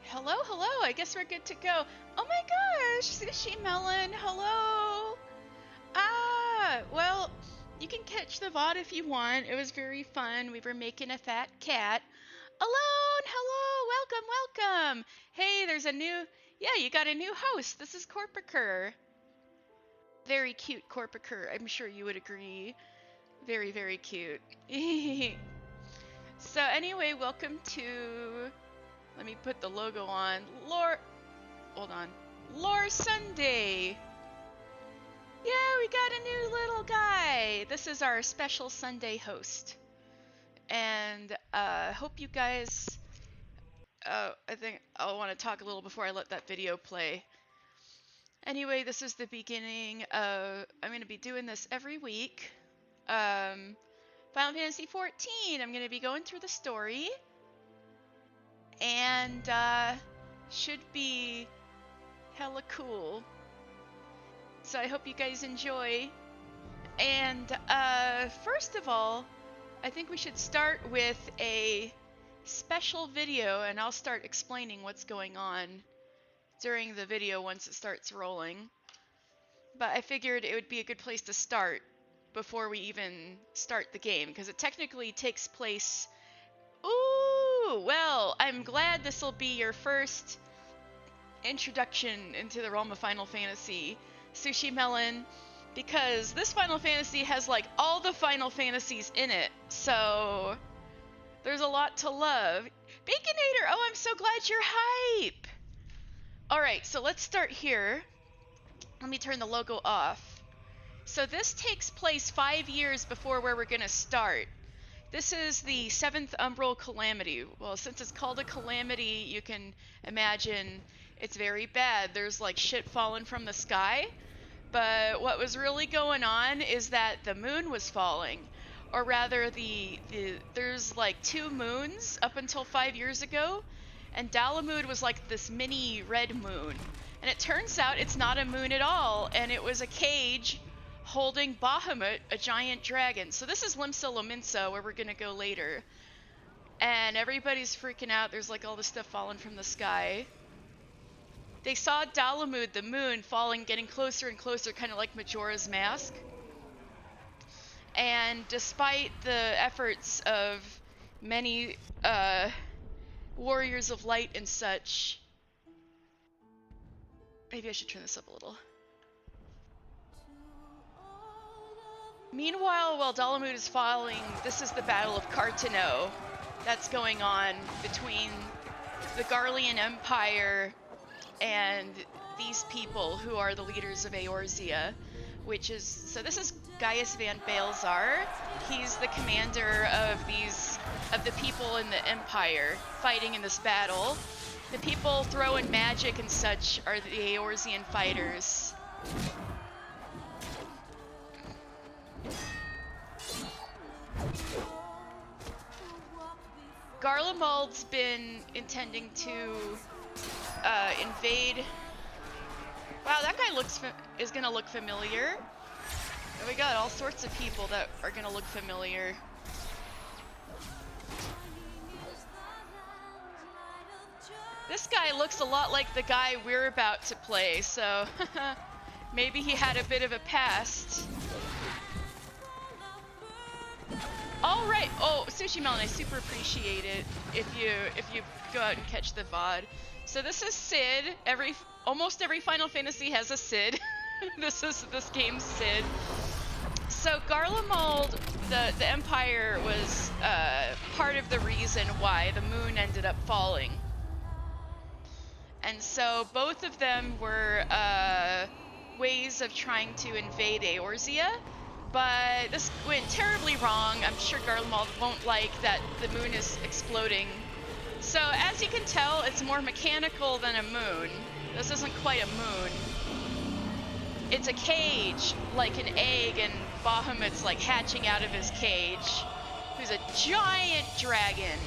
Hello, hello. I guess we're good to go. Oh my gosh, Sushi Melon, hello. Well, you can catch the VOD if you want. It was very fun. We were making a fat cat. Alone, hello, welcome, welcome. Hey, there's a new, yeah, you got a new host. This is Corpicur. Very cute Corpicur, I'm sure you would agree. Very, very cute. So anyway, welcome to, let me put the logo on. Hold on. Lore Sunday. Yeah, we got a new little guy. This is our special Sunday host. And hope you guys, I think I'll want to talk a little before I let that video play. Anyway, this is the beginning of, I'm going to be doing this every week. Final Fantasy XIV, I'm going to be going through the story. And should be hella cool. So I hope you guys enjoy. And first of all, I think we should start with a special video, and I'll start explaining what's going on during the video once it starts rolling. But I figured it would be a good place to start before we even start the game, because it technically takes place... Ooh, well, I'm glad this will be your first introduction into the realm of Final Fantasy, Sushi Melon, because this Final Fantasy has like all the Final Fantasies in it, so there's a lot to love. Baconator, oh, I'm so glad you're hype. Alright, so let's start here. Let me turn the logo off. So this takes place 5 years before where we're gonna start. This is the 7th Umbral Calamity. Well, since it's called a calamity, you can imagine it's very bad. There's like shit falling from the sky. But what was really going on is that the moon was falling. Or rather, there's like 2 moons up until 5 years ago. And Dalamud was like this mini red moon. And it turns out it's not a moon at all. And it was a cage holding Bahamut, a giant dragon. So this is Limsa, where we're gonna go later. And everybody's freaking out. There's like all this stuff falling from the sky. They saw Dalamud, the moon, falling, getting closer and closer, kind of like Majora's Mask. And despite the efforts of many warriors of light and such... Maybe I should turn this up a little. Meanwhile, while Dalamud is falling, this is the Battle of Cartano that's going on between the Garlean Empire and these people who are the leaders of Eorzea, which is, so this is Gaius van Baelzar. He's the commander of the people in the Empire fighting in this battle. The people throwing magic and such are the Eorzean fighters. Garlemald's been intending to invade. Wow, that guy is gonna look familiar. And we got all sorts of people that are gonna look familiar. This guy looks a lot like the guy we're about to play, so maybe he had a bit of a past. All right. Oh, Sushi Melon, I super appreciate it if you go out and catch the VOD. So this is Cid. Almost every Final Fantasy has a Cid. This game's Cid. So Garlemald, the Empire was part of the reason why the moon ended up falling. And so both of them were ways of trying to invade Eorzea. But this went terribly wrong. I'm sure Garlemald won't like that the moon is exploding. So as you can tell, it's more mechanical than a moon. This isn't quite a moon. It's a cage, like an egg, and Bahamut's like hatching out of his cage. Who's a giant dragon.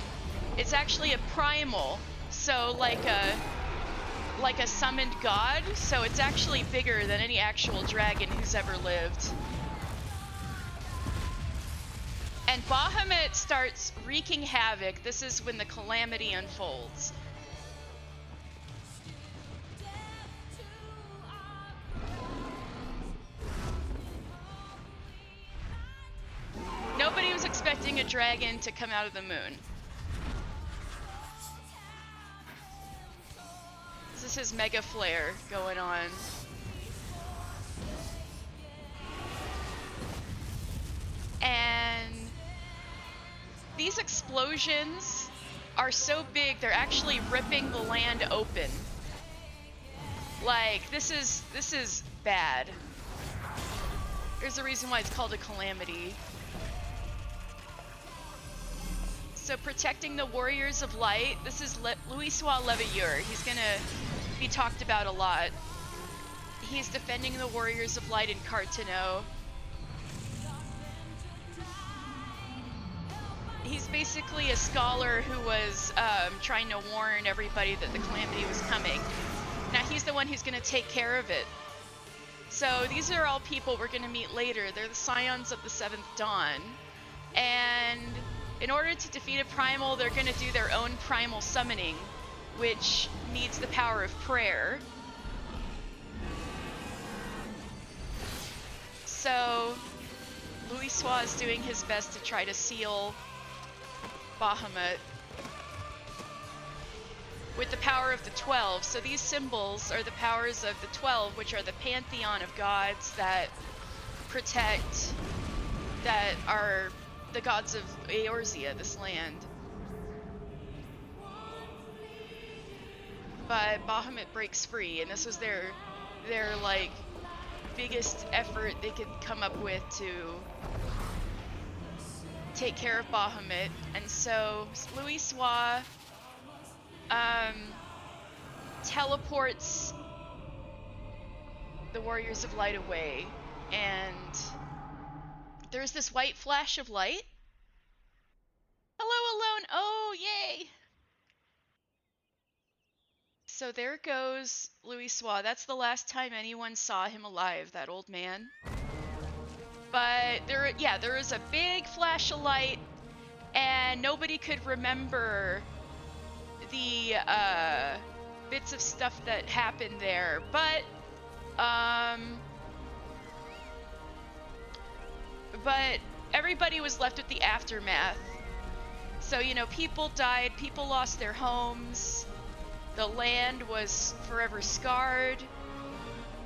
It's actually a primal, so like a summoned god. So it's actually bigger than any actual dragon who's ever lived. And Bahamut starts wreaking havoc. This is when the calamity unfolds. expecting a dragon to come out of the moon. This is his mega flare going on. And these explosions are so big, they're actually ripping the land open. Like, this is bad. There's a reason why it's called a calamity. So protecting the Warriors of Light, this is Louisoix Leveilleur. He's gonna be talked about a lot. He's defending the Warriors of Light in Carteneau. He's basically a scholar who was trying to warn everybody that the calamity was coming. Now he's the one who's going to take care of it. So these are all people we're going to meet later. They're the Scions of the Seventh Dawn. And in order to defeat a primal, they're going to do their own primal summoning, which needs the power of prayer. So Louisoix is doing his best to try to seal Bahamut with the power of the 12. So these symbols are the powers of the 12, which are the pantheon of gods that protect, that are the gods of Eorzea, this land. But Bahamut breaks free, and this was their like biggest effort they could come up with to take care of Bahamut. And so Louisoix teleports the Warriors of Light away, and there's this white flash of light. Hello, Alone! Oh, yay! So there goes Louisoix. That's the last time anyone saw him alive, that old man. But there is a big flash of light, and nobody could remember the bits of stuff that happened there. But everybody was left with the aftermath. So, you know, people died, people lost their homes, the land was forever scarred.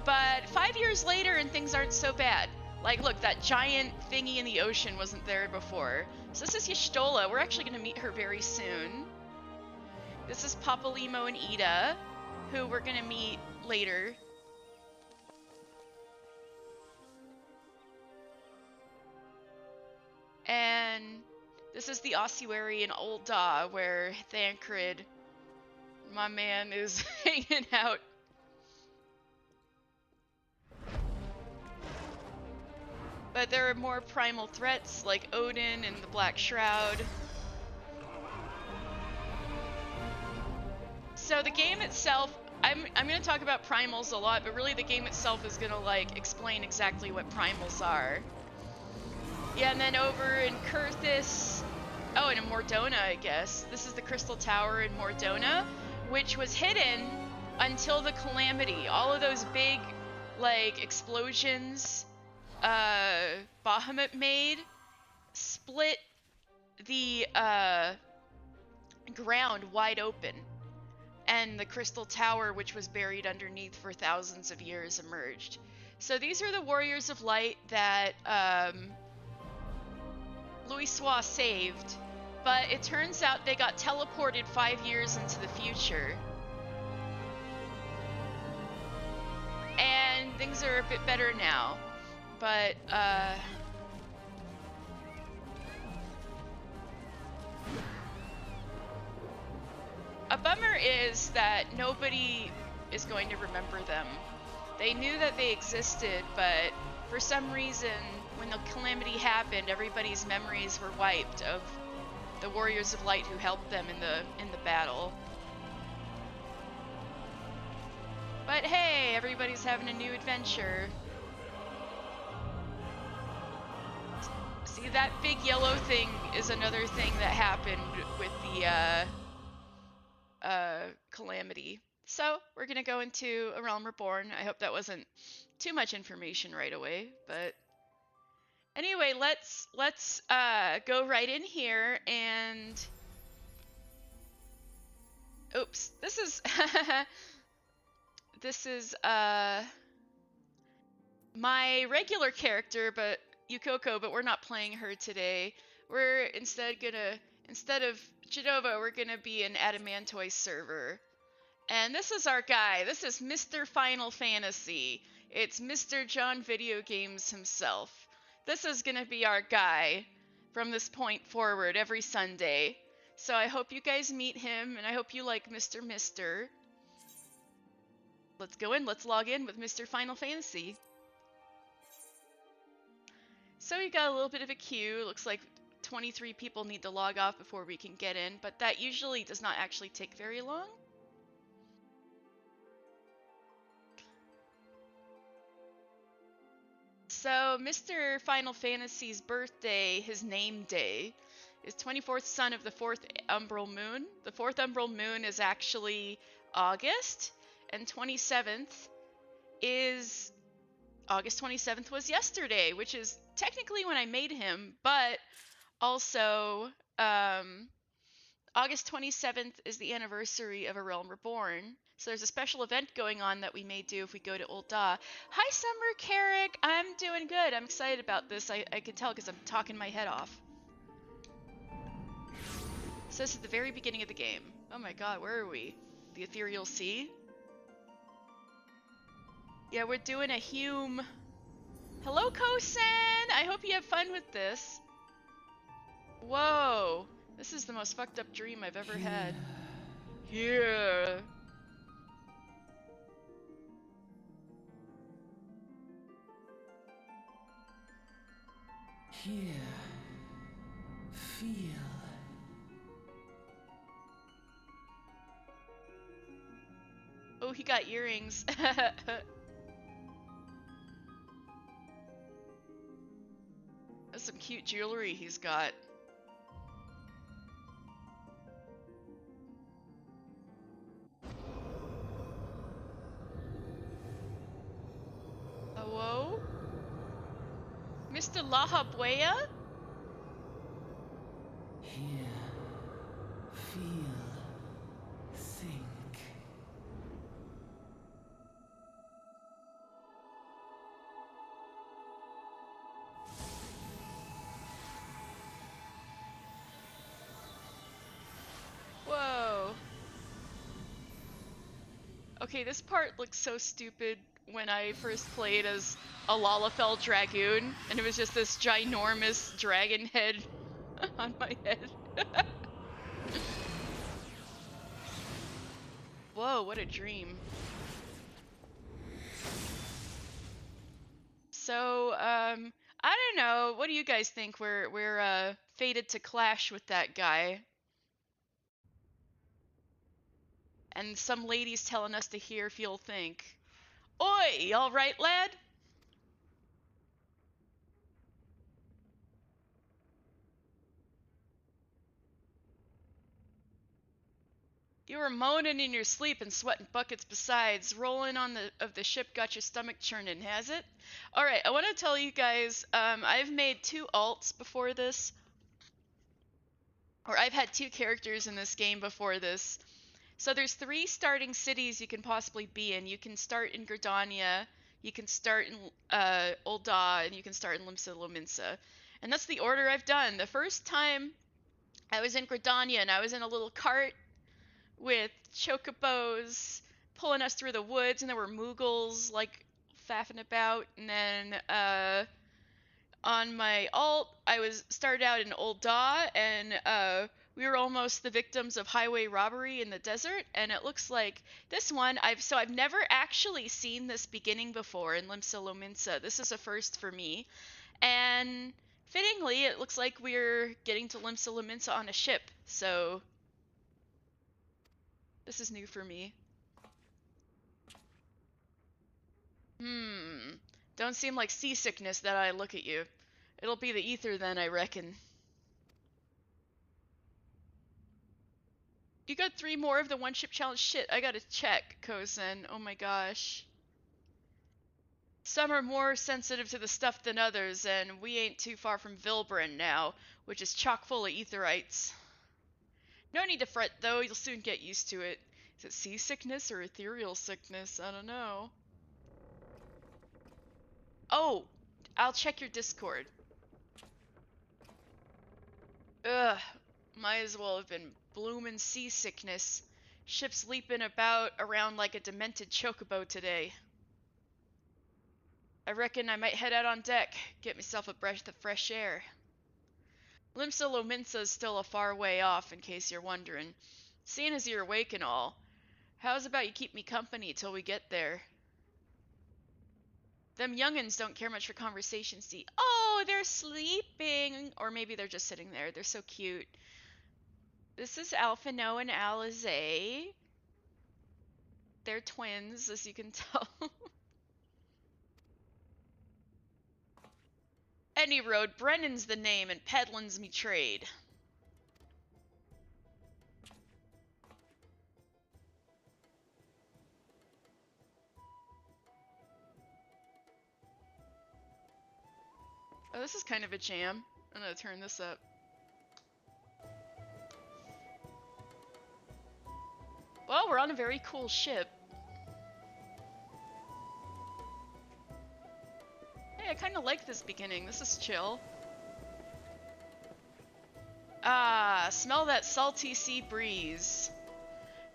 But 5 years later and things aren't so bad. Like, look, that giant thingy in the ocean wasn't there before. So this is Y'shtola. We're actually going to meet her very soon. This is Papalymo and Ida, who we're going to meet later. And this is the ossuary in Old Da, where Thancred, my man, is hanging out. But there are more primal threats, like Odin and the Black Shroud. So the game itself, I'm going to talk about primals a lot, but really the game itself is going to, like, explain exactly what primals are. Yeah, and then over in Kurthis, oh, and in Mordona, I guess. This is the Crystal Tower in Mordona, which was hidden until the Calamity. All of those big, like, explosions Bahamut made split the ground wide open, and the Crystal Tower, which was buried underneath for thousands of years, emerged. So these are the Warriors of Light that Louisoix saved, but it turns out they got teleported 5 years into the future. And things are a bit better now. But, a bummer is that nobody is going to remember them. They knew that they existed, but for some reason, when the calamity happened, everybody's memories were wiped of the Warriors of Light who helped them in the battle. But hey, everybody's having a new adventure. See, that big yellow thing is another thing that happened with the calamity. So we're gonna go into A Realm Reborn. I hope that wasn't too much information right away, but Anyway, let's go right in here and oops, this is this is my regular character, but Yukoko, but we're not playing her today. We're instead of Genova, we're gonna be an Adamantoise server. And this is our guy. This is Mr. Final Fantasy. It's Mr. John Video Games himself. This is gonna be our guy from this point forward every Sunday. So I hope you guys meet him, and I hope you like Mr. Mister. Let's go in, let's log in with Mr. Final Fantasy. So we got a little bit of a queue. Looks like 23 people need to log off before we can get in, but that usually does not actually take very long. So Mr. Final Fantasy's birthday, his name day, is 24th son of the 4th umbral moon. The 4th umbral moon is actually August, and 27th is August 27th was yesterday, which is technically when I made him, but also August 27th is the anniversary of A Realm Reborn. So there's a special event going on that we may do if we go to Ul'dah. Hi, Summer Carrick. I'm doing good. I'm excited about this. I can tell because I'm talking my head off. So this is the very beginning of the game. Oh my god, where are we? The Ethereal Sea? Yeah, we're doing a Hume. Hello, Kosen! I hope you have fun with this. Whoa. This is the most fucked up dream I've ever had. Yeah. Here. Feel. Oh, he got earrings. That's some cute jewelry he's got. Hello? Mr. Lahabuea? Here. Feel. Think. Whoa. Okay, this part looks so stupid when I first played as a Lalafell Dragoon, and it was just this ginormous dragon head on my head. Whoa, what a dream. So, I don't know. What do you guys think? We're fated to clash with that guy. And some ladies telling us to hear, feel, think. Oi, all right, lad? You were moaning in your sleep and sweating buckets besides. Rolling on the ship got your stomach churning, has it? Alright, I want to tell you guys, I've made 2 alts before this. Or I've had 2 characters in this game before this. So there's 3 starting cities you can possibly be in. You can start in Gridania, you can start in Ul'dah, and you can start in Limsa. And that's the order I've done. The first time I was in Gridania and I was in a little cart with chocobos pulling us through the woods, and there were Moogles like faffing about. And then on my alt, I started out in Ul'dah, and we were almost the victims of highway robbery in the desert. And it looks like this one I've never actually seen this beginning before in Limsa. This is a first for me, and fittingly, it looks like we're getting to Limsa on a ship. So this is new for me. Don't seem like seasickness that I look at you. It'll be the ether then, I reckon. You got 3 more of the one ship challenge? Shit, I gotta check, Kosen. Oh my gosh. Some are more sensitive to the stuff than others, and we ain't too far from Vilbren now, which is chock full of Aetherytes. No need to fret, though. You'll soon get used to it. Is it seasickness or ethereal sickness? I don't know. Oh, I'll check your Discord. Ugh, might as well have been bloomin' seasickness. Ship's leaping about around like a demented chocobo today. I reckon I might head out on deck, get myself a breath of fresh air. Limsa is still a far way off, in case you're wondering. Seeing as you're awake and all, how's about you keep me company till we get there? Them young'uns don't care much for conversation, see. Oh, they're sleeping! Or maybe they're just sitting there. They're so cute. This is Alphino and Alizé. They're twins, as you can tell. Any road, Brennan's the name, and peddlin's me trade. Oh, this is kind of a jam. I'm gonna turn this up. Well, we're on a very cool ship. Hey, I kind of like this beginning. This is chill. Ah, smell that salty sea breeze.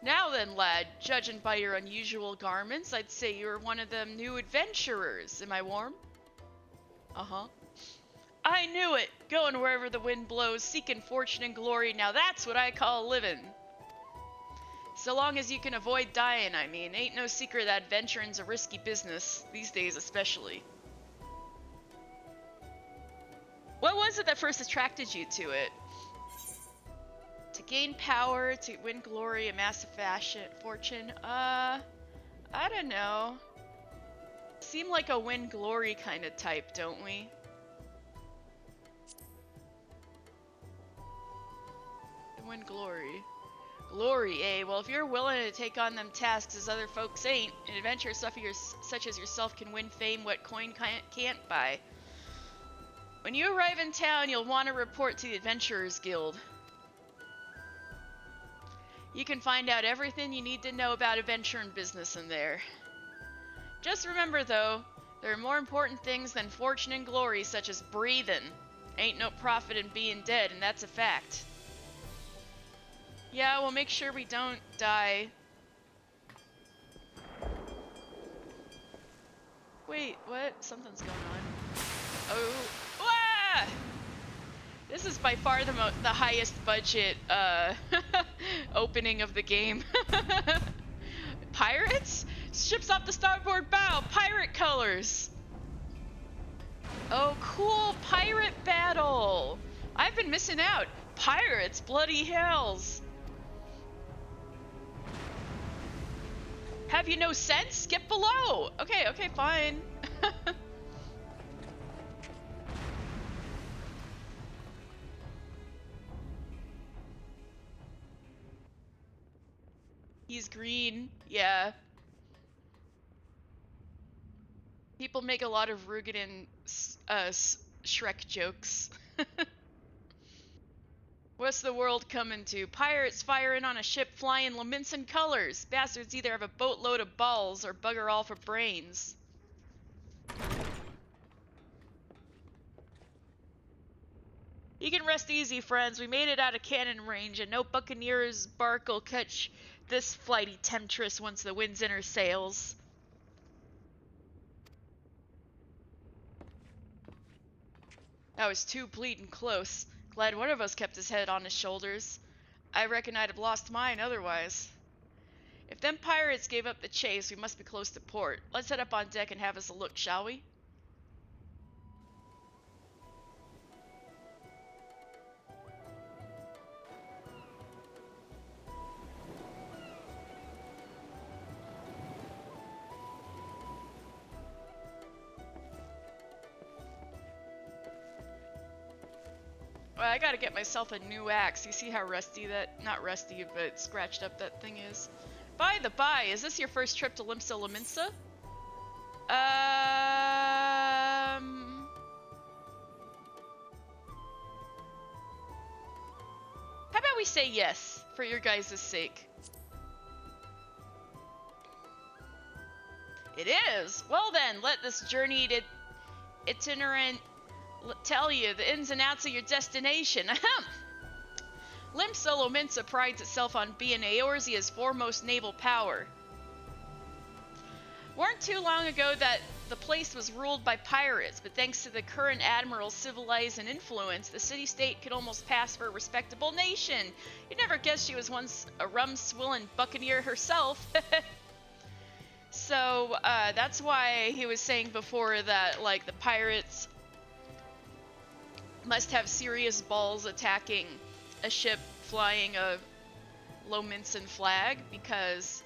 Now then, lad, judging by your unusual garments, I'd say you're one of them new adventurers. Am I warm? Uh-huh. I knew it! Going wherever the wind blows, seeking fortune and glory, now that's what I call living. So long as you can avoid dying, I mean. Ain't no secret that adventuring's a risky business, these days especially. What was it that first attracted you to it? To gain power, to win glory, amass a fortune? I don't know. Seem like a win glory kind of type, don't we? Win glory. Glory, eh? Well, if you're willing to take on them tasks as other folks ain't, an adventurer such as yourself can win fame what coin can't buy. When you arrive in town, you'll want to report to the Adventurers Guild. You can find out everything you need to know about adventuring business in there. Just remember, though, there are more important things than fortune and glory, such as breathing. Ain't no profit in being dead, and that's a fact. Yeah, we'll make sure we don't die. Wait, what? Something's going on. Oh, ah! This is by far the highest budget opening of the game. Pirates? Ships off the starboard bow, pirate colors. Oh, cool, pirate battle. I've been missing out. Pirates, bloody hells. Have you no sense? Get below. Okay, fine. He's green. Yeah. People make a lot of Roegadyn Shrek jokes. What's the world coming to? Pirates firing on a ship flying Limsa colors. Bastards either have a boatload of balls or bugger all for brains. You can rest easy, friends. We made it out of cannon range, and no buccaneer's bark'll catch this flighty temptress once the wind's in her sails. That was too bleeding close. Glad one of us kept his head on his shoulders. I reckon I'd have lost mine otherwise. If them pirates gave up the chase, we must be close to port. Let's head up on deck and have us a look, shall we? Well, I gotta get myself a new axe. You see how rusty that, not rusty, but scratched up that thing is? By the by, is this your first trip to Limsa? How about we say yes, for your guys' sake? It is! Well then, let this journeyed itinerant tell you the ins and outs of your destination. Ahem! Limsa prides itself on being Eorzea's foremost naval power. Weren't too long ago that the place was ruled by pirates, but thanks to the current admiral's civilizing influence, the city-state could almost pass for a respectable nation. You'd never guess she was once a rum-swilling buccaneer herself. So, that's why he was saying before that, like, the pirates must have serious balls attacking a ship flying a Lominsan flag, because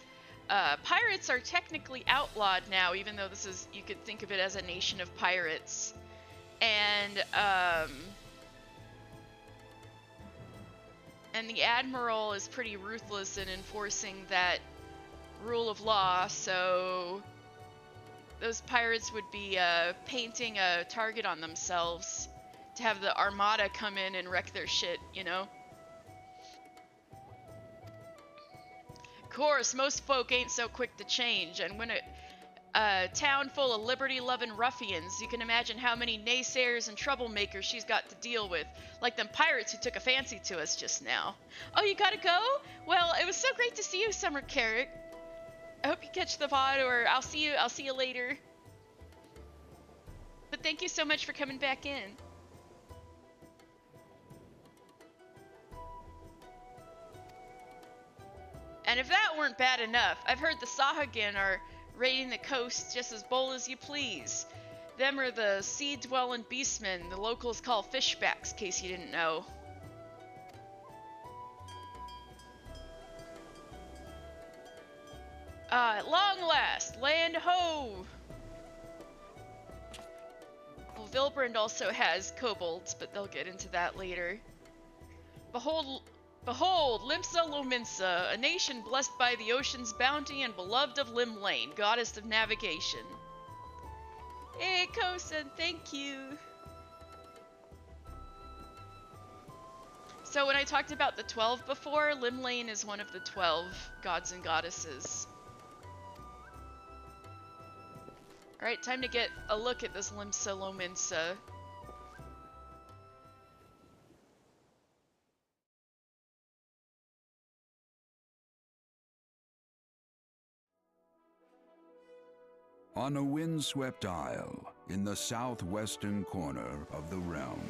pirates are technically outlawed now, even though this is, you could think of it as a nation of pirates. And the Admiral is pretty ruthless in enforcing that rule of law, so those pirates would be painting a target on themselves to have the Armada come in and wreck their shit, you know? Of course, most folk ain't so quick to change, and when a town full of liberty-loving ruffians, you can imagine how many naysayers and troublemakers she's got to deal with, like them pirates who took a fancy to us just now. Oh, you gotta go? Well, it was so great to see you, Summer Carrick. I hope you catch the VOD, or I'll see you later. But thank you so much for coming back in. And if that weren't bad enough, I've heard the Sahagin are raiding the coast just as bold as you please. Them are the sea-dwelling beastmen the locals call fishbacks, in case you didn't know. At long last, land ho! Well, Vilbrand also has kobolds, but they'll get into that later. Behold, Limsa Lominsa, a nation blessed by the ocean's bounty and beloved of Limlane, goddess of navigation. Hey, Kosen, thank you! So when I talked about the 12 before, Limlane is one of the 12 gods and goddesses. Alright, time to get a look at this Limsa Lominsa. On a windswept isle in the southwestern corner of the realm,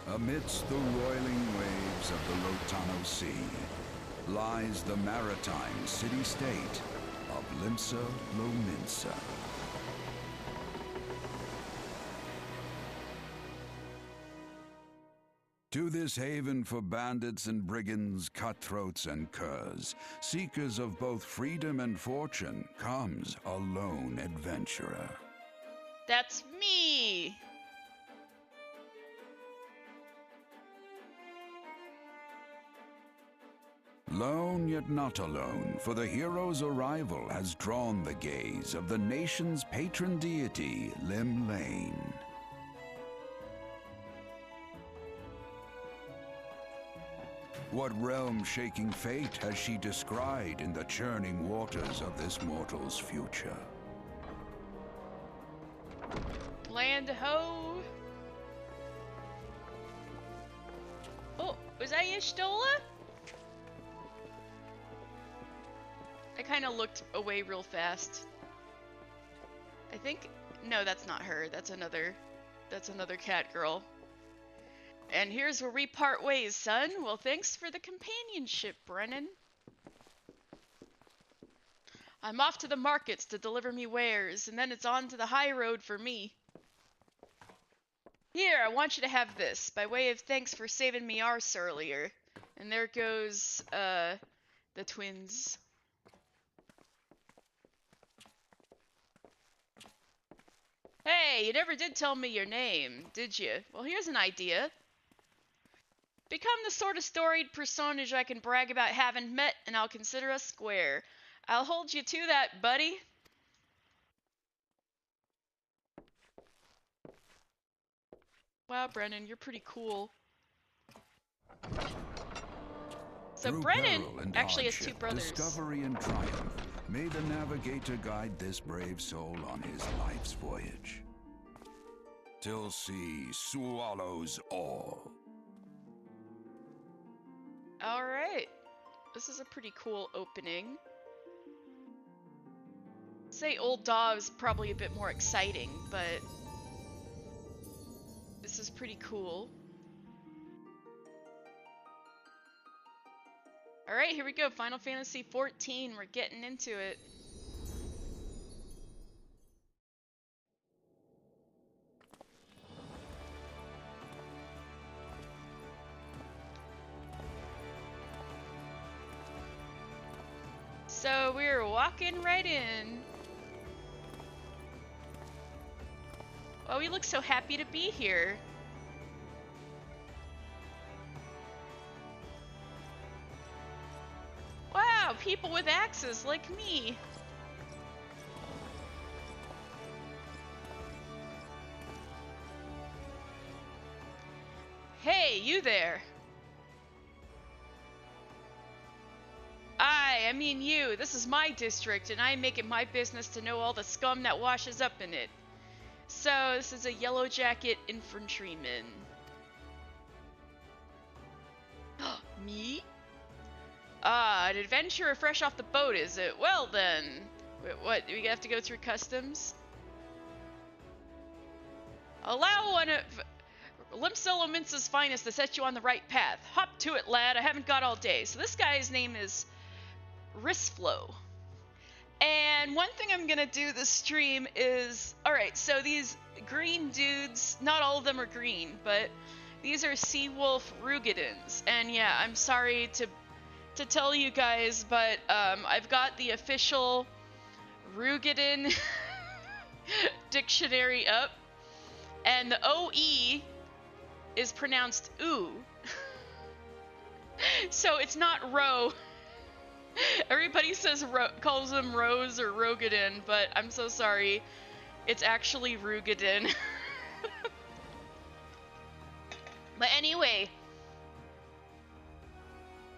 amidst the roiling waves of the Lotano Sea, lies the maritime city-state of Limsa Lominsa. To this haven for bandits and brigands, cutthroats and curs, seekers of both freedom and fortune, comes a lone adventurer. That's me! Lone yet not alone, for the hero's arrival has drawn the gaze of the nation's patron deity, Limlane. What realm-shaking fate has she descried in the churning waters of this mortal's future? Land ho! Oh, was that Y'shtola? I kind of looked away real fast. I think, no, that's not her. That's another cat girl. And here's where we part ways, son. Well, thanks for the companionship, Brennan. I'm off to the markets to deliver me wares, and then it's on to the high road for me. Here, I want you to have this, by way of thanks for saving me arse earlier. And there goes, the twins. Hey, you never did tell me your name, did you? Well, here's an idea. Become the sort of storied personage I can brag about having met, and I'll consider us square. I'll hold you to that, buddy. Wow, Brennan, you're pretty cool. So Through Brennan peril and actually has two hardship, brothers. discovery and triumph, may the navigator guide this brave soul on his life's voyage. Till sea swallows all. Alright. This is a pretty cool opening. Say Old Dog's probably a bit more exciting, but this is pretty cool. Alright, here we go. Final Fantasy XIV. We're getting into it. So we're walking right in. Oh, we look so happy to be here. Wow, people with axes like me. Hey, you there. I mean you. This is my district, and I make it my business to know all the scum that washes up in it. So, this is a Yellowjacket infantryman. Me? Ah, an adventurer fresh off the boat, is it? Well then. What, do we have to go through customs? Allow one of Limsa's finest to set you on the right path. Hop to it, lad. I haven't got all day. So this guy's name is Risflow. And one thing I'm gonna do this stream is, alright, so these green dudes, not all of them are green, but these are Wolf Roegadyns. And yeah, I'm sorry to tell you guys, but I've got the official Roegadyn dictionary up, and the OE is pronounced oo. So it's not Ro. Everybody says calls him Rose or Roegadyn, but I'm so sorry. It's actually Roegadyn. But anyway,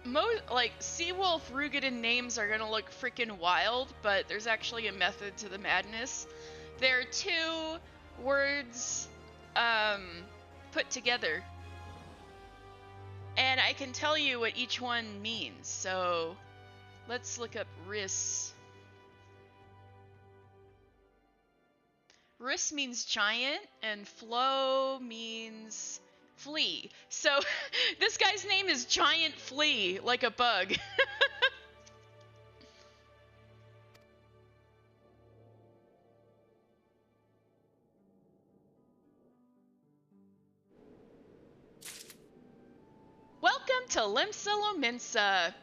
Wolf Roegadyn names are gonna look freaking wild, but there's actually a method to the madness. There are two words put together, and I can tell you what each one means. So let's look up Ris. Ris means giant, and Flow means flea. So this guy's name is Giant Flea, like a bug. Welcome to Limsa,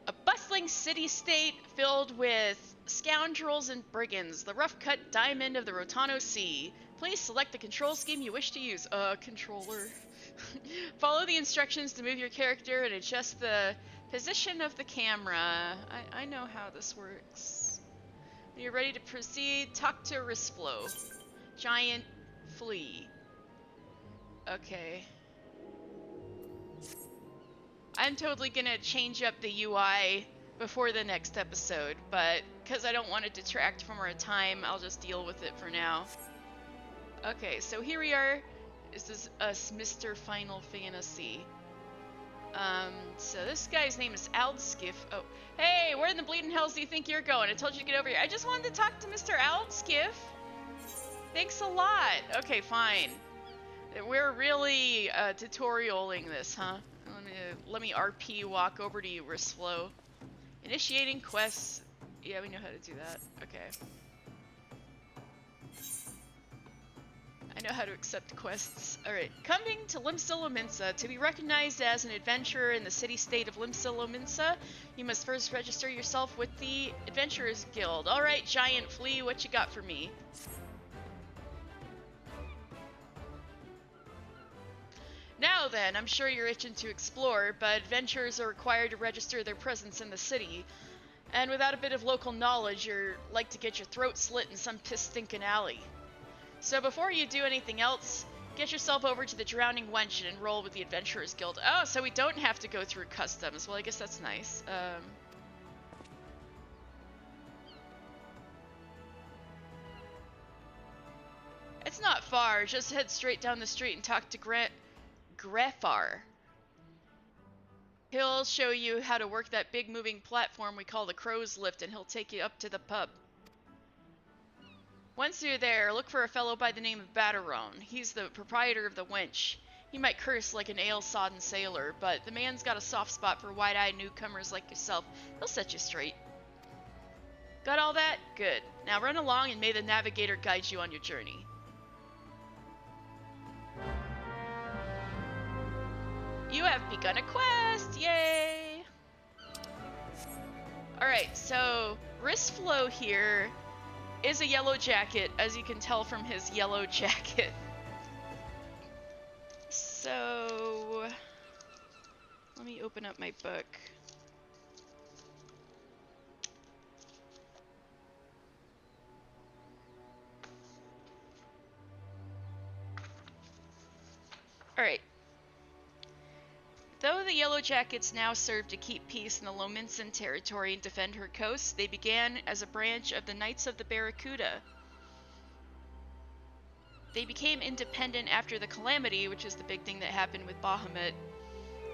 a bustling city-state filled with scoundrels and brigands, the rough-cut diamond of the Rotano Sea. Please select the control scheme you wish to use. Controller. Follow the instructions to move your character and adjust the position of the camera. I know how this works. When you're ready to proceed, talk to Risflow. Giant flea. Okay. I'm totally gonna change up the UI before the next episode, but because I don't want to detract from our time, I'll just deal with it for now. Okay, so here we are. This is us, Mr. Final Fantasy. So this guy's name is Aldskiff. Oh, hey, where in the bleeding hells do you think you're going? I told you to get over here. I just wanted to talk to Mr. Aldskiff. Thanks a lot. Okay, fine. We're really tutorialing this, huh? Let me RP walk over to you, Risflow. Initiating quests. Yeah, we know how to do that. Okay. I know how to accept quests. Alright. Coming to Limsa. To be recognized as an adventurer in the city-state of Limsa, you must first register yourself with the Adventurers Guild. Alright, Giant Flea, what you got for me? Now then, I'm sure you're itching to explore, but adventurers are required to register their presence in the city. And without a bit of local knowledge, you're like to get your throat slit in some piss-stinking alley. So before you do anything else, get yourself over to the Drowning Wench and enroll with the Adventurers Guild. Oh, so we don't have to go through customs. Well, I guess that's nice. It's not far. Just head straight down the street and talk to Greffar. He'll show you how to work that big moving platform we call the Crow's Lift, and he'll take you up to the pub. Once you're there, look for a fellow by the name of Batteron. He's the proprietor of the Wench. He might curse like an ale-sodden sailor, but the man's got a soft spot for wide-eyed newcomers like yourself. He'll set you straight. Got all that? Good. Now run along and may the navigator guide you on your journey. You have begun a quest! Yay! Alright, so Ristflow here is a Yellowjacket, as you can tell from his yellow jacket. So let me open up my book. Alright. Though the Yellowjackets now serve to keep peace in the Lominsan territory and defend her coasts, they began as a branch of the Knights of the Barracuda. They became independent after the Calamity, which is the big thing that happened with Bahamut,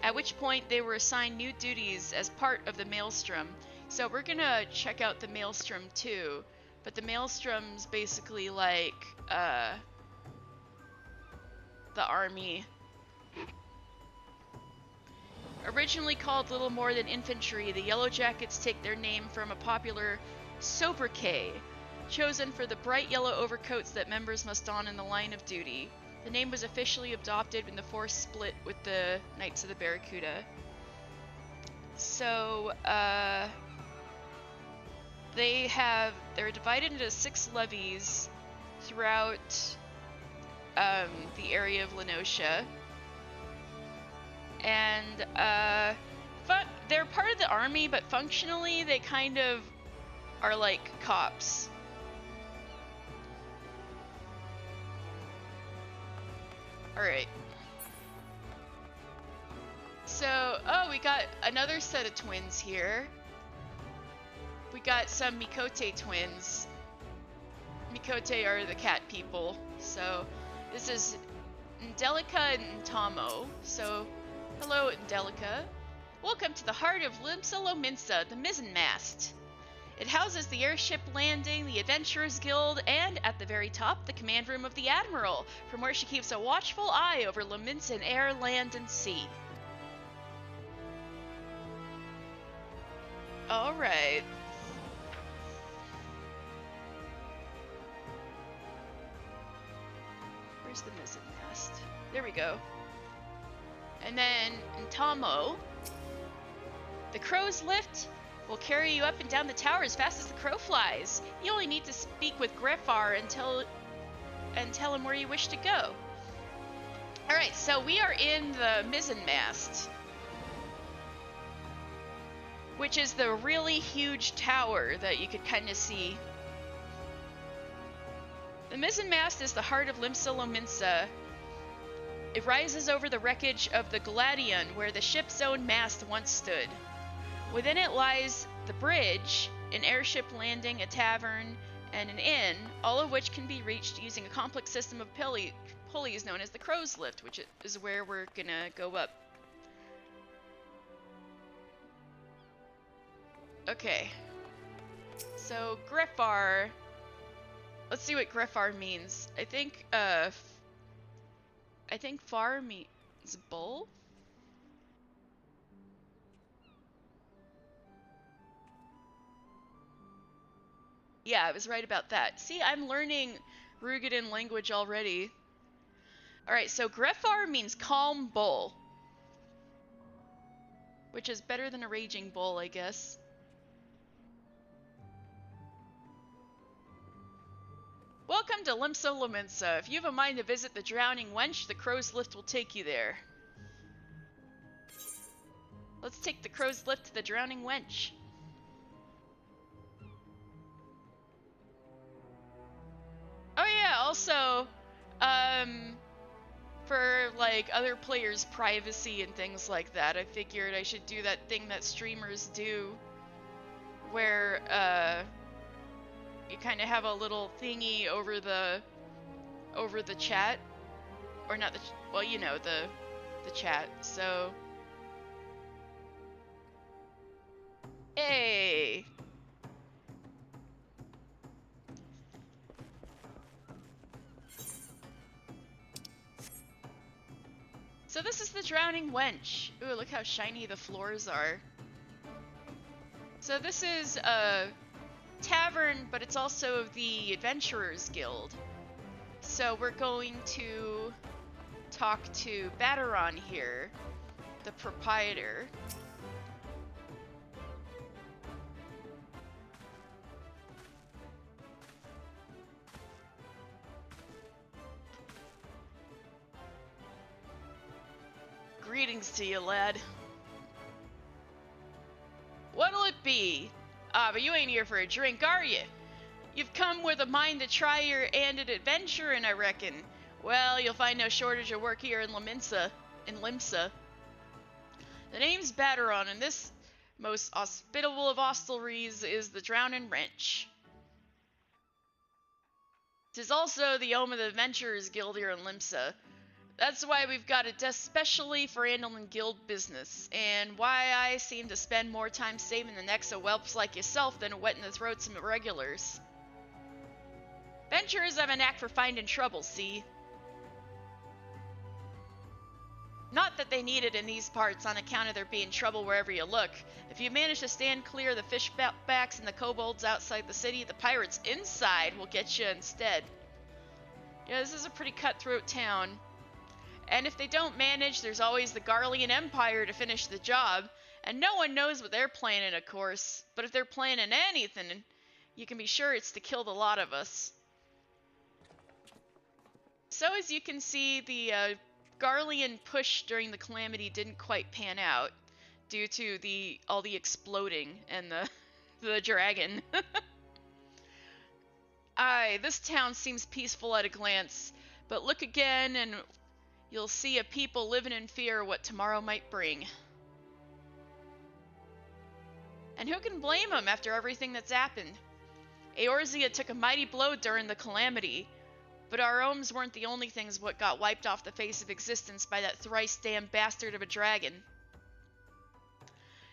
at which point they were assigned new duties as part of the Maelstrom. So we're gonna check out the Maelstrom too, but the Maelstrom's basically like, the army. Originally called little more than infantry, the Yellowjackets take their name from a popular sobriquet, chosen for the bright yellow overcoats that members must don in the line of duty. The name was officially adopted when the force split with the Knights of the Barracuda. So, they're divided into 6 levies throughout the area of Lenosha. And they're part of the army, but functionally they kind of are like cops. Alright. So, oh, we got another set of twins here. We got some Mikote twins. Mikote are the cat people. So, this is Ndelica and Ntamo. So, hello, Ndelica. Welcome to the heart of Limsa, the Mizzenmast. It houses the airship landing, the Adventurers Guild, and, at the very top, the command room of the Admiral, from where she keeps a watchful eye over Lominsan air, land, and sea. Alright. Where's the Mizzenmast? There we go. And then, Ntamo. The Crow's Lift will carry you up and down the tower as fast as the crow flies. You only need to speak with Greffar and tell him where you wish to go. Alright, so we are in the Mizzenmast, which is the really huge tower that you could kind of see. The Mizzenmast is the heart of Limsa Lominsa. It rises over the wreckage of the Galladion, where the ship's own mast once stood. Within it lies the bridge, an airship landing, a tavern, and an inn, all of which can be reached using a complex system of pulleys known as the Crow's Lift, which is where we're gonna go up. Okay. So, Greffar. Let's see what Greffar means. I think far means bull? Yeah, I was right about that. See, I'm learning Roegadyn language already. Alright, so Greffar means calm bull, which is better than a raging bull, I guess. Welcome to Limsa Lominsa. If you have a mind to visit the Drowning Wench, the Crow's Lift will take you there. Let's take the Crow's Lift to the Drowning Wench. also, for like other players' privacy and things like that, I figured I should do that thing that streamers do, where you kind of have a little thingy over the chat, or not the well, you know, the chat. So, hey. So this is the Drowning Wench. Ooh, look how shiny the floors are. So this is a tavern, but it's also the Adventurers Guild. So we're going to talk to Baderon here, the proprietor. Greetings to you, lad. What'll it be? But you ain't here for a drink, are you? You've come with a mind to try your hand at adventuring, I reckon. Well, you'll find no shortage of work here in Limsa. The name's Baderon, and this most hospitable of hostelries is the Drowning Wench. 'Tis also the home of the Adventurers Guild here in Limsa. That's why we've got a desk specially for handling guild business, and why I seem to spend more time saving the necks of whelps like yourself than wetting the throats of regulars. Adventurers have a knack for finding trouble, see? Not that they need it in these parts on account of there being trouble wherever you look. If you manage to stand clear of the fishbacks and the kobolds outside the city, the pirates inside will get you instead. Yeah, this is a pretty cutthroat town. And if they don't manage, there's always the Galladion Empire to finish the job, and no one knows what they're planning, of course. But if they're planning anything, you can be sure it's to kill the lot of us. So as you can see, the Galladion push during the Calamity didn't quite pan out, due to all the exploding and the dragon. Aye, this town seems peaceful at a glance, but look again and you'll see a people living in fear of what tomorrow might bring. And who can blame them after everything that's happened? Eorzea took a mighty blow during the Calamity, but our homes weren't the only things what got wiped off the face of existence by that thrice-damned bastard of a dragon.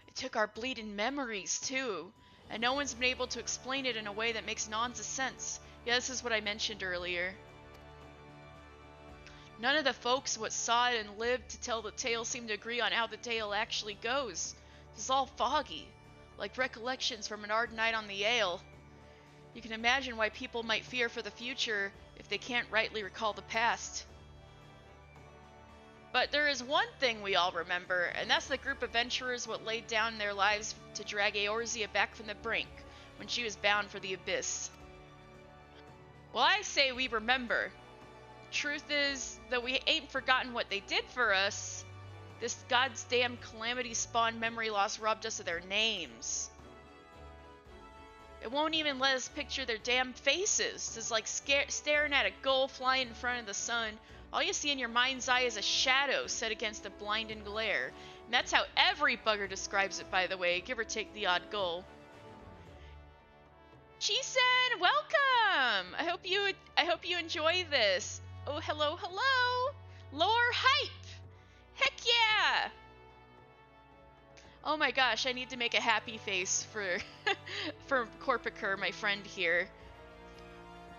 It took our bleeding memories, too, and no one's been able to explain it in a way that makes nonsense sense. Yeah, this is what I mentioned earlier. None of the folks what saw it and lived to tell the tale seem to agree on how the tale actually goes. It's all foggy, like recollections from an hard night on the ale. You can imagine why people might fear for the future if they can't rightly recall the past. But there is one thing we all remember, and that's the group of adventurers what laid down their lives to drag Eorzea back from the brink when she was bound for the abyss. Well, I say we remember. Truth is, though we ain't forgotten what they did for us, this god's damn calamity spawned memory loss robbed us of their names. It won't even let us picture their damn faces. It's like staring at a gull flying in front of the sun. All you see in your mind's eye is a shadow set against a blinding glare. And that's how every bugger describes it, by the way, give or take the odd gull. Chisen, welcome! I hope you enjoy this. Oh, hello, hello! Lore hype! Heck yeah! Oh my gosh, I need to make a happy face for Corpicur, my friend here.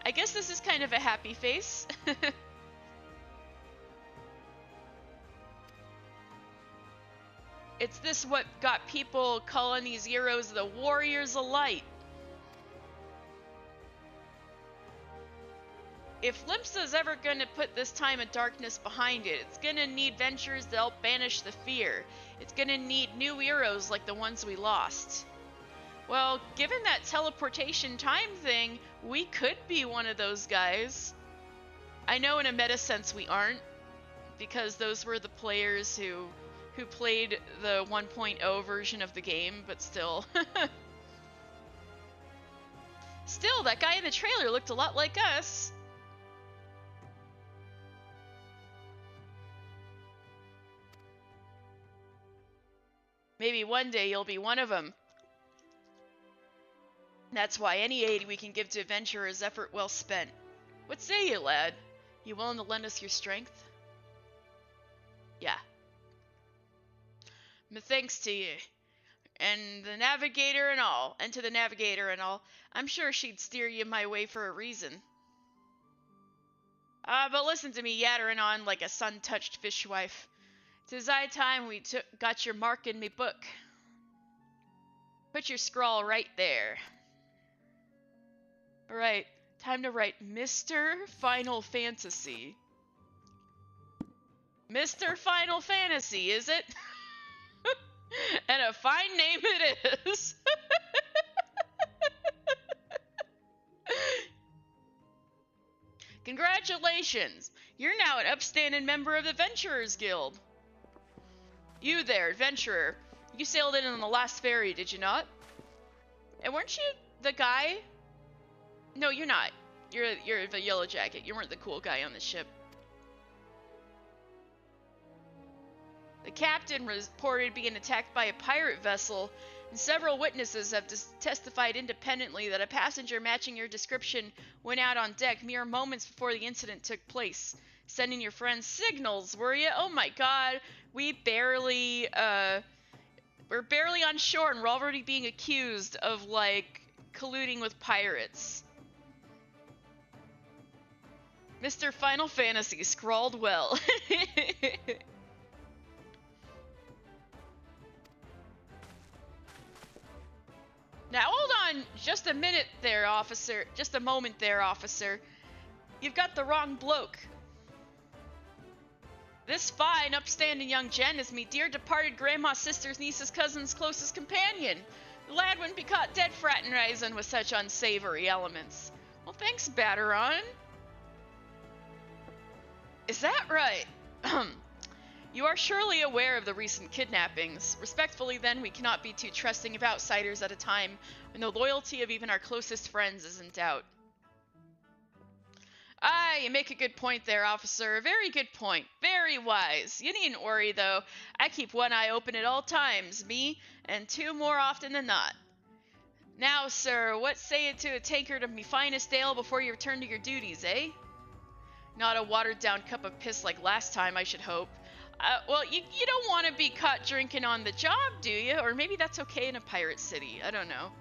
I guess this is kind of a happy face. It's this what got people calling these heroes the Warriors of Light. If Limsa's ever gonna put this time of darkness behind it, it's gonna need ventures to help banish the fear. It's gonna need new heroes like the ones we lost. Well, given that teleportation time thing, we could be one of those guys. I know in a meta sense we aren't, because those were the players who played the 1.0 version of the game, but still. Still, that guy in the trailer looked a lot like us. Maybe one day you'll be one of them. That's why any aid we can give to adventurers is effort well spent. What say you, lad? You willing to lend us your strength? Yeah. My thanks to you. And the navigator and all. And to the navigator and all. I'm sure she'd steer you my way for a reason. But listen to me yattering on like a sun-touched fishwife. 'Tis high time we got your mark in me book. Put your scrawl right there. Alright, time to write Mr. Final Fantasy. Mr. Final Fantasy, is it? And a fine name it is. Congratulations! You're now an upstanding member of the Adventurers Guild. You there, adventurer. You sailed in on the last ferry, did you not? And weren't you the guy? No, you're not. You're the Yellowjacket. You weren't the cool guy on the ship. The captain reported being attacked by a pirate vessel, and several witnesses have testified independently that a passenger matching your description went out on deck mere moments before the incident took place. Sending your friends signals, were you? Oh my god, we're barely on shore and we're already being accused of, like, colluding with pirates. Mr. Final Fantasy scrawled well. Now, hold on just a minute there, officer. Just a moment there, officer. You've got the wrong bloke. This fine, upstanding young gent is me dear departed grandma's sister's niece's cousin's closest companion. The lad wouldn't be caught dead fraternizing with such unsavory elements. Well, thanks, Batteron. Is that right? You are surely aware of the recent kidnappings. Respectfully, then, we cannot be too trusting of outsiders at a time when the loyalty of even our closest friends is in doubt. Aye, you make a good point there, officer. A very good point. Very wise. You needn't worry, though. I keep one eye open at all times, me, and two more often than not. Now, sir, what say you to a tankard of me finest ale before you return to your duties, eh? Not a watered-down cup of piss like last time, I should hope. Well, you don't want to be caught drinking on the job, do you? Or maybe that's okay in a pirate city. I don't know.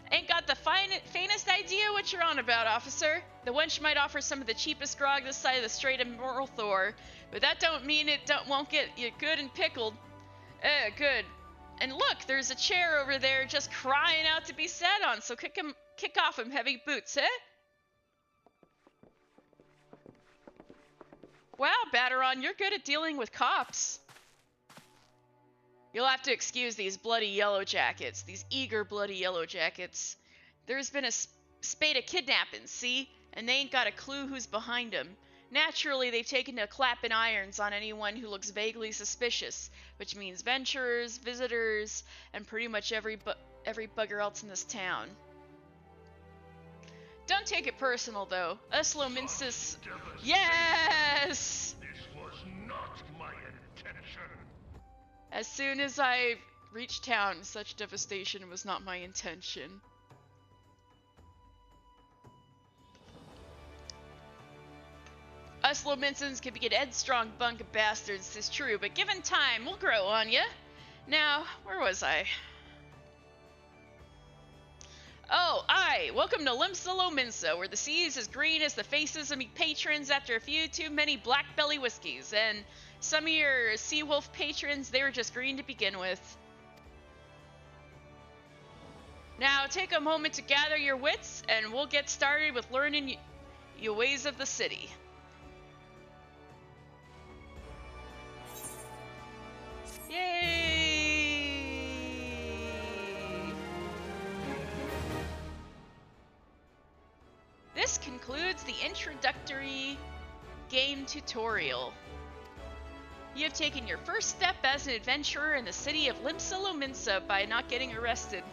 Ain't got the faintest idea what you're on about, officer. The wench might offer some of the cheapest grog this side of the Strait of Morthor, but that don't mean it won't get you good and pickled. Good. And look, there's a chair over there just crying out to be sat on, so kick off him heavy boots, eh? Wow, Batteron, you're good at dealing with cops. You'll have to excuse these bloody Yellowjackets, these eager bloody Yellowjackets. There's been a spate of kidnappings, see? And they ain't got a clue who's behind them. Naturally, they've taken to clapping irons on anyone who looks vaguely suspicious, which means venturers, visitors, and pretty much every bugger else in this town. Don't take it personal, though. Us Limsa... Yes! This was not my intention. As soon as I reached town, such devastation was not my intention. Us Limsans can be an headstrong bunk of bastards, 'tis true, but given time, we'll grow on ya. Now, where was I? Oh, aye! Welcome to Limsa, where the sea is as green as the faces of me patrons after a few too many black belly whiskeys, and some of your sea wolf patrons, they were just green to begin with. Now, take a moment to gather your wits, and we'll get started with learning your ways of the city. Yay! This concludes the introductory game tutorial. You have taken your first step as an adventurer in the city of Limsa by not getting arrested.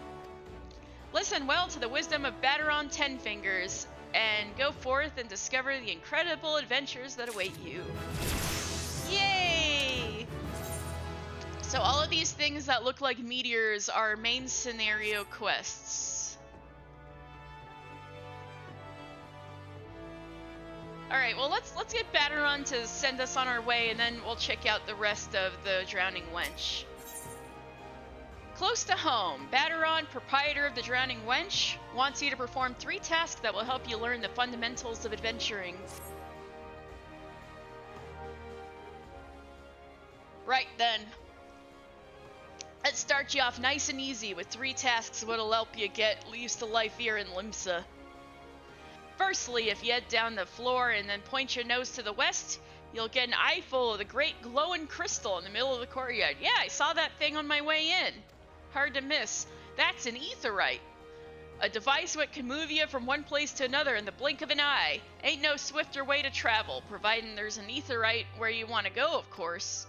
Listen well to the wisdom of Batteron Tenfingers, and go forth and discover the incredible adventures that await you. Yay! So all of these things that look like meteors are main scenario quests. Alright, well let's get Batteron to send us on our way, and then we'll check out the rest of the Drowning Wench. Close to home, Batteron, proprietor of the Drowning Wench, wants you to perform 3 tasks that will help you learn the fundamentals of adventuring. Right then. Let's start you off nice and easy with 3 tasks that'll help you get used to life here in Limsa. Firstly, if you head down the floor and then point your nose to the west, you'll get an eyeful of the great glowing crystal in the middle of the courtyard. Yeah, I saw that thing on my way in. Hard to miss. That's an Aetheryte. A device that can move you from one place to another in the blink of an eye. Ain't no swifter way to travel, providing there's an Aetheryte where you want to go, of course.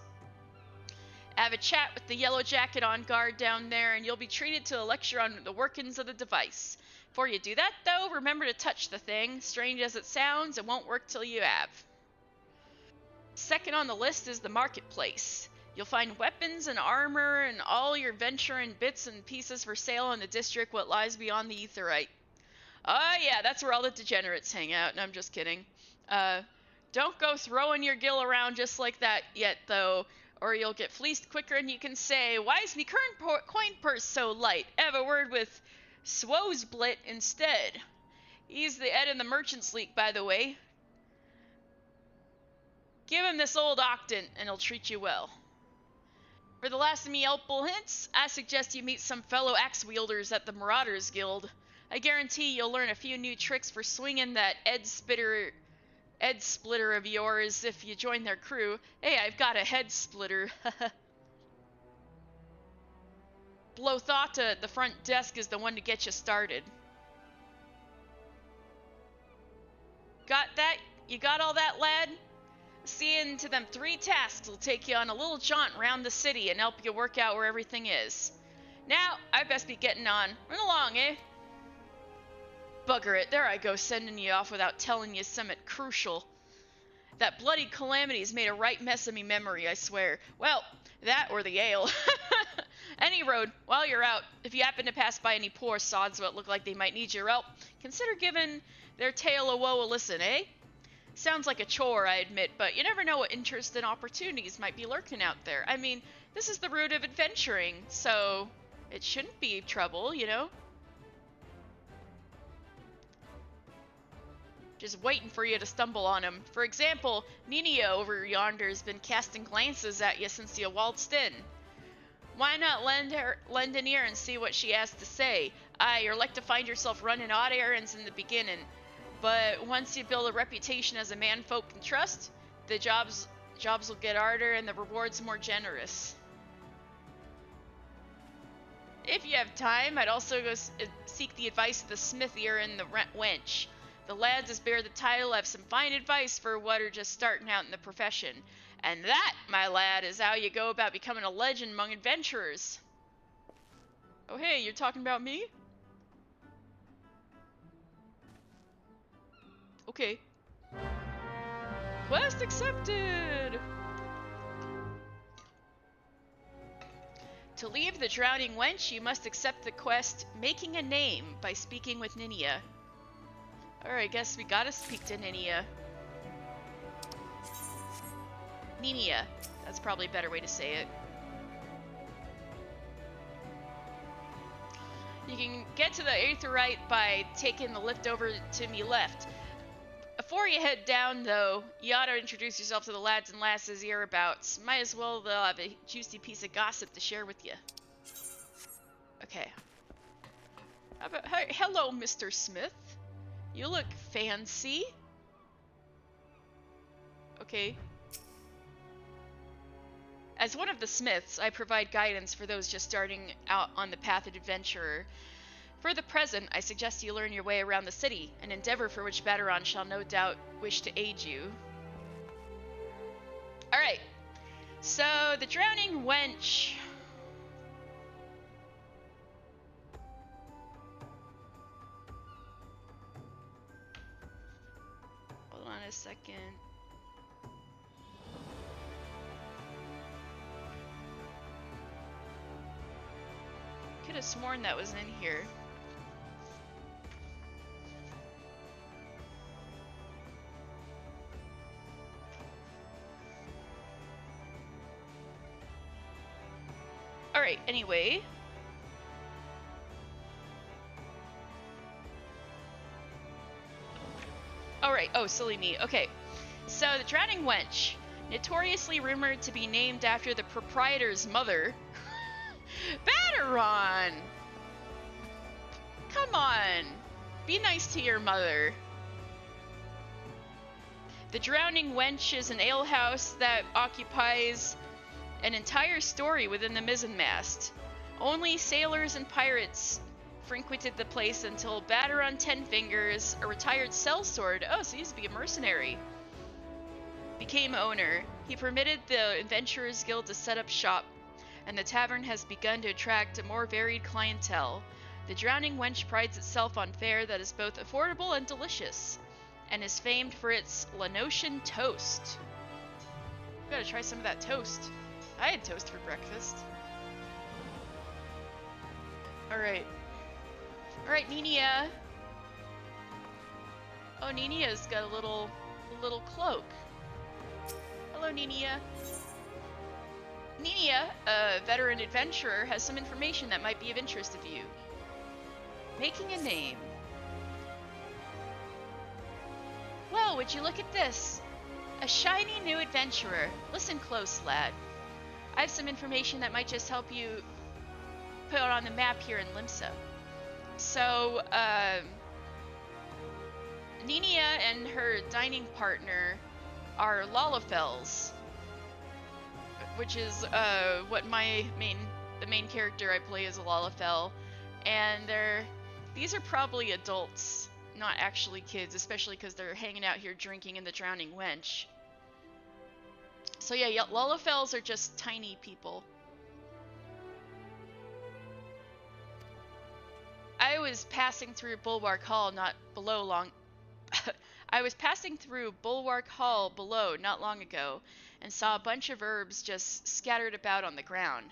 Have a chat with the Yellowjacket on guard down there, and you'll be treated to a lecture on the workings of the device. Before you do that, though, remember to touch the thing. Strange as it sounds, it won't work till you have. Second on the list is the marketplace. You'll find weapons and armor and all your venturing bits and pieces for sale in the district what lies beyond the Aetheryte. Oh yeah, that's where all the degenerates hang out. No, I'm just kidding. Don't go throwing your gill around just like that yet, though, or you'll get fleeced quicker than you can say, "Why's me current coin purse so light? Have a word with Swozeblit instead." He's the head of the Merchants League, by the way. Give him this old Octant, and he'll treat you well. For the last of me helpful hints, I suggest you meet some fellow axe wielders at the Marauders Guild. I guarantee you'll learn a few new tricks for swinging that head splitter of yours if you join their crew. Hey, I've got a head splitter. Blothata at the front desk is the one to get you started. Got that? You got all that, lad? Seeing to them 3 tasks will take you on a little jaunt around the city and help you work out where everything is. Now, I best be getting on. Run along, eh? Bugger it, there I go sending you off without telling you something crucial. That bloody calamity's made a right mess of me memory, I swear. Well, that or the ale. Any road, while you're out, if you happen to pass by any poor sods that look like they might need your help, consider giving their tale of woe a listen, eh? Sounds like a chore, I admit, but you never know what interests and opportunities might be lurking out there. I mean, this is the root of adventuring, so it shouldn't be trouble, you know? Just waiting for you to stumble on him. For example, Ninia over yonder has been casting glances at you since you waltzed in. Why not lend an ear and see what she has to say? Aye, you're like to find yourself running odd errands in the beginning, but once you build a reputation as a man folk can trust, the jobs will get harder and the rewards more generous. If you have time, I'd also go seek the advice of the smith here in the Wench. The lads as bear the title have some fine advice for what are just starting out in the profession. And that, my lad, is how you go about becoming a legend among adventurers. Oh hey, you're talking about me? Okay. Quest accepted! To leave the Drowning Wench, you must accept the quest Making a Name by speaking with Ninia. Alright, I guess we gotta speak to Ninia. Ninia. That's probably a better way to say it. You can get to the Aetheryte by taking the lift over to me left. Before you head down, though, you ought to introduce yourself to the lads and lasses hereabouts. Might as well they'll have a juicy piece of gossip to share with you. Okay. Hello, Mr. Smith. You look fancy. Okay. As one of the smiths, I provide guidance for those just starting out on the path of adventurer. For the present, I suggest you learn your way around the city, an endeavor for which Batteron shall no doubt wish to aid you. Alright, so the Drowning Wench. Hold on a second. have sworn that was in here. Alright, anyway. Alright, oh, silly me. Okay, so the Drowning Wench, notoriously rumored to be named after the proprietor's mother. Baderon! Come on, be nice to your mother. The Drowning Wench is an alehouse that occupies an entire story within the Mizzenmast. Only sailors and pirates frequented the place until Baderon Tenfingers, a retired sellsword, oh, so he used to be a mercenary, became owner. He permitted the Adventurers Guild to set up shop, and the tavern has begun to attract a more varied clientele. The Drowning Wench prides itself on fare that is both affordable and delicious, and is famed for its Lanosian toast. Gotta try some of that toast. I had toast for breakfast. Alright. Alright, Nenia. Oh, Nenia's got a little cloak. Hello, Nenia. Nenia, a veteran adventurer, has some information that might be of interest to you. Making a name. Well, would you look at this? A shiny new adventurer. Listen close, lad. I have some information that might just help you put it on the map here in Limsa. So, Nenia and her dining partner are Lalafels, which is what the main character I play is a Lalafell, and these are probably adults, not actually kids, especially because they're hanging out here drinking in the Drowning Wench. So yeah, Lalafels are just tiny people. I was passing through Bulwark Hall I was passing through Bulwark Hall below not long ago and saw a bunch of herbs just scattered about on the ground.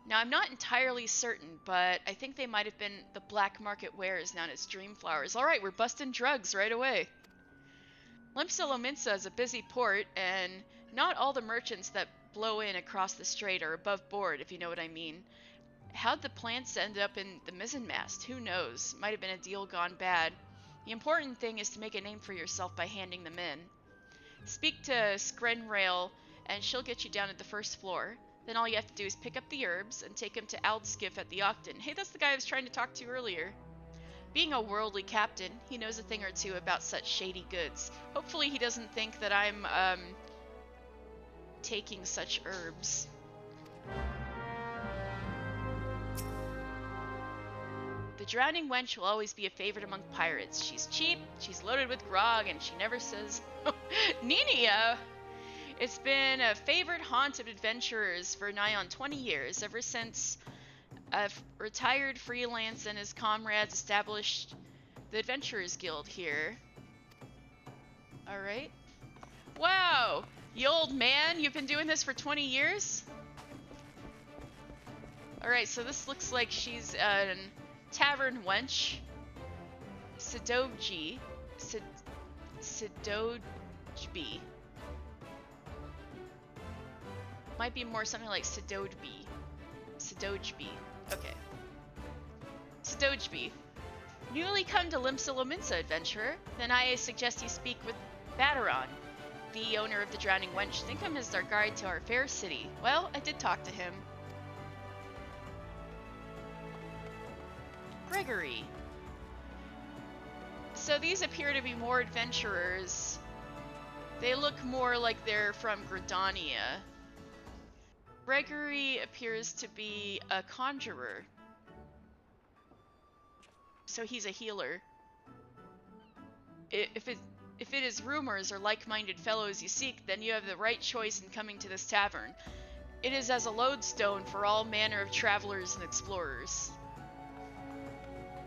Now I'm not entirely certain, but I think they might have been the black market wares known as dream flowers. Alright, we're busting drugs right away. Limsa is a busy port, and not all the merchants that blow in across the strait are above board, if you know what I mean. How'd the plants end up in the Mizzenmast? Who knows? Might have been a deal gone bad. The important thing is to make a name for yourself by handing them in. Speak to Skrenrail, and she'll get you down at the first floor. Then all you have to do is pick up the herbs and take them to Aldskiff at the Octon. Hey, that's the guy I was trying to talk to earlier. Being a worldly captain, he knows a thing or two about such shady goods. Hopefully he doesn't think that I'm, taking such herbs. The Drowning Wench will always be a favorite among pirates. She's cheap, she's loaded with grog, and she never says, Nenia! It's been a favorite haunt of adventurers for nigh on 20 years, ever since a retired freelance and his comrades established the Adventurers Guild here. Alright. Wow! You old man, you've been doing this for 20 years? Alright, so this looks like she's an tavern wench. Sidojbi. Might be more something like Sidojbi. Okay. Sidojbi. Newly come to Limsa, adventurer? Then I suggest you speak with Baderon, the owner of the Drowning Wench. Think of him as our guide to our fair city. Well, I did talk to him. Gregory. So these appear to be more adventurers. They look more like they're from Gridania. Gregory appears to be a conjurer. So he's a healer. If it is rumors or like-minded fellows you seek, then you have the right choice in coming to this tavern. It is as a lodestone for all manner of travelers and explorers.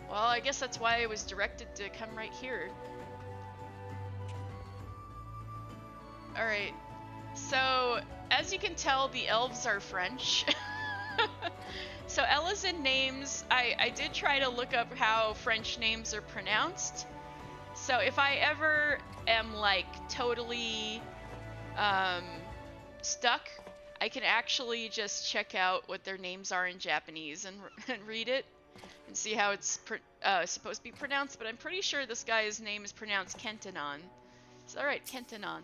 Well, I guess that's why I was directed to come right here. Alright, so as you can tell, the elves are French. So Ellison names, I did try to look up how French names are pronounced. So if I ever am like totally stuck, I can actually just check out what their names are in Japanese and read it and see how it's supposed to be pronounced. But I'm pretty sure this guy's name is pronounced Kentanon. So alright, Kentanon.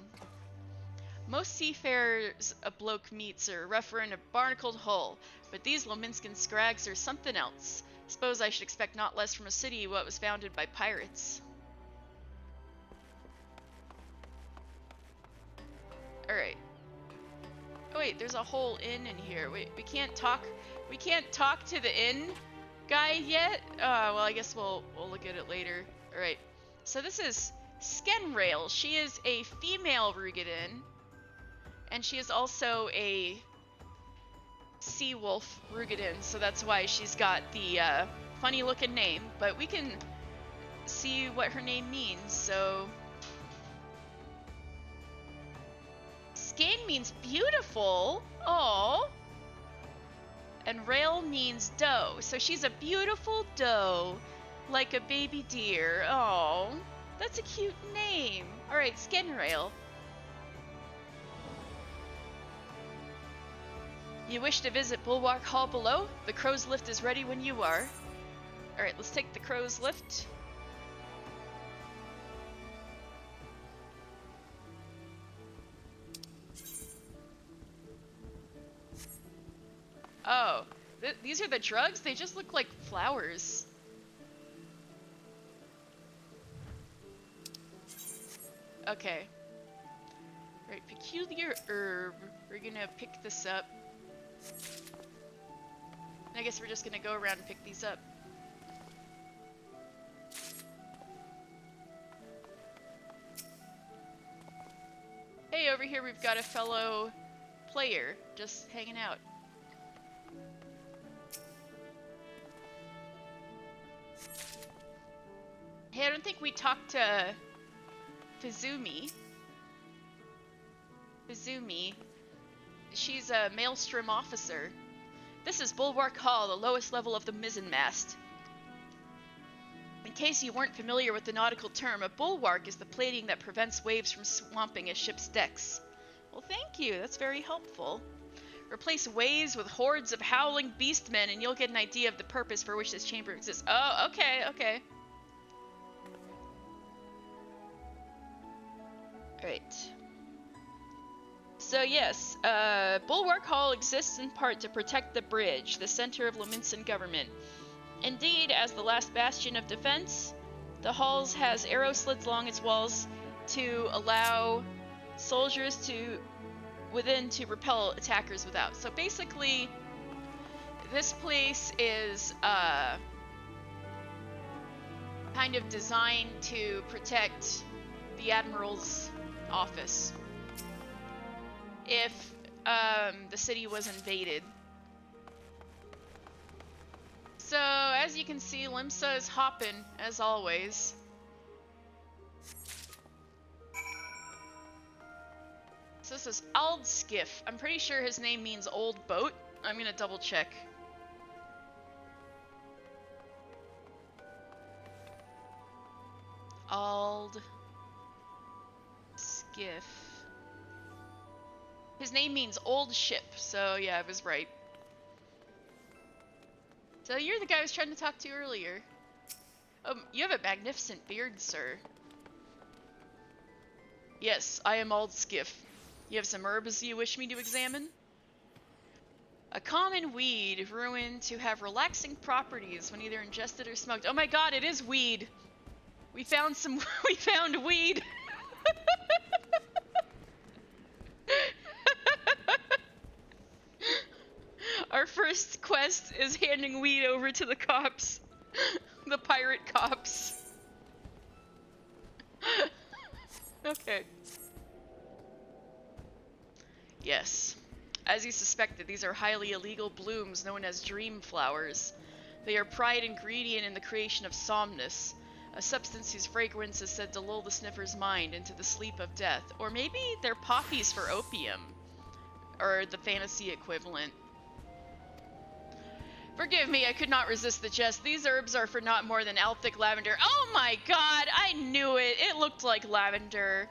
Most seafarers a bloke meets are rougher in a barnacled hull, but these Lominskan scrags are something else. Suppose I should expect not less from a city what was founded by pirates. Alright. Oh wait, there's a whole inn in here. Wait, we can't talk to the inn guy yet? Well, I guess we'll look at it later. Alright. So this is Skenrail. She is a female Roegadyn. And she is also a sea wolf Roegadyn, so that's why she's got the funny looking name. But we can see what her name means, so... Skein means beautiful. Oh. And rail means doe, so she's a beautiful doe, like a baby deer. Oh, that's a cute name. Alright, Skenrail. You wish to visit Bulwark Hall below? The crow's lift is ready when you are. Alright, let's take the crow's lift. Oh, these are the drugs? They just look like flowers. Okay. Right, peculiar herb. We're gonna pick this up. I guess we're just gonna go around and pick these up. Hey, over here we've got a fellow player just hanging out. Hey, I don't think we talked to Fizumi. She's a Maelstrom officer. This is Bulwark Hall, the lowest level of the Mizzenmast. In case you weren't familiar with the nautical term, a bulwark is the plating that prevents waves from swamping a ship's decks. Well, thank you. That's very helpful. Replace waves with hordes of howling beastmen and you'll get an idea of the purpose for which this chamber exists. Oh, okay, okay. Alright. So yes, Bulwark Hall exists in part to protect the bridge, the center of Lominsan government. Indeed, as the last bastion of defense, the halls has arrow slits along its walls to allow soldiers within to repel attackers without. So basically, this place is kind of designed to protect the Admiral's office if the city was invaded. So, as you can see, Limsa is hopping, as always. So this is Aldskiff. I'm pretty sure his name means old boat. I'm gonna double check. Aldskiff. His name means old ship, so yeah, I was right. So you're the guy I was trying to talk to earlier. You have a magnificent beard, sir. Yes, I am Aldskiff. You have some herbs you wish me to examine? A common weed, ruined to have relaxing properties when either ingested or smoked. Oh my god, it is weed! We found some- we found weed! Our first quest is handing weed over to the cops. The pirate cops. Okay. Yes. As you suspected, these are highly illegal blooms known as dream flowers. They are pride ingredient in the creation of somnus, a substance whose fragrance is said to lull the sniffer's mind into the sleep of death. Or maybe they're poppies for opium. Or the fantasy equivalent. Forgive me, I could not resist the jest. These herbs are for not more than Althic lavender. Oh my god, I knew it. It looked like lavender.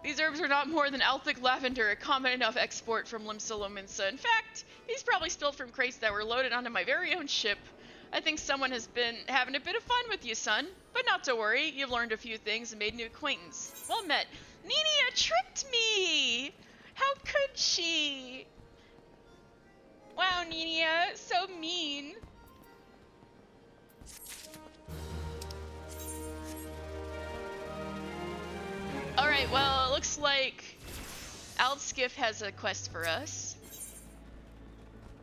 These herbs are not more than Althic lavender, a common enough export from Limsa. In fact, these probably spilled from crates that were loaded onto my very own ship. I think someone has been having a bit of fun with you, son. But not to worry, you've learned a few things and made new acquaintance. Well met. Nenia tricked me! How could she? Wow, Nenia, so mean. Alright, well, it looks like Aldskiff has a quest for us.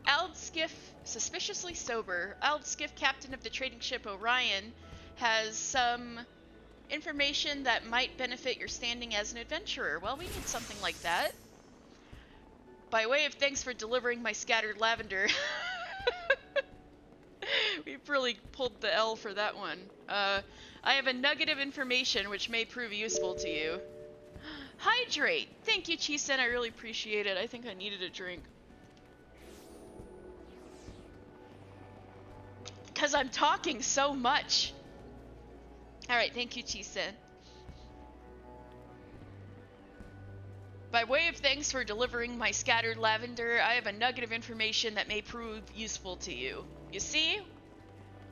Aldskiff, suspiciously sober. Aldskiff, captain of the trading ship Orion, has some information that might benefit your standing as an adventurer. Well, we need something like that. By way of thanks for delivering my scattered lavender. We really pulled the L for that one. I have a nugget of information which may prove useful to you. Hydrate! Thank you, Chisen. I really appreciate it. I think I needed a drink. Because I'm talking so much. Alright, thank you, Chisen. By way of thanks for delivering my scattered lavender, I have a nugget of information that may prove useful to you. You see,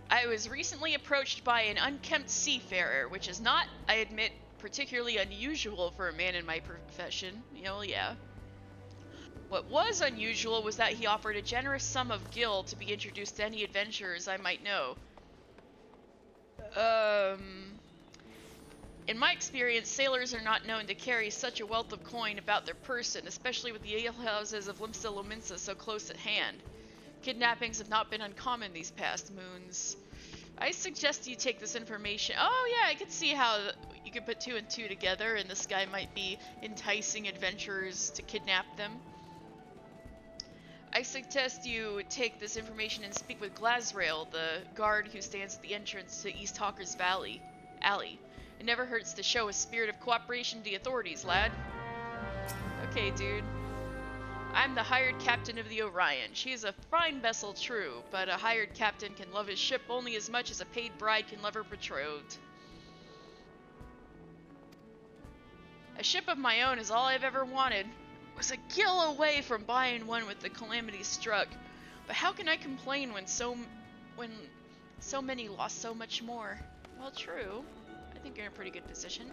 I was recently approached by an unkempt seafarer, which is not, I admit, particularly unusual for a man in my profession. Yeah. What was unusual was that he offered a generous sum of gil to be introduced to any adventurers I might know. In my experience, sailors are not known to carry such a wealth of coin about their person, especially with the alehouses of Limsa so close at hand. Kidnappings have not been uncommon these past moons. I suggest you take this information. Oh yeah, I could see how you could put 2 and 2 together, and this guy might be enticing adventurers to kidnap them. I suggest you take this information and speak with Glazrail, the guard who stands at the entrance to East Hawker's Alley. It never hurts to show a spirit of cooperation to the authorities, lad. Okay, dude. I'm the hired captain of the Orion. She is a fine vessel, true, but a hired captain can love his ship only as much as a paid bride can love her betrothed. A ship of my own is all I've ever wanted. Was a gill away from buying one with the calamity struck. But how can I complain when so many lost so much more? Well, true. I think you're in a pretty good position.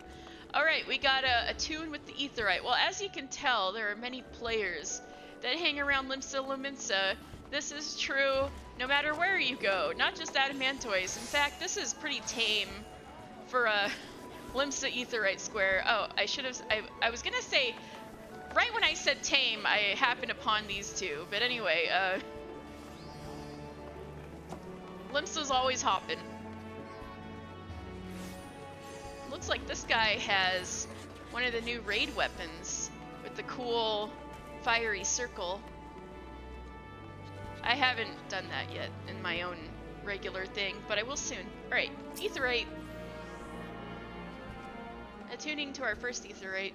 Alright, we got a tune with the Aetheryte. Well, as you can tell, there are many players that hang around Limsa. This is true no matter where you go, not just Adamantoise. In fact, this is pretty tame for a Limsa Aetheryte square. Oh, I was gonna say, right when I said tame, I happened upon these two. But anyway, Limsa's always hopping. Looks like this guy has one of the new raid weapons with the cool fiery circle. I haven't done that yet in my own regular thing, but I will soon. Alright, Aetheryte. Attuning to our first Aetheryte.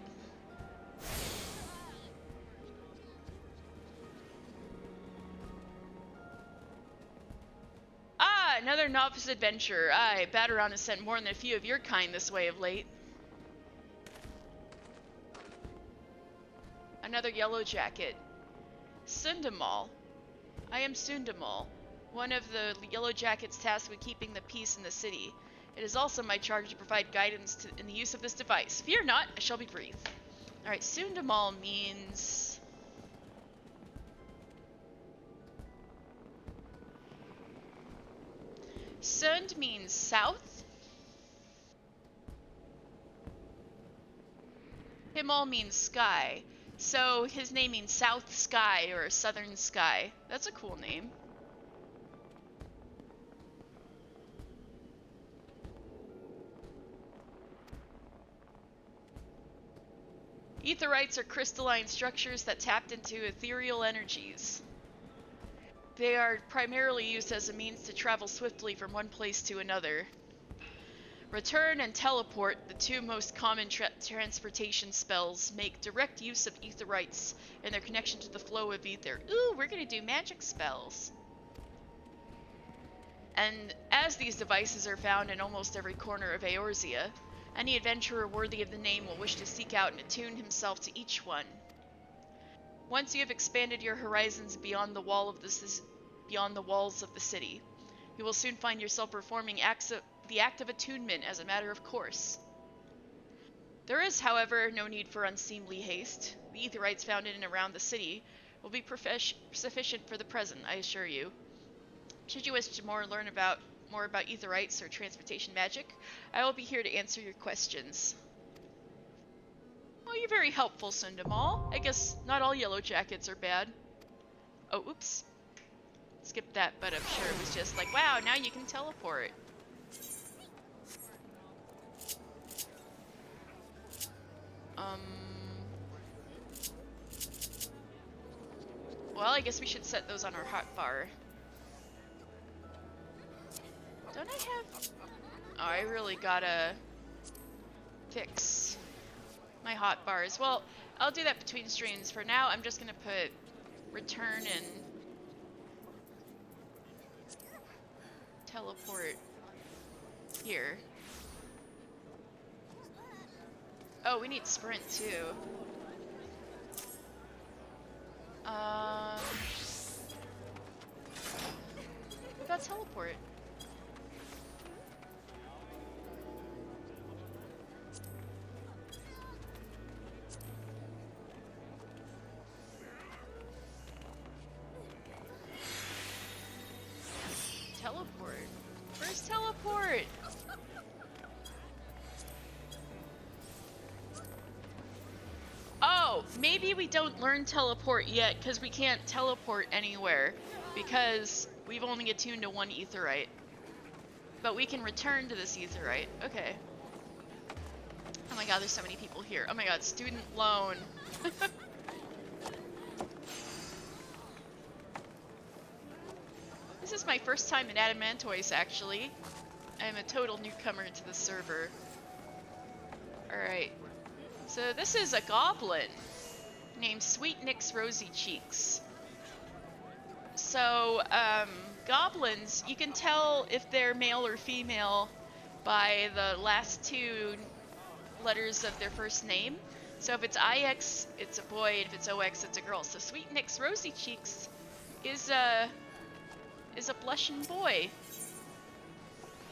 Ah, another novice adventurer. Aye, Battaron has sent more than a few of your kind this way of late. Another Yellowjacket. Sundamal. I am Sundamal, one of the Yellowjackets tasked with keeping the peace in the city. It is also my charge to provide guidance in the use of this device. Fear not, I shall be brief. Alright, Sundamal means... Sund means south. Himal means sky. So his name means South Sky or Southern Sky. That's a cool name. Aetherytes are crystalline structures that tapped into ethereal energies. They are primarily used as a means to travel swiftly from one place to another. Return and teleport, the two most common transportation spells, make direct use of Aetherytes and their connection to the flow of ether. Ooh, we're gonna do magic spells. And as these devices are found in almost every corner of Eorzea, any adventurer worthy of the name will wish to seek out and attune himself to each one. Once you have expanded your horizons beyond the walls of the city, you will soon find yourself performing the act of attunement as a matter of course. There is, however, no need for unseemly haste. The Aetherytes found in and around the city will be sufficient for the present, I assure you. Should you wish to learn more about Aetherytes or transportation magic, I will be here to answer your questions. Well, you're very helpful, Sundamal. I guess not all Yellowjackets are bad. Oh, oops. Skip that, but I'm sure it was just like, wow, now you can teleport. Well, I guess we should set those on our hotbar. Don't I have... Oh, I really gotta fix my hotbars. Well, I'll do that between streams. For now, I'm just gonna put return and teleport here. Oh, we need sprint too. What about teleport? Teleport? Where's teleport? Oh, maybe we don't learn teleport yet because we can't teleport anywhere because we've only attuned to one Aetheryte. But we can return to this Aetheryte. Okay. Oh my god, there's so many people here. Oh my god, student loan. This is my first time in Adamantoise, actually. I'm a total newcomer to the server. Alright. So this is a goblin named Sweet Nick's Rosy Cheeks. So, goblins, you can tell if they're male or female by the last two letters of their first name. So if it's IX, it's a boy, and if it's OX, it's a girl. So Sweet Nick's Rosy Cheeks is a blushing boy.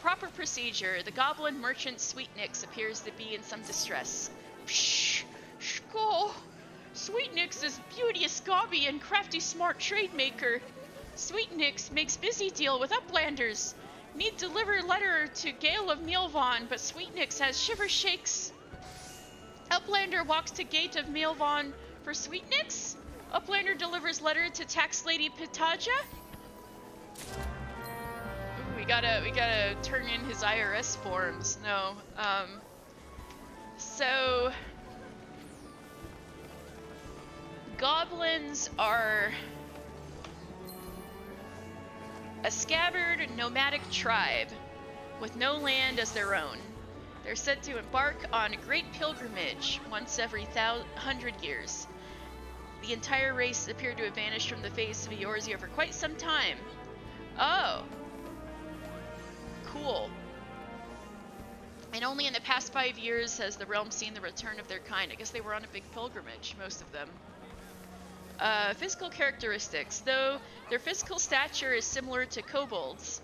Proper procedure. The goblin merchant Sweet Nick's appears to be in some distress. Psh! Skull! Sweet Nick's is beauteous gobby and crafty smart trade maker. Sweet Nick's makes busy deal with uplanders. Need deliver letter to Gale of Mealvaan, but Sweet Nick's has shiver shakes. Uplander walks to gate of Mealvaan for Sweet Nick's. Uplander delivers letter to tax lady Pitaja. Ooh, we gotta turn in his IRS forms. No, so goblins are a scabbard nomadic tribe with no land as their own. They're said to embark on a great pilgrimage once every 100 years. The entire race appeared to have vanished from the face of Eorzea for quite some time. Oh. Cool. And only in the past 5 years has the realm seen the return of their kind. I guess they were on a big pilgrimage, most of them. Physical characteristics. Though their physical stature is similar to kobolds,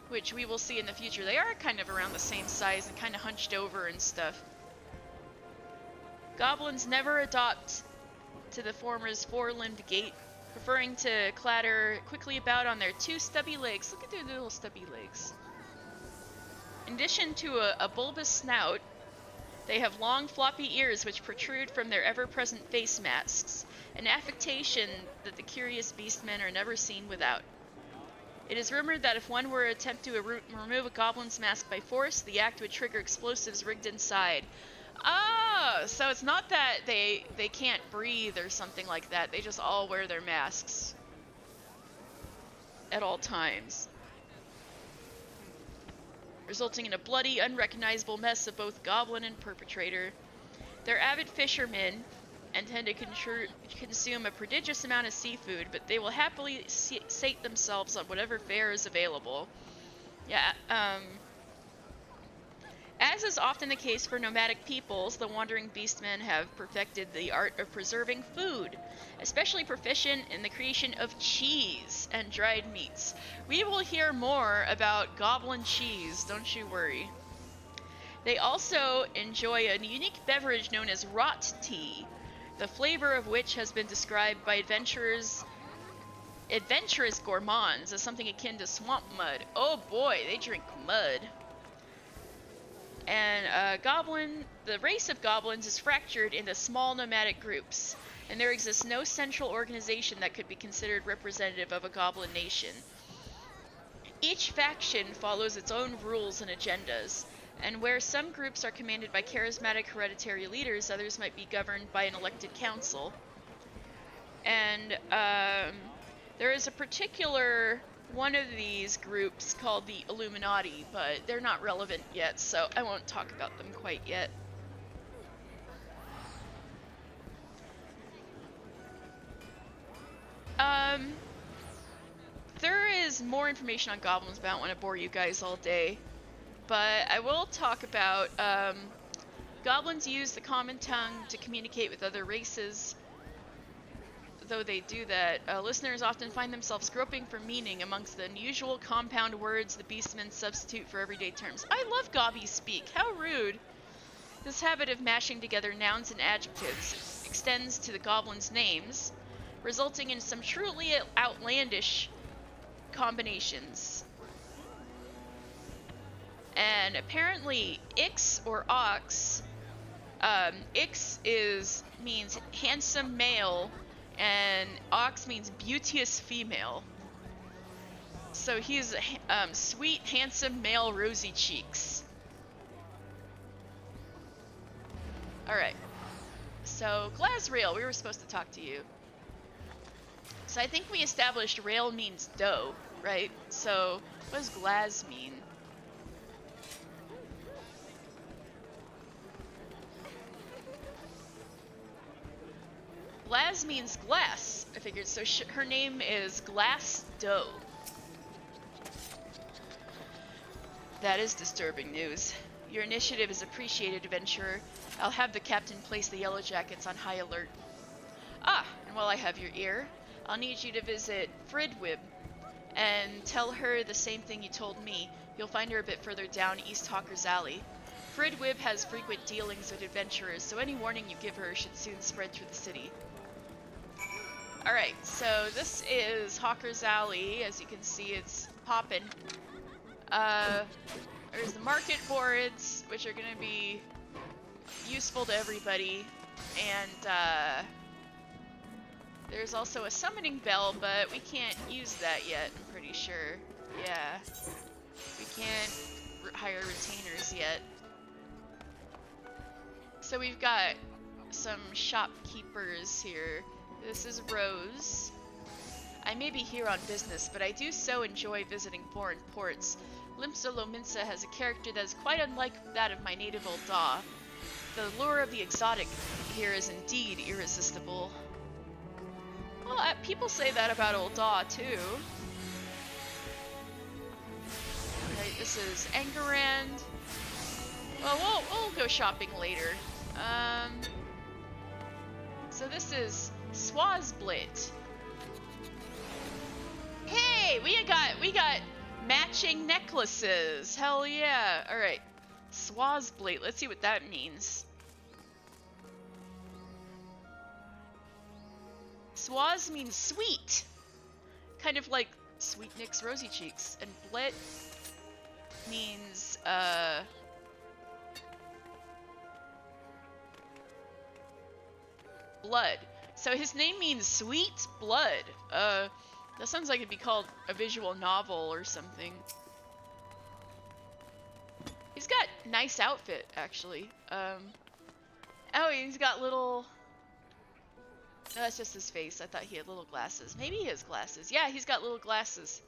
which we will see in the future, they are kind of around the same size and kind of hunched over and stuff. Goblins never adopt to the former's four-limbed gait, preferring to clatter quickly about on their two stubby legs. Look at their little stubby legs. In addition to a bulbous snout, they have long floppy ears which protrude from their ever-present face masks, an affectation that the curious beastmen are never seen without. It is rumored that if one were to attempt to remove a goblin's mask by force, the act would trigger explosives rigged inside. Oh, so it's not that they can't breathe or something like that. They just all wear their masks at all times. resulting in a bloody, unrecognizable mess of both goblin and perpetrator. They're avid fishermen and tend to consume a prodigious amount of seafood, but they will happily sate themselves on whatever fare is available. Yeah, as is often the case for nomadic peoples, the wandering beastmen have perfected the art of preserving food, especially proficient in the creation of cheese and dried meats. We will hear more about goblin cheese, don't you worry. They also enjoy a unique beverage known as rot tea, the flavor of which has been described by adventurous gourmands as something akin to swamp mud. Oh boy, they drink mud. And the race of goblins is fractured into small nomadic groups, and there exists no central organization that could be considered representative of a goblin nation. Each faction follows its own rules and agendas, and where some groups are commanded by charismatic hereditary leaders, others might be governed by an elected council. And there is a particular one of these groups called the Illuminati, but they're not relevant yet, so I won't talk about them quite yet. There is more information on goblins, but I don't want to bore you guys all day. But I will talk about goblins use the common tongue to communicate with other races. Though they do that, listeners often find themselves groping for meaning amongst the unusual compound words the beastmen substitute for everyday terms. I love gobby speak. How rude. This habit of mashing together nouns and adjectives extends to the goblins' names, resulting in some truly outlandish combinations. And apparently Ix or Ox, Ix means handsome male, and Ox means beauteous female. So he's sweet, handsome male, rosy cheeks. Alright. So, Glazrail, we were supposed to talk to you. So I think we established rail means dough, right? So, what does Glaz mean? Glaz means glass, I figured, so her name is Glass Dough. That is disturbing news. Your initiative is appreciated, adventurer. I'll have the captain place the Yellowjackets on high alert. Ah, and while I have your ear, I'll need you to visit Fridwib and tell her the same thing you told me. You'll find her a bit further down East Hawker's Alley. Fridwib has frequent dealings with adventurers, so any warning you give her should soon spread through the city. Alright, so this is Hawker's Alley. As you can see, it's poppin'. There's the market boards, which are going to be useful to everybody. And there's also a summoning bell, but we can't use that yet, I'm pretty sure. Yeah. We can't hire retainers yet. So we've got some shopkeepers here. This is Rose. I may be here on business, but I do so enjoy visiting foreign ports. Limsa has a character that is quite unlike that of my native Ul'dah. The lure of the exotic here is indeed irresistible. Well, people say that about Ul'dah too. Alright, this is Angarand. Well, we'll go shopping later. So this is Swazblit. Hey, we got matching necklaces. Hell yeah. Alright. Swazblit. Let's see what that means. Swaz means sweet. Kind of like Sweet Nick's rosy cheeks. And Blit means, blood. So his name means sweet blood. That sounds like it'd be called a visual novel or something. He's got nice outfit, actually. Oh, he's got little... No, that's just his face. I thought he had little glasses. Maybe he has glasses. Yeah, he's got little glasses.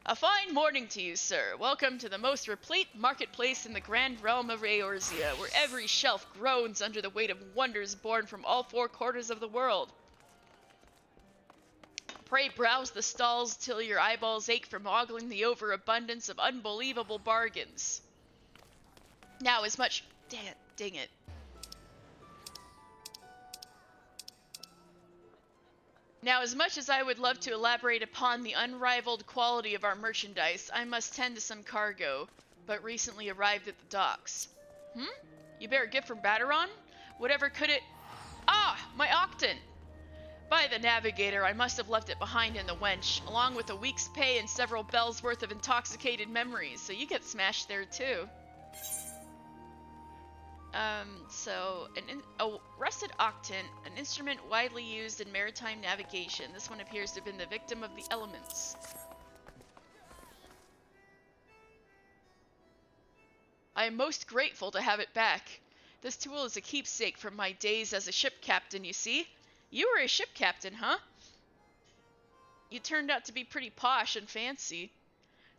A fine morning to you, sir. Welcome to the most replete marketplace in the grand realm of Eorzea, where every shelf groans under the weight of wonders born from all four quarters of the world. Pray browse the stalls till your eyeballs ache from ogling the overabundance of unbelievable bargains. Now as much... Dang it. Now, as much as I would love to elaborate upon the unrivaled quality of our merchandise, I must tend to some cargo, but recently arrived at the docks. You bear a gift from Baderon? Whatever could it... Ah! My Octant! By the Navigator, I must have left it behind in the Wench, along with a week's pay and several bells worth of intoxicated memories, so you get smashed there too. A rusted octant, an instrument widely used in maritime navigation. This one appears to have been the victim of the elements. I am most grateful to have it back. This tool is a keepsake from my days as a ship captain, you see. You were a ship captain, huh? You turned out to be pretty posh and fancy.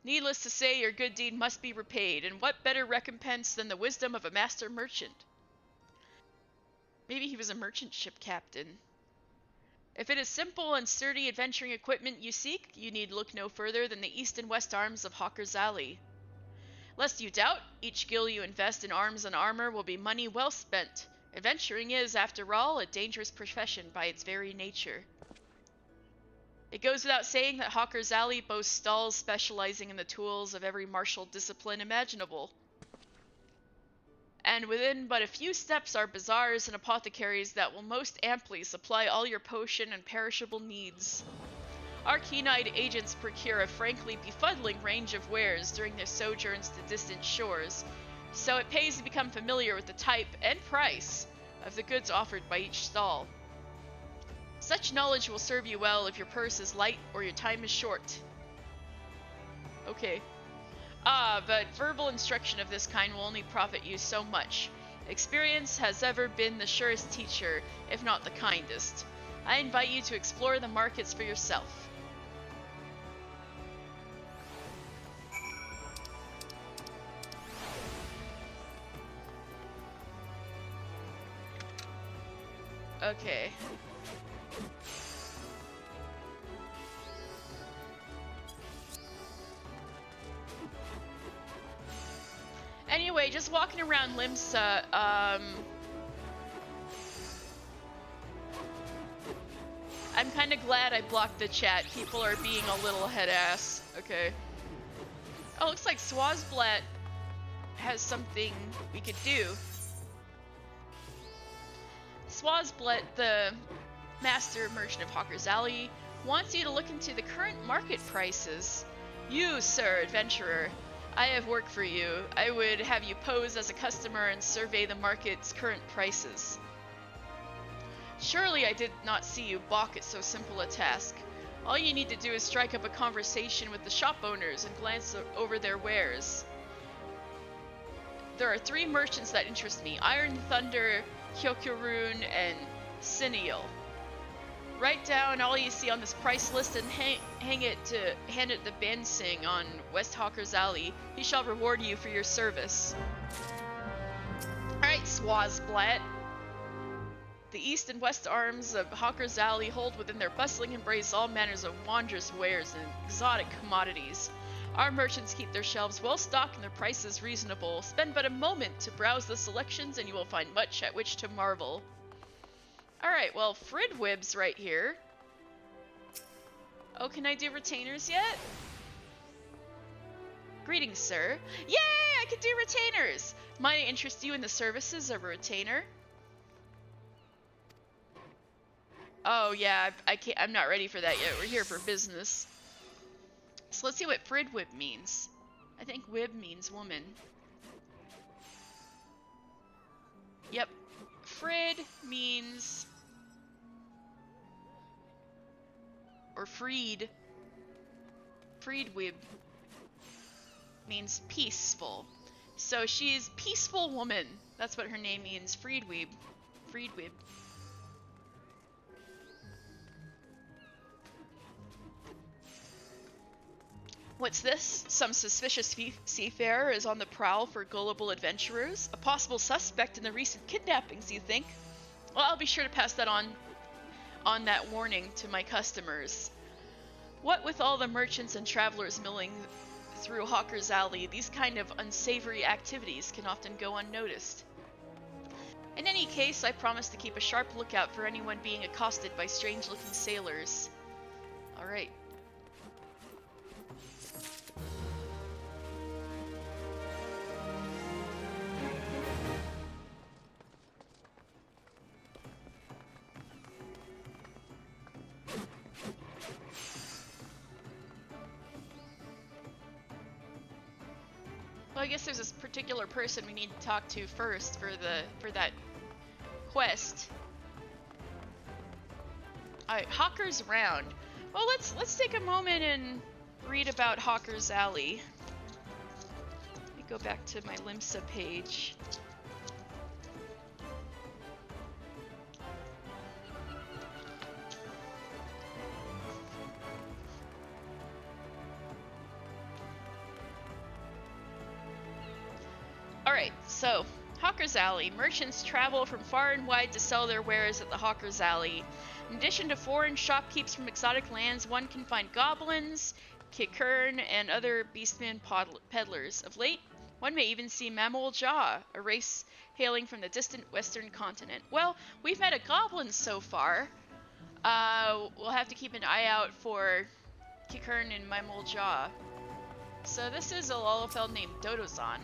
Needless to say, your good deed must be repaid, and what better recompense than the wisdom of a master merchant? Maybe he was a merchant ship captain. If it is simple and sturdy adventuring equipment you seek, you need look no further than the east and west arms of Hawker's Alley. Lest you doubt, each gil you invest in arms and armor will be money well spent. Adventuring is, after all, a dangerous profession by its very nature. It goes without saying that Hawker's Alley boasts stalls specializing in the tools of every martial discipline imaginable. And within but a few steps are bazaars and apothecaries that will most amply supply all your potion and perishable needs. Our keen-eyed agents procure a frankly befuddling range of wares during their sojourns to distant shores, so it pays to become familiar with the type and price of the goods offered by each stall. Such knowledge will serve you well if your purse is light or your time is short. Okay. But verbal instruction of this kind will only profit you so much. Experience has ever been the surest teacher, if not the kindest. I invite you to explore the markets for yourself. Okay. Anyway, just walking around Limsa, I'm kind of glad I blocked the chat. People are being a little head-ass. Okay. Oh, looks like Swazblat has something we could do. Swazblat, the master merchant of Hawker's Alley, wants you to look into the current market prices. You, sir, adventurer, I have work for you. I would have you pose as a customer and survey the market's current prices. Surely I did not see you balk at so simple a task. All you need to do is strike up a conversation with the shop owners and glance over their wares. There are 3 merchants that interest me: Iron Thunder, Hyokurun, and Cineal. Write down all you see on this price list and hand it to Bansing on West Hawker's Alley. He shall reward you for your service. Alright, Swazblat. The east and west arms of Hawker's Alley hold within their bustling embrace all manners of wondrous wares and exotic commodities. Our merchants keep their shelves well stocked and their prices reasonable. Spend but a moment to browse the selections and you will find much at which to marvel. Alright, well, Fridwib's right here. Oh, can I do retainers yet? Greetings, sir. Yay! I can do retainers! Might I interest you in the services of a retainer? Oh, yeah, I'm not ready for that yet. We're here for business. So let's see what Fridwib means. I think wib means woman. Yep. Frid means... or freed. Freedwib means peaceful. So she's peaceful woman. That's what her name means. Freedwib. Freedwib. What's this? Some suspicious seafarer is on the prowl for gullible adventurers? A possible suspect in the recent kidnappings, you think? Well, I'll be sure to pass that on that warning to my customers. What with all the merchants and travelers milling through Hawker's Alley, these kind of unsavory activities can often go unnoticed. In any case, I promise to keep a sharp lookout for anyone being accosted by strange-looking sailors. Alright. Well, I guess there's this particular person we need to talk to first for that quest. Alright, Hawker's Round. Well, let's take a moment and read about Hawker's Alley. Let me go back to my Limsa page. Alright, so, Hawker's Alley. Merchants travel from far and wide to sell their wares at the Hawker's Alley. In addition to foreign shopkeepers from exotic lands, one can find goblins, Kikern, and other beastman peddlers. Of late, one may even see Mammal Jaw, a race hailing from the distant western continent. Well, we've met a goblin so far. We'll have to keep an eye out for Kikern and Mammal Jaw. So this is a Lalafell named Dodozan.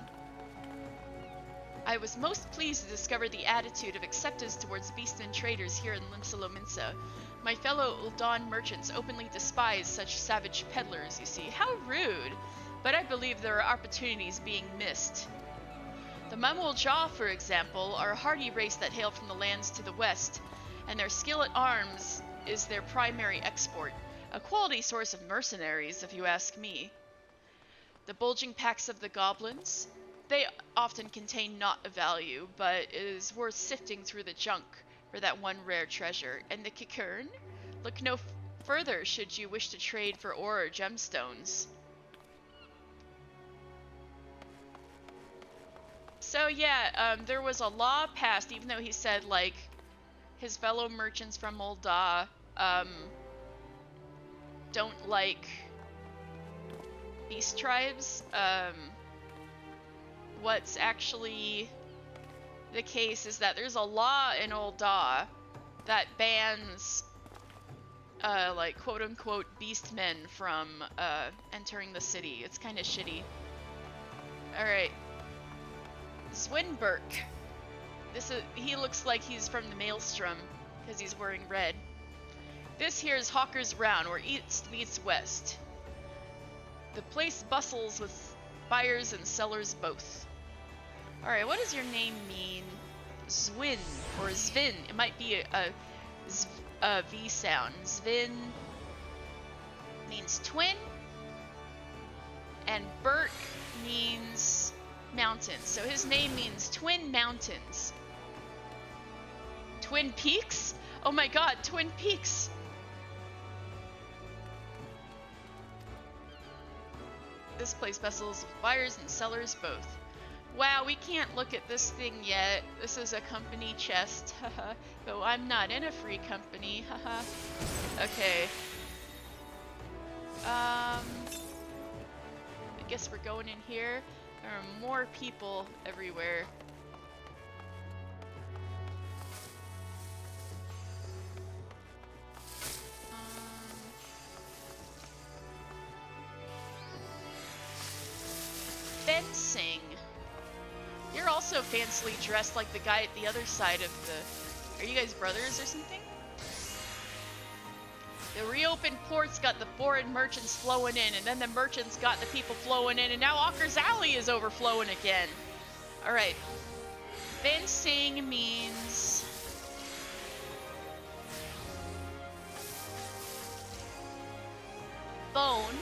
I was most pleased to discover the attitude of acceptance towards beastmen traders here in Limsa. My fellow Uldan merchants openly despise such savage peddlers, you see. How rude! But I believe there are opportunities being missed. The Mammal Jaw, for example, are a hardy race that hail from the lands to the west, and their skill at arms is their primary export. A quality source of mercenaries, if you ask me. The bulging packs of the Goblins? They often contain not of value, but it is worth sifting through the junk for that one rare treasure. And the Kikern? Look no further should you wish to trade for ore or gemstones. So yeah, there was a law passed, even though he said, like, his fellow merchants from Ulda, don't like beast tribes. What's actually the case is that there's a law in Ulda that bans, like, quote-unquote beastmen from, entering the city. It's kind of shitty. Alright. Zwinberk. He looks like he's from the Maelstrom, because he's wearing red. This here is Hawker's Round, where east meets west. The place bustles with buyers and sellers both. Alright, what does your name mean? Zwin, or Zvin. It might be a V sound. Zvin means twin, and Berk means mountains. So his name means Twin Mountains. Twin Peaks? Oh my god, Twin Peaks! This place bustles with buyers and sellers both. Wow, we can't look at this thing yet. This is a company chest, haha. But I'm not in a free company, haha. Okay. I guess we're going in here. There are more people everywhere. Fencing. You're also fancily dressed like the guy at the other side of the... Are you guys brothers or something? The reopened ports got the foreign merchants flowing in, and then the merchants got the people flowing in, and now Hawker's Alley is overflowing again. Alright. Fencing means... bone.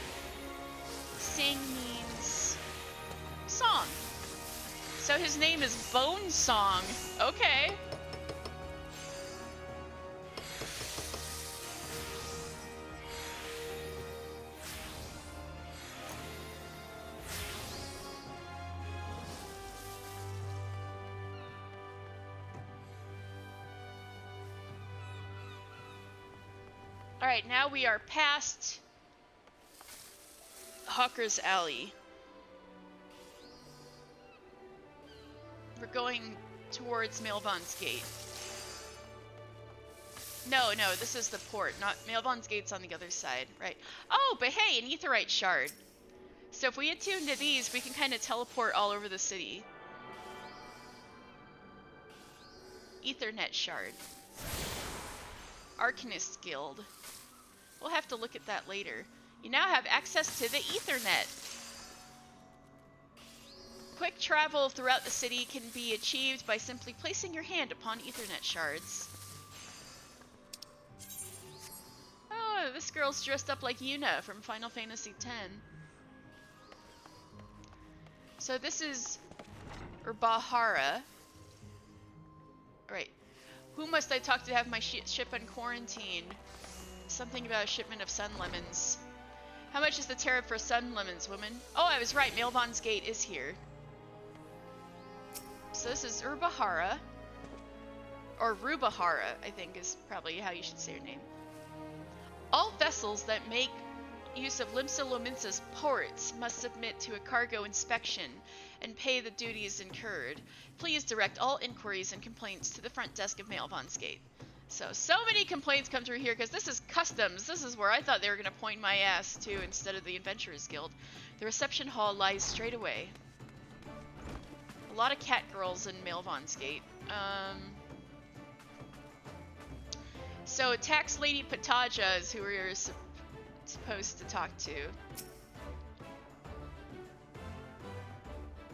Sing means... song. So his name is Bone Song. Okay. Alright, now we are past Hawker's Alley. We're going towards Mealvaan's Gate. No, this is the port, not Mealvaan's Gate's on the other side, right? Oh, but hey, an Aetheryte shard. So if we attune to these, we can kind of teleport all over the city. Ethernet shard. Arcanist Guild. We'll have to look at that later. You now have access to the Ethernet. Quick travel throughout the city can be achieved by simply placing your hand upon Ethernet shards. Oh, this girl's dressed up like Yuna from Final Fantasy X. So this is Bahara. Right. Who must I talk to have my ship on quarantine? Something about a shipment of sun lemons. How much is the tariff for sun lemons, woman? Oh, I was right. Mealvaan's Gate is here. So this is Bahara. Or Rubahara, I think is probably how you should say your name. All vessels that make use of Limsa's ports must submit to a cargo inspection and pay the duties incurred. Please direct all inquiries and complaints to the front desk of Mealvaan's Gate. So many complaints come through here because this is customs. This is where I thought they were going to point my ass to instead of the Adventurers Guild. The reception hall lies straight away. A lot of cat girls in Mealvaan's Gate. So Tax Lady Pataja is who we're supposed to talk to.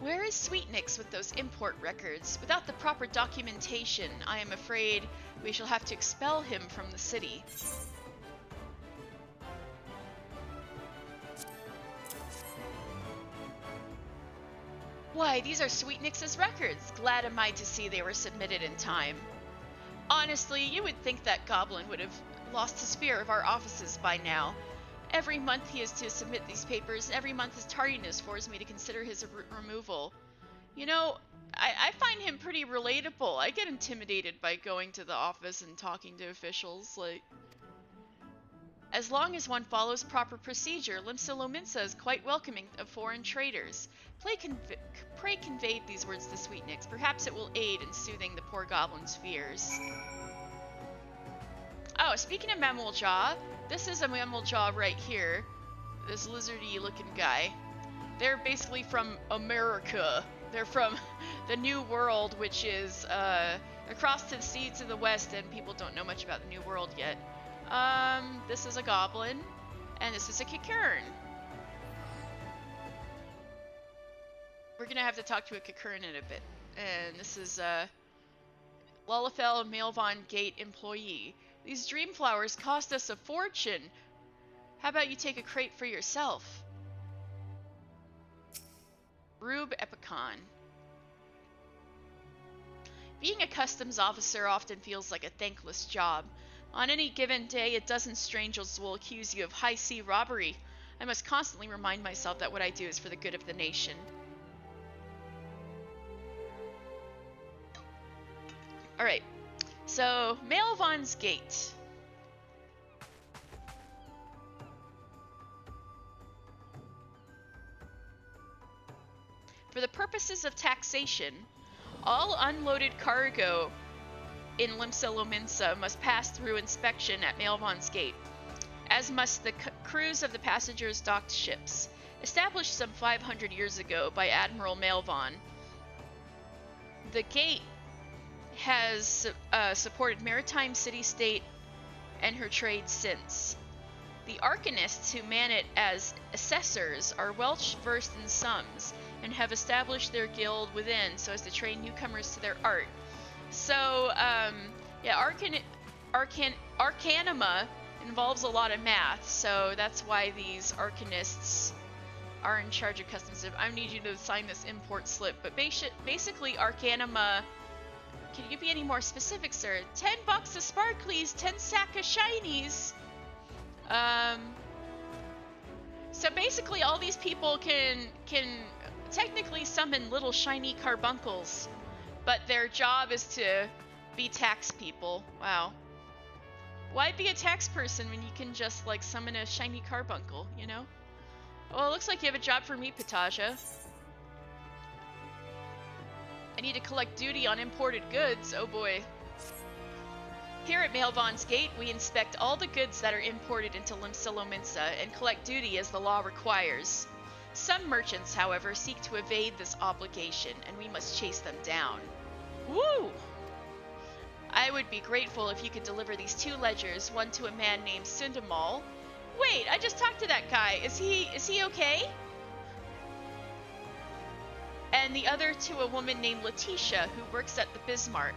Where is Sweetnix with those import records? Without the proper documentation, I am afraid we shall have to expel him from the city. Why, these are Sweetnix's records. Glad am I to see they were submitted in time. Honestly, you would think that goblin would have lost his fear of our offices by now. Every month he is to submit these papers, and every month his tardiness forces me to consider his removal. You know, I find him pretty relatable. I get intimidated by going to the office and talking to officials, like... As long as one follows proper procedure, Limsa is quite welcoming of foreign traders. Pray convey these words to Sweetnix. Perhaps it will aid in soothing the poor goblin's fears. Oh, speaking of Mammaljaw, this is a Mammaljaw right here. This lizardy looking guy. They're basically from America. They're from the New World, which is across to the sea to the west, and people don't know much about the New World yet. This is a goblin, and this is a Kikern. We're gonna have to talk to a Kikern in a bit. And this is Lullafell Mealvaan's Gate employee. These dream flowers cost us a fortune. How about you take a crate for yourself? Rube Epicon. Being a customs officer often feels like a thankless job. On any given day, a dozen strangers will accuse you of high-sea robbery. I must constantly remind myself that what I do is for the good of the nation. Alright, so Mealvaan's Gate. For the purposes of taxation, all unloaded cargo in Limsa must pass through inspection at Mealvaan's Gate, as must the crews of the passengers' docked ships. Established some 500 years ago by Admiral Mealvaan, the gate has supported maritime city-state and her trade since. The arcanists who man it as assessors are well versed in sums and have established their guild within so as to train newcomers to their art. So, yeah, Arcanima involves a lot of math, so that's why these arcanists are in charge of customs. I need you to sign this import slip, but basically Arcanima... Can you be any more specific, sir? 10 bucks of sparklies, 10 sack of shinies. So basically all these people can technically summon little shiny carbuncles, but their job is to be tax people. Wow. Why be a tax person when you can just, like, summon a shiny carbuncle, you know? Well, it looks like you have a job for me, Pataja. I need to collect duty on imported goods, oh boy. Here at Mealvaan's Gate, we inspect all the goods that are imported into Limsa and collect duty as the law requires. Some merchants, however, seek to evade this obligation, and we must chase them down. Woo! I would be grateful if you could deliver these 2 ledgers, one to a man named Sindamal. Wait, I just talked to that guy. Is he okay? And the other to a woman named Letitia, who works at the Bismarck.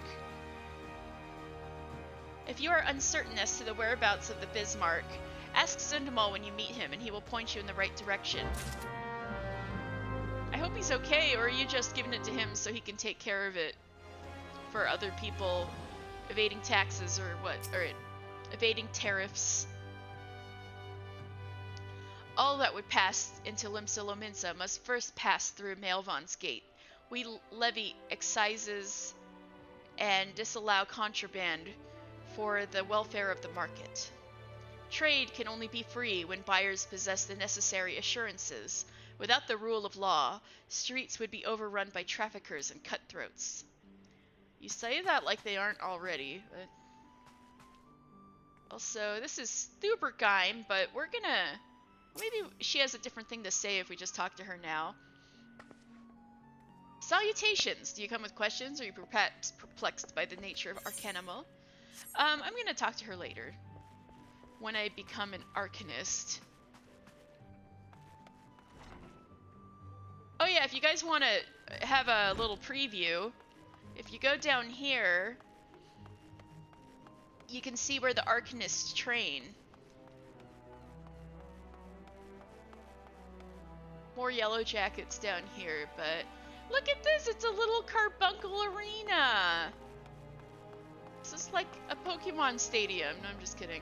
If you are uncertain as to the whereabouts of the Bismarck, ask Sindamal when you meet him, and he will point you in the right direction. I hope he's okay, or are you just giving it to him so he can take care of it for other people evading taxes or what? Or evading tariffs. All that would pass into Limsa must first pass through Mealvaan's Gate. We levy excises and disallow contraband for the welfare of the market. Trade can only be free when buyers possess the necessary assurances. Without the rule of law, streets would be overrun by traffickers and cutthroats. You say that like they aren't already, but... Also, this is Thubergeim, but we're gonna... Maybe she has a different thing to say if we just talk to her now. Salutations! Do you come with questions, or are you perhaps perplexed by the nature of Arcanimo? I'm gonna talk to her later. When I become an Arcanist. Oh yeah, if you guys want to have a little preview, if you go down here, you can see where the Arcanists train. More Yellowjackets down here, but look at this, it's a little carbuncle arena! This is like a Pokemon stadium. No, I'm just kidding.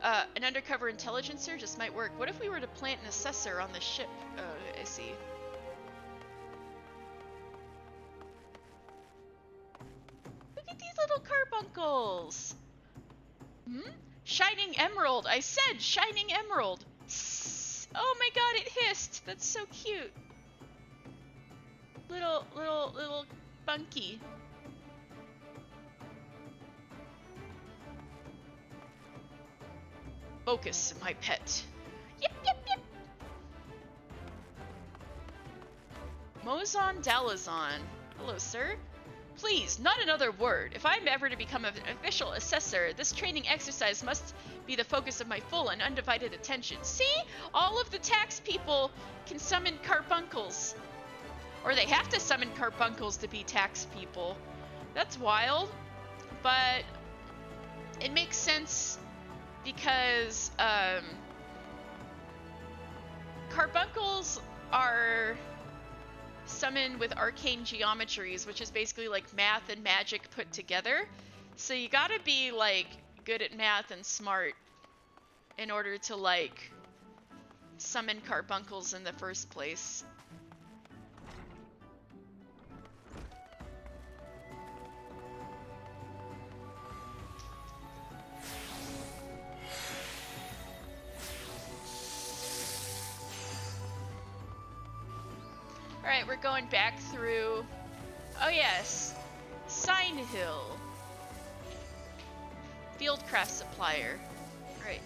An undercover intelligencer just might work. What if we were to plant an assessor on the ship? Oh, I see. Look at these little carbuncles! Hmm? Shining emerald! I said shining emerald! Oh my god, it hissed! That's so cute. Little bunky. Focus, my pet. Yep. Mozon Dalazon. Hello, sir. Please, not another word. If I'm ever to become an official assessor, this training exercise must be the focus of my full and undivided attention. See? All of the tax people can summon carbuncles. Or they have to summon carbuncles to be tax people. That's wild. But it makes sense because carbuncles are summoned with arcane geometries, which is basically like math and magic put together. So you gotta be like good at math and smart in order to like summon carbuncles in the first place. Alright, we're going back through... Oh yes! Sign Hill. Fieldcraft supplier. Alright.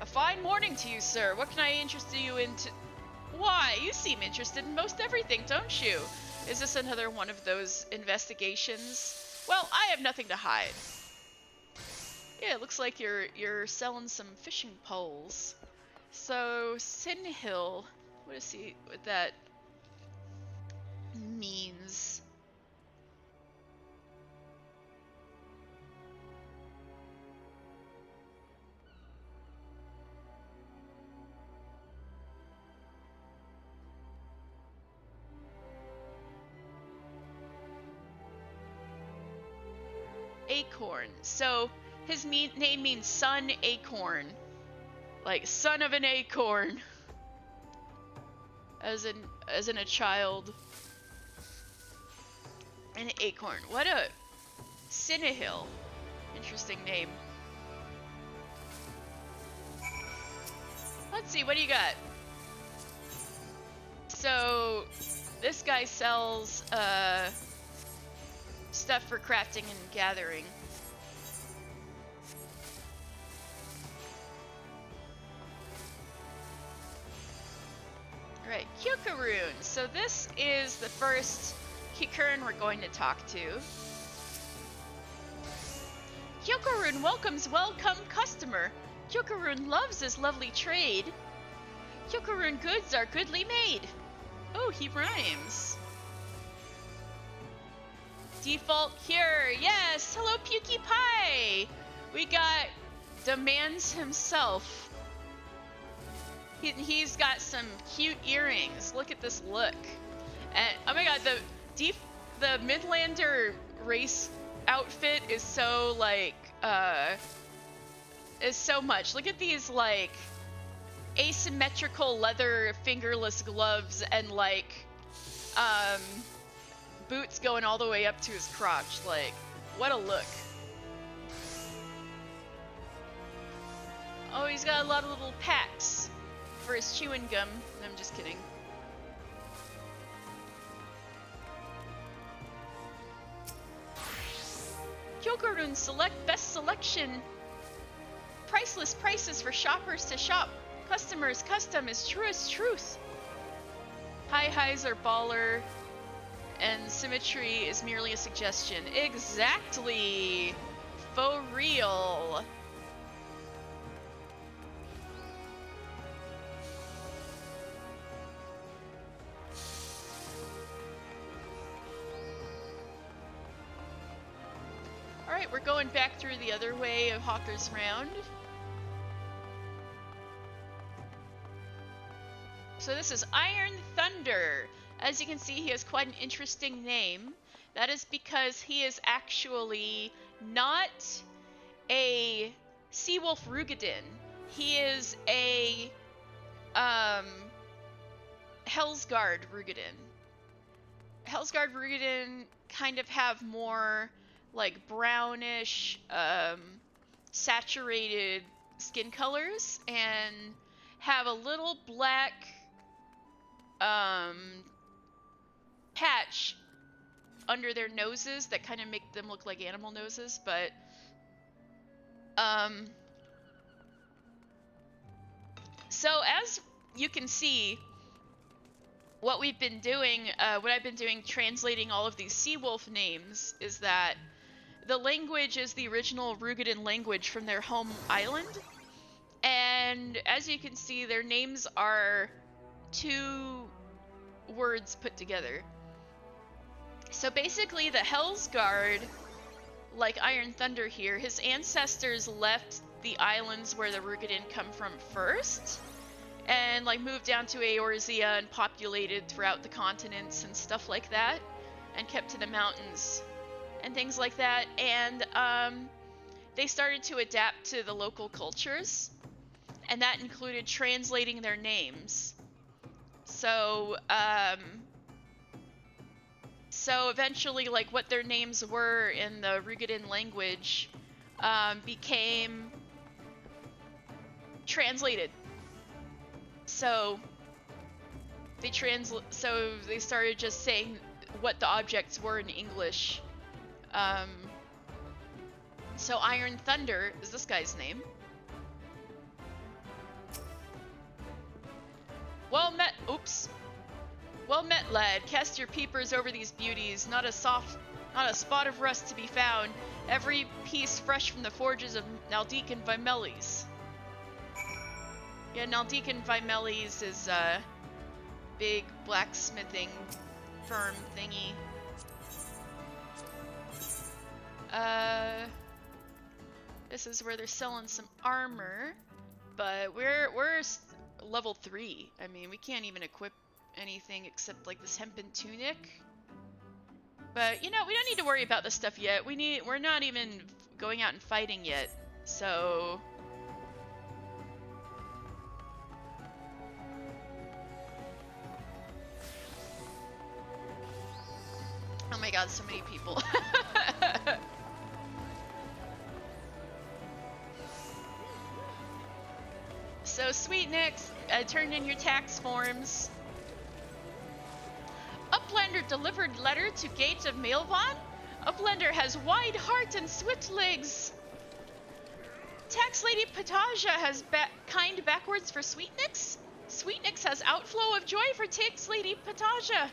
A fine morning to you, sir. What can I interest you in to... Why? You seem interested in most everything, don't you? Is this another one of those investigations? Well, I have nothing to hide. Yeah, it looks like you're selling some fishing poles. So, Sin Hill. What is he with that means? Acorn. So his name means son acorn, like son of an acorn, as in a child. An acorn. What a Sinihil. Interesting name. Let's see, what do you got? So, this guy sells stuff for crafting and gathering. Alright, Kyokarun. So this is the first Kikurin we're going to talk to. Kyokarun welcomes welcome customer. Kyokarun loves his lovely trade. Kyokarun goods are goodly made. Oh, he rhymes. Default cure. Yes, hello Pukie Pie. We got Demands himself. He's got some cute earrings. Look at this look. And oh my god, the Midlander race outfit is so like is so much. Look at these like asymmetrical leather fingerless gloves and like boots going all the way up to his crotch. Like, what a look. Oh, he's got a lot of little packs for his chewing gum. I'm just kidding. Kyokarun select best selection. Priceless prices for shoppers to shop. Customers custom is truest truth. High highs are baller, and symmetry is merely a suggestion. Exactly. For real. Alright, we're going back through the other way of Hawker's Round. So this is Iron Thunder. As you can see, he has quite an interesting name. That is because he is actually not a Wolf Roegadyn. He is a Hellsguard Roegadyn. Hellsguard Roegadyn kind of have more like brownish, saturated skin colors and have a little black patch under their noses that kind of make them look like animal noses, but so as you can see, what we've been doing, what I've been doing translating all of these Seawolf names is that the language is the original Roegadyn language from their home island, and as you can see, their names are two words put together. So basically the Hellsguard, like Iron Thunder here, his ancestors left the islands where the Roegadyn come from first, and like moved down to Eorzea and populated throughout the continents and stuff like that, and kept to the mountains and things like that, and they started to adapt to the local cultures, and that included translating their names. So so eventually, like, what their names were in the Roegadyn language became translated. So they started just saying what the objects were in English. So Iron Thunder is this guy's name. Well met, well met, lad. Cast your peepers over these beauties. Not a spot of rust to be found. Every piece fresh from the forges of Naldiq and Vymelli's. Yeah, Naldiq and Vymelli's is a big blacksmithing firm thingy. This is where they're selling some armor, but we're level 3. I mean, we can't even equip anything except like this hempen tunic. But you know, we don't need to worry about this stuff yet. We're not even going out and fighting yet. So oh my god, so many people. So, Sweet Nix, turned in your tax forms. Uplander delivered letter to Gate of Mealvaan. Uplander has wide heart and swift legs. Tax Lady Pataja has kind backwards for Sweet Nix. Sweet Nix has outflow of joy for Tax Lady Pataja.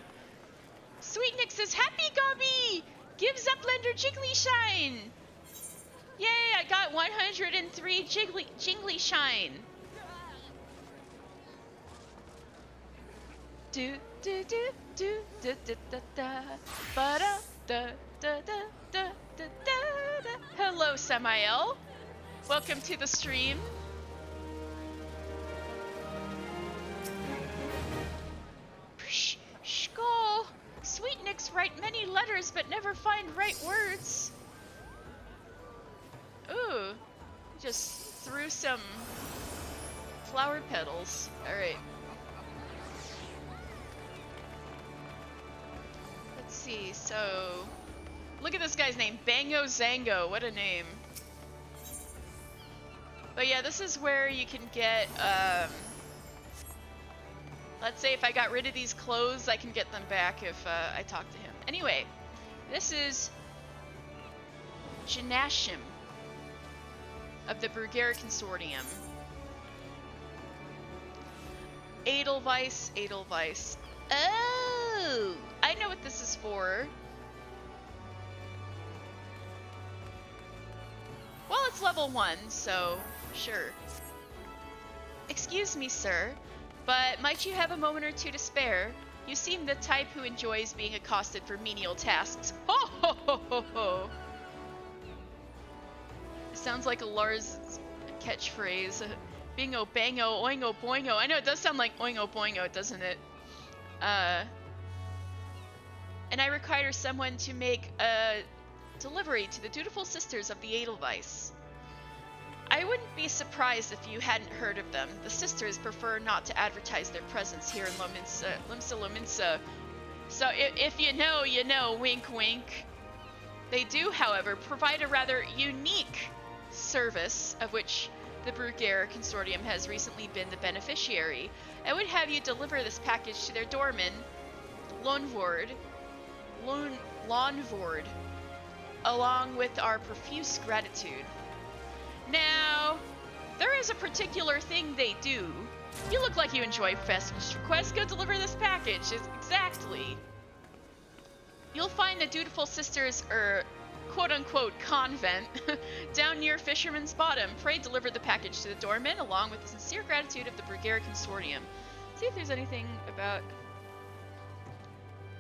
Sweet Nix is happy gobby! Gives Uplander jiggly shine! Yay, I got 103 jingly shine. Do do do do da da da da ba da da da da da da da. Hello, Samael. Welcome to the stream. Skull. Sweet Nix write many letters but never find right words. Ooh, just threw some flower petals. Alright. Let's see, so... Look at this guy's name, Bango Zango, what a name. But yeah, this is where you can get, let's say if I got rid of these clothes, I can get them back if I talk to him. Anyway, this is Janashim of the Bruguer Consortium. Edelweiss, Edelweiss. Oh! I know what this is for. Well, it's level 1, so sure. Excuse me, sir, but might you have a moment or two to spare? You seem the type who enjoys being accosted for menial tasks. Ho ho ho ho ho! It sounds like a Lars catchphrase. Bingo bango oingo boingo. I know it does sound like oingo boingo, doesn't it? And I require someone to make a delivery to the dutiful sisters of the Edelweiss. I wouldn't be surprised if you hadn't heard of them. The sisters prefer not to advertise their presence here in Limsa. So if you know, you know, wink wink. They do, however, provide a rather unique service of which the Bruguer Consortium has recently been the beneficiary. I would have you deliver this package to their doorman, Lonvord, along with our profuse gratitude. Now, there is a particular thing they do. You look like you enjoy festival quests. Go deliver this package. Exactly. You'll find the dutiful sisters, quote-unquote convent, down near Fisherman's Bottom. Pray deliver the package to the doorman, along with the sincere gratitude of the Bruguer Consortium. See if there's anything about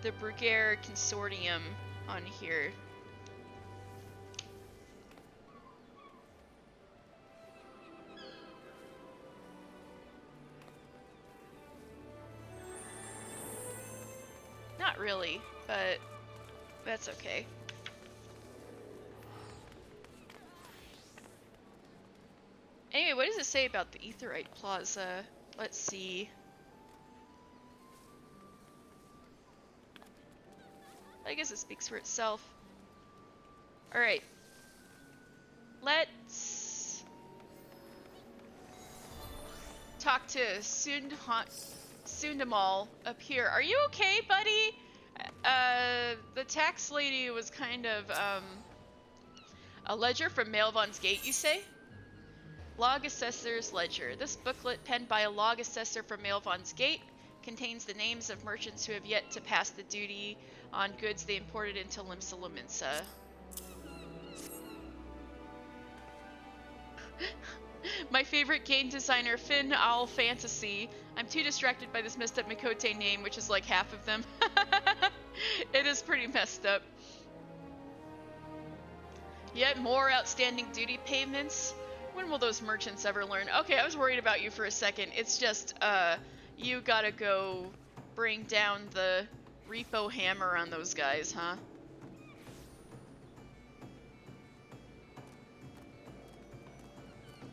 the Bruguer Consortium on here. Not really, but that's okay. Anyway, what does it say about the Aetheryte Plaza? Let's see. I guess it speaks for itself. Alright. Let's talk to Sundamal up here. Are you okay, buddy? The tax lady was kind of, a ledger from Mealvaan's Gate, you say? Log Assessor's Ledger. This booklet, penned by a log assessor from Mealvaan's Gate, contains the names of merchants who have yet to pass the duty on goods they imported into Limsa. My favorite game designer, Finn Owl Fantasy. I'm too distracted by this messed up Mikote name, which is like half of them. It is pretty messed up. Yet more outstanding duty payments? When will those merchants ever learn? Okay, I was worried about you for a second. It's just, you gotta go bring down the repo hammer on those guys, huh?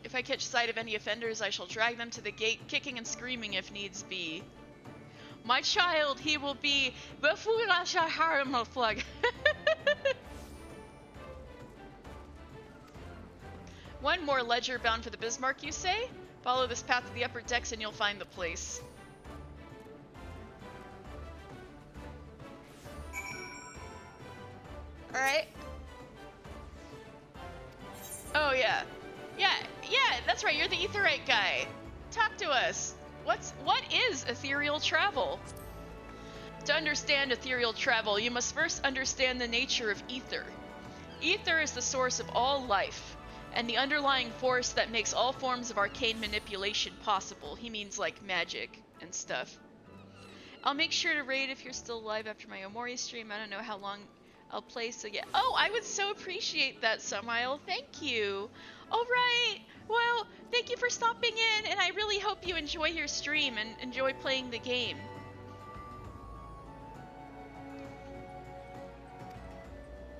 If I catch sight of any offenders, I shall drag them to the gate, kicking and screaming if needs be. My child, he will be One more ledger bound for the Bismarck, you say? Follow this path to the upper decks and you'll find the place. Alright. Oh yeah. Yeah, that's right, you're the Aetheryte guy. Talk to us. What is ethereal travel? To understand ethereal travel, you must first understand the nature of ether. Ether is the source of all life, and the underlying force that makes all forms of arcane manipulation possible. He means like magic and stuff. I'll make sure to raid if you're still alive after my Omori stream. I don't know how long I'll play, so yeah. Oh, I would so appreciate that, Sumile. Thank you. All right. Well, thank you for stopping in, and I really hope you enjoy your stream and enjoy playing the game.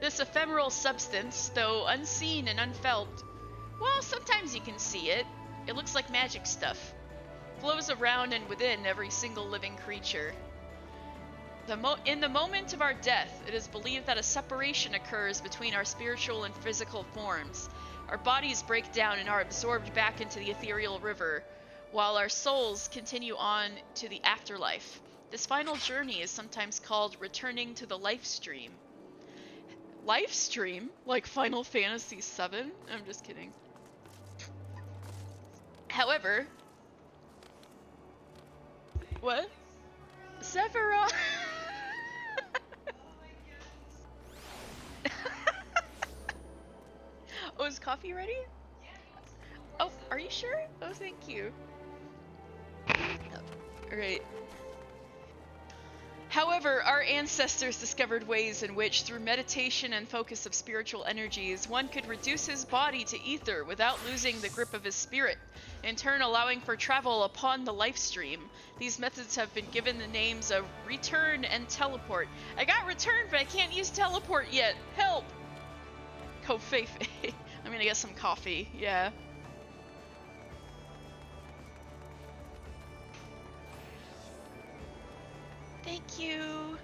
This ephemeral substance, though unseen and unfelt, well, sometimes you can see it. It looks like magic stuff. Flows around and within every single living creature. In the moment of our death, it is believed that a separation occurs between our spiritual and physical forms. Our bodies break down and are absorbed back into the ethereal river, while our souls continue on to the afterlife. This final journey is sometimes called returning to the life stream. Life stream? Like Final Fantasy VII? I'm just kidding. However... What? Sephiroth! Oh, is coffee ready? Oh, are you sure? Oh, thank you. Alright. However, our ancestors discovered ways in which, through meditation and focus of spiritual energies, one could reduce his body to ether without losing the grip of his spirit, in turn allowing for travel upon the life stream. These methods have been given the names of return and teleport. I got return, but I can't use teleport yet. Help! Kofefe. I'm gonna get some coffee, yeah. Thank you.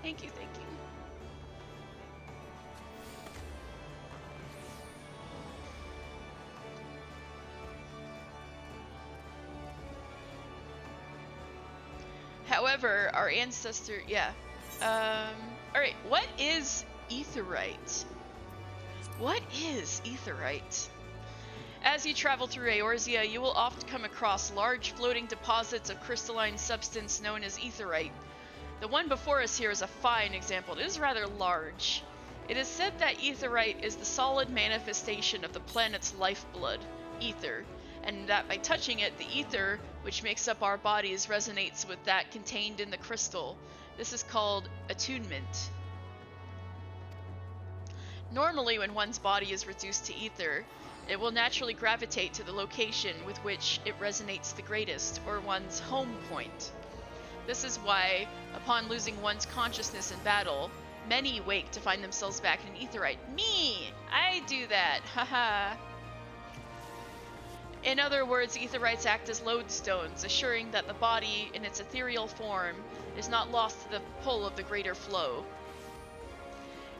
Thank you, thank you. However, our ancestor, yeah. Alright, what is Aetheryte? What is Aetheryte? As you travel through Eorzea, you will often come across large floating deposits of crystalline substance known as Aetheryte. The one before us here is a fine example. It is rather large. It is said that Aetheryte is the solid manifestation of the planet's lifeblood, ether, and that by touching it, the ether, which makes up our bodies, resonates with that contained in the crystal. This is called attunement. Normally, when one's body is reduced to ether, it will naturally gravitate to the location with which it resonates the greatest, or one's home point. This is why, upon losing one's consciousness in battle, many wake to find themselves back in Aetheryte. Me! I do that! Haha! In other words, Aetherytes act as lodestones, assuring that the body, in its ethereal form, is not lost to the pull of the greater flow.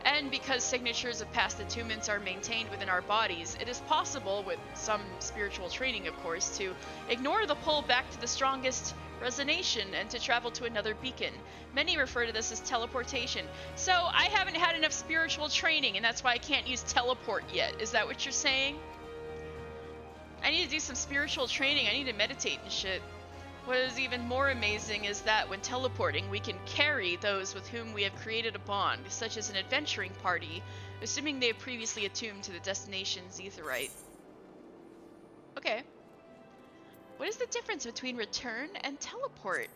And because signatures of past attunements are maintained within our bodies, it is possible, with some spiritual training of course, to ignore the pull back to the strongest resonation and to travel to another beacon. Many refer to this as teleportation. So I haven't had enough spiritual training and that's why I can't use teleport yet. Is that what you're saying? I need to do some spiritual training. I need to meditate and shit. What is even more amazing is that when teleporting, we can carry those with whom we have created a bond, such as an adventuring party, assuming they have previously attuned to the destination's Aetheryte. Okay. What is the difference between return and teleport?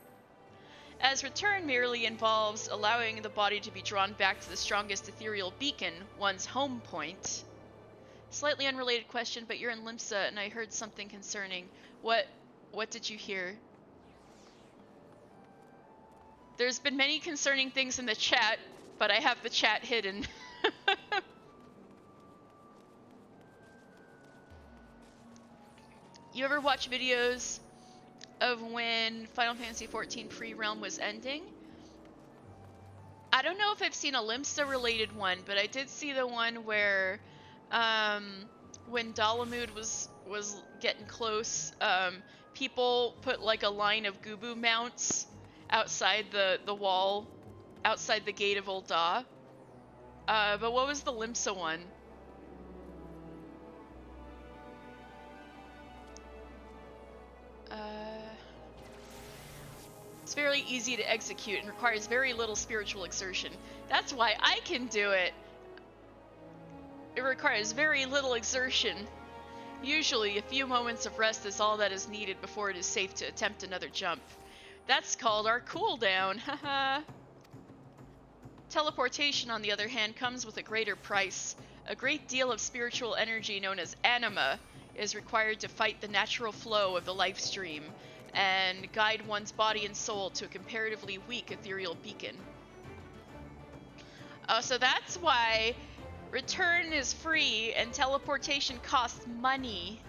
As return merely involves allowing the body to be drawn back to the strongest ethereal beacon, one's home point. Slightly unrelated question, but you're in Limsa and I heard something concerning. What did you hear? There's been many concerning things in the chat, but I have the chat hidden. You ever watch videos of when Final Fantasy XIV pre-realm was ending? I don't know if I've seen a Limsa related one, but I did see the one where when Dalamud was getting close, people put like a line of Gubu mounts outside the wall, outside the gate of Old Da. But what was the Limsa one? It's very easy to execute and requires very little spiritual exertion. That's why I can do it. It requires very little exertion. Usually, a few moments of rest is all that is needed before it is safe to attempt another jump. That's called our cooldown, haha. Teleportation, on the other hand, comes with a greater price. A great deal of spiritual energy known as anima is required to fight the natural flow of the life stream and guide one's body and soul to a comparatively weak ethereal beacon. Oh, so that's why return is free and teleportation costs money.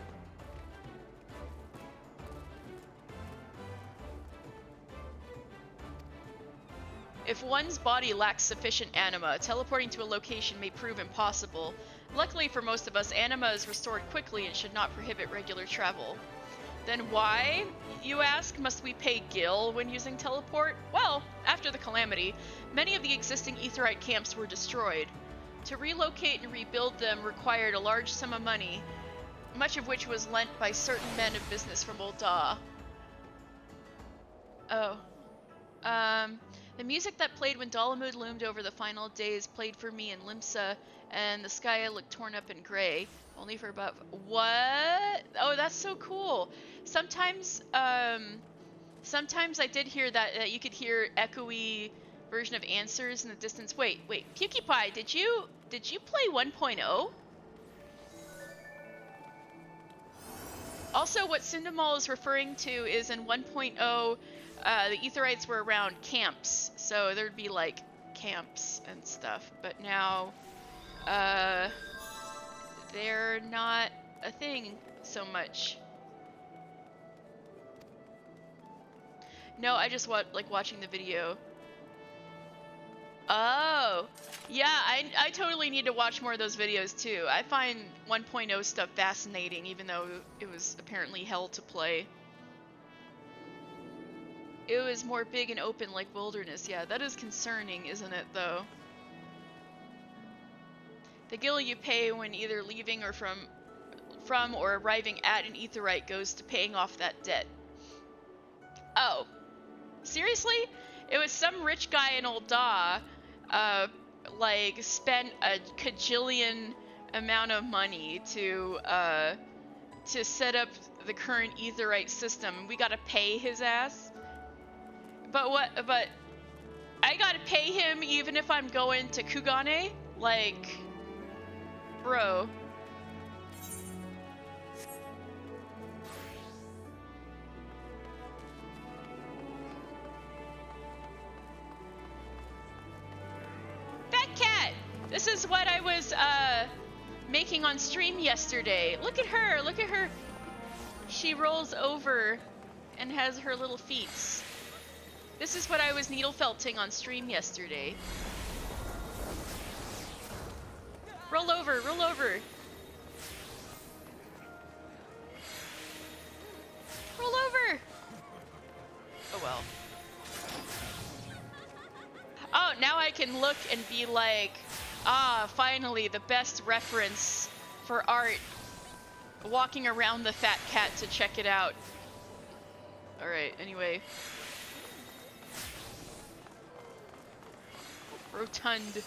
If one's body lacks sufficient anima, teleporting to a location may prove impossible. Luckily for most of us, anima is restored quickly and should not prohibit regular travel. Then why, you ask, must we pay Gil when using teleport? Well, after the calamity, many of the existing Aetheryte camps were destroyed. To relocate and rebuild them required a large sum of money, much of which was lent by certain men of business from Old Da. Oh. The music that played when Dalamud loomed over the final days played for me in Limsa, and the sky looked torn up and gray. Only for about... What? Oh, that's so cool. Sometimes I did hear that you could hear echoey version of answers in the distance. Wait, PewDiePie, did you play 1.0? Also, what Cindemal is referring to is in 1.0, the Aetherytes were around camps, so there'd be like camps and stuff, but now they're not a thing so much. No, I just like watching the video. Oh, yeah, I totally need to watch more of those videos too. I find 1.0 stuff fascinating, even though it was apparently hell to play. It was more big and open like wilderness. Yeah, that is concerning, isn't it, though? The gil you pay when either leaving or from or arriving at an Aetheryte goes to paying off that debt. Oh. Seriously? It was some rich guy in Old Da, like, spent a cajillion amount of money to set up the current Aetheryte system, and we gotta pay his ass? But I gotta pay him even if I'm going to Kugane? Like, bro. Fat cat! This is what I was, making on stream yesterday. Look at her, look at her. She rolls over and has her little feet. This is what I was needle felting on stream yesterday. Roll over, roll over. Roll over. Oh well. Oh, now I can look and be like, ah, finally the best reference for art. Walking around the fat cat to check it out. Alright, anyway. Rotund.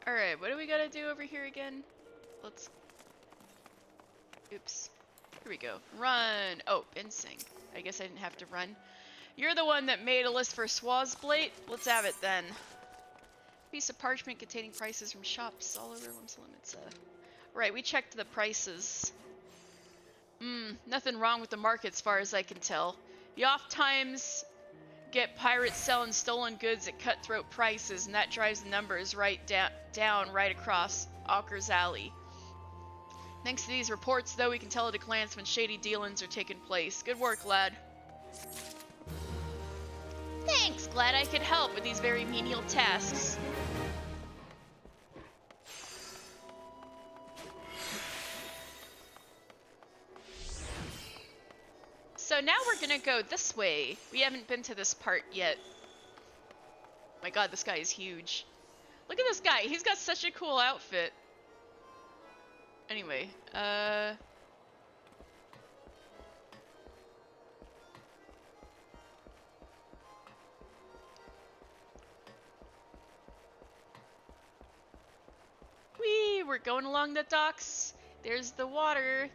Alright, what do we gotta do over here again? Let's... Oops. Here we go. Run! Oh, Binsing. I guess I didn't have to run. You're the one that made a list for Swazblade? Let's have it then. Piece of parchment containing prices from shops all over Limsa. Right, we checked the prices. Nothing wrong with the market as far as I can tell. The off times get pirates selling stolen goods at cutthroat prices, and that drives the numbers right down right across Auker's Alley. Thanks to these reports, though, we can tell at a glance when shady dealings are taking place. Good work, lad. Thanks, glad I could help with these very menial tasks. So now we're gonna go this way. We haven't been to this part yet. My god, this guy is huge. Look at this guy, he's got such a cool outfit. Anyway, we're going along the docks. There's the water.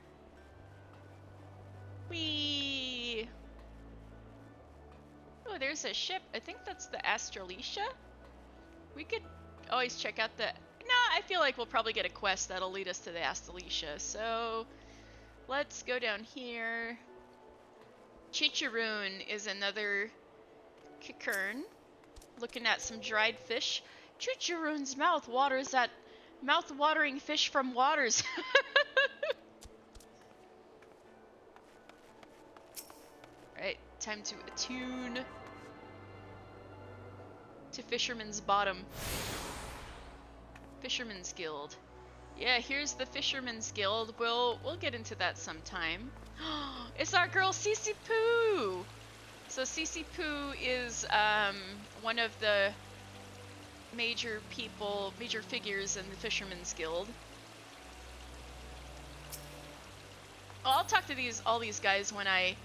Whee! Oh, there's a ship. I think that's the Astralicia. We could always check out the... Nah, I feel like we'll probably get a quest that'll lead us to the Astralicia. So, let's go down here. Chicharroon is another Kikern. Looking at some dried fish. Chicharroon's mouth waters at... Mouth-watering fish from waters. Alright, time to attune to Fisherman's Bottom. Fisherman's Guild. Yeah, here's the Fisherman's Guild. We'll get into that sometime. It's our girl Cece Poo! So Cece Poo is one of the major figures in the Fisherman's Guild. Well, I'll talk to all these guys when I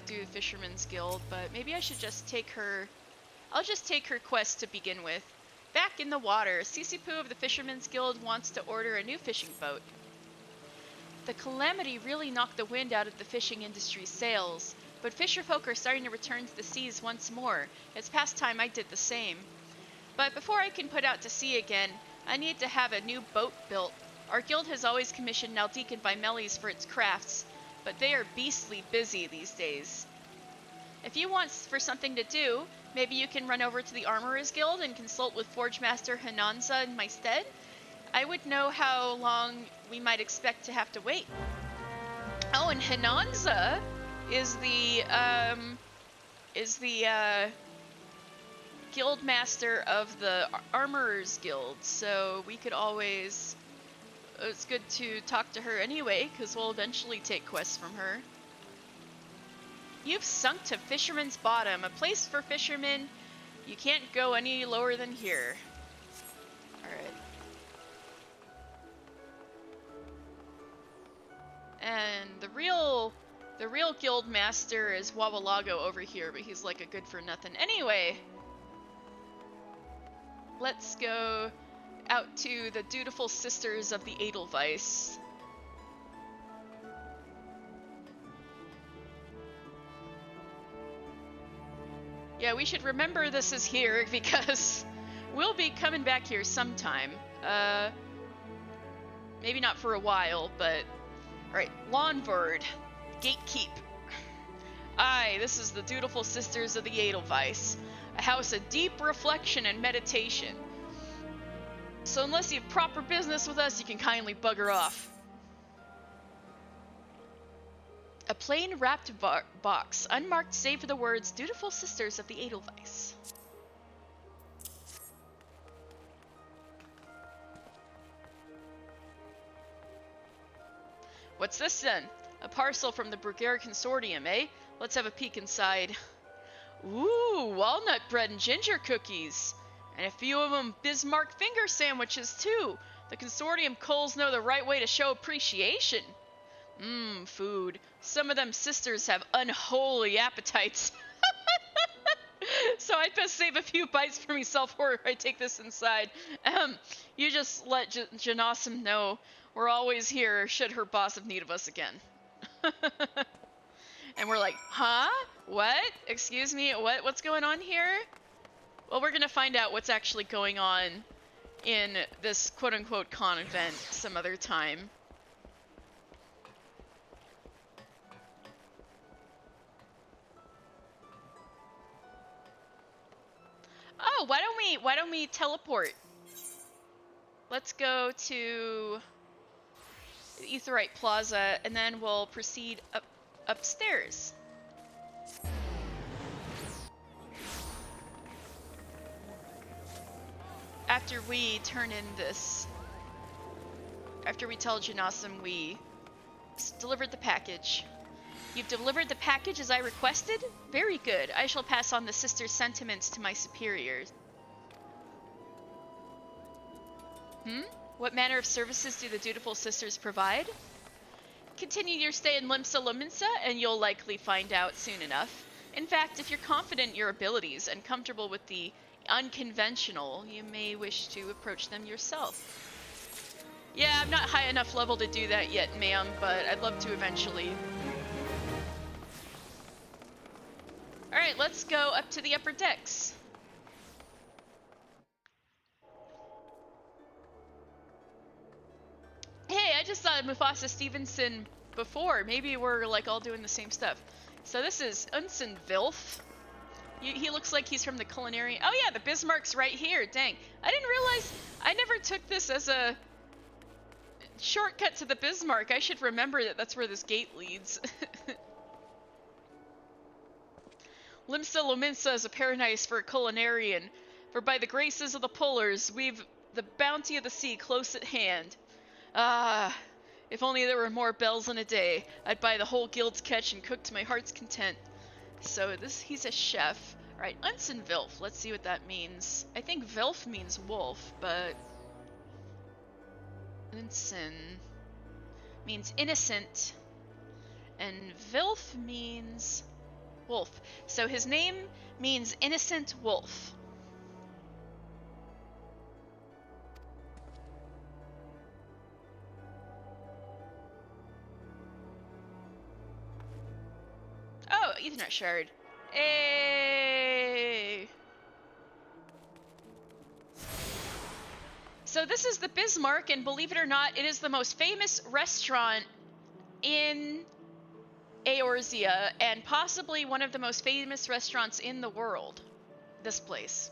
do the Fisherman's Guild, but maybe I should just take her... I'll just take her quest to begin with. Back in the water, Cece Poo of the Fisherman's Guild wants to order a new fishing boat. The calamity really knocked the wind out of the fishing industry's sails, but fisherfolk are starting to return to the seas once more. It's past time I did the same. But before I can put out to sea again, I need to have a new boat built. Our guild has always commissioned Naldiq and Vymelli for its crafts, but they are beastly busy these days. If you want for something to do, maybe you can run over to the Armorers Guild and consult with Forge Master Hananza in my stead. I would know how long we might expect to have to wait. Oh, and Hananza is the guild master of the Armorers Guild, so we could always... It's good to talk to her anyway, because we'll eventually take quests from her. You've sunk to Fisherman's Bottom, a place for fishermen. You can't go any lower than here. Alright. And the real guild master is Wawalago over here, but he's like a good for nothing. Anyway, let's go out to the dutiful sisters of the Edelweiss. Yeah, we should remember this is here because we'll be coming back here sometime. Maybe not for a while, but... Alright, Lawnvord, Gatekeep. Aye, this is the dutiful sisters of the Edelweiss, a house of deep reflection and meditation. So unless you have proper business with us, you can kindly bugger off. A plain wrapped box, unmarked save for the words, dutiful sisters of the Edelweiss. What's this then? A parcel from the Brugere Consortium, eh? Let's have a peek inside. Ooh, walnut bread and ginger cookies. And a few of them Bismarck finger sandwiches, too. The Consortium culls know the right way to show appreciation. Mmm, food. Some of them sisters have unholy appetites. So I'd best save a few bites for myself before I take this inside. You just let Janasim know we're always here should her boss have need of us again. And we're like, huh? What? Excuse me? What's going on here? Well, we're gonna find out what's actually going on in this quote-unquote con event some other time. why don't we teleport? Let's go to the Aetheryte Plaza, and then we'll proceed upstairs. After we turn in this, after we tell Janassim we delivered the package. You've delivered the package as I requested? Very good. I shall pass on the sister's sentiments to my superiors. What manner of services do the dutiful sisters provide? Continue your stay in Limsa, and you'll likely find out soon enough. In fact, if you're confident in your abilities and comfortable with the unconventional, you may wish to approach them yourself. Yeah, I'm not high enough level to do that yet, ma'am, but I'd love to eventually. Alright, let's go up to the upper decks. Hey, I just saw Mufasa Stevenson before. Maybe we're like all doing the same stuff. So this is Unsen Vilf. He looks like he's from the culinary. Oh yeah, the Bismarck's right here. Dang. I didn't realize. I never took this as a shortcut to the Bismarck. I should remember that that's where this gate leads. Limsa is a paradise for a culinarian, for by the graces of the pullers, we've the bounty of the sea close at hand. Ah, if only there were more bells in a day, I'd buy the whole guild's catch and cook to my heart's content. So he's a chef. Alright, Unsen Vilf, let's see what that means. I think Vilf means wolf, but Unsen means innocent, and Vilf means wolf. So his name means innocent wolf. Oh, Ethernet shard. Hey. So this is the Bismarck, and believe it or not, it is the most famous restaurant in Eorzea, and possibly one of the most famous restaurants in the world. This place.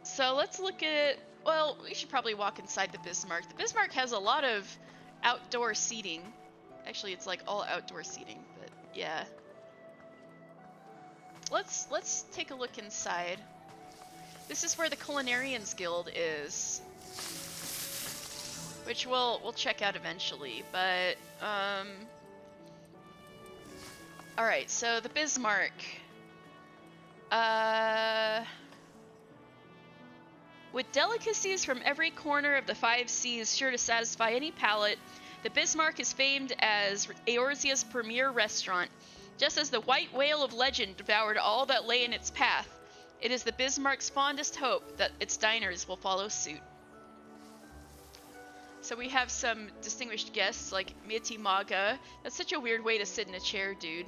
So let's look at, well, we should probably walk inside the Bismarck. The Bismarck has a lot of outdoor seating. Actually, it's like all outdoor seating, but yeah. Let's take a look inside. This is where the Culinarians Guild is, which we'll check out eventually, but alright, so the Bismarck. With delicacies from every corner of the 5 seas sure to satisfy any palate, the Bismarck is famed as Eorzea's premier restaurant. Just as the white whale of legend devoured all that lay in its path, it is the Bismarck's fondest hope that its diners will follow suit. So we have some distinguished guests like Miti Maga. That's such a weird way to sit in a chair, dude.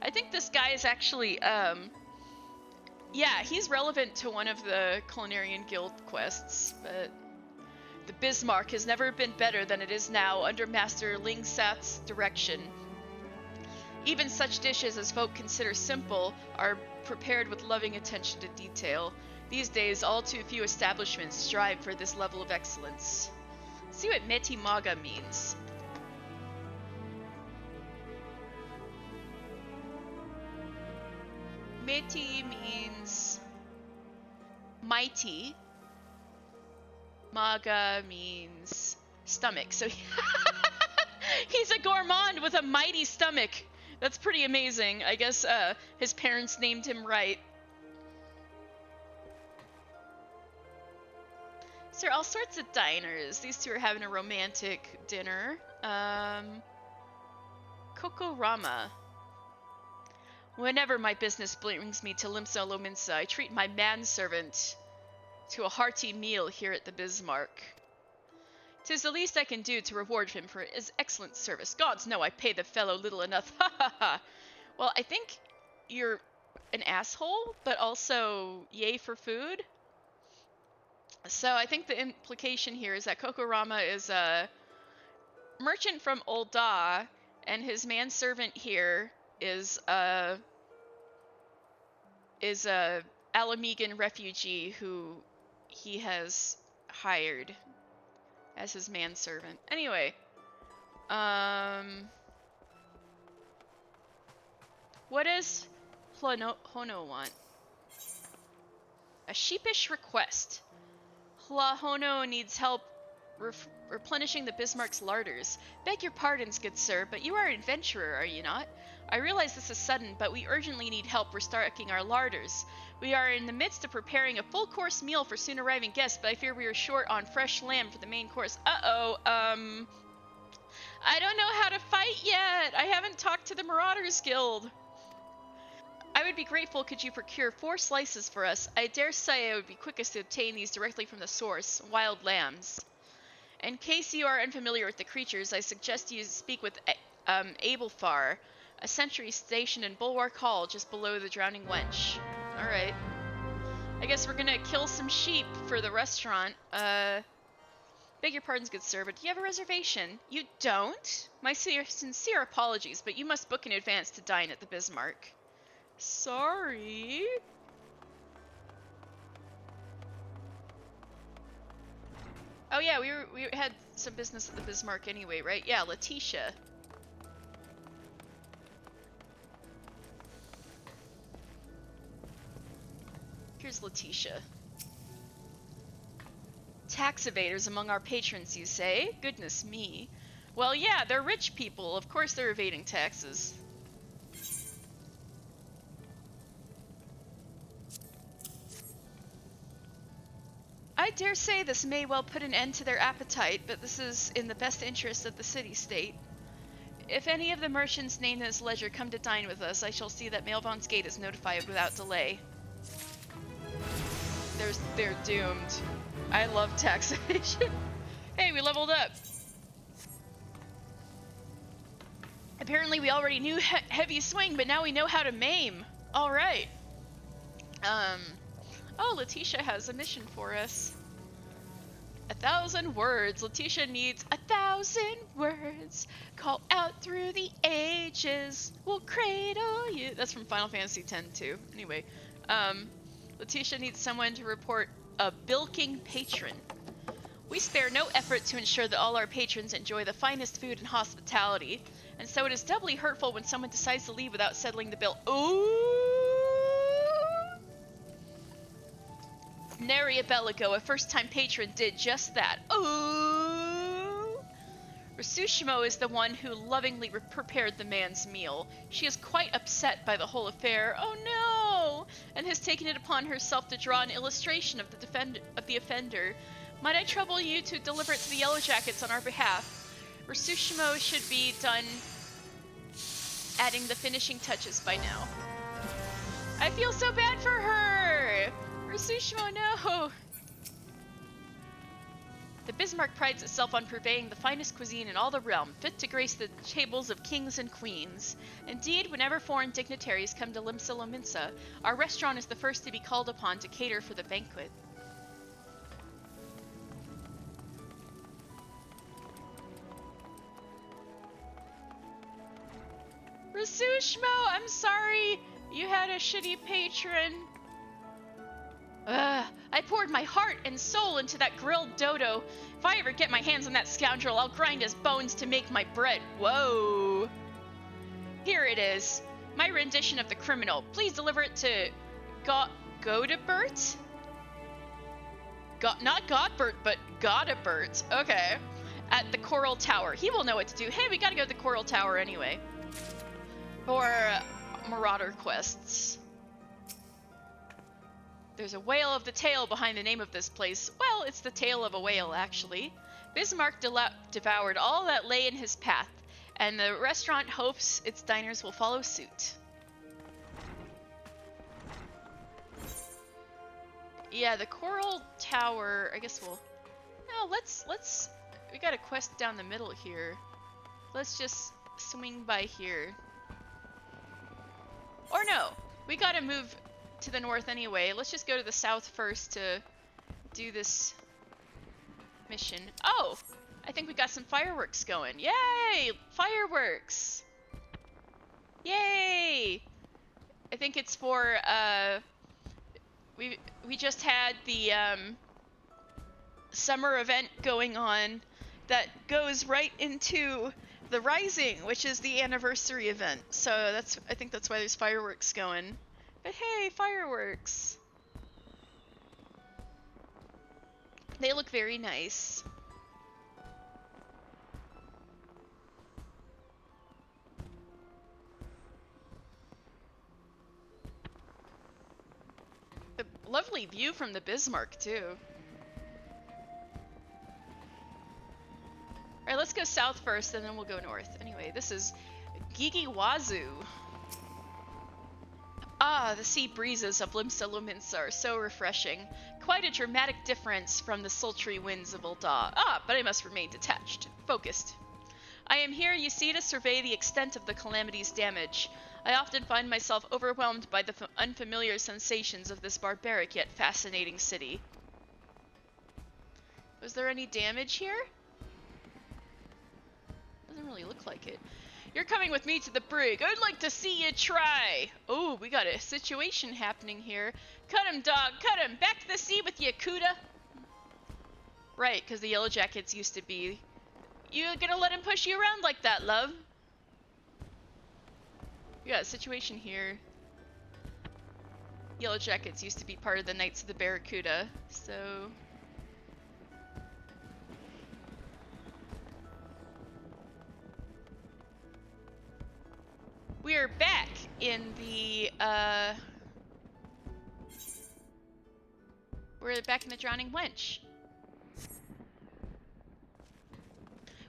I think this guy is actually, yeah, he's relevant to one of the Culinarian Guild quests, but the Bismarck has never been better than it is now under Master Lingsat's direction. Even such dishes as folk consider simple are prepared with loving attention to detail. These days, all too few establishments strive for this level of excellence. Let's see what Meti Maga means. Meti means mighty. Maga means stomach. So he's a gourmand with a mighty stomach. That's pretty amazing. I guess his parents named him right. So there are all sorts of diners. These two are having a romantic dinner. Kokorama. Whenever my business brings me to Limsa, I treat my manservant to a hearty meal here at the Bismarck. 'Tis the least I can do to reward him for his excellent service. Gods know I pay the fellow little enough. Ha ha ha. Well, I think you're an asshole, but also yay for food. So I think the implication here is that Kokorama is a merchant from Ul'dah, and his manservant here is is a Alamegan refugee who he has hired as his manservant. Anyway, what does Hono want? A sheepish request. Hono needs help replenishing the Bismarck's larders. Beg your pardons, good sir, but you are an adventurer, are you not? I realize this is sudden, but we urgently need help restocking our larders. We are in the midst of preparing a full-course meal for soon-arriving guests, but I fear we are short on fresh lamb for the main course. I don't know how to fight yet! I haven't talked to the Marauders Guild! I would be grateful could you procure 4 slices for us. I dare say it would be quickest to obtain these directly from the source, wild lambs. In case you are unfamiliar with the creatures, I suggest you speak with Abelfar, a sentry stationed in Bulwark Hall just below the drowning Wench. Alright. I guess we're gonna kill some sheep for the restaurant. Beg your pardons, good sir, but do you have a reservation? You don't? My sincere apologies, but you must book in advance to dine at the Bismarck. Sorry. Oh yeah, we had some business at the Bismarck anyway, right? Yeah, Letitia. Here's Letitia. Tax evaders among our patrons, you say? Goodness me. Well, yeah, they're rich people. Of course they're evading taxes. I dare say this may well put an end to their appetite, but this is in the best interest of the city-state. If any of the merchants named in this ledger come to dine with us, I shall see that Mealvaan's gate is notified without delay. They're doomed. I love tax evasion. Hey, we leveled up. Apparently we already knew heavy swing, but now we know how to maim. All right. Oh, Letitia has a mission for us. 1,000 words. Letitia needs 1,000 words. Call out through the ages. We'll cradle you. That's from Final Fantasy X too. Anyway, Letitia needs someone to report a bilking patron. We spare no effort to ensure that all our patrons enjoy the finest food and hospitality, and so it is doubly hurtful when someone decides to leave without settling the bill. Ooh! Nary a Belligo, a first-time patron, did just that. Ooh! Rasushimo is the one who lovingly prepared the man's meal. She is quite upset by the whole affair. Oh no! And has taken it upon herself to draw an illustration of the offender. Might I trouble you to deliver it to the Yellowjackets on our behalf? Rasushimo should be done adding the finishing touches by now. I feel so bad for her! Rasushimo, no! The Bismarck prides itself on purveying the finest cuisine in all the realm, fit to grace the tables of kings and queens. Indeed, whenever foreign dignitaries come to Limsa, our restaurant is the first to be called upon to cater for the banquet. Rasushimo, I'm sorry you had a shitty patron. I poured my heart and soul into that grilled dodo. If I ever get my hands on that scoundrel, I'll grind his bones to make my bread. Whoa. Here it is. My rendition of the criminal. Please deliver it to Godebert? Not Godbert, but Godebert. Okay. At the Coral Tower. He will know what to do. Hey, we gotta go to the Coral Tower anyway. For Marauder quests. There's a whale of the tail behind the name of this place. Well, it's the tail of a whale, actually. Bismarck devoured all that lay in his path, and the restaurant hopes its diners will follow suit. Yeah, the Coral Tower, I guess we'll... No, let's... We got a quest down the middle here. Let's just swing by here. Or no, we gotta move to the north anyway. Let's just go to the south first to do this mission. Oh, I think we got some fireworks going. Yay! Fireworks! Yay! I think it's for, we just had the, summer event going on that goes right into the Rising, which is the anniversary event. So I think that's why there's fireworks going. But hey, fireworks! They look very nice. The lovely view from the Bismarck too. Alright, let's go south first and then we'll go north. Anyway, this is Gigiwazu. Ah, the sea breezes of Limsa are so refreshing. Quite a dramatic difference from the sultry winds of Ul'dah. Ah, but I must remain detached, focused. I am here, you see, to survey the extent of the calamity's damage. I often find myself overwhelmed by the unfamiliar sensations of this barbaric yet fascinating city. Was there any damage here? Doesn't really look like it. You're coming with me to the brig. I'd like to see you try. Oh, we got a situation happening here. Cut him, dog. Cut him. Back to the sea with you, Kuda. Right, because the Yellowjackets used to be... You gonna let him push you around like that, love? We got a situation here. Yellowjackets used to be part of the Knights of the Barracuda, so... We are back in the, we're back in the Drowning Wench.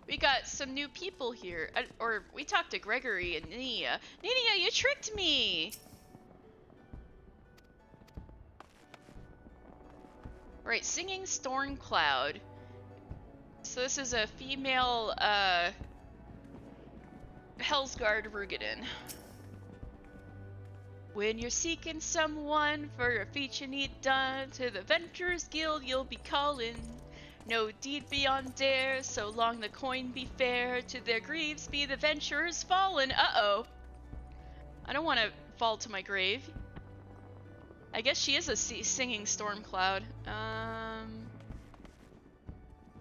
We got some new people here, or we talked to Gregory and Nia. Nia, you tricked me! Right, Singing Stormcloud. So this is a female, Hellsguard Roegadyn. When you're seeking someone for a feat you need done, to the Marauders Guild you'll be calling. No deed beyond dare, so long the coin be fair. To their greaves be the venturers fallen. Uh-oh. I don't want to fall to my grave. I guess she is a singing Stormcloud. How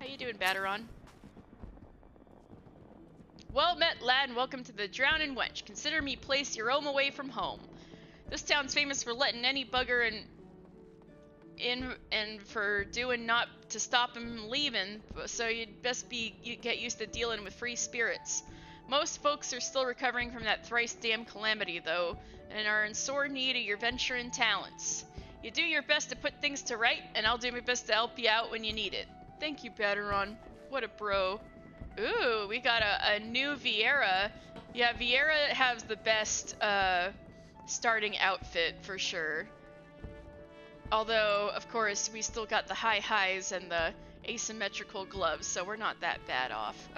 you doing, Batteron? Well met, lad, and welcome to the Drowning Wench. Consider me placed your home away from home. This town's famous for letting any bugger in and for doing not to stop him leaving, so you'd best get used to dealing with free spirits. Most folks are still recovering from that thrice damned calamity, though, and are in sore need of your venturing talents. You do your best to put things to right, and I'll do my best to help you out when you need it. Thank you, Batteron. What a bro. Ooh, we got a new Vieira. Yeah, Vieira has the best starting outfit for sure. Although, of course, we still got the high highs and the asymmetrical gloves, so we're not that bad off.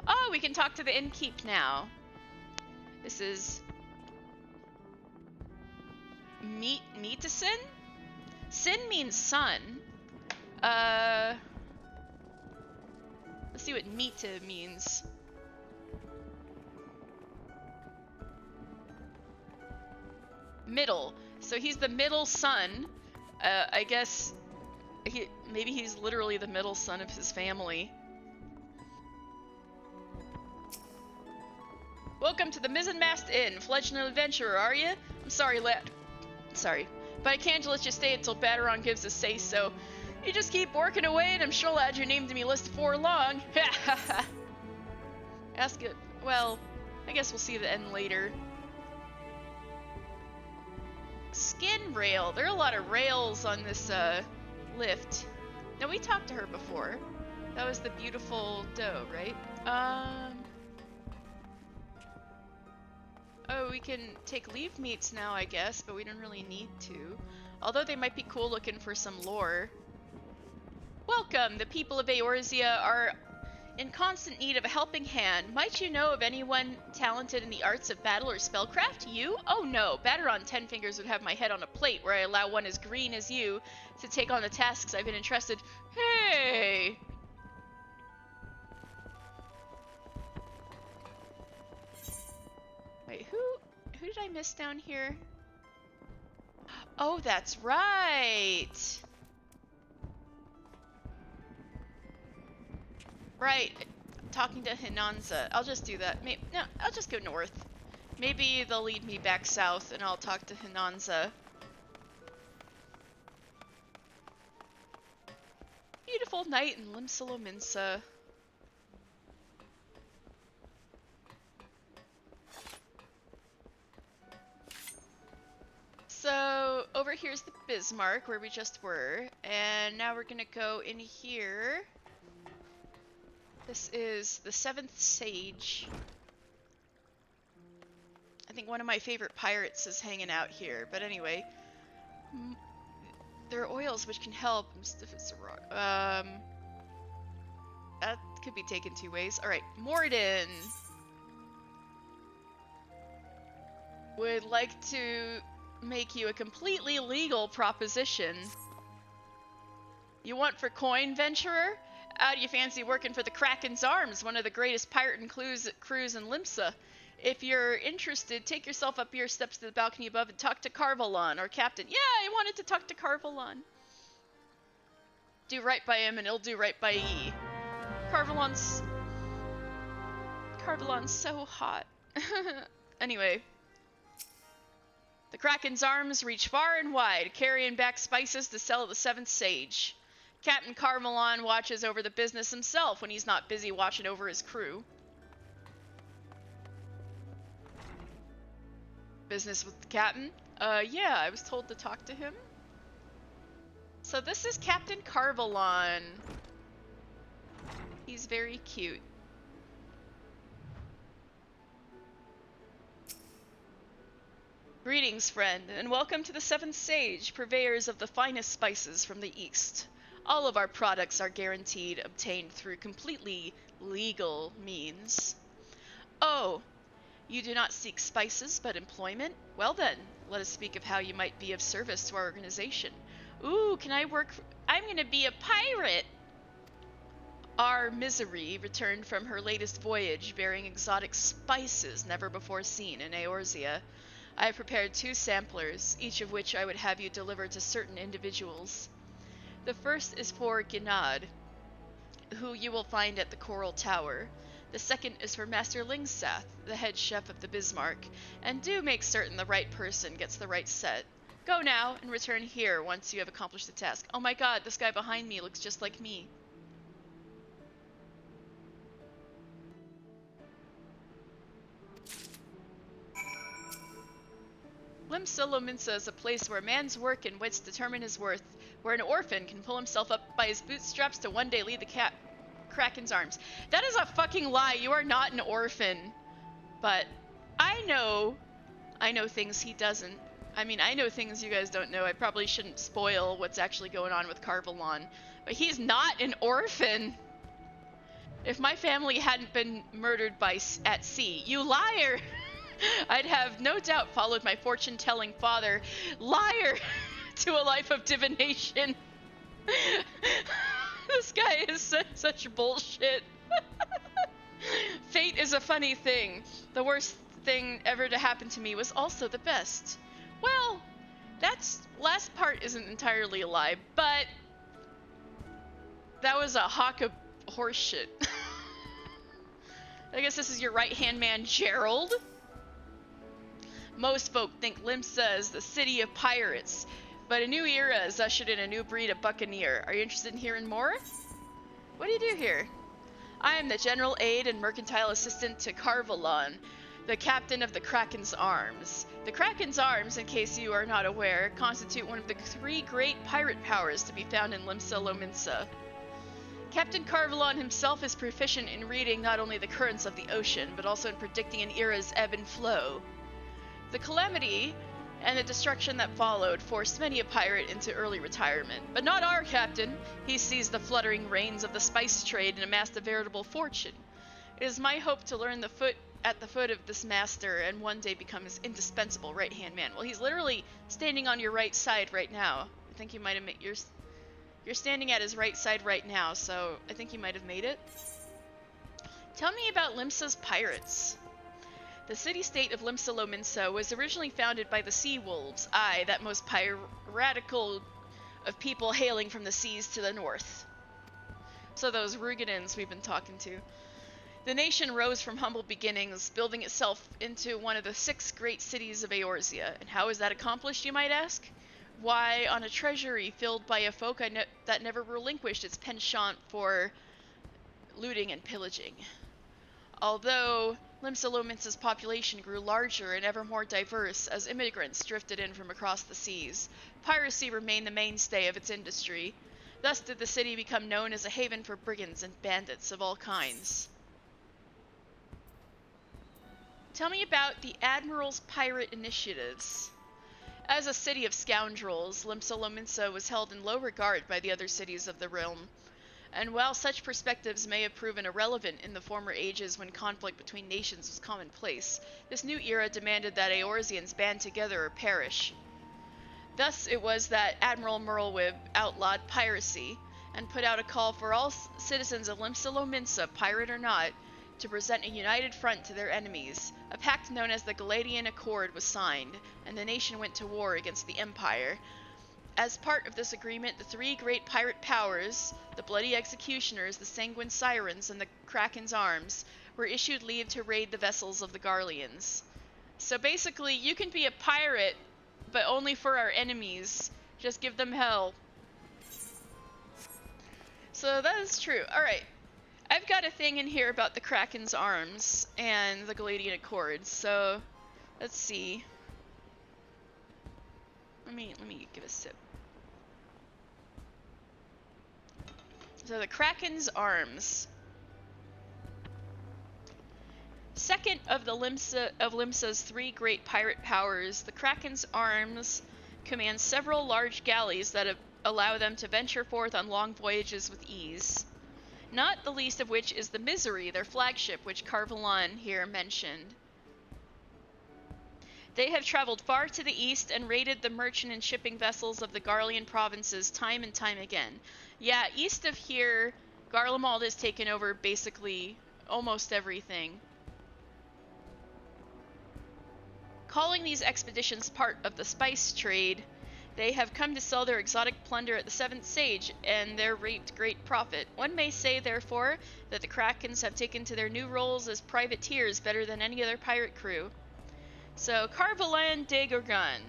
Oh, we can talk to the innkeep now. This is Meetasin? Sin means sun. Let's see what Mita means. Middle. So he's the middle son. I guess maybe he's literally the middle son of his family. Welcome to the Mizzenmast Inn. Fledgling adventurer, are you? I'm sorry, lad. Sorry. But I can't let you stay until Batteron gives a say-so. You just keep working away, and I'm sure I'll add your name to me list before long. Ask it. Well, I guess we'll see the end later. Skin rail. There are a lot of rails on this lift. Now, we talked to her before. That was the beautiful doe, right? Oh, we can take leave meets now, I guess, but we don't really need to. Although they might be cool looking for some lore. Welcome! The people of Eorzea are in constant need of a helping hand. Might you know of anyone talented in the arts of battle or spellcraft? You? Oh no, Batteron Ten Fingers would have my head on a plate where I allow one as green as you to take on the tasks I've been entrusted. Hey! Wait, who did I miss down here? Oh, that's right! Right, talking to Hinanza. I'll just do that. No, I'll just go north. Maybe they'll lead me back south and I'll talk to Hinanza. Beautiful night in Limsa. So, over here's the Bismarck, where we just were, and now we're gonna go in here. This is the 7th Sage. I think one of my favorite pirates is hanging out here, but anyway. There are oils which can help. If it's a rock. That could be taken 2 ways. Alright, Morden would like to make you a completely legal proposition. You want for coin, venturer? How do you fancy working for the Kraken's Arms, one of the greatest pirate and crews in Limsa? If you're interested, take yourself up your steps to the balcony above and talk to Carvallain, our captain. Yeah, I wanted to talk to Carvallain. Do right by him and he'll do right by ye. Carvallain's so hot. Anyway. The Kraken's arms reach far and wide, carrying back spices to sell at the 7th Sage. Captain Carvallain watches over the business himself when he's not busy watching over his crew. Business with the captain? Yeah, I was told to talk to him. So this is Captain Carvallain. He's very cute. Greetings, friend, and welcome to the 7th Sage, purveyors of the finest spices from the East. All of our products are guaranteed obtained through completely legal means. Oh, you do not seek spices but employment? Well then, let us speak of how you might be of service to our organization. Ooh, can I work I'm gonna be a pirate! Our Misery returned from her latest voyage bearing exotic spices never before seen in Eorzea. I have prepared 2 samplers, each of which I would have you deliver to certain individuals. The first is for Ginad, who you will find at the Coral Tower. The second is for Master Limsa, the head chef of the Bismarck, and do make certain the right person gets the right set. Go now, and return here once you have accomplished the task. Oh my god, this guy behind me looks just like me. Limsa is a place where man's work and wits determine his worth, where an orphan can pull himself up by his bootstraps to one day lead the Kraken's arms. That is a fucking lie. You are not an orphan. But I know things he doesn't. I mean, I know things you guys don't know. I probably shouldn't spoil what's actually going on with Carvallain. But he's not an orphan. If my family hadn't been murdered at sea, you liar! I'd have no doubt followed my fortune-telling father, liar, to a life of divination. This guy is such bullshit. Fate is a funny thing. The worst thing ever to happen to me was also the best. Well, that last part isn't entirely a lie, but that was a hawk of horseshit. I guess this is your right-hand man, Gerald. Most folk think Limsa is the city of pirates, but a new era has ushered in a new breed of buccaneer. Are you interested in hearing more? What do you do here? I am the general aide and mercantile assistant to Carvallain, the captain of the Kraken's Arms. The Kraken's Arms, in case you are not aware, constitute one of the 3 great pirate powers to be found in Limsa. Captain Carvallain himself is proficient in reading not only the currents of the ocean, but also in predicting an era's ebb and flow. The calamity and the destruction that followed forced many a pirate into early retirement. But not our captain. He seized the fluttering reins of the spice trade and amassed a veritable fortune. It is my hope to learn at the foot of this master and one day become his indispensable right-hand man. Well, he's literally standing on your right side right now. I think you might have made you're standing at his right side right now, so I think you might have made it. Tell me about Limsa's pirates. The city-state of Limsa was originally founded by the Sea Wolves, aye, that most piratical of people hailing from the seas to the north. So those Roegadyns we've been talking to. The nation rose from humble beginnings, building itself into one of the 6 great cities of Eorzea. And how is that accomplished, you might ask? Why, on a treasury filled by a folk that never relinquished its penchant for looting and pillaging. Although Limsa's population grew larger and ever more diverse as immigrants drifted in from across the seas, piracy remained the mainstay of its industry. Thus did the city become known as a haven for brigands and bandits of all kinds. Tell me about the Admiral's pirate initiatives. As a city of scoundrels, Limsa was held in low regard by the other cities of the realm. And while such perspectives may have proven irrelevant in the former ages when conflict between nations was commonplace, this new era demanded that Eorzeans band together or perish. Thus it was that Admiral Merlwyb outlawed piracy, and put out a call for all citizens of Limsa, pirate or not, to present a united front to their enemies. A pact known as the Galladion Accord was signed, and the nation went to war against the Empire. As part of this agreement, the 3 great pirate powers, the Bloody Executioners, the Sanguine Sirens, and the Kraken's Arms, were issued leave to raid the vessels of the Garleans. So basically, you can be a pirate, but only for our enemies. Just give them hell. So that is true. Alright. I've got a thing in here about the Kraken's Arms and the Galladion Accord, so let's see. Let me give a sip. So the Kraken's Arms. Second of Limsa's 3 great pirate powers, the Kraken's Arms commands several large galleys that allow them to venture forth on long voyages with ease. Not the least of which is the Misery, their flagship, which Carvallain here mentioned. They have traveled far to the east and raided the merchant and shipping vessels of the Garlean provinces time and time again. Yeah, east of here, Garlemald has taken over basically almost everything. Calling these expeditions part of the spice trade, they have come to sell their exotic plunder at the Seventh Sage, and there reaped great profit. One may say, therefore, that the Krakens have taken to their new roles as privateers better than any other pirate crew. So, Carvallain de Gorgon.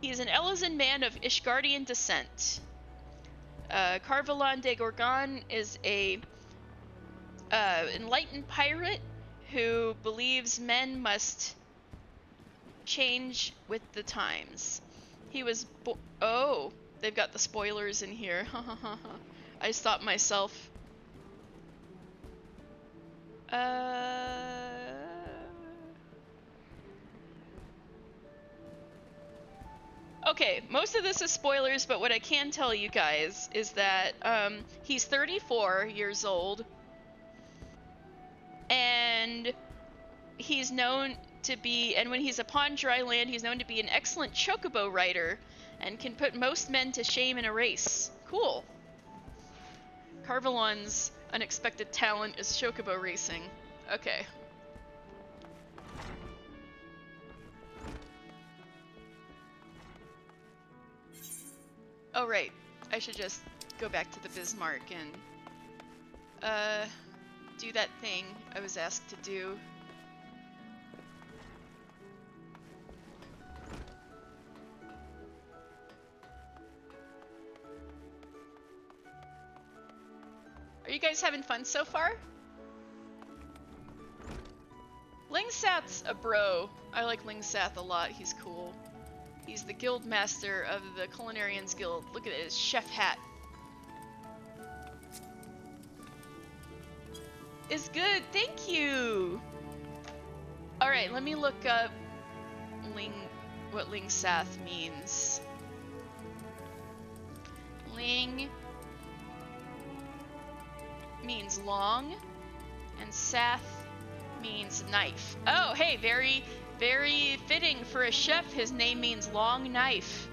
He's an Elysian man of Ishgardian descent. Carvallain de Gorgon is a enlightened pirate who believes men must change with the times. He was oh, they've got the spoilers in here. I stopped myself. Okay, most of this is spoilers, but what I can tell you guys is that he's 34 years old, and he's known to be, and when he's upon dry land, he's known to be an excellent chocobo rider and can put most men to shame in a race. Cool. Carvallain's unexpected talent is chocobo racing. Okay. Oh right, I should just go back to the Bismarck and do that thing I was asked to do. Are you guys having fun so far? Lingsath's a bro. I like Lingsath a lot. He's cool. He's the guild master of the Culinarians Guild. Look at his chef hat. It's good. Thank you. All right, let me look up what Lingsath means. Ling means long, and Sath means knife. Oh, hey, very, very fitting for a chef. His name means long knife.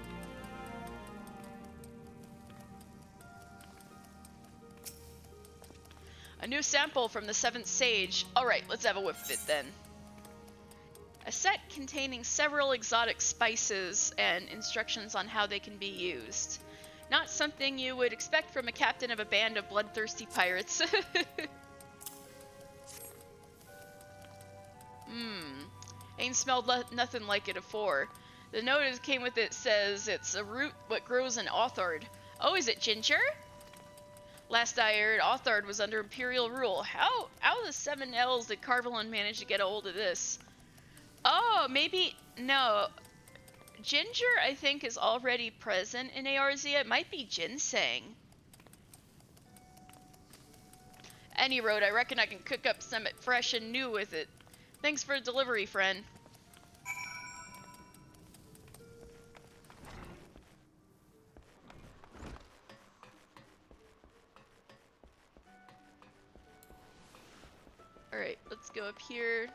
A new sample from the 7th Sage. Alright, let's have a whiff of it then. A set containing several exotic spices and instructions on how they can be used. Not something you would expect from a captain of a band of bloodthirsty pirates. Ain't smelled nothing like it afore. The note that came with it says it's a root what grows in Authard. Oh, is it ginger? Last I heard, Authard was under Imperial rule. How the 7 L's did Carvallain manage to get a hold of this? Oh, maybe, no. Ginger, I think, is already present in ARZ. It might be ginseng. Any road, I reckon I can cook up some fresh and new with it. Thanks for the delivery, friend. Alright, let's go up here.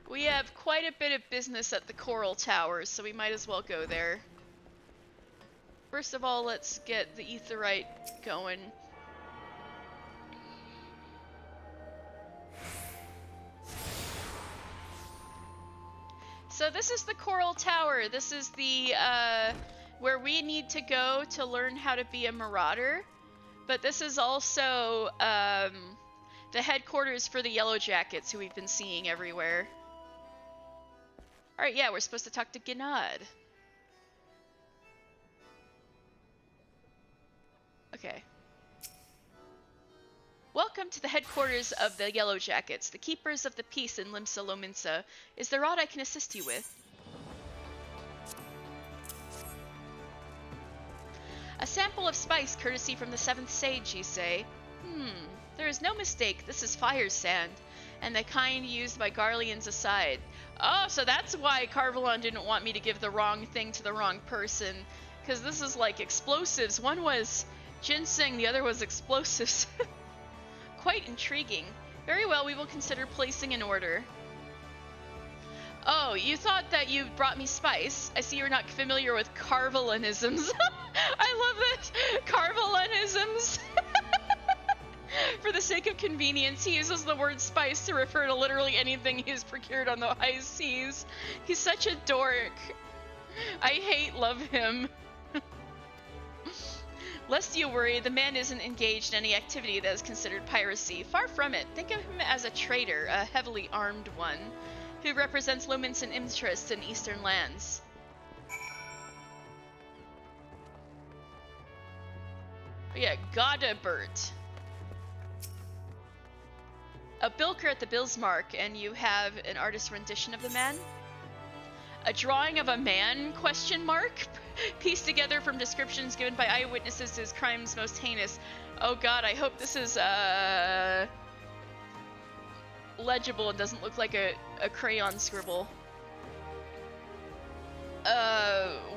We have quite a bit of business at the Coral Towers, so we might as well go there. First of all, let's get the Aetherite going. So this is the Coral Tower. This is the, where we need to go to learn how to be a marauder. But this is also, the headquarters for the Yellowjackets, who we've been seeing everywhere. Alright, yeah, we're supposed to talk to Gnod. Okay. Welcome to the headquarters of the Yellowjackets, the keepers of the peace in Limsa. Is there aught I can assist you with? A sample of spice courtesy from the 7th Sage, you say? There is no mistake, this is fire sand, and the kind used by Garleans aside. Oh, so that's why Carvallain didn't want me to give the wrong thing to the wrong person, because this is like explosives. One was ginseng, the other was explosives. Quite intriguing. Very well, we will consider placing an order. Oh, you thought that you brought me spice. I see you're not familiar with Carvallainisms. I love that. Carvallainisms. For the sake of convenience, he uses the word spice to refer to literally anything he's procured on the high seas. He's such a dork. I love him. Lest you worry, the man isn't engaged in any activity that is considered piracy. Far from it. Think of him as a trader, a heavily armed one, who represents Lominsan interests in eastern lands. But yeah, Godabert. A bilker at the Bismarck, and you have an artist's rendition of the man? A drawing of a man, question mark? Pieced together from descriptions given by eyewitnesses to his crimes most heinous. Oh god, I hope this is, legible and doesn't look like a crayon scribble.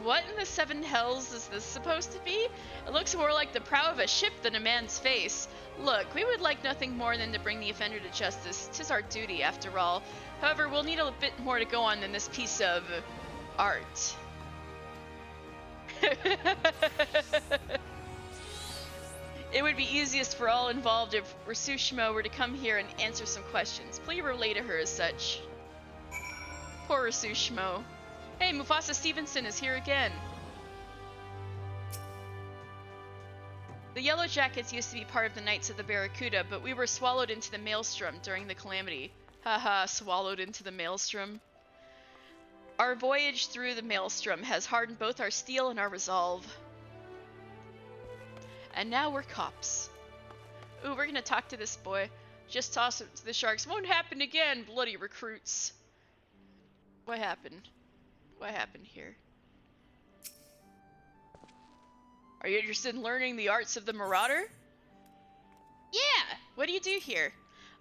What in the 7 hells is this supposed to be? It looks more like the prow of a ship than a man's face. Look, we would like nothing more than to bring the offender to justice. 'Tis our duty, after all. However, we'll need a bit more to go on than this piece of art. It would be easiest for all involved if Rasushmo were to come here and answer some questions. Please relay to her as such. Poor Rasushmo. Hey, Mufasa Stevenson is here again. The Yellowjackets used to be part of the Knights of the Barracuda, but we were swallowed into the Maelstrom during the Calamity. Haha, swallowed into the Maelstrom. Our voyage through the Maelstrom has hardened both our steel and our resolve. And now we're cops. Ooh, we're gonna talk to this boy. Just toss him to the sharks. Won't happen again, bloody recruits. What happened? What happened here? Are you interested in learning the arts of the Marauder? Yeah! What do you do here?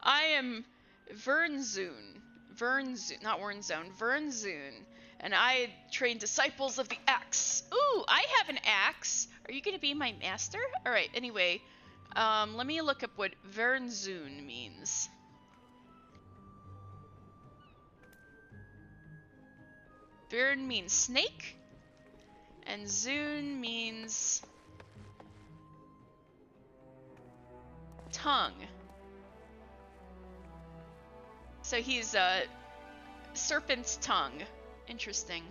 I am Vernzoon. Not Wernzone. Vernzoon. And I train disciples of the axe. Ooh, I have an axe. Are you gonna be my master? Alright, anyway. Let me look up what Vernzoon means. Vern means snake. And Zoon means tongue. So he's serpent's tongue. Interesting.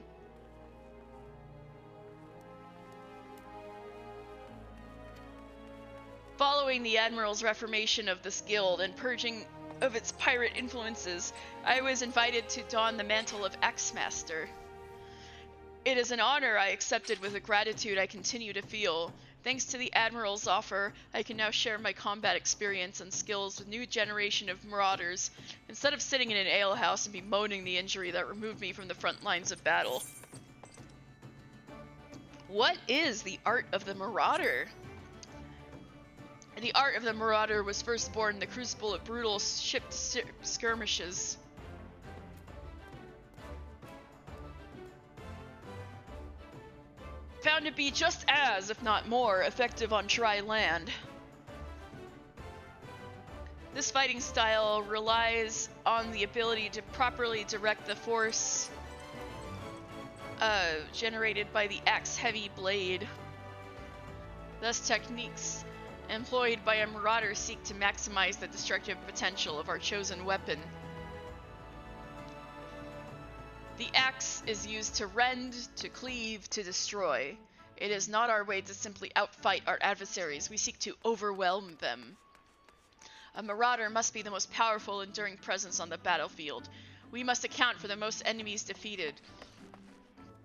Following the Admiral's reformation of this guild and purging of its pirate influences, I was invited to don the mantle of Axemaster. It is an honor I accepted with a gratitude I continue to feel. Thanks to the Admiral's offer, I can now share my combat experience and skills with a new generation of marauders, instead of sitting in an alehouse and bemoaning the injury that removed me from the front lines of battle. What is the art of the marauder? The art of the marauder was first born in the crucible of brutal ship skirmishes. Found to be just as, if not more, effective on dry land. This fighting style relies on the ability to properly direct the force generated by the axe-heavy blade. Thus, techniques employed by a marauder seek to maximize the destructive potential of our chosen weapon. The axe is used to rend, to cleave, to destroy. It is not our way to simply outfight our adversaries. We seek to overwhelm them. A marauder must be the most powerful, enduring presence on the battlefield. We must account for the most enemies defeated.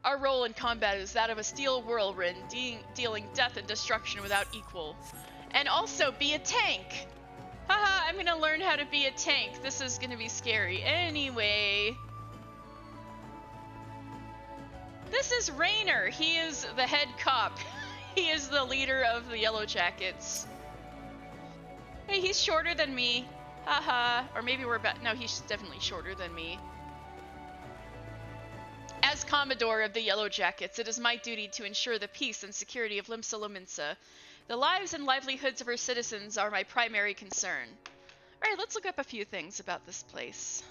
Our role in combat is that of a steel whirlwind, dealing death and destruction without equal. And also be a tank! Haha, I'm gonna learn how to be a tank. This is gonna be scary. Anyway... This is Reyner. He is the head cop. He is the leader of the Yellowjackets. Hey, he's shorter than me. Haha. Or maybe we're about... No, he's definitely shorter than me. As Commodore of the Yellowjackets, it is my duty to ensure the peace and security of Limsa. The lives and livelihoods of her citizens are my primary concern. Alright, let's look up a few things about this place.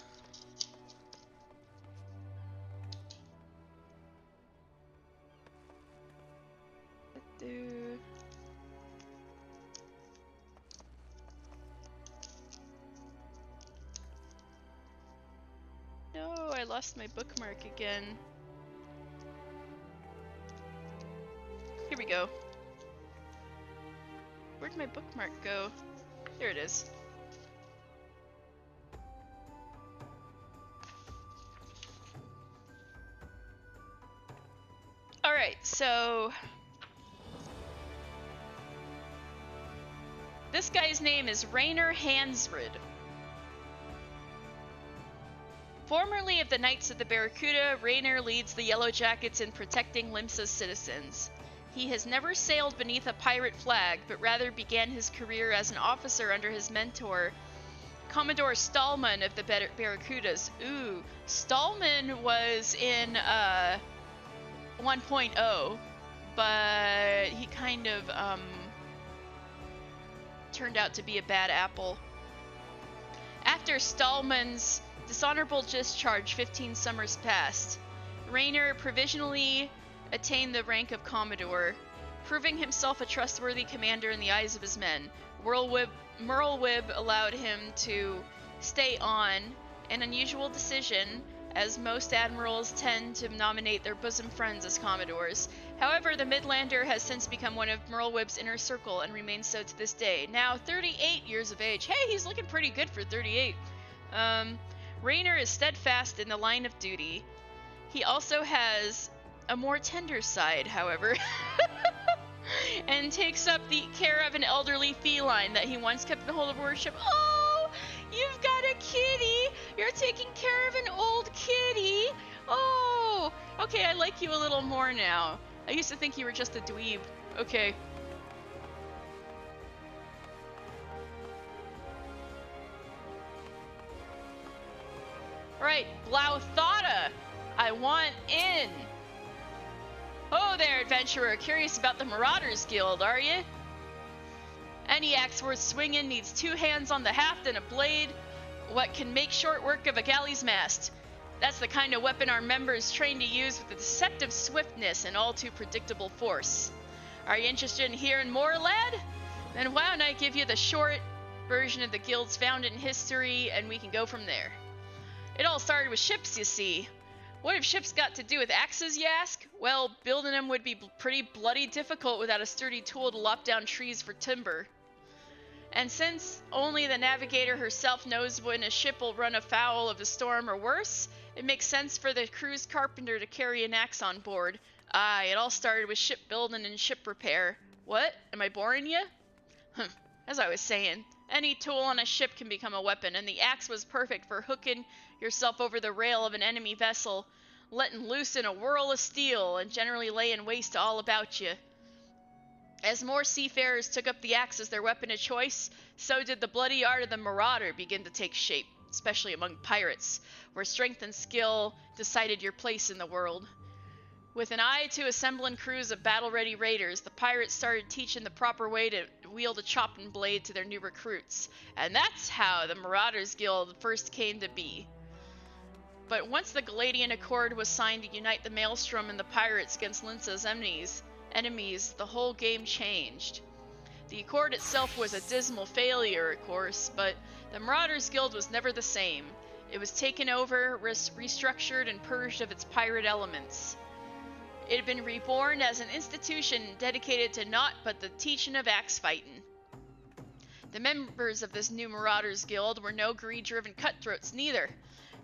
No, I lost my bookmark again. Here we go. Where'd my bookmark go? There it is. Alright, so... This guy's name is Reyner Hansrid. Formerly of the Knights of the Barracuda, Reyner leads the Yellowjackets in protecting Limsa's citizens. He has never sailed beneath a pirate flag, but rather began his career as an officer under his mentor, Commodore Stallman of the Barracudas. Ooh, Stallman was in 1.0, but he kind of turned out to be a bad apple. After Stallman's dishonorable discharge 15 summers passed, Reyner provisionally attained the rank of Commodore, proving himself a trustworthy commander in the eyes of his men. Merlwyb allowed him to stay on, an unusual decision, as most admirals tend to nominate their bosom friends as commodores. However, the Midlander has since become one of Merlwyb's inner circle and remains so to this day. Now 38 years of age. Hey, he's looking pretty good for 38. Reyner is steadfast in the line of duty. He also has a more tender side, however, and takes up the care of an elderly feline that he once kept in hold of worship. Oh, you've got a kitty! You're taking care of an old kitty! Oh, okay, I like you a little more now. I used to think you were just a dweeb. Okay. Alright, Blauthada! I want in! Oh there, adventurer! Curious about the Marauders Guild, are you? Any axe worth swinging needs 2 hands on the haft and a blade. What can make short work of a galley's mast? That's the kind of weapon our members train to use with a deceptive swiftness and all too predictable force. Are you interested in hearing more, lad? Then why don't I give you the short version of the guild's found in history, and we can go from there. It all started with ships, you see. What have ships got to do with axes, you ask? Well, building them would be pretty bloody difficult without a sturdy tool to lop down trees for timber. And since only the navigator herself knows when a ship will run afoul of a storm or worse, it makes sense for the crew's carpenter to carry an axe on board. Aye, it all started with shipbuilding and ship repair. What? Am I boring you? As I was saying, any tool on a ship can become a weapon, and the axe was perfect for hooking yourself over the rail of an enemy vessel, letting loose in a whirl of steel, and generally laying waste to all about you. As more seafarers took up the axe as their weapon of choice, so did the bloody art of the marauder begin to take shape, especially among pirates, where strength and skill decided your place in the world. With an eye to assembling crews of battle-ready raiders, the pirates started teaching the proper way to wield a chopping blade to their new recruits, and that's how the Marauders Guild first came to be. But once the Galladion Accord was signed to unite the Maelstrom and the pirates against Limsa's enemies, the whole game changed. The Accord itself was a dismal failure, of course, but the Marauders Guild was never the same. It was taken over, restructured, and purged of its pirate elements. It had been reborn as an institution dedicated to naught but the teaching of axe fighting. The members of this new Marauders Guild were no greed-driven cutthroats neither.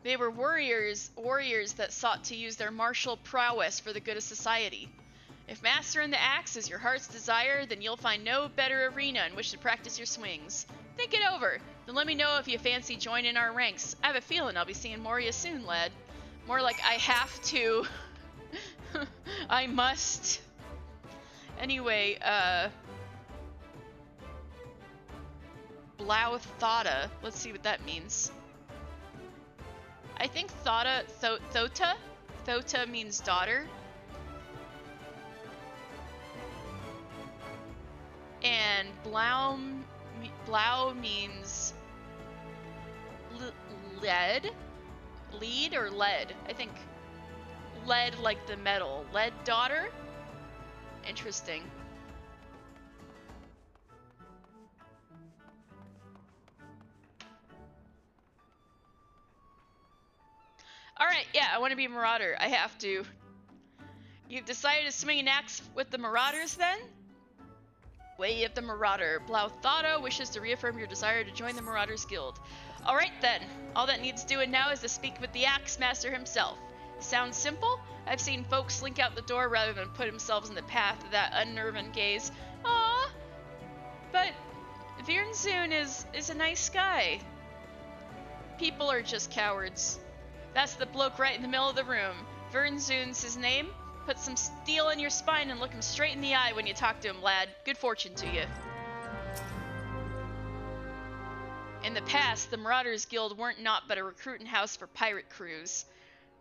They were warriors that sought to use their martial prowess for the good of society. If mastering the axe is your heart's desire, then you'll find no better arena in which to practice your swings. Think it over, then let me know if you fancy joining our ranks. I have a feeling I'll be seeing more of you soon, lad. More like I have to. I must. Anyway, Thota. Let's see what that means. I think Thota means daughter. And Blau means lead or lead. I think lead like the metal. Lead daughter? Interesting. Alright, yeah, I want to be a marauder. I have to. You've decided to swing an axe with the marauders then? Way of the Marauder. Thota wishes to reaffirm your desire to join the Marauders Guild. Alright then, all that needs doing now is to speak with the Axe Master himself. Sounds simple? I've seen folks slink out the door rather than put themselves in the path of that unnerving gaze. Aww! But Virnzoon is a nice guy. People are just cowards. That's the bloke right in the middle of the room. Virnzoon's his name. Put some steel in your spine and look him straight in the eye when you talk to him, lad. Good fortune to you. In the past, the Marauders Guild weren't naught but a recruiting house for pirate crews.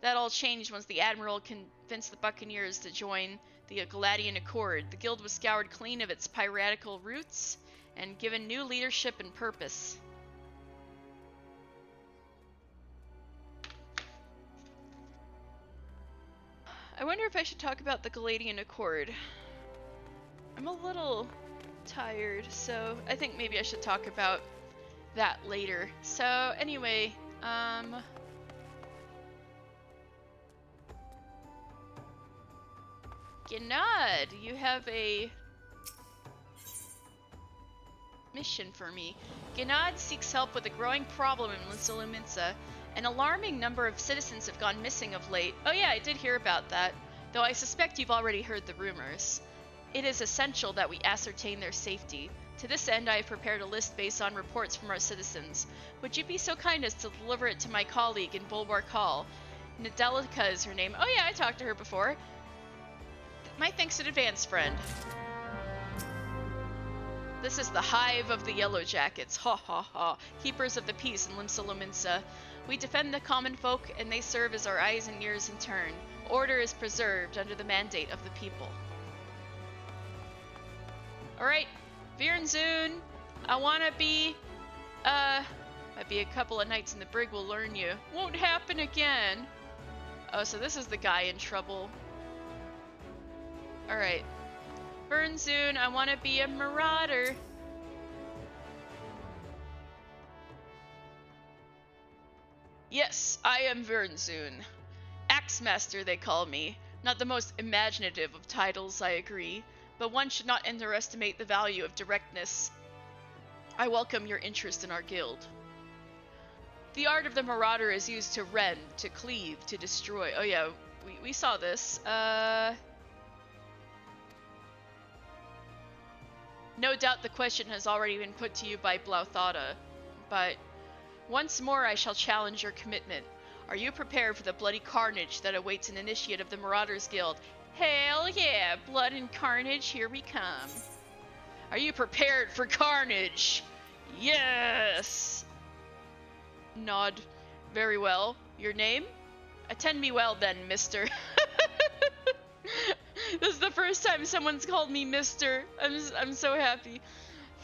That all changed once the Admiral convinced the Buccaneers to join the Galladion Accord. The guild was scoured clean of its piratical roots and given new leadership and purpose. I wonder if I should talk about the Galladion Accord. I'm a little tired, so I think maybe I should talk about that later. So anyway, Gnad, you have a mission for me. Gnad seeks help with a growing problem in Limsa. An alarming number of citizens have gone missing of late. Oh yeah, I did hear about that, though I suspect you've already heard the rumors. It is essential that we ascertain their safety. To this end, I have prepared a list based on reports from our citizens. Would you be so kind as to deliver it to my colleague in Bulwark Hall? Naldiq is her name. Oh yeah, I talked to her before. My thanks in advance, friend. This is the hive of the Yellowjackets. Ha ha ha. Keepers of the peace in Limsa. We defend the common folk, and they serve as our eyes and ears in turn. Order is preserved under the mandate of the people. Alright, Virnzoon, I wanna be, might be a couple of nights in the brig will learn you. Won't happen again. Oh, so this is the guy in trouble. Alright. Virnzoon, I wanna be a marauder. Yes, I am Vernzoon. Axemaster, they call me. Not the most imaginative of titles, I agree, but one should not underestimate the value of directness. I welcome your interest in our guild. The art of the Marauder is used to rend, to cleave, to destroy. Oh yeah, we saw this. No doubt the question has already been put to you by Blauthada, but once more I shall challenge your commitment. Are you prepared for the bloody carnage that awaits an initiate of the Marauders Guild? Hell yeah, blood and carnage, here we come. Are you prepared for carnage? Yes! Nod. Very well. Your name? Attend me well then, mister. This is the first time someone's called me mister. I'm so happy.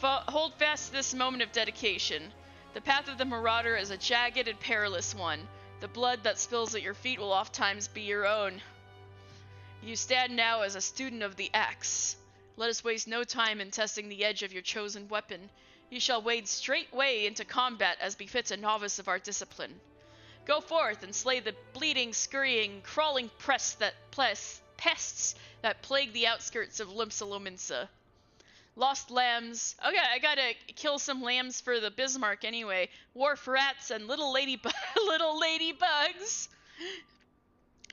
Hold fast to this moment of dedication. The path of the Marauder is a jagged and perilous one. The blood that spills at your feet will oftentimes be your own. You stand now as a student of the axe. Let us waste no time in testing the edge of your chosen weapon. You shall wade straightway into combat as befits a novice of our discipline. Go forth and slay the bleeding, scurrying, crawling pests that plague the outskirts of Limsa. Lost lambs. Okay, I gotta kill some lambs for the Bismarck anyway. Wharf rats and little ladybugs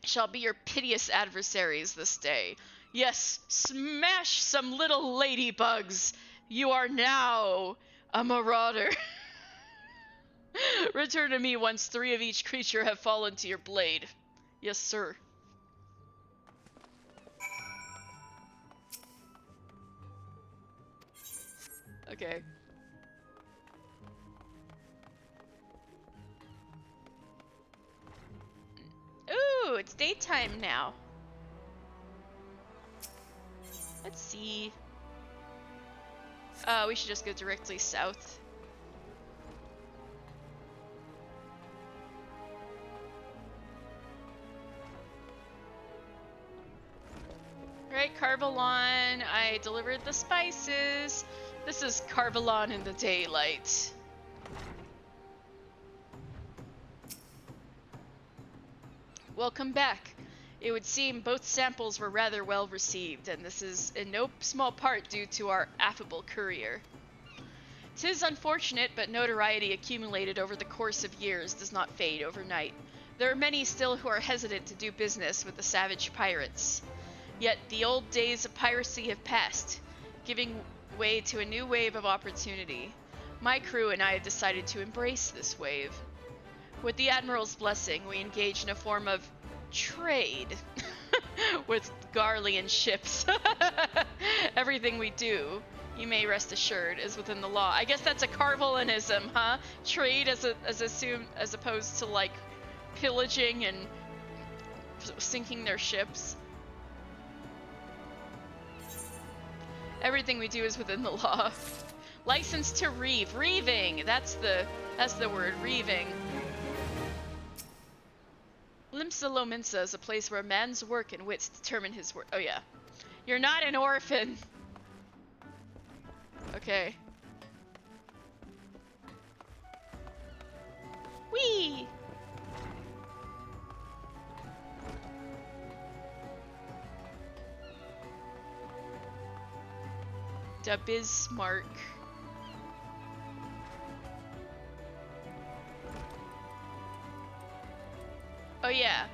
shall be your piteous adversaries this day. Yes, smash some little ladybugs. You are now a marauder. Return to me once 3 of each creature have fallen to your blade. Yes, sir. Okay. Ooh, it's daytime now. Let's see. We should just go directly south. Right, Carvallain. I delivered the spices. This is Carvallain in the daylight. Welcome back. It would seem both samples were rather well received, and this is in no small part due to our affable courier. 'Tis unfortunate, but notoriety accumulated over the course of years does not fade overnight. There are many still who are hesitant to do business with the savage pirates. Yet the old days of piracy have passed, giving way to a new wave of opportunity. My crew and I have decided to embrace this wave. With the Admiral's blessing, we engage in a form of trade with Garlean ships. Everything we do, you may rest assured, is within the law. I guess that's a Carvallanism, huh? Trade as opposed to like pillaging and sinking their ships. Everything we do is within the law. License to reeve. Reeving! That's the word, reeving. Limsa is a place where a man's work and wits determine his worth. Oh yeah. You're not an orphan! Okay. Whee! Da Bismarck. Oh yeah,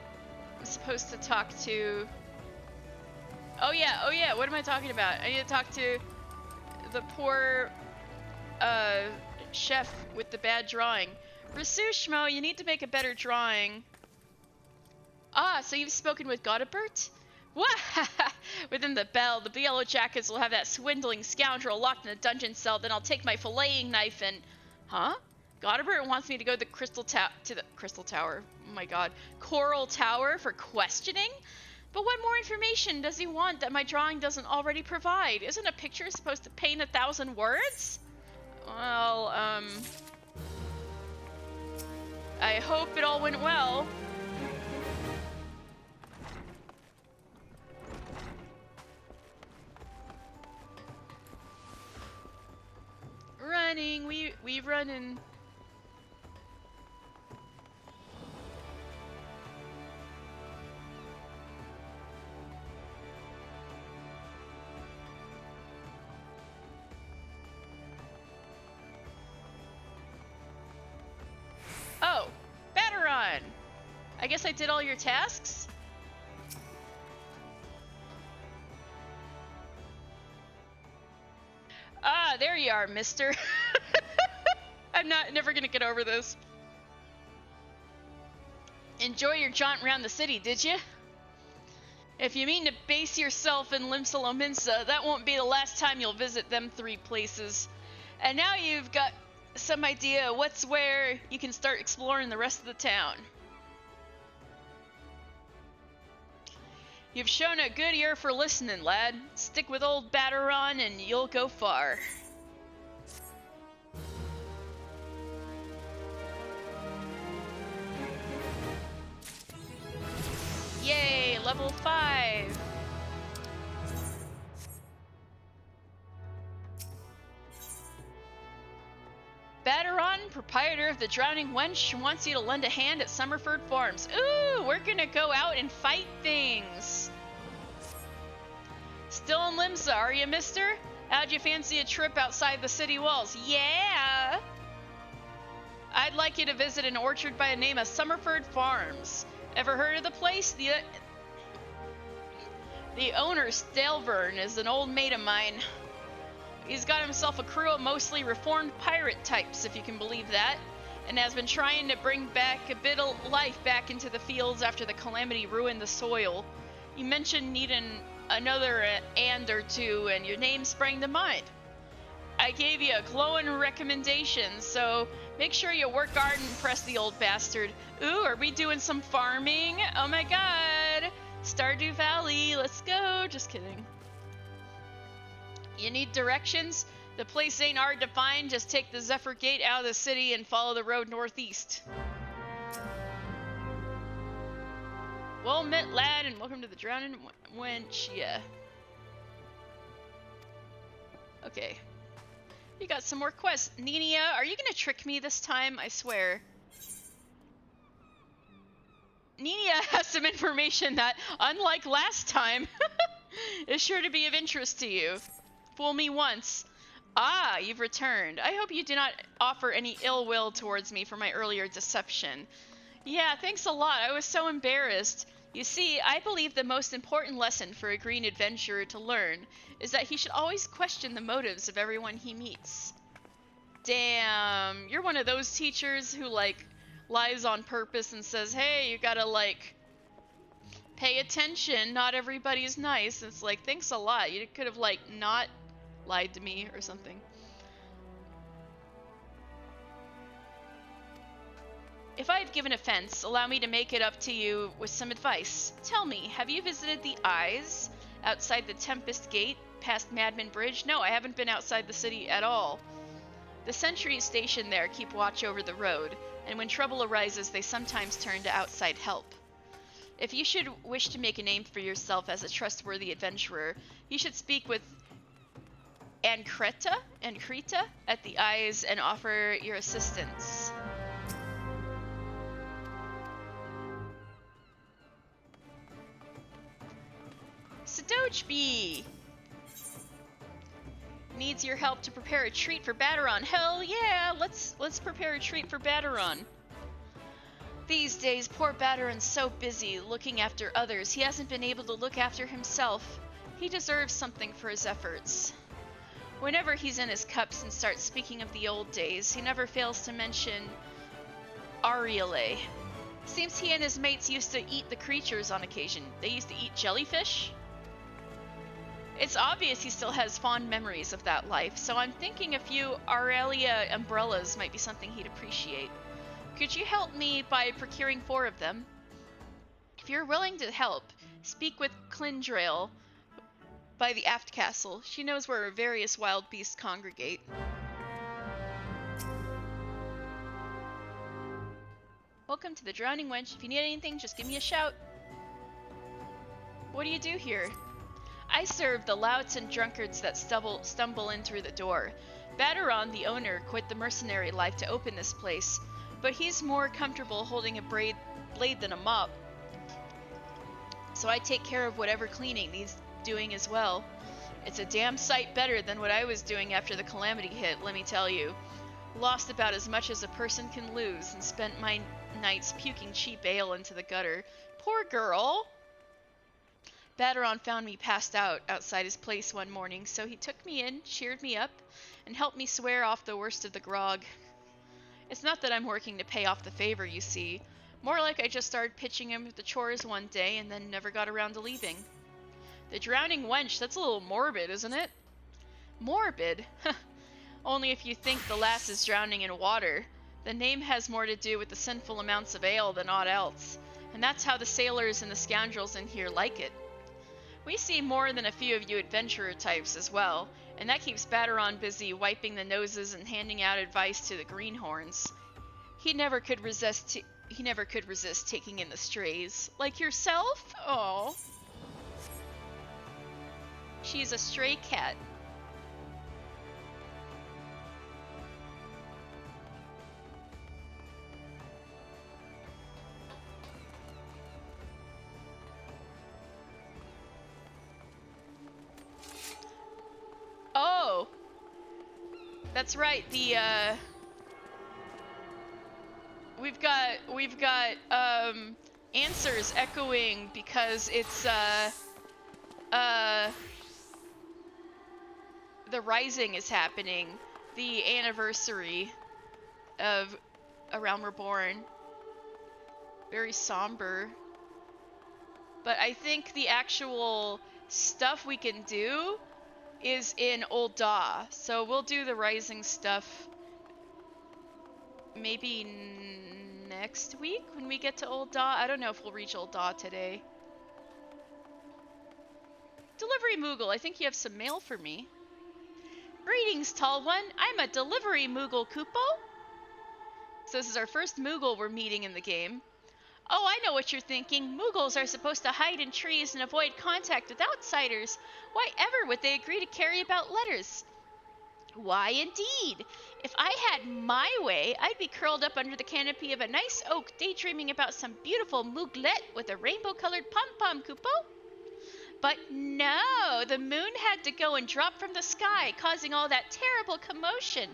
I'm supposed to talk to... Oh yeah, what am I talking about? I need to talk to the poor, chef with the bad drawing. Rasushmo, you need to make a better drawing. Ah, so you've spoken with Godebert? What? Within the bell, the Yellowjackets will have that swindling scoundrel locked in a dungeon cell, then I'll take my filleting knife and... Huh? Godebert wants me to go to the Crystal Tower. Oh my god. Coral Tower for questioning? But what more information does he want that my drawing doesn't already provide? Isn't a picture supposed to paint 1,000 words? Well, I hope it all went well. Running, we running. guess I did all your tasks? Ah, there you are, mister. I'm never gonna get over this. Enjoy your jaunt around the city, did you? If you mean to base yourself in Limsa, that won't be the last time you'll visit them 3 places. And now you've got some idea what's where, you can start exploring the rest of the town. You've shown a good ear for listening, lad. Stick with old Batteron and you'll go far. Yay, level 5. Batteron, proprietor of the Drowning Wench, wants you to lend a hand at Summerford Farms. Ooh, we're gonna go out and fight things. Still in Limsa, are you, mister? How'd you fancy a trip outside the city walls? Yeah! I'd like you to visit an orchard by the name of Summerford Farms. Ever heard of the place? The owner, Stalvern, is an old mate of mine. He's got himself a crew of mostly reformed pirate types, if you can believe that, and has been trying to bring back a bit of life back into the fields after the calamity ruined the soil. You mentioned needing another and or two, and your name sprang to mind. I gave you a glowing recommendation, so make sure you work hard and impress the old bastard. Ooh, are we doing some farming? Oh my god! Stardew Valley, let's go! Just kidding. You need directions? The place ain't hard to find, just take the Zephyr Gate out of the city and follow the road northeast. Well met, lad, and welcome to the Drowning Wench. Yeah. Okay. You got some more quests. Nenia, are you gonna trick me this time? I swear. Nenia has some information that, unlike last time, is sure to be of interest to you. Fool me once. Ah, you've returned. I hope you do not offer any ill will towards me for my earlier deception. Yeah, thanks a lot. I was so embarrassed. You see, I believe the most important lesson for a green adventurer to learn is that he should always question the motives of everyone he meets. Damn, you're one of those teachers who, like, lies on purpose and says, hey, you gotta, like, pay attention, not everybody's nice. It's like, thanks a lot. You could have, like, not lied to me or something. If I have given offense, allow me to make it up to you with some advice. Tell me, have you visited the Eyes outside the Tempest Gate, past Madman Bridge? No, I haven't been outside the city at all. The sentries stationed there keep watch over the road, and when trouble arises, they sometimes turn to outside help. If you should wish to make a name for yourself as a trustworthy adventurer, you should speak with Ankreta at the Eyes and offer your assistance. Sadojby needs your help to prepare a treat for Batteron. Hell yeah, let's prepare a treat for Batteron. These days, poor Batteron's so busy looking after others, he hasn't been able to look after himself. He deserves something for his efforts. Whenever he's in his cups and starts speaking of the old days, he never fails to mention Ariele. Seems he and his mates used to eat the creatures on occasion. They used to eat jellyfish? It's obvious he still has fond memories of that life, so I'm thinking a few Aurelia umbrellas might be something he'd appreciate. Could you help me by procuring 4 of them? If you're willing to help, speak with Clindrail by the Aft Castle. She knows where various wild beasts congregate. Welcome to the Drowning Wench. If you need anything, just give me a shout. What do you do here? I serve the louts and drunkards that stumble in through the door. Batteron, the owner, quit the mercenary life to open this place, but he's more comfortable holding a blade than a mop. So I take care of whatever cleaning needs doing as well. It's a damn sight better than what I was doing after the calamity hit, let me tell you. Lost about as much as a person can lose and spent my nights puking cheap ale into the gutter. Poor girl! Baderon found me passed out outside his place one morning, so he took me in, cheered me up, and helped me swear off the worst of the grog. It's not that I'm working to pay off the favor, you see. More like I just started pitching him the chores one day and then never got around to leaving. The drowning wench, that's a little morbid, isn't it? Morbid? Only if you think the lass is drowning in water. The name has more to do with the sinful amounts of ale than aught else, and that's how the sailors and the scoundrels in here like it. We see more than a few of you adventurer types as well, and that keeps Baderon busy wiping the noses and handing out advice to the greenhorns. He never could resist taking in the strays. Like yourself? Oh. She's a stray cat. Oh! That's right, the, We've got, answers echoing because it's, the Rising is happening. The anniversary of A Realm Reborn. Very somber. But I think the actual stuff we can do is in Old Daw. So we'll do the Rising stuff maybe next week when we get to Old Daw. I don't know if we'll reach Old Daw today. Delivery Moogle, I think you have some mail for me. Greetings, Tall One. I'm a Delivery Moogle, Kupo. So this is our first Moogle we're meeting in the game. Oh, I know what you're thinking. Moogles are supposed to hide in trees and avoid contact with outsiders. Why ever would they agree to carry about letters? Why, indeed. If I had my way, I'd be curled up under the canopy of a nice oak, daydreaming about some beautiful mooglet with a rainbow-colored pom-pom, Kupo. But no, the moon had to go and drop from the sky, causing all that terrible commotion.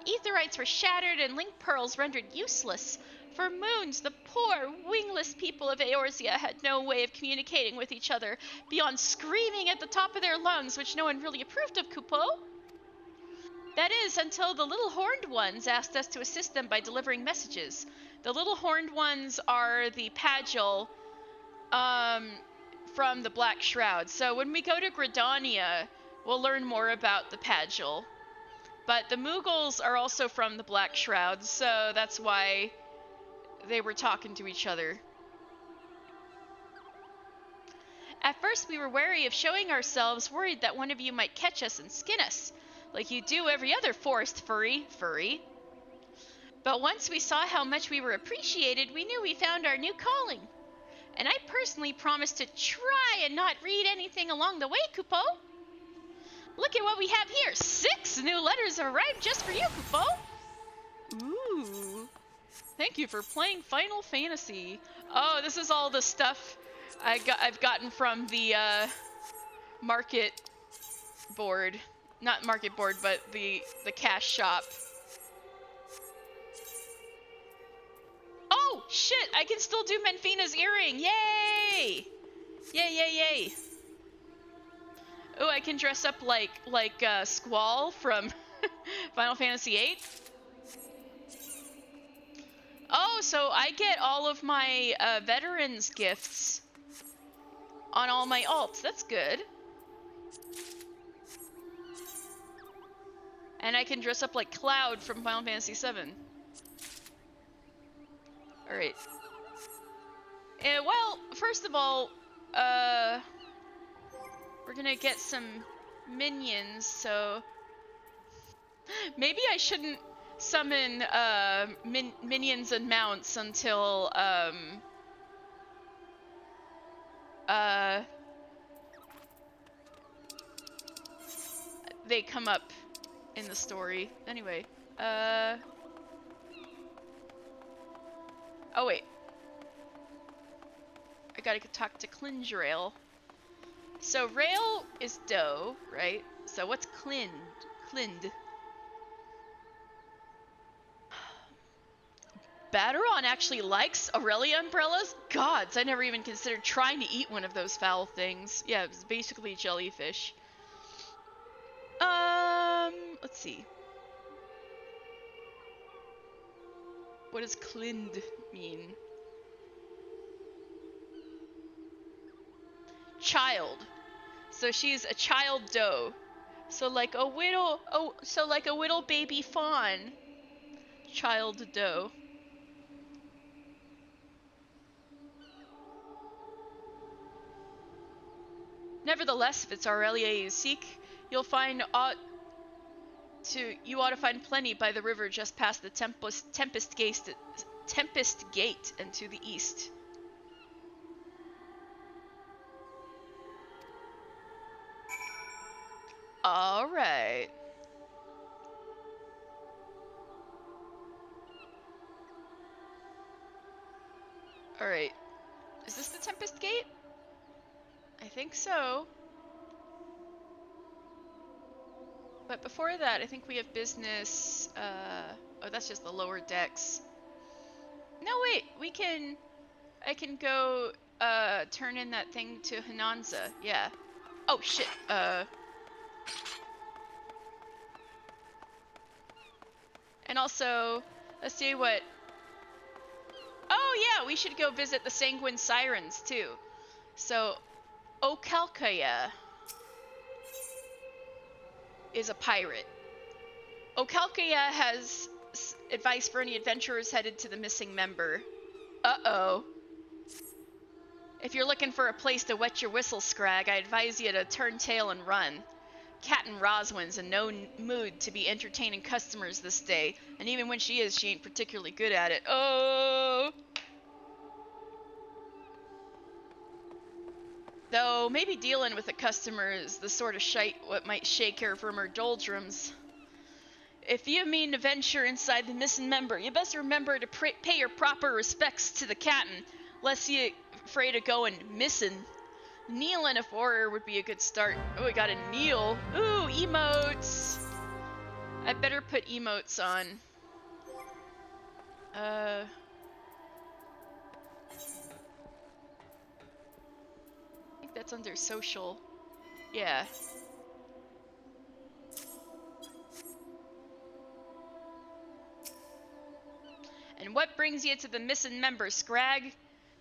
Aetherytes were shattered and link pearls rendered useless. For moons, the poor, wingless people of Eorzea had no way of communicating with each other beyond screaming at the top of their lungs, which no one really approved of, Kupo. That is, until the little horned ones asked us to assist them by delivering messages. The little horned ones are the Pagil, from the Black Shroud. So when we go to Gridania, we'll learn more about the Pagil. But the Moogles are also from the Black Shroud, so that's why they were talking to each other. At first we were wary of showing ourselves, worried that one of you might catch us and skin us, like you do every other forest furry. But once we saw how much we were appreciated, we knew we found our new calling. And I personally promised to try and not read anything along the way, Kupo. Look at what we have here. 6 new letters have arrived just for you, Kupo. Ooh. Thank you for playing Final Fantasy. Oh, this is all the stuff I've gotten from the market board. Not market board, but the cash shop. Oh, shit! I can still do Menfina's earring! Yay! Yay! Oh, I can dress up like Squall from Final Fantasy VIII. Oh, so I get all of my veterans gifts on all my alts. That's good. And I can dress up like Cloud from Final Fantasy VII. Alright. Well, first of all, we're gonna get some minions, so maybe I shouldn't summon minions and mounts until they come up in the story. Anyway, oh wait. I gotta talk to Clinderail. So Rail is doe, right? So what's Clind? Batteron actually likes Aurelia umbrellas? Gods, I never even considered trying to eat one of those foul things. Yeah, it was basically jellyfish. Let's see. What does Clind mean? Child. So she's a child doe. So like a whittle baby fawn. Child doe. Nevertheless, if it's Aurelia you seek, you ought to find plenty by the river just past the Tempest Gate and to the east. All right. All right. Is this the Tempest Gate? I think so. But before that, I think we have business. Oh, that's just the lower decks. No, wait. I can go turn in that thing to Hananza. Yeah. Oh shit. And also, let's see what. Oh yeah, we should go visit the Sanguine Sirens too. So, Okalkaya is a pirate. Okalkaya has advice for any adventurers headed to the missing member. Uh-oh. If you're looking for a place to wet your whistle, Scrag, I advise you to turn tail and run. Captain Rhoswen's in no mood to be entertaining customers this day, and even when she is, she ain't particularly good at it. Oh! Though, maybe dealing with a customer is the sort of shite what might shake her from her doldrums. If you mean to venture inside the missing member, you best remember to pay your proper respects to the captain, lest you afraid of going missing. Kneeling a warrior would be a good start. Oh, we got a kneel. Ooh, emotes! I better put emotes on. I think that's under social. Yeah. And what brings you to the missing member, Scrag?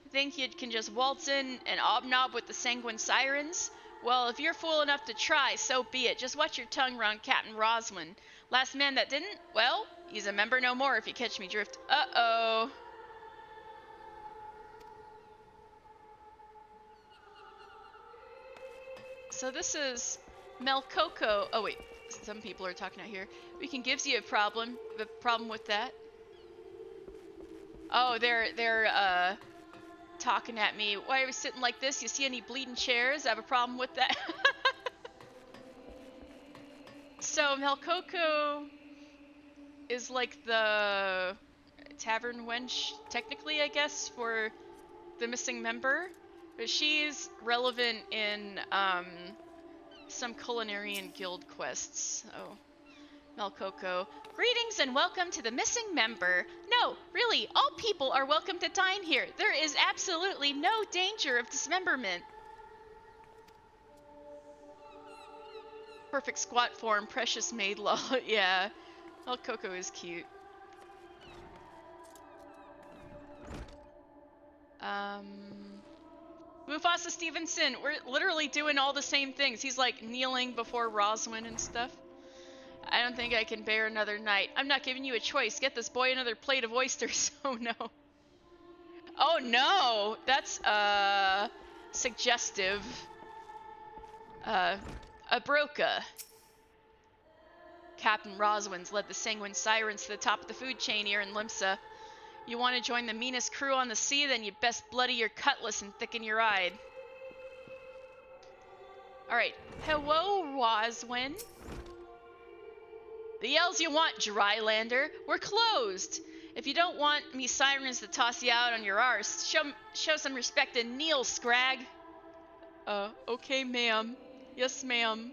Think you can just waltz in and obnob with the Sanguine Sirens? Well, if you're fool enough to try, so be it. Just watch your tongue round Captain Rhoswen. Last man that didn't? Well, he's a member no more if you catch me drift. Uh-oh. So this is Melcoco. Oh wait, some people are talking out here. We can gives you a problem. The problem with that? Oh, they're talking at me. Why are we sitting like this? You see any bleeding chairs? I have a problem with that. So Melcoco is like the tavern wench, technically, I guess, for the missing member. But she's relevant in some culinary and guild quests. Oh, Melcoco. Greetings and welcome to the missing member. No, really, all people are welcome to dine here. There is absolutely no danger of dismemberment. Perfect squat form, precious maid law. Yeah, Melcoco is cute. Mufasa Stevenson, we're literally doing all the same things. He's like kneeling before Rhoswen and stuff. I don't think I can bear another night. I'm not giving you a choice. Get this boy another plate of oysters. Oh no. Oh no! That's, suggestive. Abroka. Captain Rhoswen's led the Sanguine Sirens to the top of the food chain here in Limsa. You want to join the meanest crew on the sea, then you best bloody your cutlass and thicken your hide. Alright. Hello, Rhoswen. The yells you want, Drylander. We're closed. If you don't want me sirens to toss you out on your arse, show some respect and kneel, Scrag. Okay, ma'am. Yes, ma'am.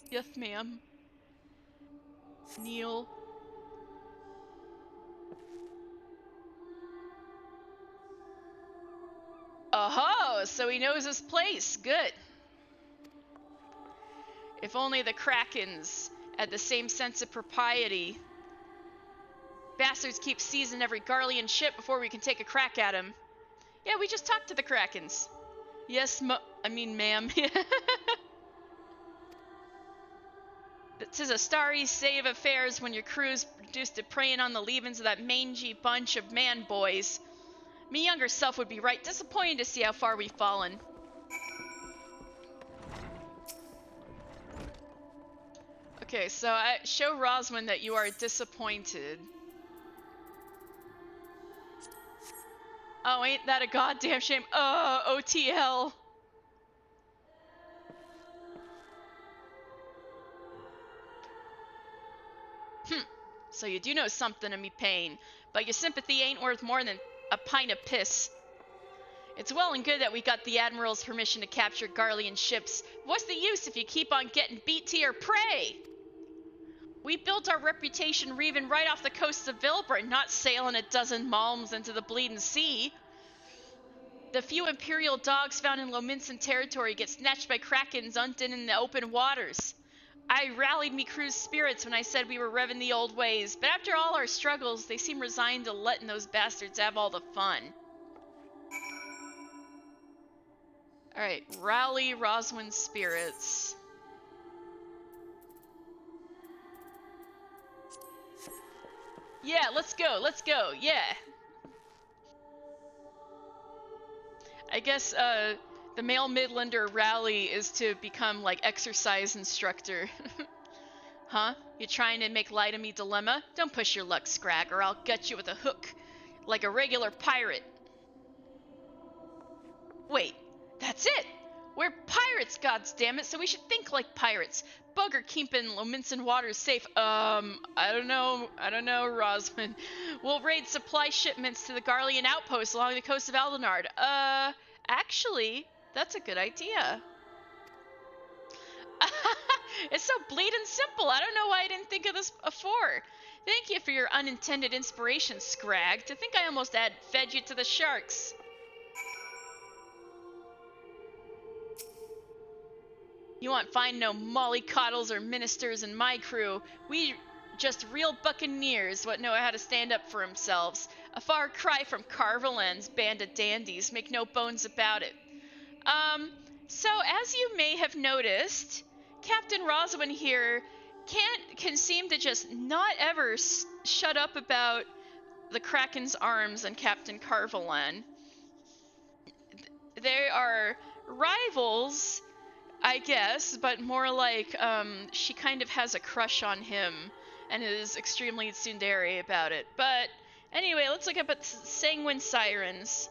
Yes, ma'am. Kneel. so he knows his place. Good. If only the Krakens had the same sense of propriety. Bastards keep seizing every Garlean ship before we can take a crack at him. Yeah, we just talked to the Krakens. Yes, ma'am. 'Tis a starry state of affairs when your crew's reduced to preying on the leavings of that mangy bunch of man-boys. Me younger self would be right disappointed to see how far we've fallen. Okay, so show Rhoswen that you are disappointed. Oh, ain't that a goddamn shame? OTL. So you do know something of me pain, but your sympathy ain't worth more than a pint of piss. It's well and good that we got the Admiral's permission to capture Garlean ships. What's the use if you keep on getting beat to your prey? We built our reputation reaving right off the coasts of Vilbra, not sailing a dozen malms into the bleeding sea. The few Imperial dogs found in Lominsan territory get snatched by Krakens hunting in the open waters. I rallied me crew's spirits when I said we were revving the old ways, but after all our struggles, they seem resigned to letting those bastards have all the fun. Alright, rally Rhoswen's spirits. Yeah, let's go, yeah. I guess, the male Midlander rally is to become, like, exercise instructor. Huh? You trying to make light of me dilemma? Don't push your luck, Scrag, or I'll gut you with a hook, like a regular pirate. Wait, that's it! We're pirates, goddammit, so we should think like pirates. Bugger keeping Lominsan waters safe. I don't know, Rhoswen. We'll raid supply shipments to the Garlean outposts along the coast of Aldenard. Actually, that's a good idea. It's so bleeding simple. I don't know why I didn't think of this before. Thank you for your unintended inspiration, Scrag. To think I almost fed you to the sharks. You won't find no mollycoddles or ministers in my crew. We just real buccaneers what know how to stand up for themselves. A far cry from Carvallain's band of dandies, make no bones about it. So as you may have noticed, Captain Rhoswen here can seem to just not ever shut up about the Kraken's arms and Captain Carvallain. They are rivals, I guess, but more like she kind of has a crush on him and is extremely tsundere about it. But anyway, let's look up at Sanguine Sirens.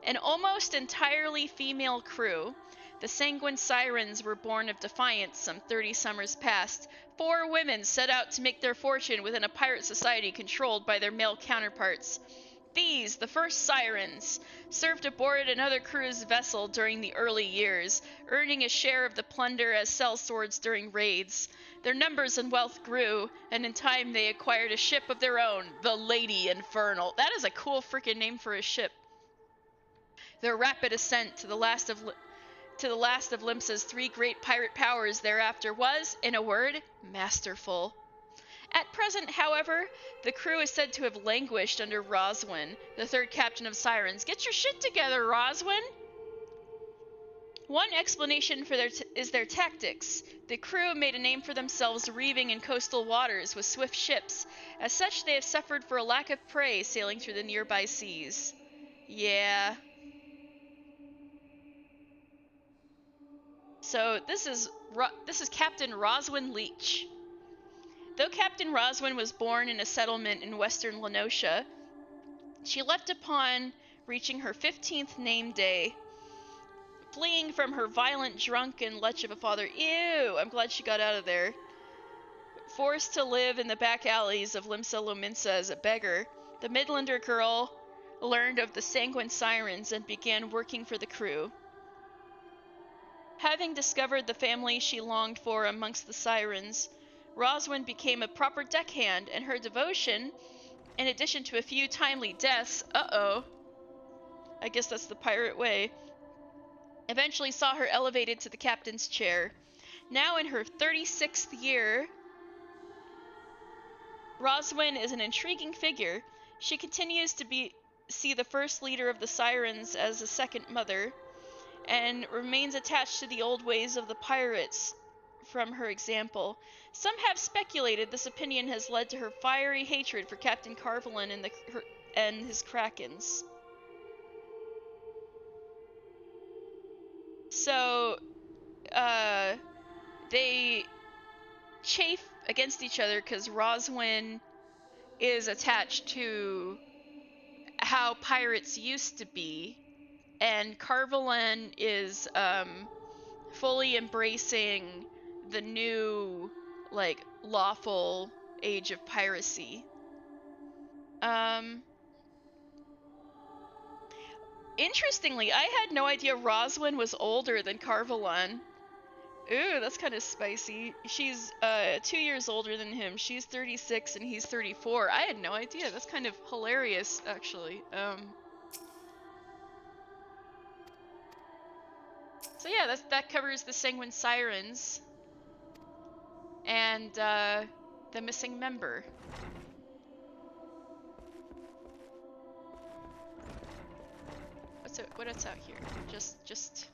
An almost entirely female crew, the Sanguine Sirens were born of defiance some 30 summers past. 4 women set out to make their fortune within a pirate society controlled by their male counterparts. These, the first Sirens, served aboard another crew's vessel during the early years, earning a share of the plunder as sellswords during raids. Their numbers and wealth grew, and in time they acquired a ship of their own, the Lady Infernal. That is a cool freaking name for a ship. Their rapid ascent to the last of Limsa's 3 great pirate powers thereafter was, in a word, masterful. At present, however, the crew is said to have languished under Rhoswen, the 3rd captain of Sirens. Get your shit together, Rhoswen! One explanation for is their tactics. The crew made a name for themselves reaving in coastal waters with swift ships. As such, they have suffered for a lack of prey sailing through the nearby seas. Yeah. So this is Captain Rhoswen Leach. Though Captain Rhoswen was born in a settlement in western Lenosha, she left upon reaching her 15th name day, fleeing from her violent, drunk, and lech of a father. Ew! I'm glad she got out of there. Forced to live in the back alleys of Limsa Lominsa as a beggar, the Midlander girl learned of the Sanguine Sirens and began working for the crew. Having discovered the family she longed for amongst the Sirens, Rhoswen became a proper deckhand, and her devotion, in addition to a few timely deaths, I guess that's the pirate way, eventually saw her elevated to the captain's chair. Now in her 36th year, Rhoswen is an intriguing figure. She continues to see the first leader of the Sirens as a second mother, and remains attached to the old ways of the pirates from her example. Some have speculated this opinion has led to her fiery hatred for Captain Carvallain and his Krakens. So, they chafe against each other because Rhoswen is attached to how pirates used to be, and Carvallain is fully embracing the new, like, lawful age of piracy. Interestingly, I had no idea Rhoswen was older than Carvallain. Ooh, that's kind of spicy. She's 2 years older than him. She's 36 and he's 34. I had no idea. That's kind of hilarious, actually. So yeah, that covers the Sanguine Sirens and the missing member. What's out here? Just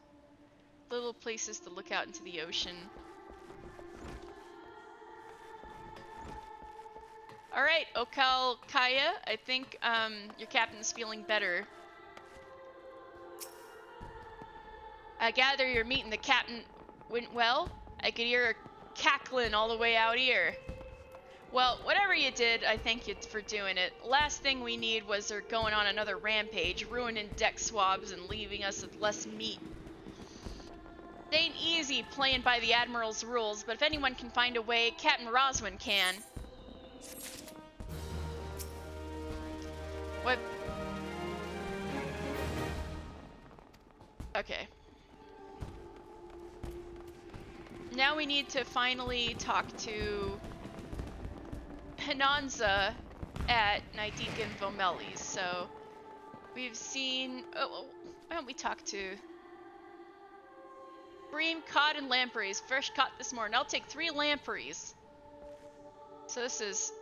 little places to look out into the ocean. All right, Okal Kaya, I think your captain's feeling better. I gather your meeting the captain went well. I could hear her cackling all the way out here. Well, whatever you did, I thank you for doing it. Last thing we need was her going on another rampage, ruining deck swabs and leaving us with less meat. It ain't easy playing by the Admiral's rules, but if anyone can find a way, Captain Rhoswen can. What? Okay. Now we need to finally talk to Hinanza at Naldiq and Vymelli. So we've seen. Oh, why don't we talk to bream, cod, and lampreys? Fresh caught this morning. I'll take 3 lampreys. So this is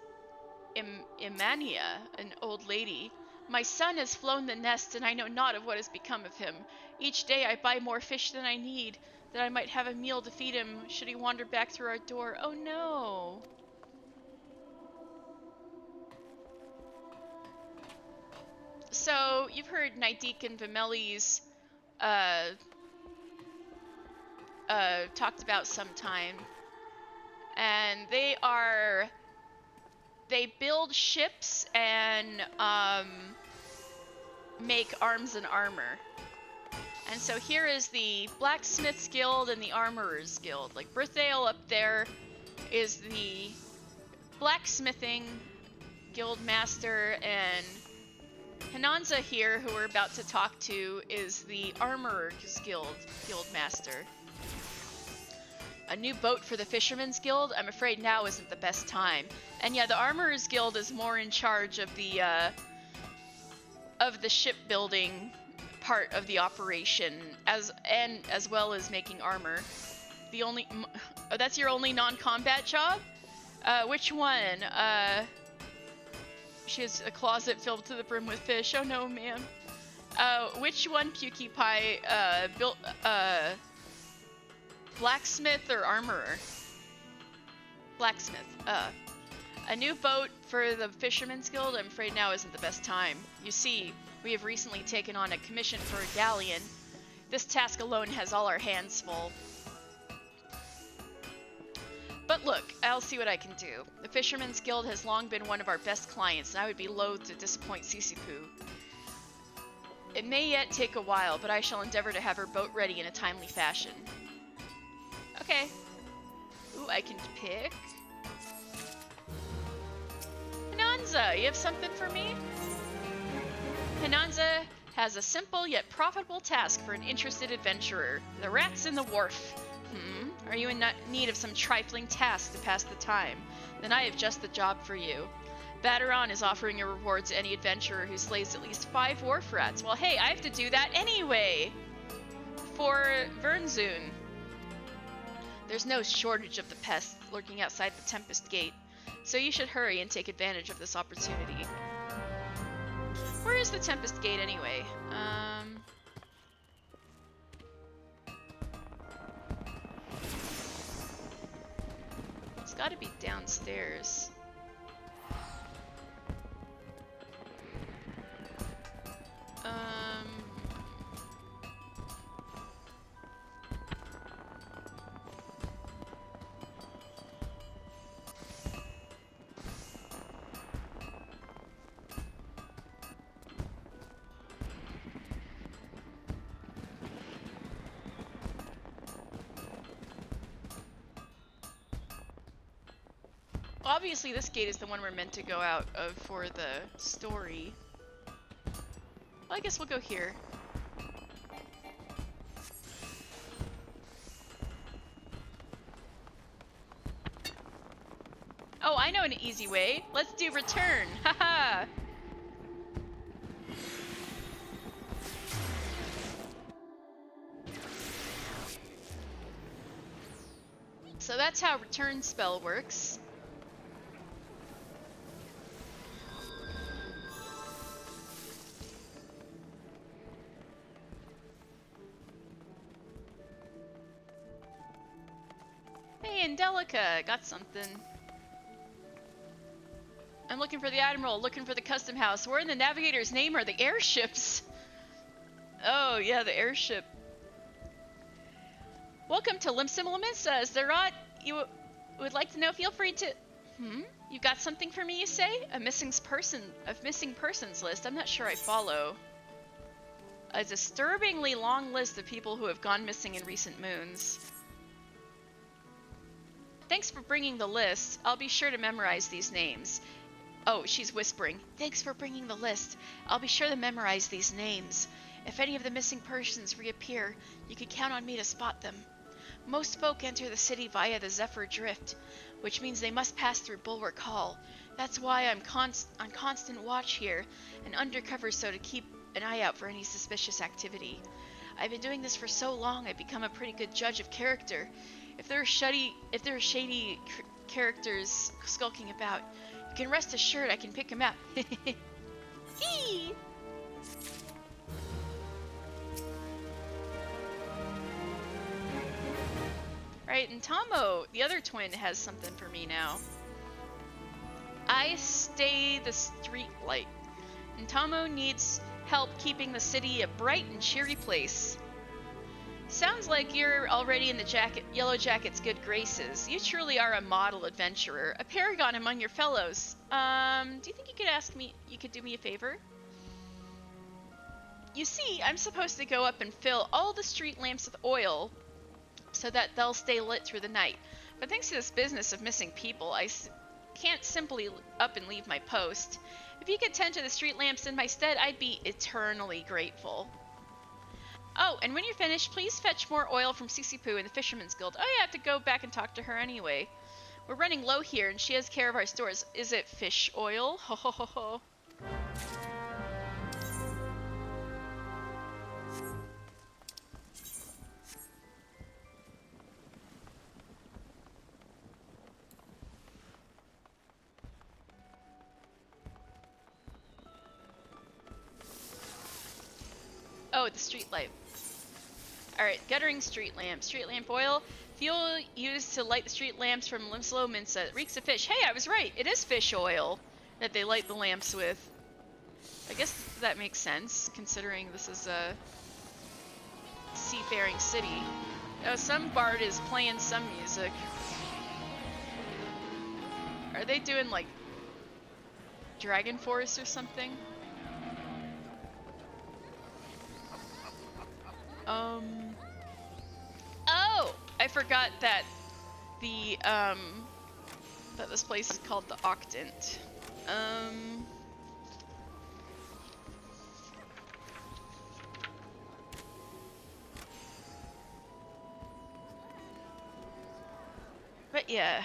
Imania, an old lady. My son has flown the nest, and I know not of what has become of him. Each day I buy more fish than I need, that I might have a meal to feed him should he wander back through our door. Oh no! So, you've heard Naldiq and Vymelli's talked about sometime. And they build ships and make arms and armor. And so here is the Blacksmiths Guild and the Armorers Guild. Like, Brithdale up there is the Blacksmithing Guild Master, and Hinanza here, who we're about to talk to, is the Armorers Guild Master. A new boat for the Fisherman's Guild? I'm afraid now isn't the best time. And yeah, the Armorers Guild is more in charge of the shipbuilding part of the operation, as well as making armor. The only that's your only non-combat job? Which one? She has a closet filled to the brim with fish. Oh no, ma'am. Which one, Pukey Pie? Built blacksmith or armorer? Blacksmith. A new boat for the Fisherman's Guild? I'm afraid now isn't the best time. You see, we have recently taken on a commission for a galleon. This task alone has all our hands full. But look, I'll see what I can do. The Fisherman's Guild has long been one of our best clients, and I would be loath to disappoint Sisipu. It may yet take a while, but I shall endeavor to have her boat ready in a timely fashion. Okay. Ooh, I can pick. Hinanza, you have something for me? Hinanza has a simple yet profitable task for an interested adventurer. The rats in the wharf. Are you in need of some trifling task to pass the time? Then I have just the job for you. Bateron is offering a reward to any adventurer who slays at least 5 wharf rats. Well, hey, I have to do that anyway! for Vernzoon. There's no shortage of the pests lurking outside the Tempest Gate, so you should hurry and take advantage of this opportunity. Where is the Tempest Gate anyway? It's gotta be downstairs. Obviously, this gate is the one we're meant to go out of for the story. Well, I guess we'll go here. Oh, I know an easy way. Let's do return. Haha. So that's how return spell works. Hey, Angelica, got something. I'm looking for the Admiral, looking for the Custom House. Where in the Navigator's name are the airships? Oh, yeah, the airship. Welcome to Limsa. Is there aught you would like to know? Feel free to... You got something for me, you say? A missing persons list. I'm not sure I follow. A disturbingly long list of people who have gone missing in recent moons. Thanks for bringing the list. I'll be sure to memorize these names. Oh, she's whispering. Thanks for bringing the list. I'll be sure to memorize these names. If any of the missing persons reappear, you can count on me to spot them. Most folk enter the city via the Zephyr Drift, which means they must pass through Bulwark Hall. That's why I'm on constant watch here, and undercover so to keep an eye out for any suspicious activity. I've been doing this for so long I've become a pretty good judge of character. If there are shady characters skulking about, you can rest assured I can pick them out. Hee! Right, and Tomo, the other twin, has something for me now. I stay the street light, and Tomo needs help keeping the city a bright and cheery place. Sounds like you're already in the Yellowjackets' good graces. You truly are a model adventurer, a paragon among your fellows. Do you think you could do me a favor? You see, I'm supposed to go up and fill all the street lamps with oil so that they'll stay lit through the night. But thanks to this business of missing people, I can't simply up and leave my post. If you could tend to the street lamps in my stead, I'd be eternally grateful. Oh, and when you're finished, please fetch more oil from Sisipu in the Fisherman's Guild. Oh yeah, I have to go back and talk to her anyway. We're running low here, and she has care of our stores. Is it fish oil? Ho ho ho ho. Oh, the street light. Alright, guttering street lamp. Street lamp oil. Fuel used to light the street lamps from Limsa. It reeks of fish. Hey, I was right. It is fish oil that they light the lamps with. I guess that makes sense, considering this is a seafaring city. Oh, some bard is playing some music. Are they doing, like, Dragon Force or something? Oh! I forgot that the, that this place is called the Octant. But yeah.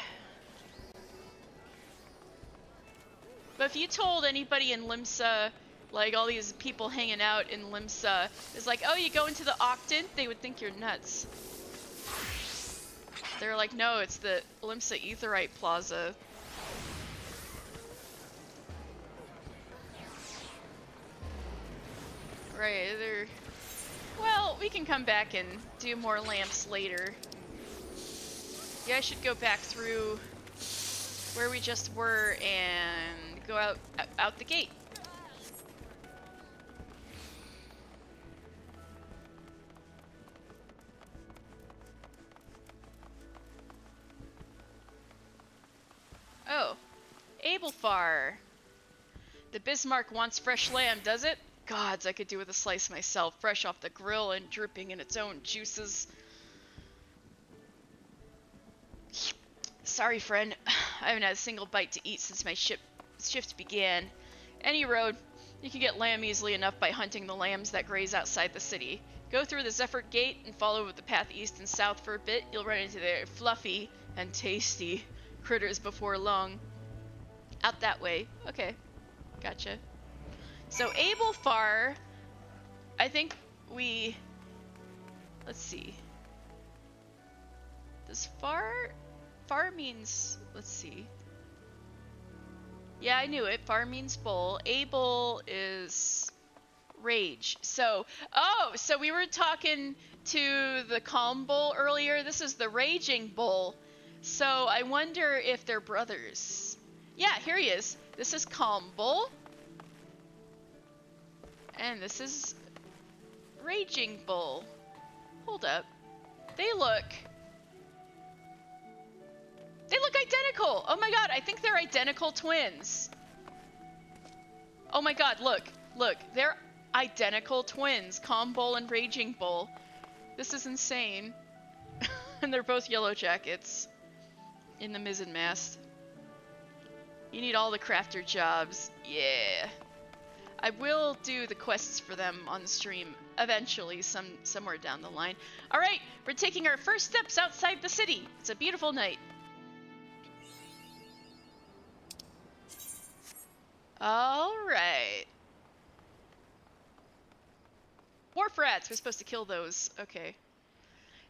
But if you told anybody in Limsa Like, all these people hanging out in Limsa. It's like, oh, you go into the Octant? They would think you're nuts. They're like, no, it's the Limsa Aetheryte Plaza. Right, they're... Well, we can come back and do more lamps later. Yeah, I should go back through where we just were and go out the gate. Oh, Abelfar. The Bismarck wants fresh lamb, does it? Gods, I could do with a slice myself, fresh off the grill and dripping in its own juices. Sorry, friend. I haven't had a single bite to eat since my shift began. Any road, you can get lamb easily enough by hunting the lambs that graze outside the city. Go through the Zephyr Gate and follow the path east and south for a bit. You'll run into their fluffy and tasty critters before long. Out that way. Okay. Gotcha. So Abelfar, I think we... Let's see. Does far means... Let's see. Yeah, I knew it. Far means bowl. Abel is rage. So, oh, so we were talking to the calm bull earlier. This is the raging bull. So I wonder if they're brothers. Yeah, here he is. This is calm bull. And this is Raging Bull. Hold up. They look identical. Oh my god, I think they're identical twins. Oh my god, look. They're identical twins. Calm Bull and Raging Bull. This is insane. And they're both Yellowjackets in the Mizzenmast. You need all the crafter jobs. Yeah. I will do the quests for them on the stream eventually, somewhere down the line. Alright, we're taking our first steps outside the city. It's a beautiful night. Alright. Wharf rats, we're supposed to kill those. Okay.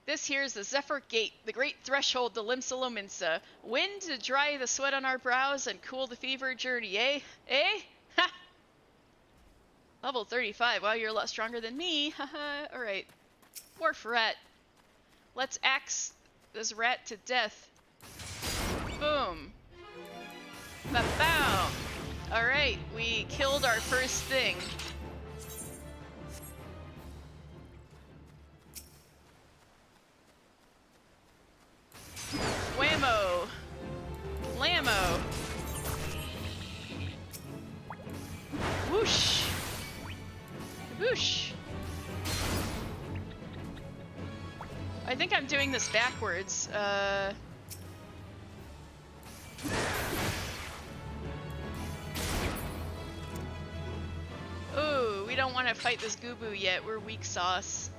This here is the Zephyr Gate, the great threshold to Limsa Lominsa. Wind to dry the sweat on our brows and cool the fever journey, eh? Eh? Ha! Level 35. Wow, you're a lot stronger than me. Haha. Alright. Wharf rat. Let's axe this rat to death. Boom. Ba-boom. Alright, we killed our first thing. Whammo. Lammo. Whoosh. Whoosh. I think I'm doing this backwards. Ooh, we don't want to fight this Gubu yet. We're weak sauce.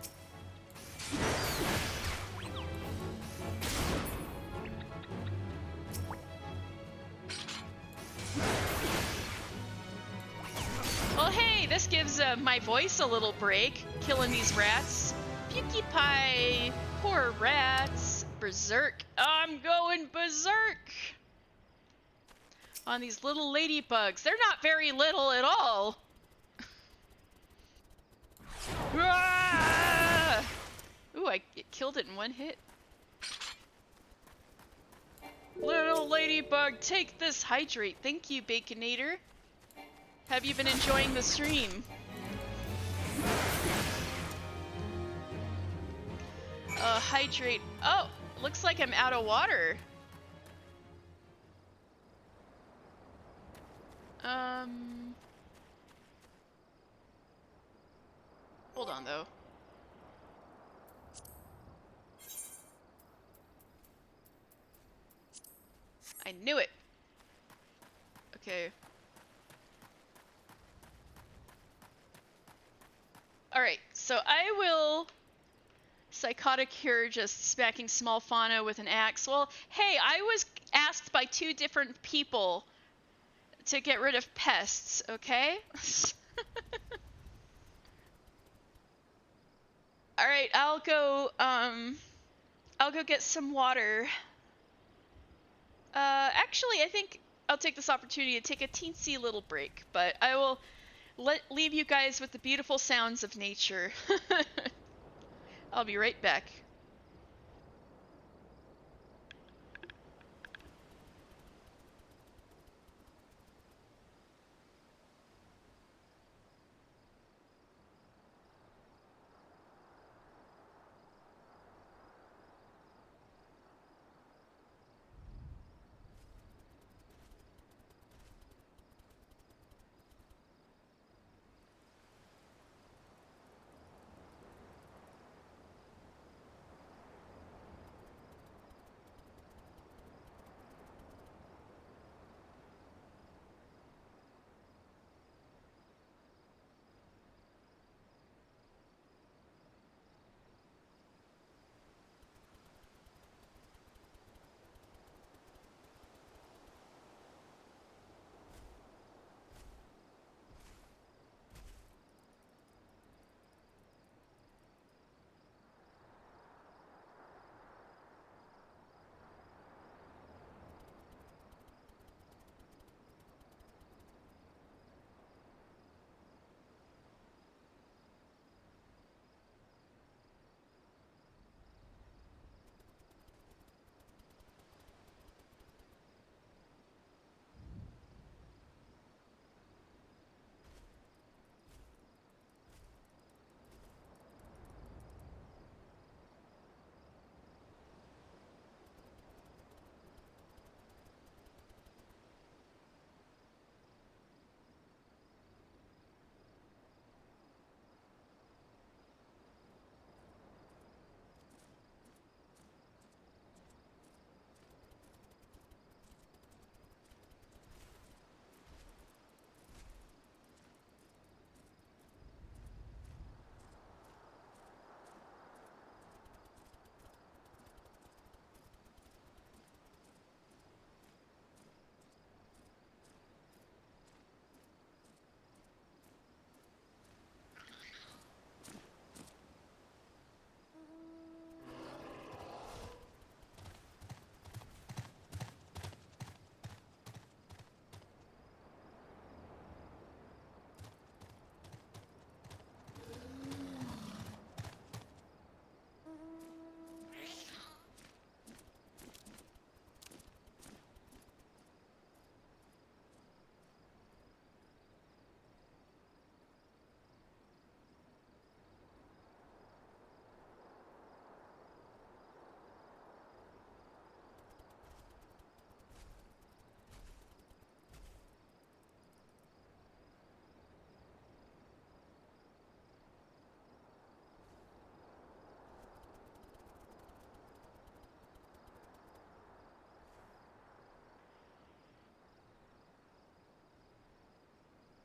Well, hey, this gives my voice a little break, killing these rats. Pewkie pie, poor rats. Berserk. I'm going berserk on these little ladybugs. They're not very little at all. Ooh, I killed it in one hit. Little ladybug, take this hydrate. Thank you, Baconator. Have you been enjoying the stream? Hydrate. Oh, looks like I'm out of water. Hold on, though. I knew it. Okay. Alright, so I will psychotic here, just smacking small fauna with an axe. Well, hey, I was asked by 2 different people to get rid of pests, okay? All right, I'll go get some water. Actually, I think I'll take this opportunity to take a teensy little break, but I will leave you guys with the beautiful sounds of nature. I'll be right back.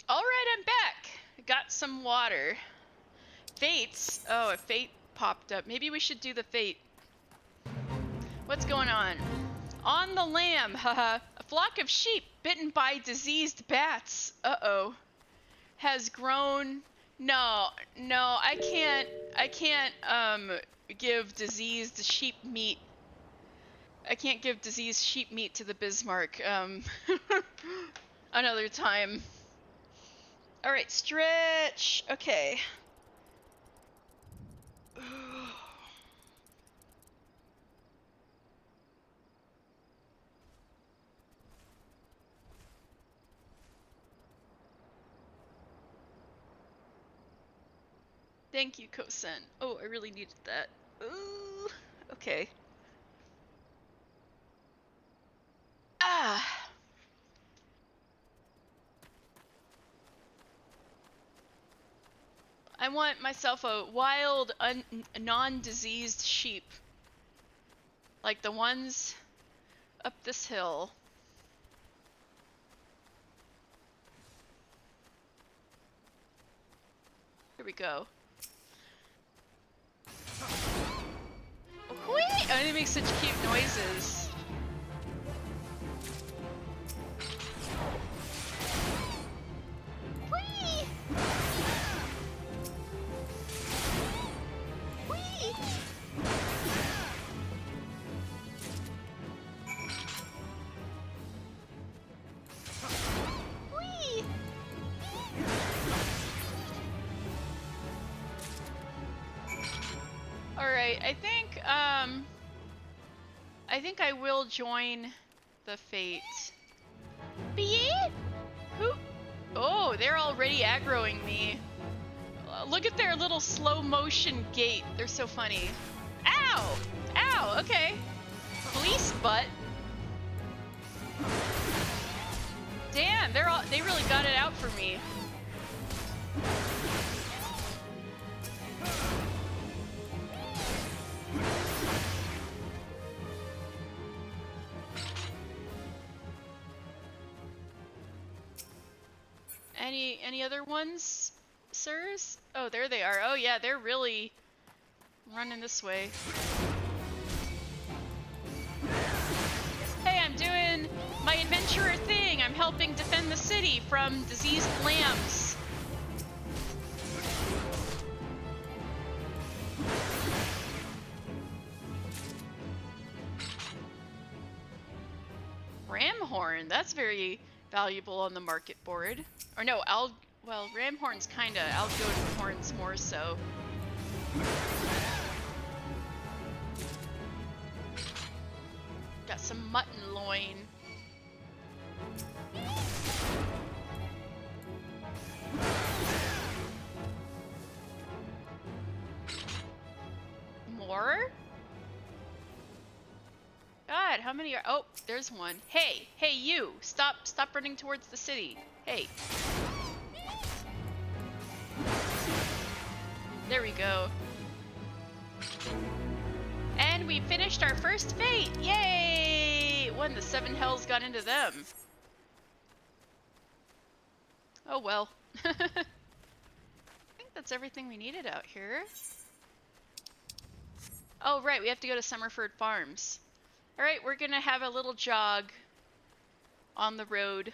All right, I'm back. I got some water. Fates. Oh, a fate popped up. Maybe we should do the fate. What's going on? On the lamb, haha. A flock of sheep bitten by diseased bats. Uh-oh. Has grown. No, I can't give diseased sheep meat. I can't give diseased sheep meat to the Bismarck. Another time. All right, stretch. Okay. Thank you, Kosen. Oh, I really needed that. Ooh, okay. Ah. I want myself a wild, non-diseased sheep. Like the ones up this hill. Here we go. Whee! Oh, they make such cute noises. Whee! right, I think I will join the fate. Beat? Who? Oh, they're already aggroing me. Look at their little slow motion gait. They're so funny. Ow! Ow, okay. Fleece butt. Damn, they really got it out for me. Any other ones, sirs? Oh, there they are. Oh yeah, they're really running this way. Hey, I'm doing my adventurer thing. I'm helping defend the city from diseased lambs. Ramhorn, that's very valuable on the market board. Or no, well, Ramhorn's kinda, Algoed horns more so. Got some mutton loin. More? God, how many are— oh, there's one. Hey, hey you! Stop running towards the city. Hey. There we go. And we finished our first fate! Yay! When the 7 hells got into them. Oh well. I think that's everything we needed out here. Oh right, we have to go to Summerford Farms. Alright, we're gonna have a little jog on the road.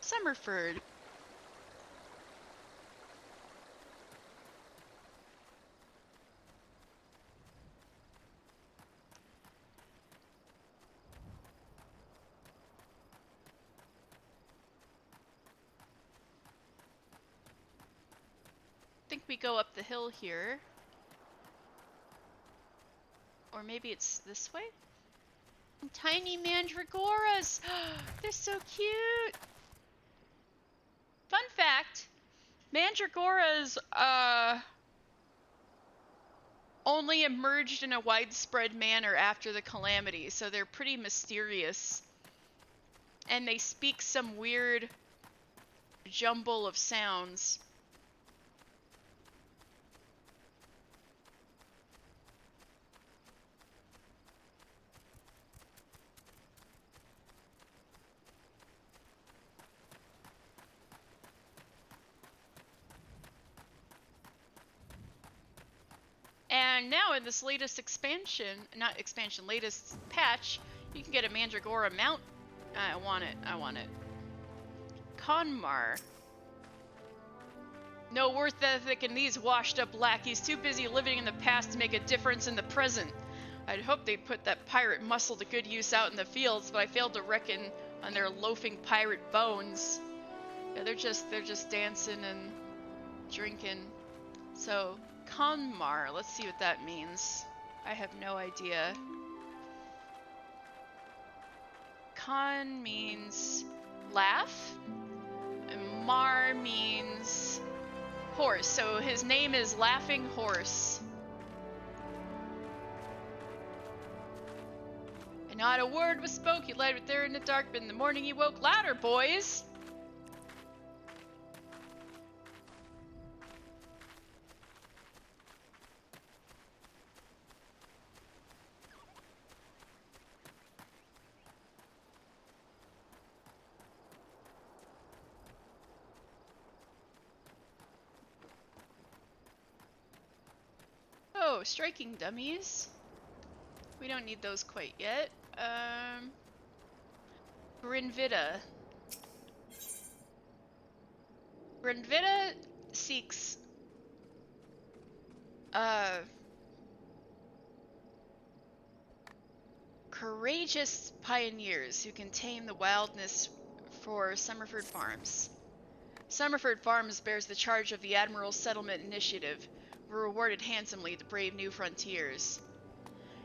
Summerford. I think we go up the hill here. Or maybe it's this way? Tiny mandragoras! They're so cute! Fun fact, mandragoras only emerged in a widespread manner after the calamity, so they're pretty mysterious. And they speak some weird jumble of sounds. And now in this latest expansion, not expansion, latest patch, you can get a Mandragora mount. I want it. Conmar. No worth ethic in these washed up lackeys, too busy living in the past to make a difference in the present. I'd hoped they'd put that pirate muscle to good use out in the fields, but I failed to reckon on their loafing pirate bones. Yeah, they're just dancing and drinking. So, Conmar, let's see what that means. I have no idea. Con means laugh, and Mar means horse. So his name is Laughing Horse. And not a word was spoke. He lay there in the dark, but in the morning he woke. Louder, boys! Oh, striking dummies. We don't need those quite yet. Grinvita. Grinvita seeks courageous pioneers who can tame the wildness for Summerford Farms. Summerford Farms bears the charge of the Admiral's Settlement Initiative, we're rewarded handsomely to brave new frontiers.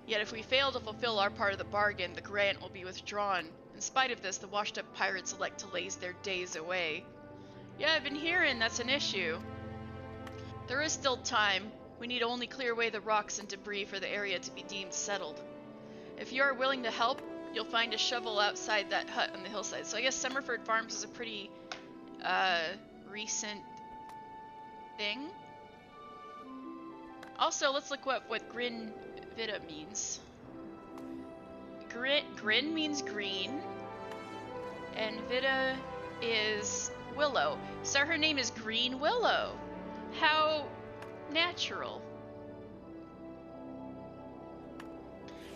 Yet if we fail to fulfill our part of the bargain, the grant will be withdrawn. In spite of this, the washed-up pirates elect to laze their days away. Yeah, I've been hearing that's an issue. There is still time. We need only clear away the rocks and debris for the area to be deemed settled. If you are willing to help, you'll find a shovel outside that hut on the hillside. So I guess Summerford Farms is a pretty recent thing. Also, let's look up what Grin Vita means. Grin means green, and Vita is willow. So her name is Green Willow. How natural.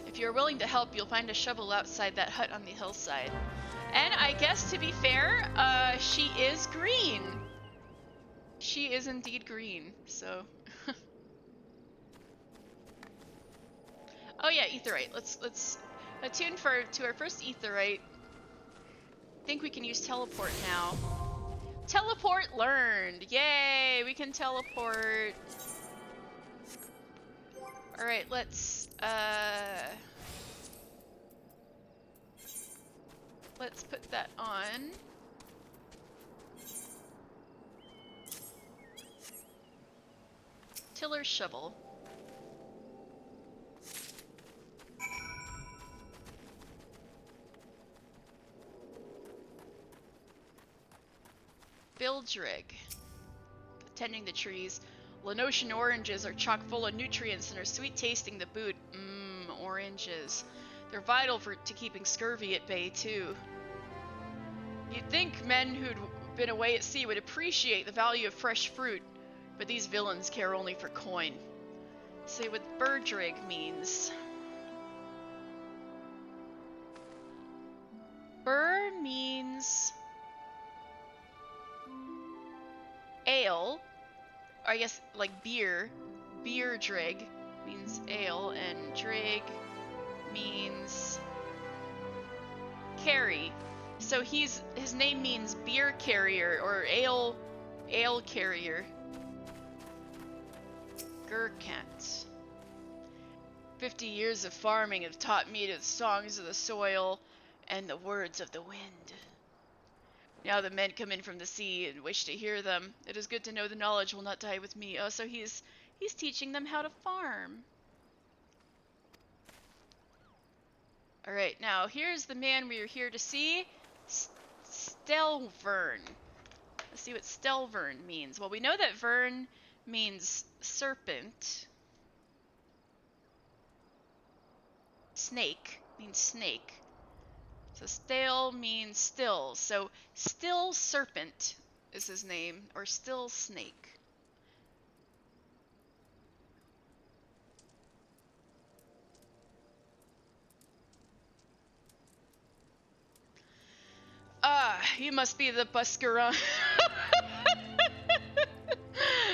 If you're willing to help, you'll find a shovel outside that hut on the hillside. And I guess, to be fair, she is green. She is indeed green, so... Oh yeah, Aetheryte. Let's attune to our first Aetheryte. I think we can use teleport now. Teleport learned! Yay! We can teleport. Alright, let's put that on. Tiller's shovel. Bildrig. Tending the trees. Lenosian oranges are chock full of nutrients and are sweet tasting to boot. Oranges. They're vital to keeping scurvy at bay, too. You'd think men who'd been away at sea would appreciate the value of fresh fruit, but these villains care only for coin. Say what Birdrig means. Bur means ale, or I guess like beer. Beerdrig means ale, and drig means carry. So his name means beer carrier or ale carrier. Gurkant. 50 years of farming have taught me the songs of the soil and the words of the wind. Now the men come in from the sea and wish to hear them. It is good to know the knowledge will not die with me. Oh, so he's teaching them how to farm. Alright, now here's the man we are here to see. Stelvern. Let's see what Stelvern means. Well, we know that Vern means serpent. Snake means snake. So stale means still. So still serpent is his name, or still snake. Ah, you must be the Buscaron.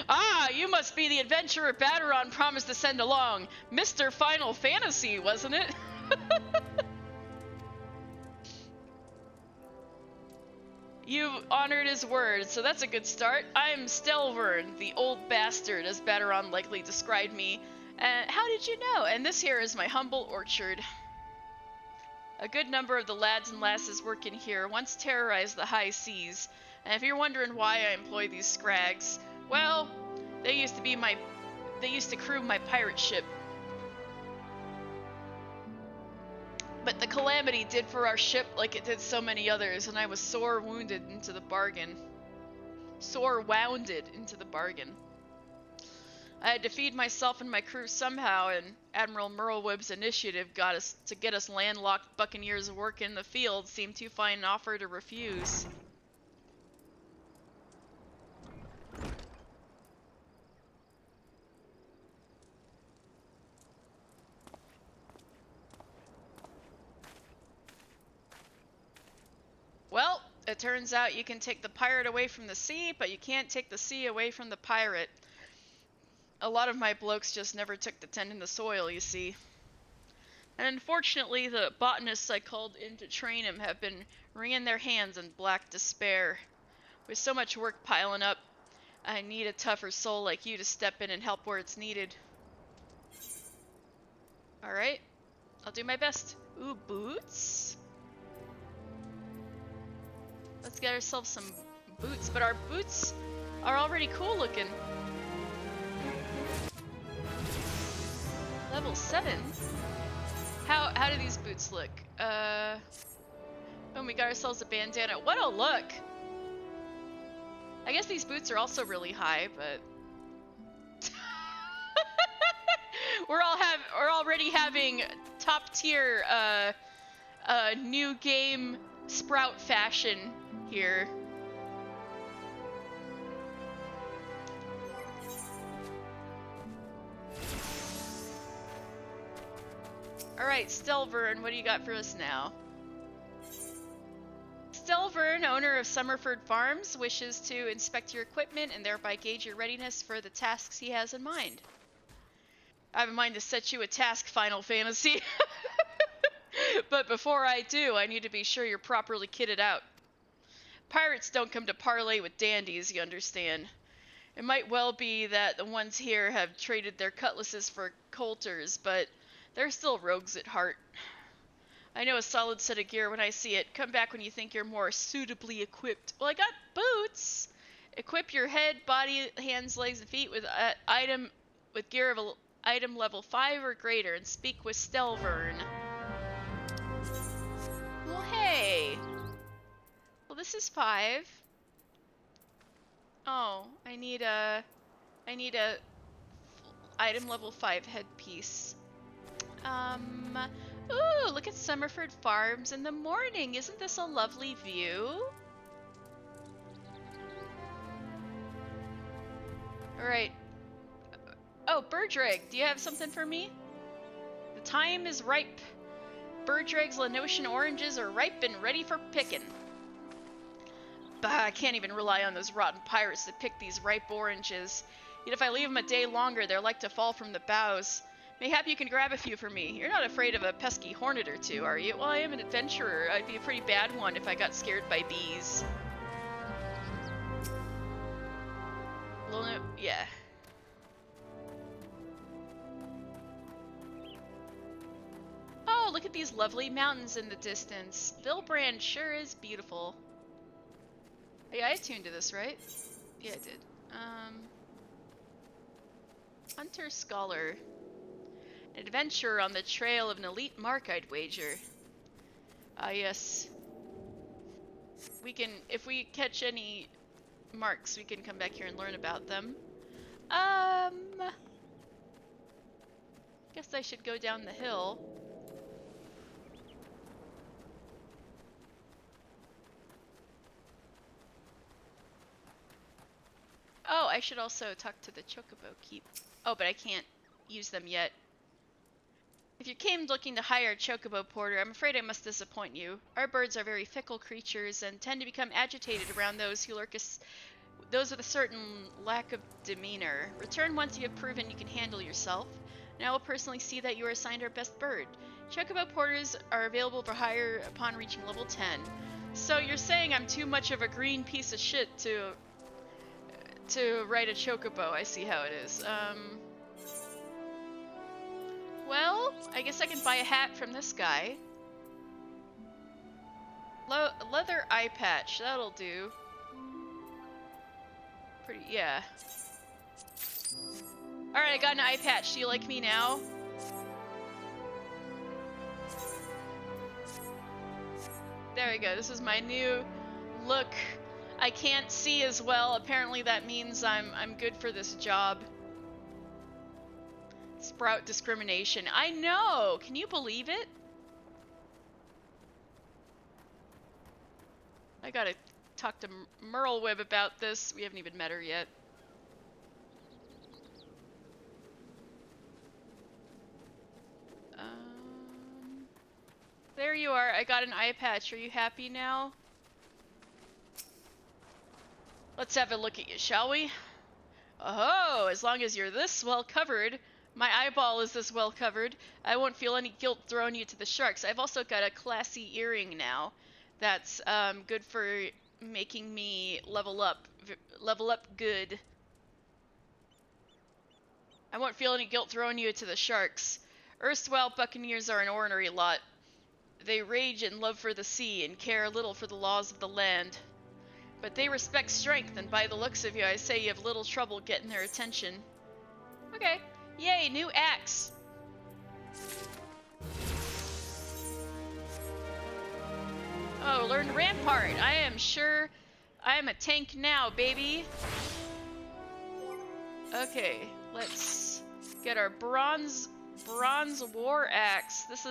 Ah, you must be the adventurer Baderon promised to send along. Mr. Final Fantasy, wasn't it? You've honored his word, so that's a good start. I'm Stelvern, the old bastard, as Baderon likely described me. And how did you know? And this here is my humble orchard. A good number of the lads and lasses working here once terrorized the high seas. And if you're wondering why I employ these scrags, well, they used to crew my pirate ship. But the calamity did for our ship like it did so many others, and I was sore wounded into the bargain. Sore wounded into the bargain. I had to feed myself and my crew somehow, and Admiral Merlewibb's initiative got us to get us landlocked buccaneers work in the field seemed too fine an offer to refuse. Well, it turns out you can take the pirate away from the sea, but you can't take the sea away from the pirate. A lot of my blokes just never took to tending the soil, you see. And unfortunately, the botanists I called in to train him have been wringing their hands in black despair. With so much work piling up, I need a tougher soul like you to step in and help where it's needed. Alright, I'll do my best. Ooh, boots? Let's get ourselves some boots, but our boots are already cool looking. Level 7? How do these boots look? Oh, we got ourselves a bandana. What a look! I guess these boots are also really high, but we're already having top tier new game Sprout fashion here. Alright, Stelvern, what do you got for us now? Stelvern, owner of Summerford Farms, wishes to inspect your equipment and thereby gauge your readiness for the tasks he has in mind. I have in mind to set you a task, Final Fantasy. But before I do, I need to be sure you're properly kitted out. Pirates don't come to parley with dandies, you understand. It might well be that the ones here have traded their cutlasses for coulters, but they're still rogues at heart. I know a solid set of gear when I see it. Come back when you think you're more suitably equipped. Well, I got boots! Equip your head, body, hands, legs, and feet with gear of item level 5 or greater, and speak with Stelvern. Well, hey! Well, this is 5. Oh, I need a item level 5 headpiece. Ooh, look at Summerford Farms in the morning. Isn't this a lovely view? Alright. Oh, Birdreg, do you have something for me? The time is ripe. Birdreg's Lanosian oranges are ripe and ready for picking. Bah, I can't even rely on those rotten pirates to pick these ripe oranges. Yet if I leave them a day longer, they're like to fall from the boughs. Mayhap you can grab a few for me. You're not afraid of a pesky hornet or two, are you? Well, I am an adventurer. I'd be a pretty bad one if I got scared by bees. Yeah. Oh, look at these lovely mountains in the distance. Vilbrand sure is beautiful. Yeah, I attuned to this, right? Yeah, I did. Hunter Scholar. An adventurer on the trail of an elite mark, I'd wager. Ah, yes. We can, if we catch any marks, we can come back here and learn about them. Guess I should go down the hill. Oh, I should also talk to the Chocobo Keep. Oh, but I can't use them yet. If you came looking to hire a Chocobo Porter, I'm afraid I must disappoint you. Our birds are very fickle creatures and tend to become agitated around those who lurk those with a certain lack of demeanor. Return once you have proven you can handle yourself, and I will personally see that you are assigned our best bird. Chocobo Porters are available for hire upon reaching level 10. So you're saying I'm too much of a green piece of shit to ride a Chocobo. I see how it is. Well, I guess I can buy a hat from this guy. Leather eye patch, that'll do. Pretty, yeah. Alright, I got an eye patch. Do you like me now? There we go. This is my new look. I can't see as well. Apparently that means I'm good for this job. Sprout discrimination. I know! Can you believe it? I gotta talk to Merlewib about this. We haven't even met her yet. There you are. I got an eye patch. Are you happy now? Let's have a look at you, shall we? Oh, as long as you're this well covered, my eyeball is this well covered, I won't feel any guilt throwing you to the sharks. I've also got a classy earring now that's good for making me level up level up good. I won't feel any guilt throwing you to the sharks. Erstwhile buccaneers are an ornery lot. They rage in love for the sea and care little for the laws of the land. But they respect strength, and by the looks of you, I say you have little trouble getting their attention. Okay. Yay, new axe! Oh, learn Rampart. I am sure I am a tank now, baby. Okay, let's get our bronze war axe. This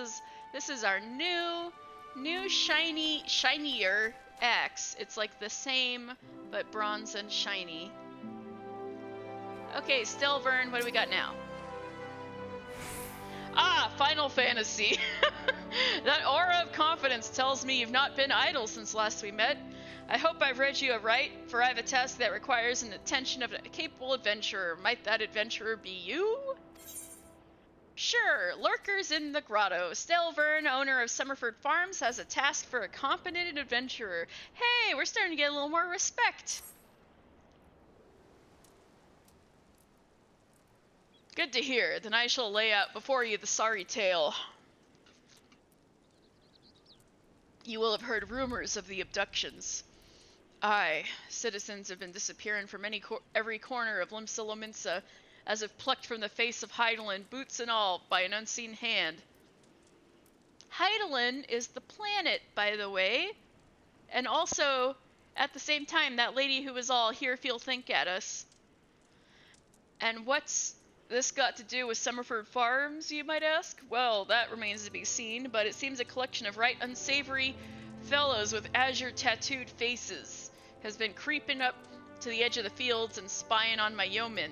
is our new shinier axe. It's like the same but bronze and shiny. Okay, Stelvern, what do we got now? Ah, Final Fantasy. That aura of confidence tells me you've not been idle since last we met. I hope I've read you aright, for I have a task that requires an attention of a capable adventurer. Might that adventurer be you? Sure, lurkers in the grotto. Stelvern, owner of Summerford Farms, has a task for a competent adventurer. Hey, we're starting to get a little more respect. Good to hear. Then I shall lay out before you the sorry tale. You will have heard rumors of the abductions. Aye, citizens have been disappearing from every corner of Limsa, as if plucked from the face of Hydaelyn, boots and all, by an unseen hand. Hydaelyn is the planet, by the way, and also, at the same time, that lady who was all hear, feel, think at us. And what's this got to do with Summerford Farms, you might ask? Well, that remains to be seen, but it seems a collection of right unsavory fellows with azure tattooed faces has been creeping up to the edge of the fields and spying on my yeomen.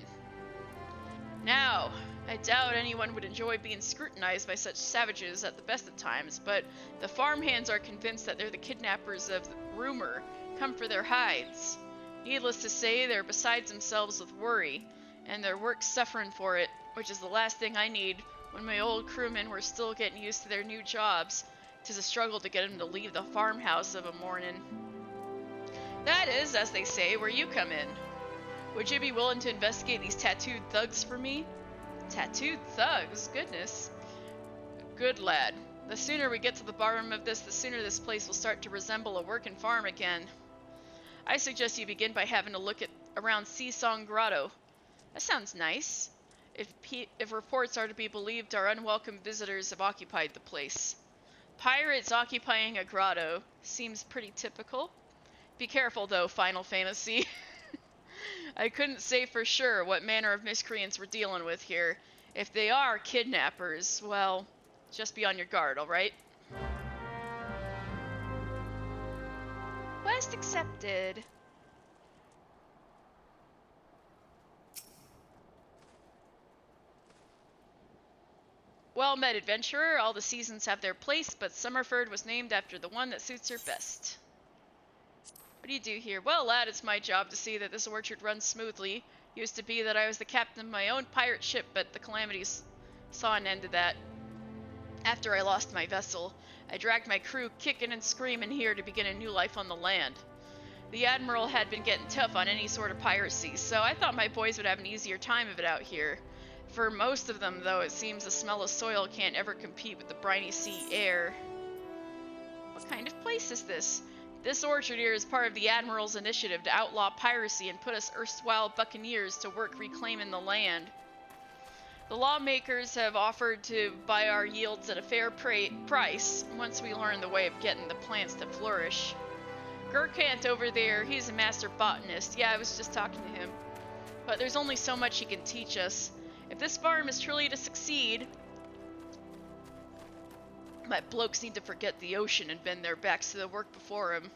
Now, I doubt anyone would enjoy being scrutinized by such savages at the best of times, but the farmhands are convinced that they're the kidnappers of Rumor, come for their hides. Needless to say, they're beside themselves with worry, and their work's suffering for it, which is the last thing I need when my old crewmen were still getting used to their new jobs. 'Tis a struggle to get them to leave the farmhouse of a morning. That is, as they say, where you come in. Would you be willing to investigate these tattooed thugs for me? Tattooed thugs? Goodness. Good lad. The sooner we get to the bottom of this, the sooner this place will start to resemble a working farm again. I suggest you begin by having a look around Seasong Grotto. That sounds nice. If reports are to be believed, our unwelcome visitors have occupied the place. Pirates occupying a grotto seems pretty typical. Be careful though, Final Fantasy. I couldn't say for sure what manner of miscreants we're dealing with here. If they are kidnappers, well, just be on your guard, alright? Quest accepted. Well met, adventurer. All the seasons have their place, but Summerford was named after the one that suits her best. What do you do here? Well, lad, it's my job to see that this orchard runs smoothly. Used to be that I was the captain of my own pirate ship, but the calamities saw an end to that. After I lost my vessel, I dragged my crew kicking and screaming here to begin a new life on the land. The Admiral had been getting tough on any sort of piracy, so I thought my boys would have an easier time of it out here. For most of them, though, it seems the smell of soil can't ever compete with the briny sea air. What kind of place is this? This orchard here is part of the Admiral's initiative to outlaw piracy and put us erstwhile buccaneers to work reclaiming the land. The lawmakers have offered to buy our yields at a fair price once we learn the way of getting the plants to flourish. Gurkhant over there, he's a master botanist. Yeah, I was just talking to him. But there's only so much he can teach us. If this farm is truly to succeed, my blokes need to forget the ocean and bend their backs to the work before him.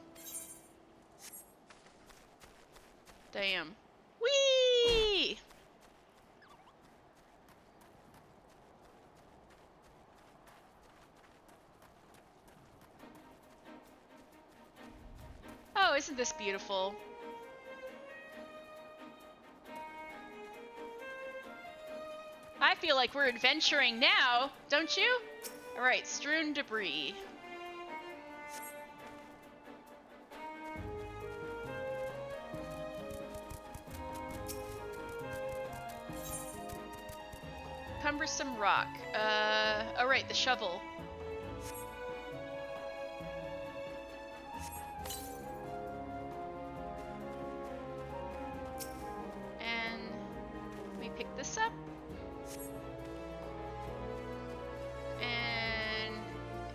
Damn. Whee! Oh, isn't this beautiful? I feel like we're adventuring now, don't you? Alright, strewn debris. cumbersome rock. Oh right, the shovel. And we pick this up. And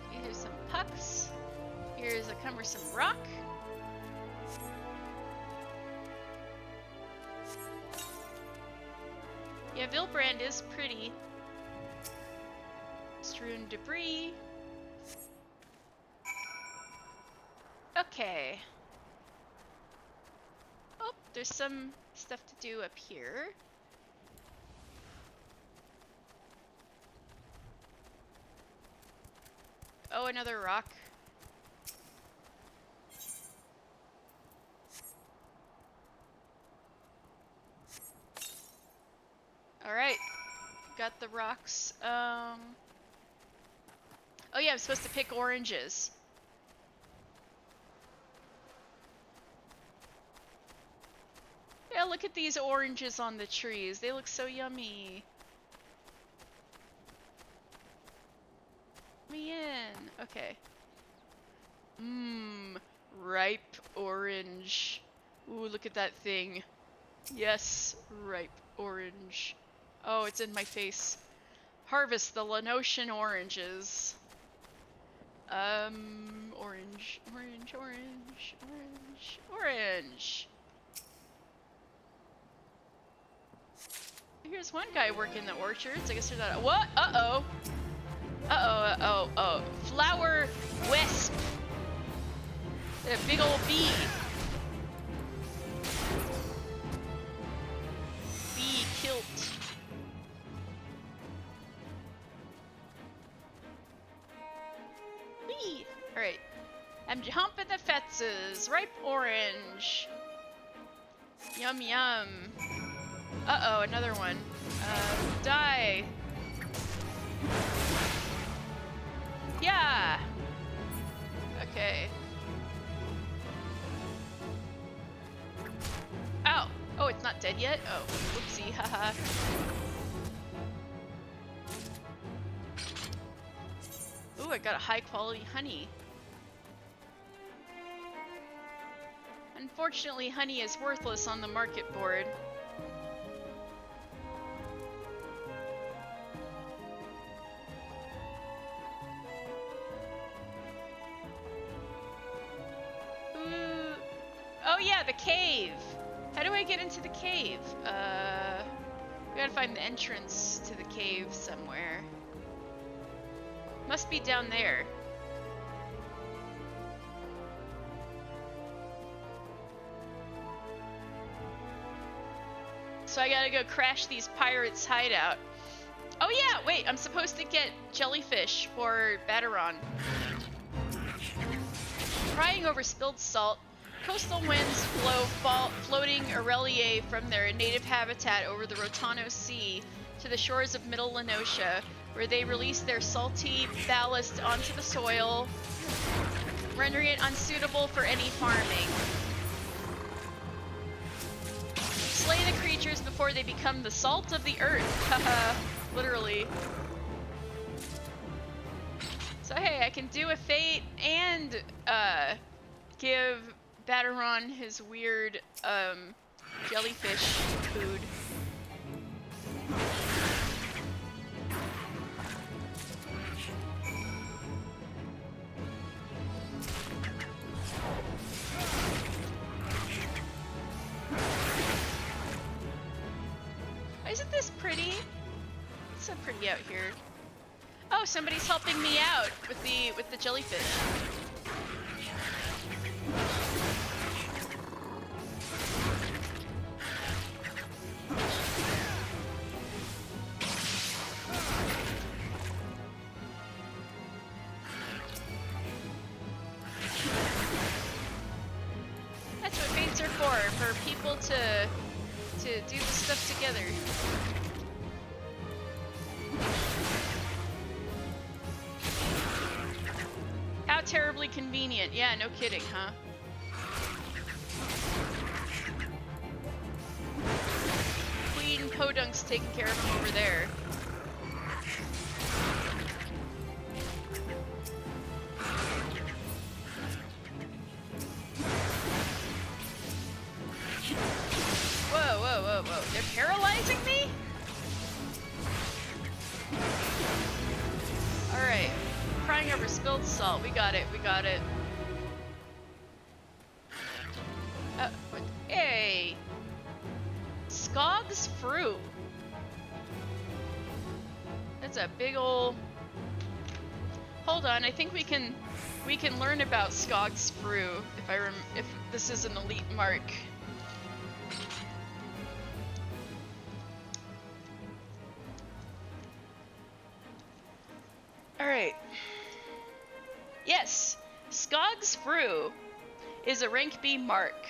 here's some pucks. Here's a cumbersome rock. Yeah, Vilbrand is pretty. Strewn debris. Okay. Oh, there's some stuff to do up here. Oh, another rock. Alright. Got the rocks. Oh yeah, I'm supposed to pick oranges. Yeah, look at these oranges on the trees. They look so yummy. Let me in. Okay. Mmm. Ripe orange. Ooh, look at that thing. Yes, ripe orange. Oh, it's in my face. Harvest the Lenosian oranges. Orange, orange, orange, orange, orange. Here's one guy working the orchards. I guess there's not. What? Uh-oh. Uh-oh. Flower wisp. A big old bee. Bee kilt. Bee. All right. I'm humping the fetzes. Ripe orange. Yum yum. Uh-oh, another one. Die. Yeah. Okay. Ow. Oh, it's not dead yet? Oh, whoopsie, haha. Ooh, I got a high quality honey. Unfortunately, honey is worthless on the market board. Ooh. Oh yeah, the cave! How do I get into the cave? We gotta find the entrance to the cave somewhere. Must be down there. So I gotta go crash these pirates' hideout. Oh yeah, wait, I'm supposed to get jellyfish for Baderon. Crying over spilled salt, coastal winds blow floating Aurelie from their native habitat over the Rotano Sea to the shores of Middle Lenosha, where they release their salty ballast onto the soil, rendering it unsuitable for any farming. Slay the creatures before they become the salt of the earth. Haha, literally. So hey, I can do a fate and give Baderon his weird jellyfish food. Isn't this pretty? It's so pretty out here. Oh, somebody's helping me out with the jellyfish. That's what fates are for people to do the stuff together. How terribly convenient. Yeah, no kidding, huh? Queen Podunk's taking care of him over there. whoa, whoa. They're paralyzing me? Alright. Crying over spilled salt. We got it, we got it. What? Hey! Skog's Fruit. That's a big ol'... Hold on, I think we can learn about Skog's Fruit if this is an elite mark. Alright. Yes, Skog's Fruit is a rank B mark.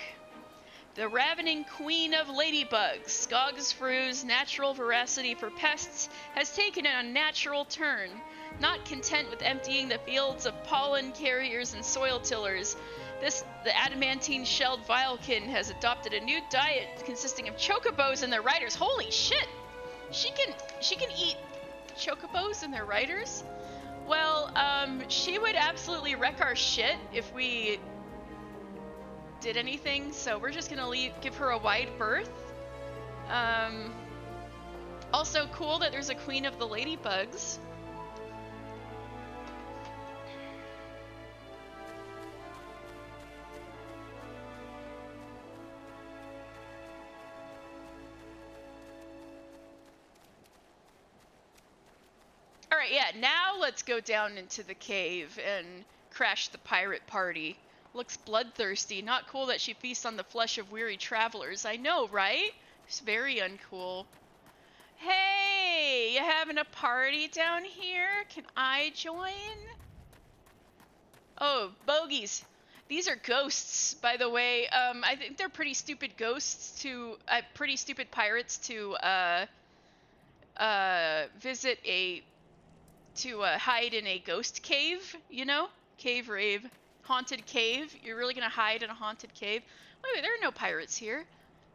The ravening queen of ladybugs, Skog's Fruit's natural voracity for pests has taken an unnatural turn. Not content with emptying the fields of pollen carriers and soil tillers, the adamantine-shelled vilekin has adopted a new diet consisting of chocobos and their riders. Holy shit! She can eat chocobos and their riders? Well, she would absolutely wreck our shit if we did anything, so we're just gonna give her a wide berth. Also cool that there's a queen of the ladybugs. Alright, yeah, now let's go down into the cave and crash the pirate party. Looks bloodthirsty. Not cool that she feasts on the flesh of weary travelers. I know, right? It's very uncool. Hey, you having a party down here? Can I join? Oh, bogeys. These are ghosts, by the way. I think they're pretty stupid ghosts to... pretty stupid pirates to, visit a... to, hide in a ghost cave, you know? Cave rave. Haunted cave? You're really gonna hide in a haunted cave? Wait, there are no pirates here.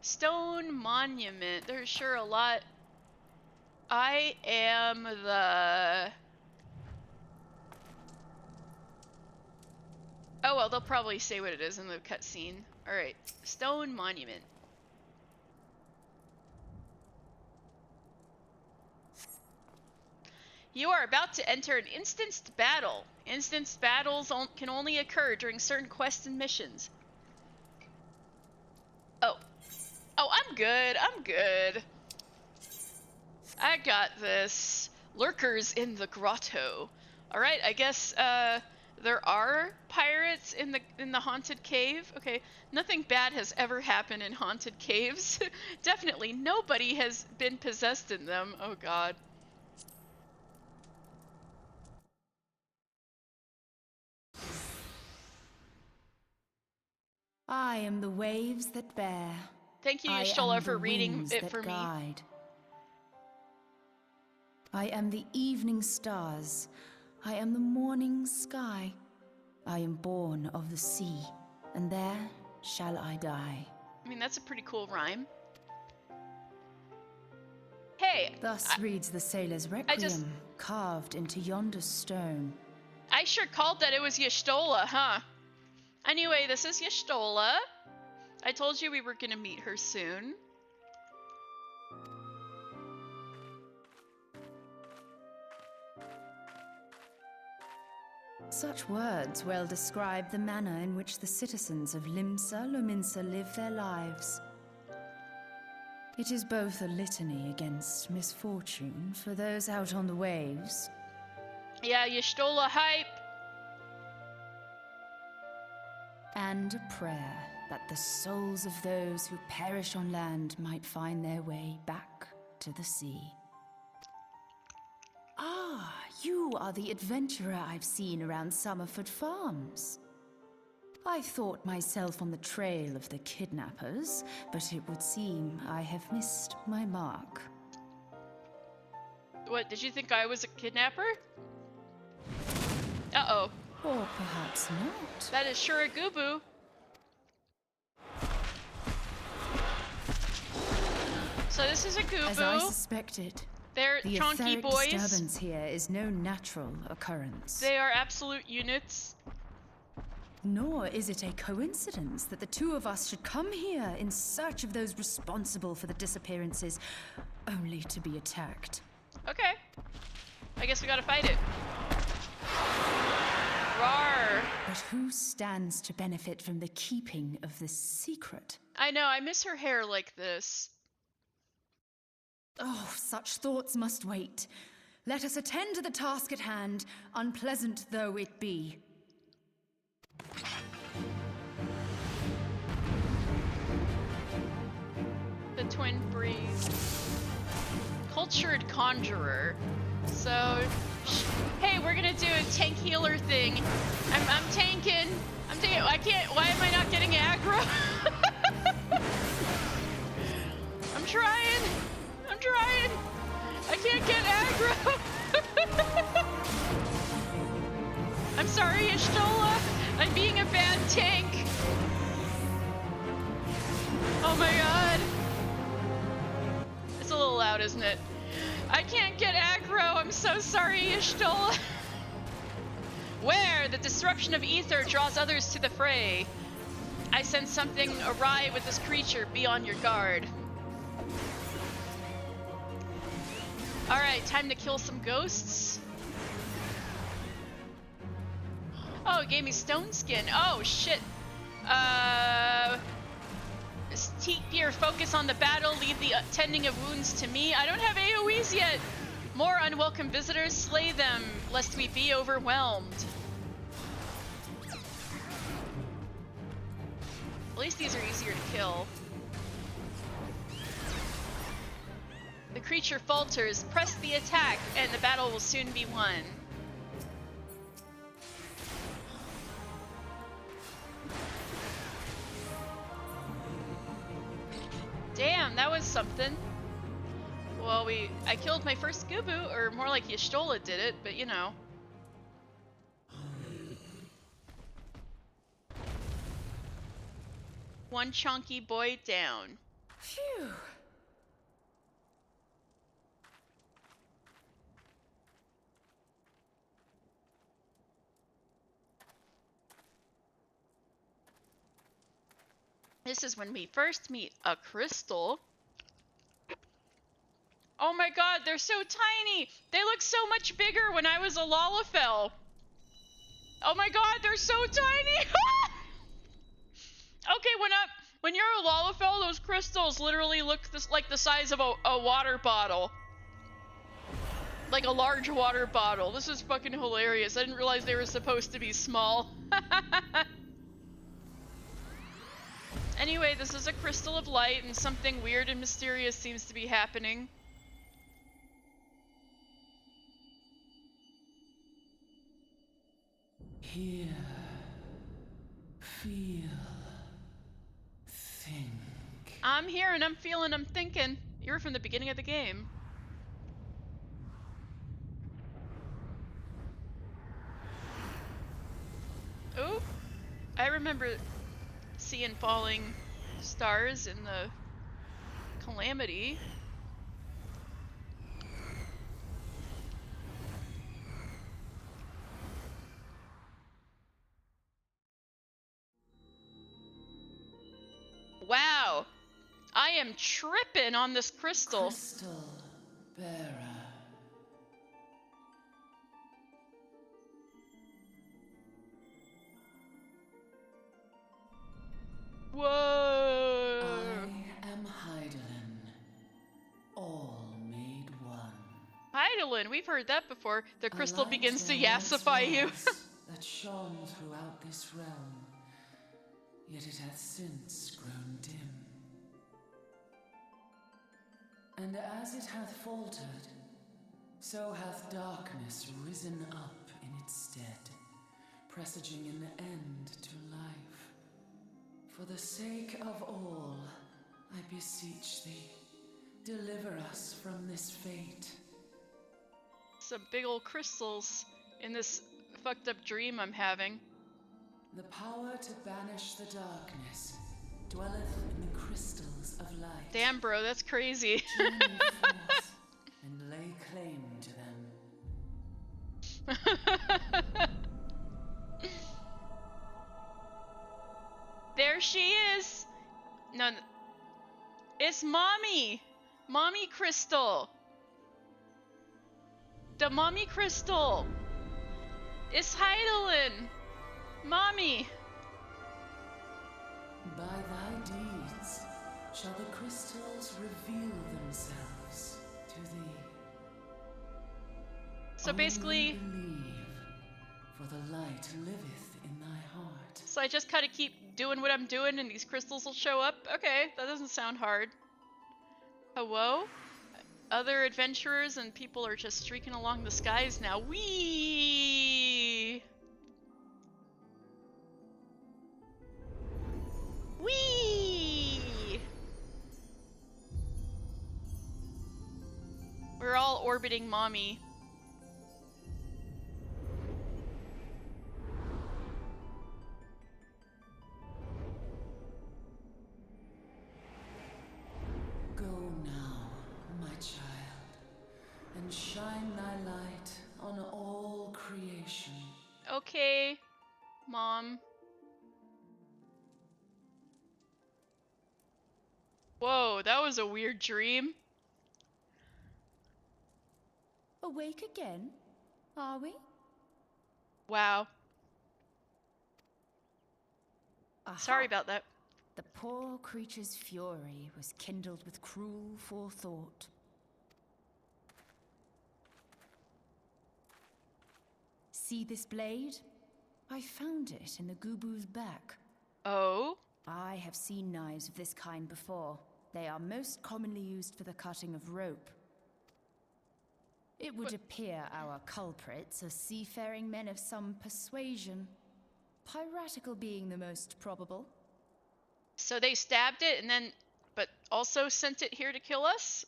Stone monument. There's sure a lot. I am the... Oh well, they'll probably say what it is in the cutscene. Alright, stone monument. You are about to enter an instanced battle. Instanced battles can only occur during certain quests and missions. Oh. Oh, I'm good. I'm good. I got this. Lurkers in the grotto. Alright, I guess, there are pirates in the haunted cave. Okay, nothing bad has ever happened in haunted caves. Definitely nobody has been possessed in them. Oh god. I am the waves that bear. Thank you, Y'shtola, for reading it for me. I am the evening stars. I am the morning sky. I am born of the sea, and there shall I die. I mean, that's a pretty cool rhyme. Hey! Thus reads the sailor's requiem, carved into yonder stone. I sure called that it was Y'shtola, huh? Anyway, this is Y'shtola. I told you we were gonna meet her soon. Such words well describe the manner in which the citizens of Limsa live their lives. It is both a litany against misfortune for those out on the waves. Yeah, Y'shtola hype! And a prayer that the souls of those who perish on land might find their way back to the sea. Ah, you are the adventurer I've seen around Summerford Farms. I thought myself on the trail of the kidnappers, but it would seem I have missed my mark. What, did you think I was a kidnapper? Uh-oh. Or perhaps not. That is sure a Goobu. So this is a Goobu. As I suspected, they're the chonky etheric boys. Disturbance here is no natural occurrence. They are absolute units. Nor is it a coincidence that the two of us should come here in search of those responsible for the disappearances, only to be attacked. Okay. I guess we gotta fight it. Rawr. But who stands to benefit from the keeping of this secret? I know, I miss her hair like this. Oh, such thoughts must wait. Let us attend to the task at hand, unpleasant though it be. The Twin Breeze. Cultured Conjurer. So, hey, we're gonna do a tank healer thing. I'm tanking. I can't. Why am I not getting aggro? I'm trying. I can't get aggro. I'm sorry, Y'shtola. I'm being a bad tank. Oh my god. It's a little loud, isn't it? I can't get aggro. I'm so sorry, Y'shtola. Where the disruption of ether draws others to the fray. I sense something awry with this creature. Be on your guard. Alright, time to kill some ghosts. Oh, it gave me stone skin. Oh, shit. Keep your focus on the battle. Leave the tending of wounds to me. I don't have AoEs yet. More unwelcome visitors. Slay them, lest we be overwhelmed. At least these are easier to kill. The creature falters. Press the attack, and the battle will soon be won. Damn, that was something. Well, I killed my first Gubu, or more like Y'shtola did it, but you know. One chunky boy down. Phew. This is when we first meet a crystal. Oh my god, they're so tiny! They look so much bigger when I was a Lalafell. Oh my god, they're so tiny! Okay, when you're a Lalafell, those crystals literally look like the size of a water bottle. Like a large water bottle. This is fucking hilarious. I didn't realize they were supposed to be small. Anyway, this is a crystal of light, and something weird and mysterious seems to be happening. Hear, feel, think. I'm hearing, I'm feeling, I'm thinking. You're from the beginning of the game. Ooh, I remember seeing falling stars in the Calamity. Wow, I am tripping on this crystal. Crystal bearer. Whoa! I am Hydaelyn, all made one. Hydaelyn, we've heard that before. The crystal A begins to light there yassify you. once that shone throughout this realm, yet it hath since grown dim. And as it hath faltered, so hath darkness risen up in its stead, presaging an end to life. For the sake of all, I beseech thee, deliver us from this fate. Some big old crystals in this fucked up dream I'm having. The power to banish the darkness dwelleth in the crystals of light. Damn, bro, that's crazy. Journey forth and lay claim to them. There she is. No, it's Mommy. Mommy Crystal. The Mommy Crystal. It's Heidelin. Mommy. By thy deeds shall the crystals reveal themselves to thee. So basically, only believe, for the light liveth in thy heart. so I just kind of keep doing what I'm doing and these crystals will show up? Okay, that doesn't sound hard. Hello? Other adventurers and people are just streaking along the skies now. Whee! Whee! We're all orbiting Mommy. Go now, my child, and shine thy light on all creation. Okay, Mom. Whoa, that was a weird dream. Awake again, are we? Wow. Aha. Sorry about that. The poor creature's fury was kindled with cruel forethought. See this blade? I found it in the Gubu's back. Oh? I have seen knives of this kind before. They are most commonly used for the cutting of rope. It would appear our culprits are seafaring men of some persuasion, piratical being the most probable. So they stabbed it and then, but also sent it here to kill us?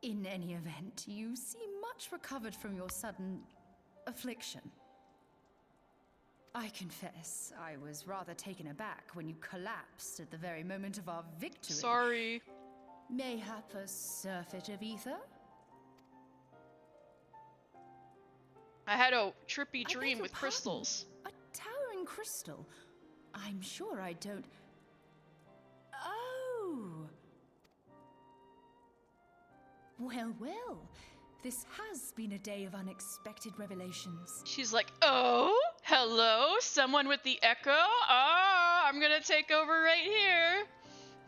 In any event, you seem much recovered from your sudden affliction. I confess, I was rather taken aback when you collapsed at the very moment of our victory. Sorry. Mayhap a surfeit of ether? I had a trippy I beg dream your with pardon? crystals. A towering crystal? I'm sure I don't... Oh! Well, well. This has been a day of unexpected revelations. She's like, oh, hello, someone with the echo? Oh, I'm gonna take over right here.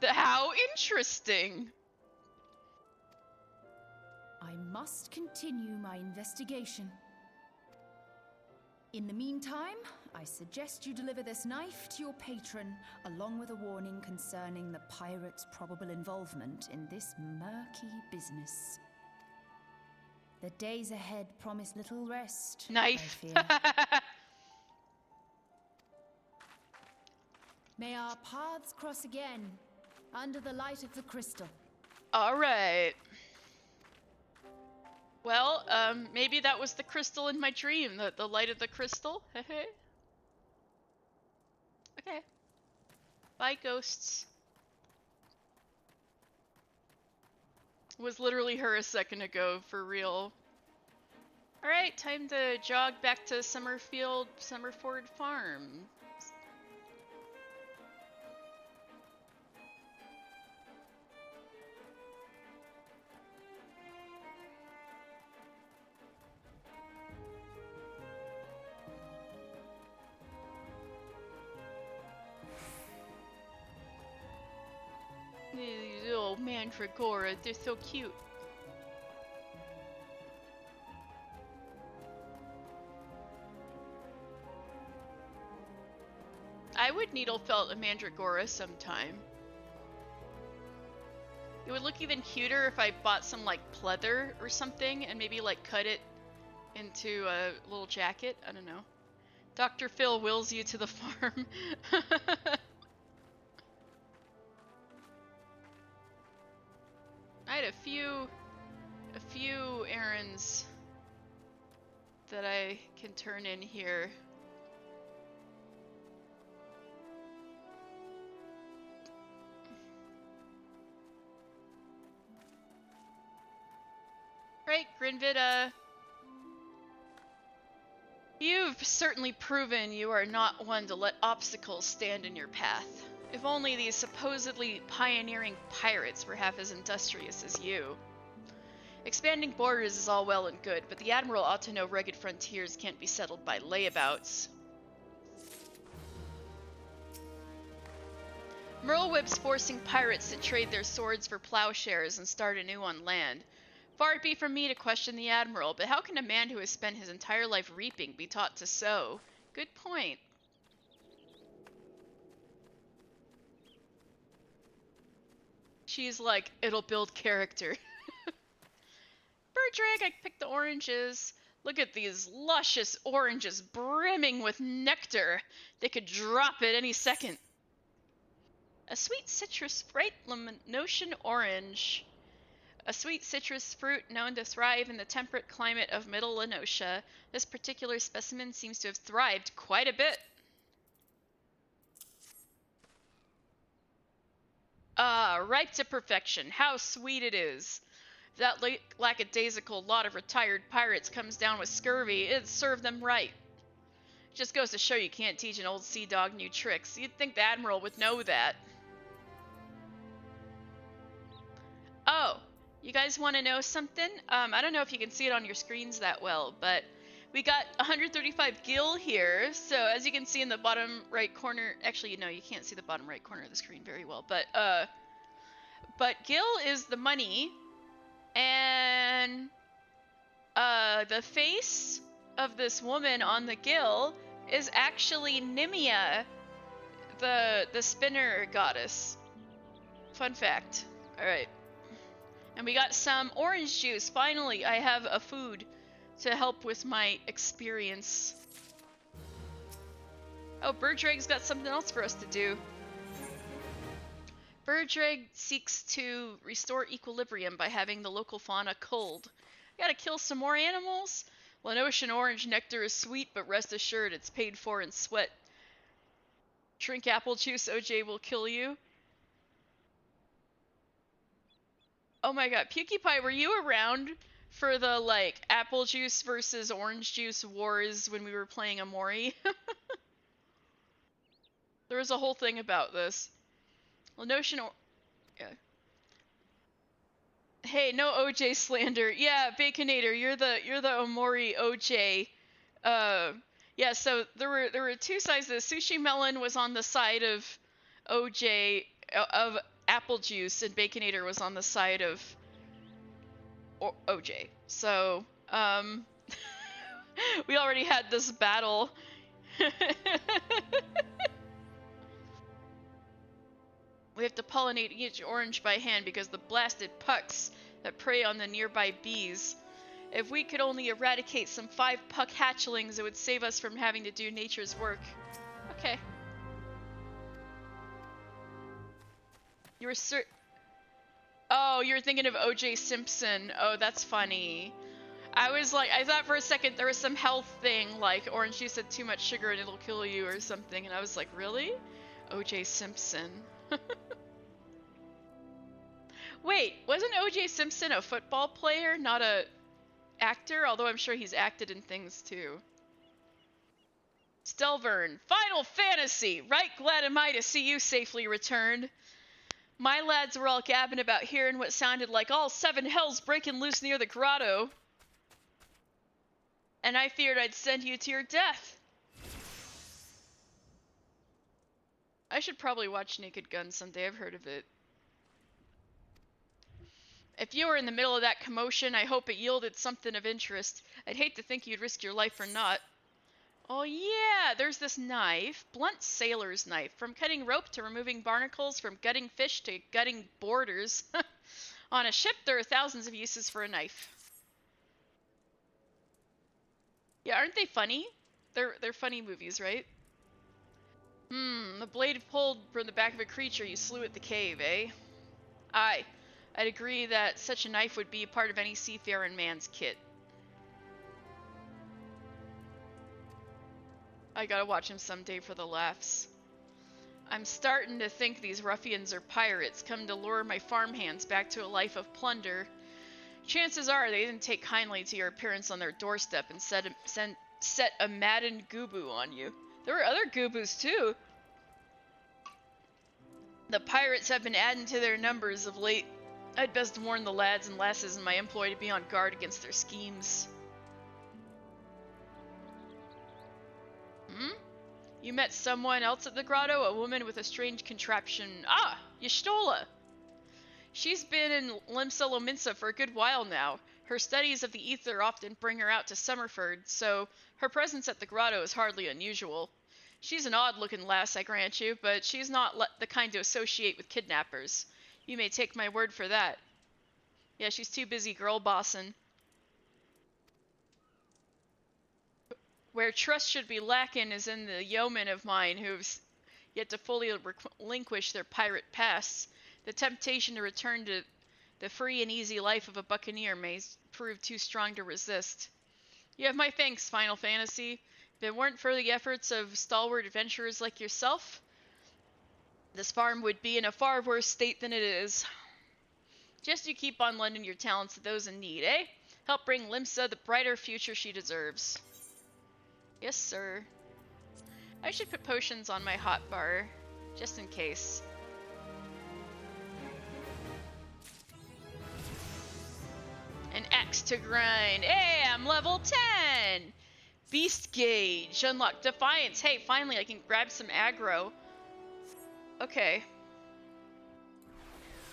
How interesting. I must continue my investigation. In the meantime, I suggest you deliver this knife to your patron, along with a warning concerning the pirate's probable involvement in this murky business. The days ahead promise little rest, Knife. I fear. May our paths cross again, under the light of the crystal. All right. Well, maybe that was the crystal in my dream, the light of the crystal. Okay. Bye, ghosts. Was literally her a second ago, for real. Alright, time to jog back to Summerford Farms. These little mandragora, they're so cute. I would needle felt a mandragora sometime. It would look even cuter if I bought some like pleather or something and maybe like cut it into a little jacket. I don't know. Dr. Phil wills you to the farm. I had a few errands that I can turn in here. Right, Grinvid, You've certainly proven you are not one to let obstacles stand in your path. If only these supposedly pioneering pirates were half as industrious as you. Expanding borders is all well and good, but the Admiral ought to know rugged frontiers can't be settled by layabouts. Merleweb's forcing pirates to trade their swords for plowshares and start anew on land. Far it be from me to question the Admiral, but how can a man who has spent his entire life reaping be taught to sow? Good point. She's like, it'll build character. Berdrag, I picked the oranges. Look at these luscious oranges brimming with nectar. They could drop at any second. A sweet citrus bright Lemnosian orange. A sweet citrus fruit known to thrive in the temperate climate of Middle Lenosia. This particular specimen seems to have thrived quite a bit. Ah, ripe to perfection. How sweet it is. If that lackadaisical lot of retired pirates comes down with scurvy, it'd serve them right. Just goes to show you can't teach an old sea dog new tricks. You'd think the Admiral would know that. Oh, you guys want to know something? I don't know if you can see it on your screens that well, but we got 135 gil here. So as you can see in the bottom right corner, actually, no, you can't see the bottom right corner of the screen very well, but gil is the money, and the face of this woman on the gil is actually Nimia, the spinner goddess. Fun fact. All right. And we got some orange juice. Finally, I have a food to help with my experience. Oh, Berdrag's got something else for us to do. Berdrag seeks to restore equilibrium by having the local fauna culled. Gotta kill some more animals? Lenosian orange nectar is sweet, but rest assured it's paid for in sweat. Drink apple juice, OJ will kill you. Oh my god, PewDiePie, were you around for the, like, apple juice versus orange juice wars when we were playing Amori? There was a whole thing about this. Lenosian yeah. Hey, no OJ slander. Yeah, Baconator, you're the Omori OJ. Yeah, so there were two sides to this. Sushi Melon was on the side of OJ of apple juice, and Baconator was on the side of OJ. So, we already had this battle. We have to pollinate each orange by hand because the blasted pucks that prey on the nearby bees. If we could only eradicate some 5 puck hatchlings, it would save us from having to do nature's work. Okay. You were Oh, you're thinking of O.J. Simpson. Oh, that's funny. I was like, I thought for a second there was some health thing, like orange juice had too much sugar and it'll kill you or something, and I was like, really? O.J. Simpson. Wait, wasn't O.J. Simpson a football player, not a actor? Although I'm sure he's acted in things too. Stelvern, Final Fantasy! Right glad am I to see you safely returned. My lads were all gabbing about hearing what sounded like all 7 hells breaking loose near the grotto. And I feared I'd send you to your death. I should probably watch Naked Gun someday, I've heard of it. If you were in the middle of that commotion, I hope it yielded something of interest. I'd hate to think you'd risk your life for naught. Oh yeah, there's this knife. Blunt sailor's knife. From cutting rope to removing barnacles, from gutting fish to gutting boarders. On a ship, there are thousands of uses for a knife. Yeah, aren't they funny? They're funny movies, right? The blade pulled from the back of a creature you slew at the cave, eh? Aye. I'd agree that such a knife would be a part of any seafaring man's kit. I gotta watch him someday for the laughs. I'm starting to think these ruffians are pirates come to lure my farmhands back to a life of plunder. Chances are they didn't take kindly to your appearance on their doorstep and set a maddened Gubu on you. There were other Gubus too. The pirates have been adding to their numbers of late. I'd best warn the lads and lasses in my employ to be on guard against their schemes. Hmm? You met someone else at the grotto? A woman with a strange contraption. Ah! Y'shtola! She's been in Limsa Lominsa for a good while now. Her studies of the ether often bring her out to Summerford, so her presence at the grotto is hardly unusual. She's an odd-looking lass, I grant you, but she's not the kind to associate with kidnappers. You may take my word for that. Yeah, she's too busy girl-bossing. Where trust should be lacking is in the yeomen of mine who've yet to fully relinquish their pirate pasts. The temptation to return to the free and easy life of a buccaneer may prove too strong to resist. You have my thanks, Final Fantasy. If it weren't for the efforts of stalwart adventurers like yourself, this farm would be in a far worse state than it is. Just you keep on lending your talents to those in need, eh? Help bring Limsa the brighter future she deserves. Yes, sir. I should put potions on my hotbar, just in case. An axe to grind. Hey, I'm level 10! Beast Gauge. Unlock Defiance. Hey, finally I can grab some aggro. Okay.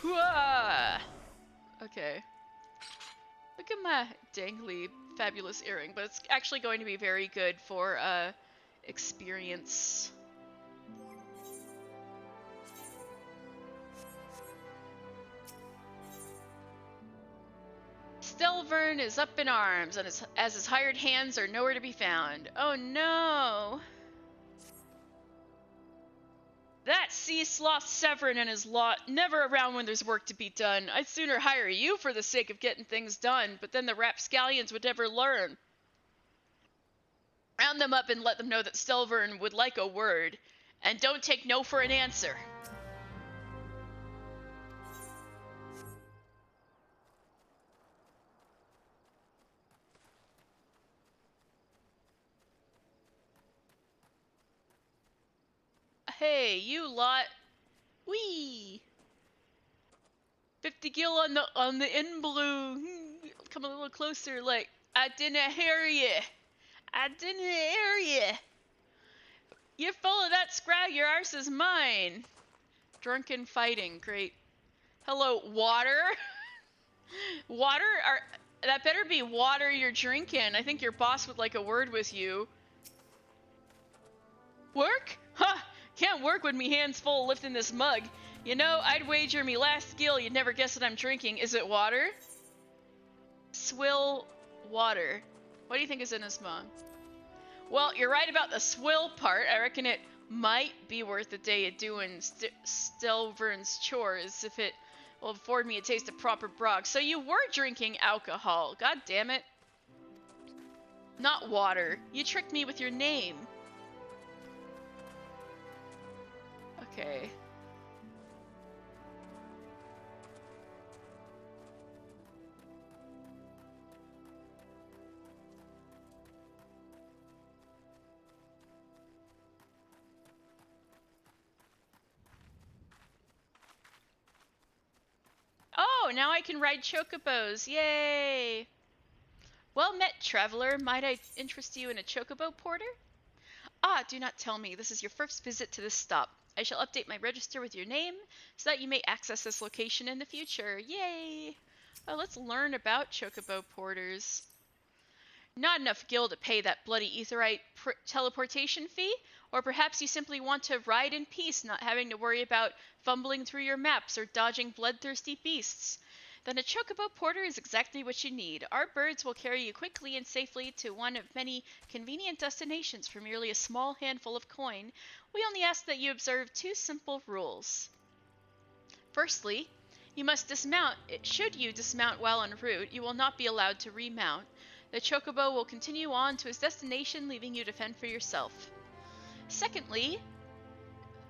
Hooah! Okay. Look at my dangly fabulous earring, but it's actually going to be very good for experience. Stelvern is up in arms, and as his hired hands are nowhere to be found. Oh no! That sea sloth Severin and his lot, never around when there's work to be done. I'd sooner hire you for the sake of getting things done, but then the rapscallions would never learn. Round them up and let them know that Stelvern would like a word, and don't take no for an answer. Hey, you lot. Whee! 50 gil on the in blue. Come a little closer, like, I didn't hear you. I didn't hear you. You're full of that scrag, your arse is mine. Drunken fighting, great. Hello, water? Water? That better be water you're drinking. I think your boss would like a word with you. Work? Huh! Can't work with me hands full lifting this mug. You know, I'd wager me last skill you'd never guess what I'm drinking. Is it water? Swill water. What do you think is in this mug? Well, you're right about the swill part. I reckon it might be worth a day of doing Stelvern's chores if it will afford me a taste of proper grog. So you were drinking alcohol. God damn it. Not water. You tricked me with your name. Okay. Oh, now I can ride chocobos. Yay! Well met, traveler. Might I interest you in a chocobo porter? Ah, do not tell me. This is your first visit to this stop. I shall update my register with your name so that you may access this location in the future. Yay! Oh, let's learn about chocobo porters. Not enough gil to pay that bloody Aetheryte teleportation fee? Or perhaps you simply want to ride in peace, not having to worry about fumbling through your maps or dodging bloodthirsty beasts. Then a chocobo porter is exactly what you need. Our birds will carry you quickly and safely to one of many convenient destinations for merely a small handful of coin. We only ask that you observe 2 simple rules. Firstly, you must dismount. Should you dismount while en route, you will not be allowed to remount. The chocobo will continue on to its destination, leaving you to fend for yourself. Secondly,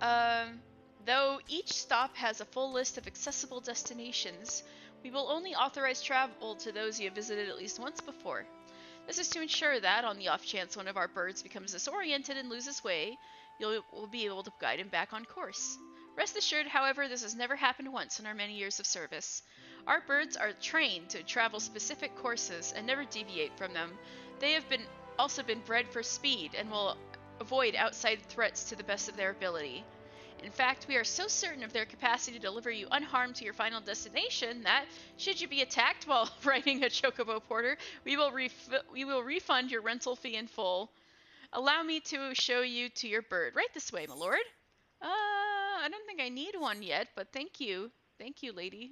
though each stop has a full list of accessible destinations, we will only authorize travel to those you have visited at least once before. This is to ensure that, on the off chance one of our birds becomes disoriented and loses way, we'll be able to guide him back on course. Rest assured, however, this has never happened once in our many years of service. Our birds are trained to travel specific courses and never deviate from them. They have also been bred for speed and will avoid outside threats to the best of their ability. In fact, we are so certain of their capacity to deliver you unharmed to your final destination that, should you be attacked while riding a chocobo porter, we will refund your rental fee in full. Allow me to show you to your bird. Right this way, my lord. I don't think I need one yet, but thank you. Thank you, lady.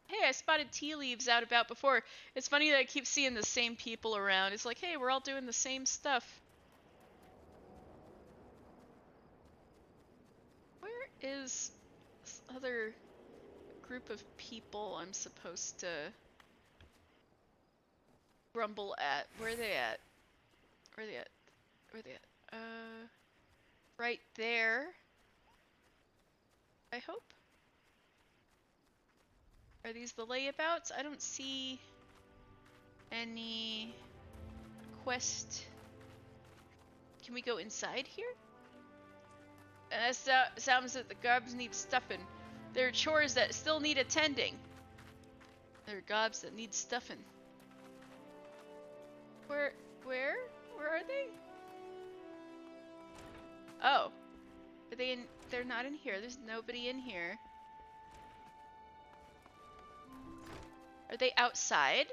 Hey, I spotted tea leaves out about before. It's funny that I keep seeing the same people around. It's like, hey, we're all doing the same stuff. Where is this other group of people I'm supposed to grumble at? Where are they at? Where are they at? Where are they at? Right there. I hope. Are these the layabouts? I don't see any quest. Can we go inside here? And that sounds that the gobs need stuffing. There are chores that still need attending. There are gobs that need stuffing. Where are they? Oh. Are they in? They're not in here. There's nobody in here. Are they outside?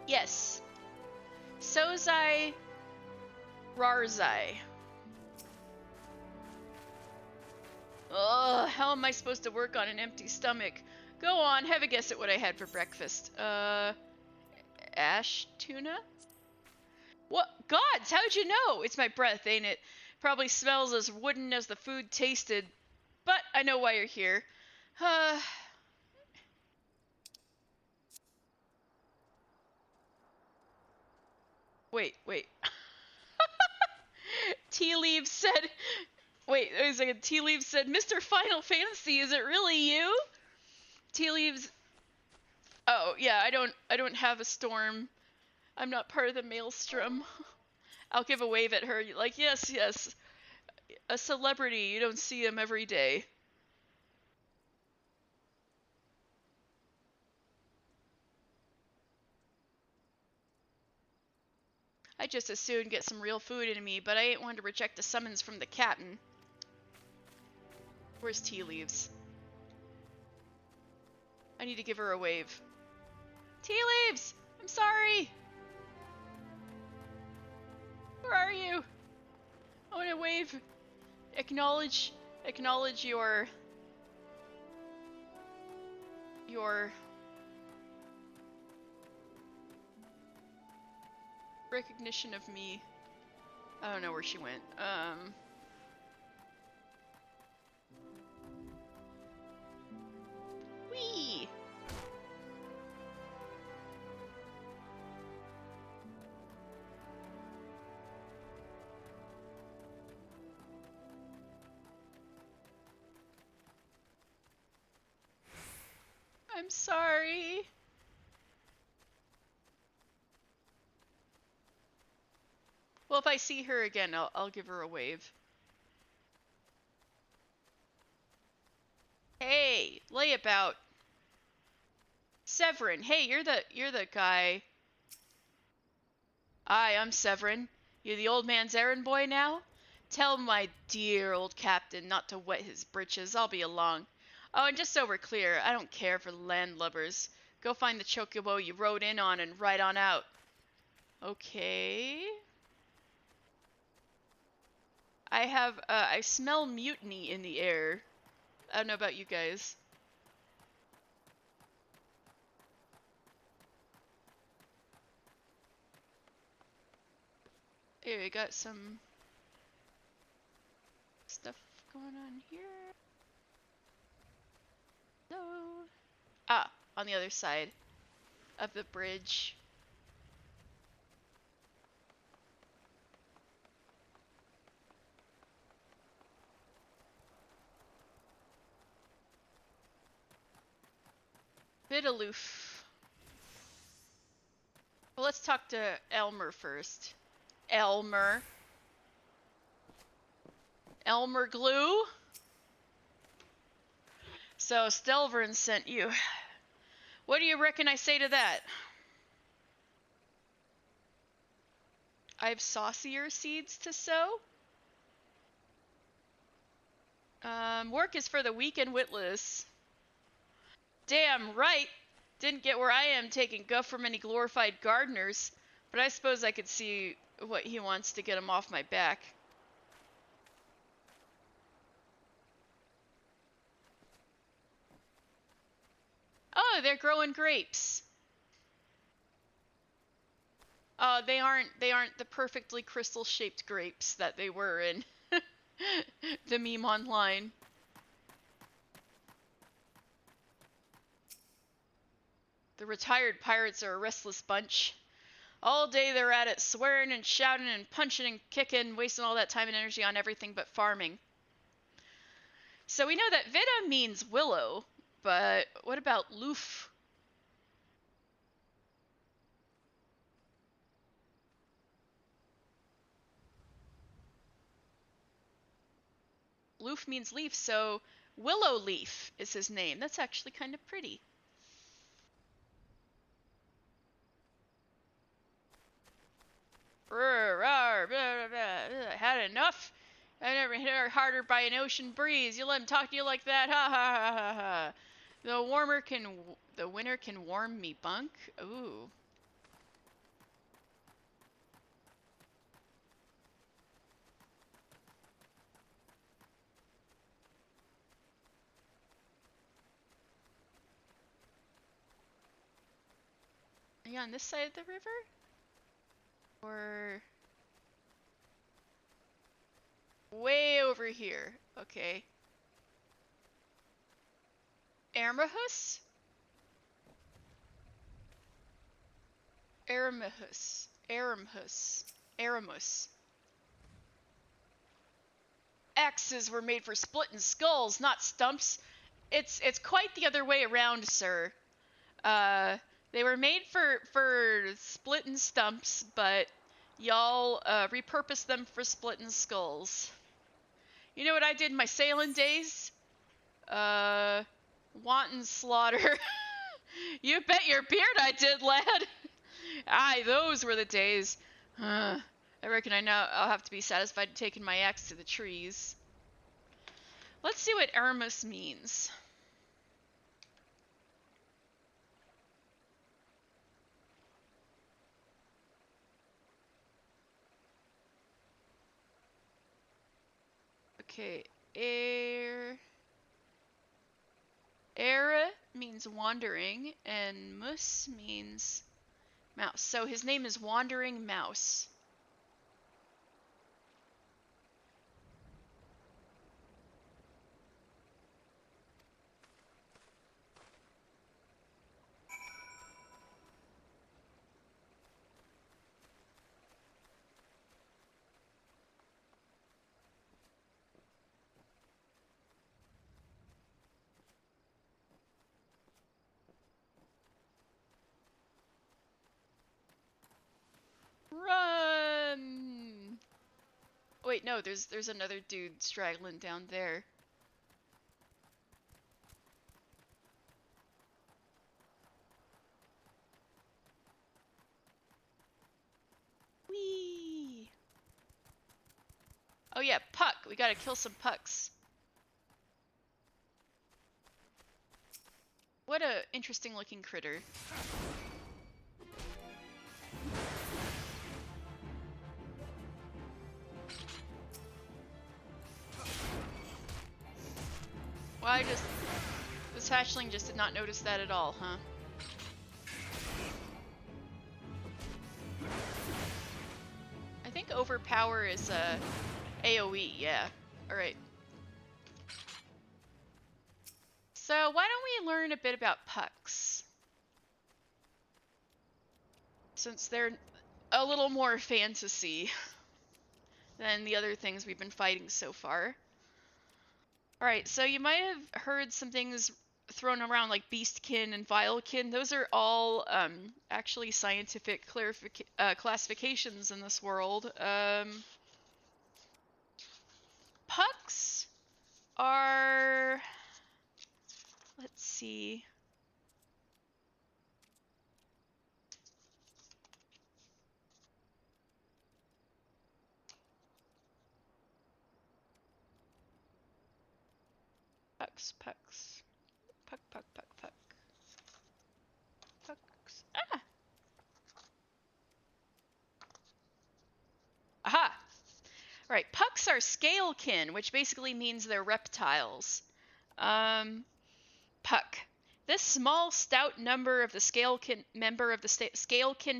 Yes. Sozai Rarzai. Ugh, how am I supposed to work on an empty stomach? Go on, have a guess at what I had for breakfast. Ash tuna? What? Gods, how'd you know? It's my breath, ain't it? Probably smells as wooden as the food tasted. But I know why you're here. Wait. Tea Leaves said... Wait a second. Tea Leaves said, Mr. Final Fantasy, is it really you? Tea Leaves... Oh, yeah, I don't have a storm. I'm not part of the maelstrom. I'll give a wave at her. Like, yes. A celebrity. You don't see him every day. I'd just as soon get some real food into me, but I ain't one to reject a summons from the captain. Where's Tea Leaves? I need to give her a wave. Tea Leaves! I'm sorry! Where are you? I want to wave. Acknowledge your recognition of me. I don't know where she went. Whee! I'm sorry. Well, if I see her again, I'll give her a wave. Hey, layabout. Severin. Hey, you're the guy. Aye, I'm Severin. You the old man's errand boy now? Tell my dear old captain not to wet his britches. I'll be along. Oh, and just so we're clear, I don't care for landlubbers. Go find the chocobo you rode in on and ride on out. Okay. I smell mutiny in the air. I don't know about you guys. Here, we got some stuff going on here. No. Ah, on the other side of the bridge. bit aloof. Well, let's talk to Elmer first. Elmer Glue? So, Stelvern sent you. What do you reckon I say to that? I have saucier seeds to sow. Work is for the weak and witless. Damn right. Didn't get where I am taking guff from any glorified gardeners, but I suppose I could see what he wants to get him off my back. Oh, they're growing grapes. They aren't the perfectly crystal-shaped grapes that they were in the meme online. The retired pirates are a restless bunch. All day they're at it, swearing and shouting and punching and kicking, wasting all that time and energy on everything but farming. So we know that Vida means willow, but what about loof? Loof means leaf, so Willow Leaf is his name. That's actually kind of pretty. Had enough? I never hit her harder by an ocean breeze. You let him talk to you like that? Ha ha ha ha ha. The winter can warm me bunk? Ooh. Are you on this side of the river? Or way over here? Okay. Ermahus? Aramus. Axes were made for splitting skulls, not stumps. It's quite the other way around, sir. They were made for splitting stumps, but y'all repurposed them for splitting skulls. You know what I did in my sailing days? Wanton slaughter. You bet your beard I did, lad. Aye, those were the days. I reckon I'll have to be satisfied taking my axe to the trees. Let's see what Aramus means. Okay, Era means wandering, and Mus means mouse. So his name is Wandering Mouse. Run! Wait, no, there's another dude straggling down there. Whee! Oh yeah, Puck. We gotta kill some Pucks. What a interesting looking critter. Well, this hatchling just did not notice that at all, huh? I think overpower is AoE, yeah. Alright. So why don't we learn a bit about Pucks? Since they're a little more fantasy than the other things we've been fighting so far. Alright, so you might have heard some things thrown around like beastkin and vilekin. Those are all actually scientific classifications in this world. Pucks are... Let's see. Pucks. Puck. Pucks. Ah! Aha! Right, pucks are scalekin, which basically means they're reptiles. Puck. This small, stout member of the scalekin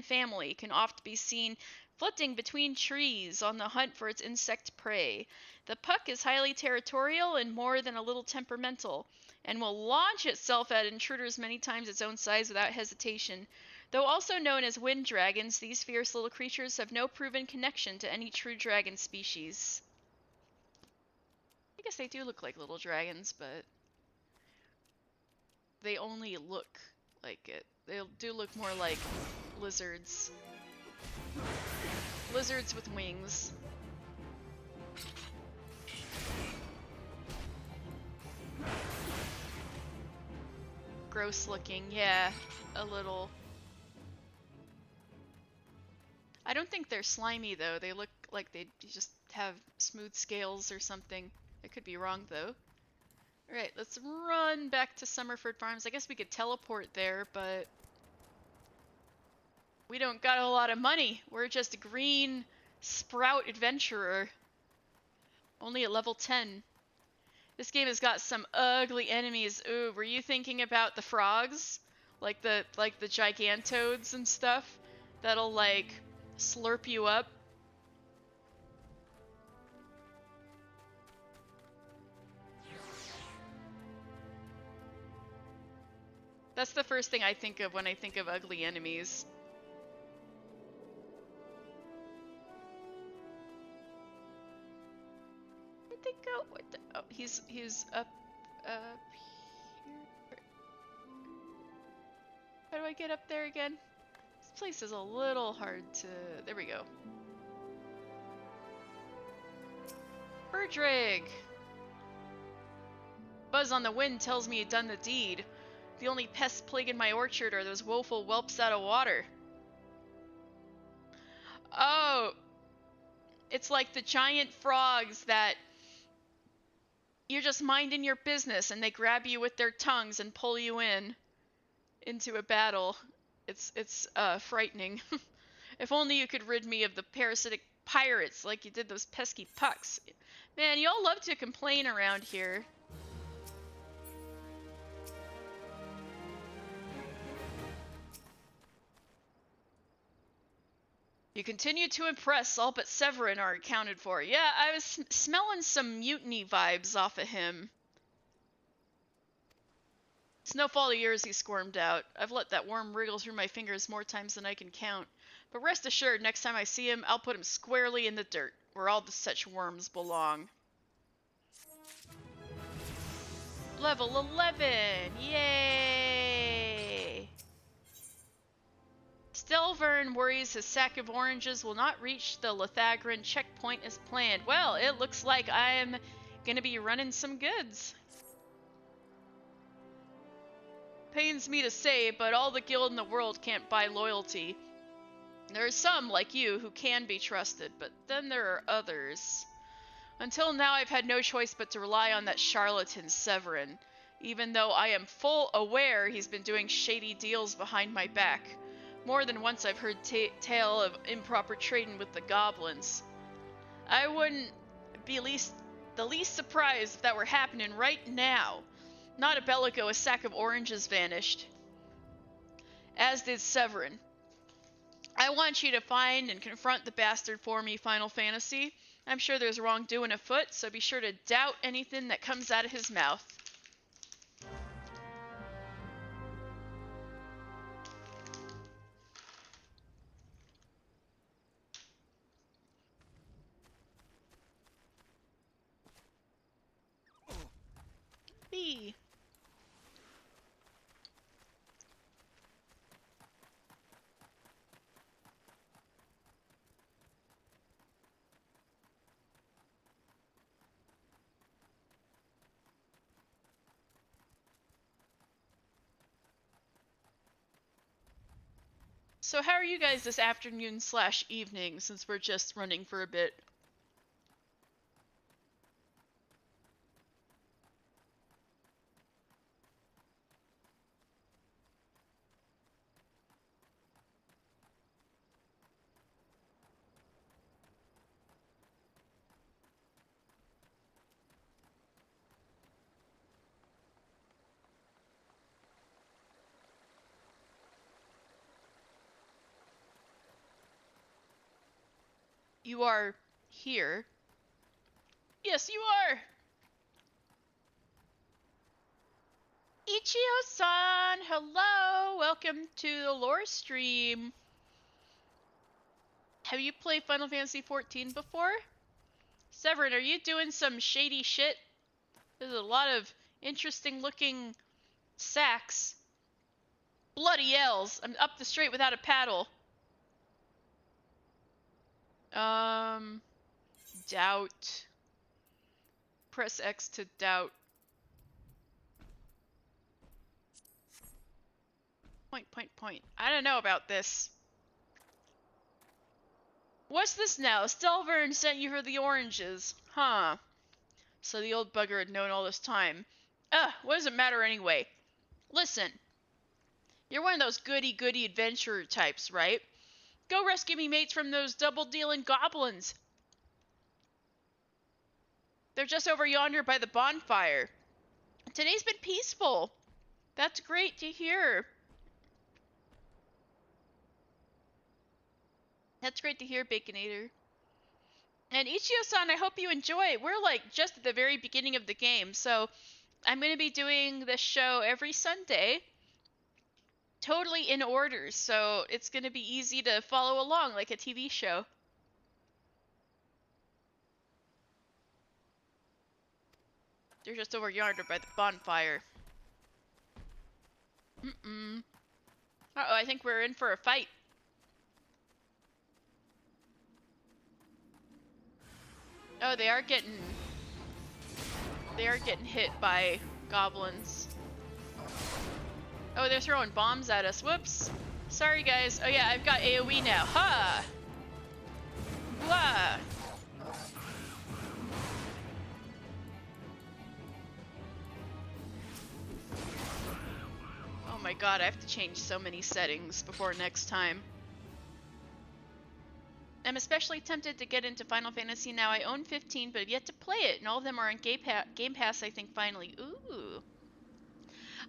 family can oft be seen flitting between trees on the hunt for its insect prey. The puck is highly territorial and more than a little temperamental, and will launch itself at intruders many times its own size without hesitation. Though also known as wind dragons, these fierce little creatures have no proven connection to any true dragon species. I guess they do look like little dragons, but they only look like it. They do look more like lizards. Lizards with wings. Gross looking, yeah, a little. I don't think they're slimy though. They look like they just have smooth scales or something. I could be wrong though. Alright, let's run back to Summerford Farms. I guess we could teleport there, but we don't got a lot of money. We're just a green sprout adventurer. Only at level 10. This game has got some ugly enemies. Ooh, were you thinking about the frogs? Like the gigantoads and stuff? That'll like slurp you up? That's the first thing I think of when I think of ugly enemies. Where'd they go? Oh, he's up here. How do I get up there again? This place is a little hard to... There we go. Berdrig! Buzz on the wind tells me you've done the deed. The only pests plaguing my orchard are those woeful whelps out of water. Oh! It's like the giant frogs that... You're just minding your business and they grab you with their tongues and pull you into a battle. It's frightening. If only you could rid me of the parasitic pirates like you did those pesky pucks. Man, y'all love to complain around here. You continue to impress, all but Severin are accounted for. Yeah, I was smelling some mutiny vibes off of him. It's no fault of yours he squirmed out. I've let that worm wriggle through my fingers more times than I can count. But rest assured, next time I see him, I'll put him squarely in the dirt, where all the such worms belong. Level 11! Yay! Stelvern worries his sack of oranges will not reach the Lithagran checkpoint as planned. Well, it looks like I'm gonna be running some goods. Pains me to say, but all the guild in the world can't buy loyalty. There are some, like you, who can be trusted, but then there are others. Until now, I've had no choice but to rely on that charlatan Severin, even though I am full aware he's been doing shady deals behind my back. More than once I've heard tale of improper trading with the Goblins. I wouldn't be the least surprised if that were happening right now. Not a bellico, a sack of oranges vanished. As did Severin. I want you to find and confront the bastard for me, Final Fantasy. I'm sure there's wrongdoing afoot, so be sure to doubt anything that comes out of his mouth. B. So how are you guys this afternoon slash evening, since we're just running for a bit? You are here? Yes, you are! Ichio-san! Hello! Welcome to the lore stream. Have you played Final Fantasy XIV before? Severin, are you doing some shady shit? There's a lot of interesting looking sacks. Bloody L's! I'm up the straight without a paddle. Doubt. Press X to doubt. Point. I don't know about this. What's this now? Stelvern sent you for the oranges. Huh. So the old bugger had known all this time. What does it matter anyway? Listen. You're one of those goody-goody adventurer types, right? Go rescue me mates from those double-dealing goblins. They're just over yonder by the bonfire. Today's been peaceful. That's great to hear. That's great to hear, Baconator. And Ichio-san, I hope you enjoy. We're like just at the very beginning of the game, so I'm going to be doing this show every Sunday. Totally in order, so it's going to be easy to follow along like a TV show. They're just over yonder by the bonfire. Uh-oh, I think we're in for a fight. Oh, they are getting hit by goblins. Oh, they're throwing bombs at us. Whoops. Sorry, guys. Oh yeah, I've got AoE now. Ha! Blah! Oh my god, I have to change so many settings before next time. I'm especially tempted to get into Final Fantasy now. I own 15, but have yet to play it, and all of them are on Game Pass, I think, finally. Ooh.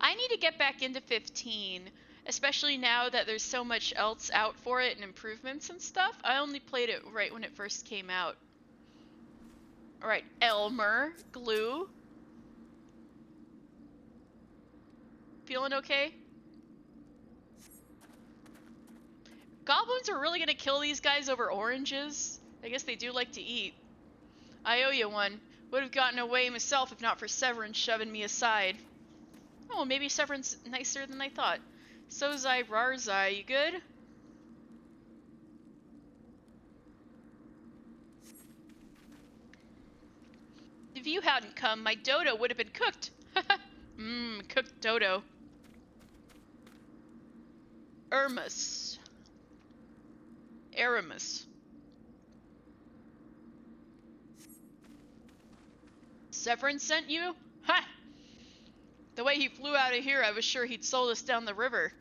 I need to get back into 15, especially now that there's so much else out for it and improvements and stuff. I only played it right when it first came out. Alright, Elmer, Glue. Feeling okay? Goblins are really gonna kill these guys over oranges? I guess they do like to eat. I owe you one. Would have gotten away myself if not for Severin shoving me aside. Oh, maybe Severin's nicer than I thought. Sozai Rarzai, you good? If you hadn't come, my dodo would have been cooked. Cooked dodo. Aramis. Severin sent you? Ha! The way he flew out of here, I was sure he'd sold us down the river.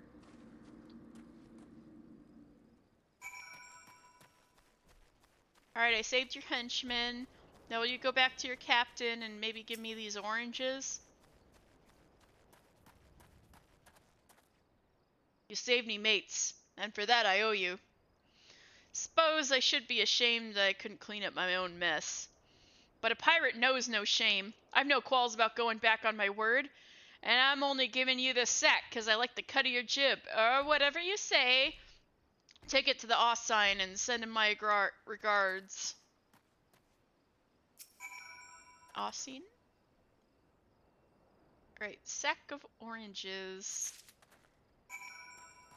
Alright, I saved your henchman. Now will you go back to your captain and maybe give me these oranges? You saved me, mates, and for that I owe you. Suppose I should be ashamed that I couldn't clean up my own mess. But a pirate knows no shame. I've no qualms about going back on my word. And I'm only giving you this sack because I like the cut of your jib. Or whatever you say. Take it to the Ossign and send him my regards. Ossign? Right, sack of oranges.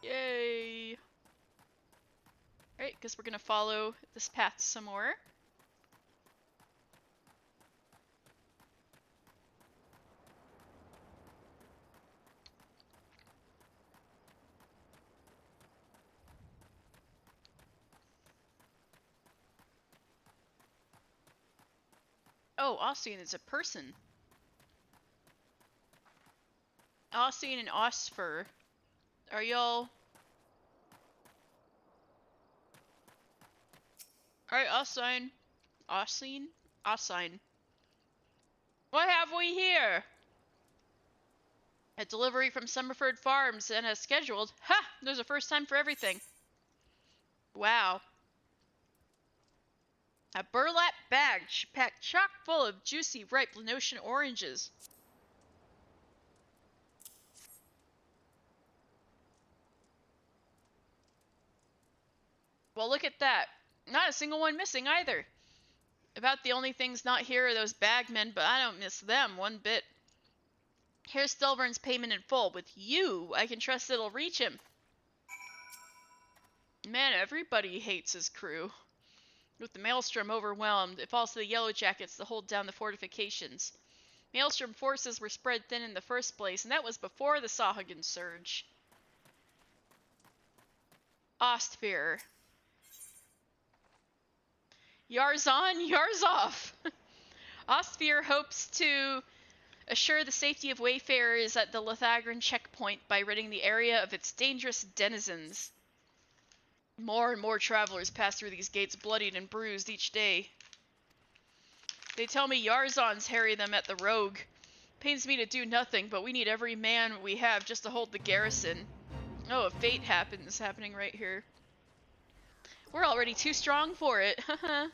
Yay! Alright, guess we're gonna follow this path some more. Oh, Ossian is a person. Ossian and Osfer. Are y'all... Alright, Ossian. Ossian? Ossian. What have we here? A delivery from Summerford Farms and as scheduled. Ha! There's a first time for everything. Wow. A burlap bag packed chock full of juicy, ripe Lenosian oranges. Well, look at that. Not a single one missing either. About the only things not here are those bagmen, but I don't miss them one bit. Here's Stelvern's payment in full. With you, I can trust it'll reach him. Man, everybody hates his crew. With the Maelstrom overwhelmed, it falls to the Yellowjackets to hold down the fortifications. Maelstrom forces were spread thin in the first place, and that was before the Sahagin surge. Ostfir. Yars on, yars off! Ostfir hopes to assure the safety of wayfarers at the Lithagran checkpoint by ridding the area of its dangerous denizens. More and more travelers pass through these gates bloodied and bruised each day. They tell me Yarzons harry them at the Rogue. Pains me to do nothing, but we need every man we have just to hold the garrison. Oh, a fate happening right here. We're already too strong for it, haha.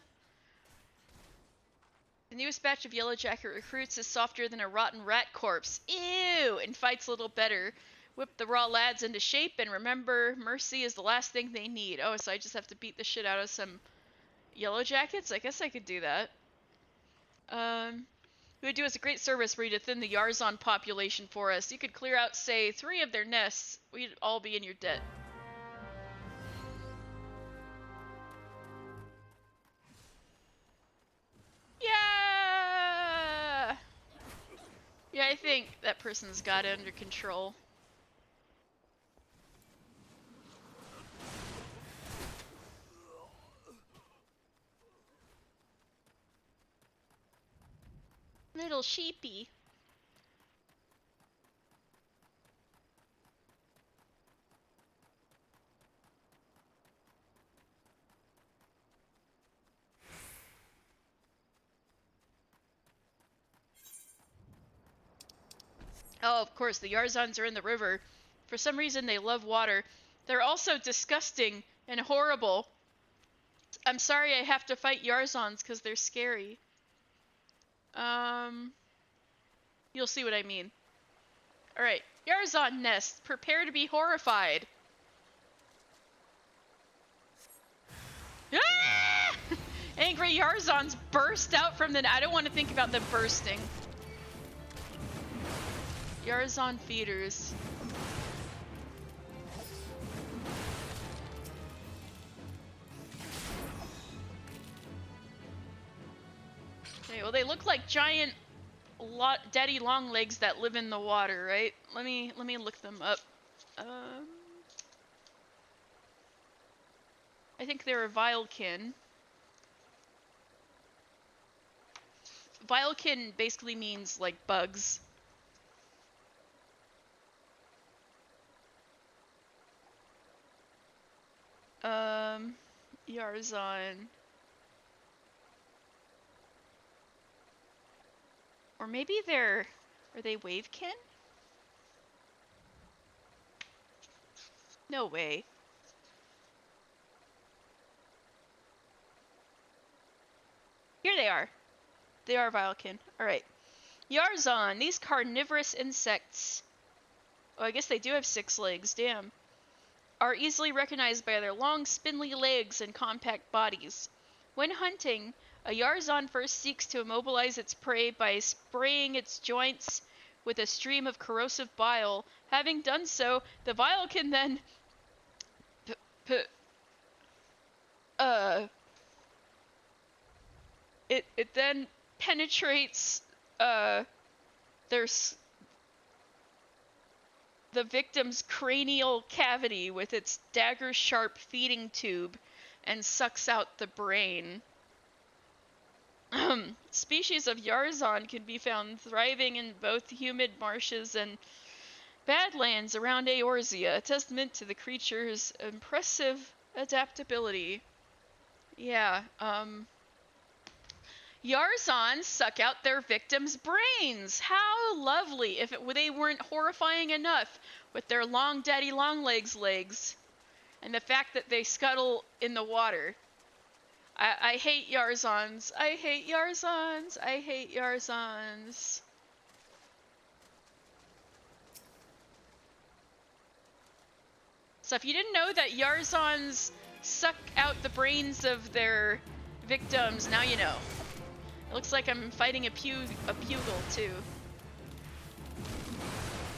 The newest batch of Yellowjacket recruits is softer than a rotten rat corpse. Ew! And fights a little better. Whip the raw lads into shape, and remember, mercy is the last thing they need. Oh, so I just have to beat the shit out of some Yellowjackets? I guess I could do that. It would do us a great service for you to thin the Yarzon population for us. You could clear out, say, 3 of their nests. We'd all be in your debt. Yeah! Yeah, I think that person's got it under control. Little sheepy. Oh, of course, the Yarzons are in the river. For some reason, they love water. They're also disgusting and horrible. I'm sorry I have to fight Yarzons because they're scary. You'll see what I mean. Alright, Yarzon nest. Prepare to be horrified. Ah! Angry Yarzons burst out from the... I don't want to think about them bursting. Yarzon feeders. Okay, well they look like giant daddy long legs that live in the water, right? Let me look them up. I think they're a Vilekin. Vilekin basically means like bugs. Yarzon. Or maybe are they Wavekin? No way. Here they are. They are Vilekin. Alright. Yarzon, these carnivorous insects. Oh, I guess they do have 6 legs, damn. Are easily recognized by their long, spindly legs and compact bodies. When hunting, a Yarzon first seeks to immobilize its prey by spraying its joints with a stream of corrosive bile. Having done so, the bile can then it then penetrates the victim's cranial cavity with its dagger-sharp feeding tube and sucks out the brain. Species of Yarzon can be found thriving in both humid marshes and badlands around Eorzea, a testament to the creature's impressive adaptability. Yeah, Yarzons suck out their victims' brains. How lovely if they weren't horrifying enough with their long daddy long legs. And the fact that they scuttle in the water. I hate Yarzons. I hate Yarzons. I hate Yarzons. So if you didn't know that Yarzons suck out the brains of their victims, now you know. It looks like I'm fighting a pugil too.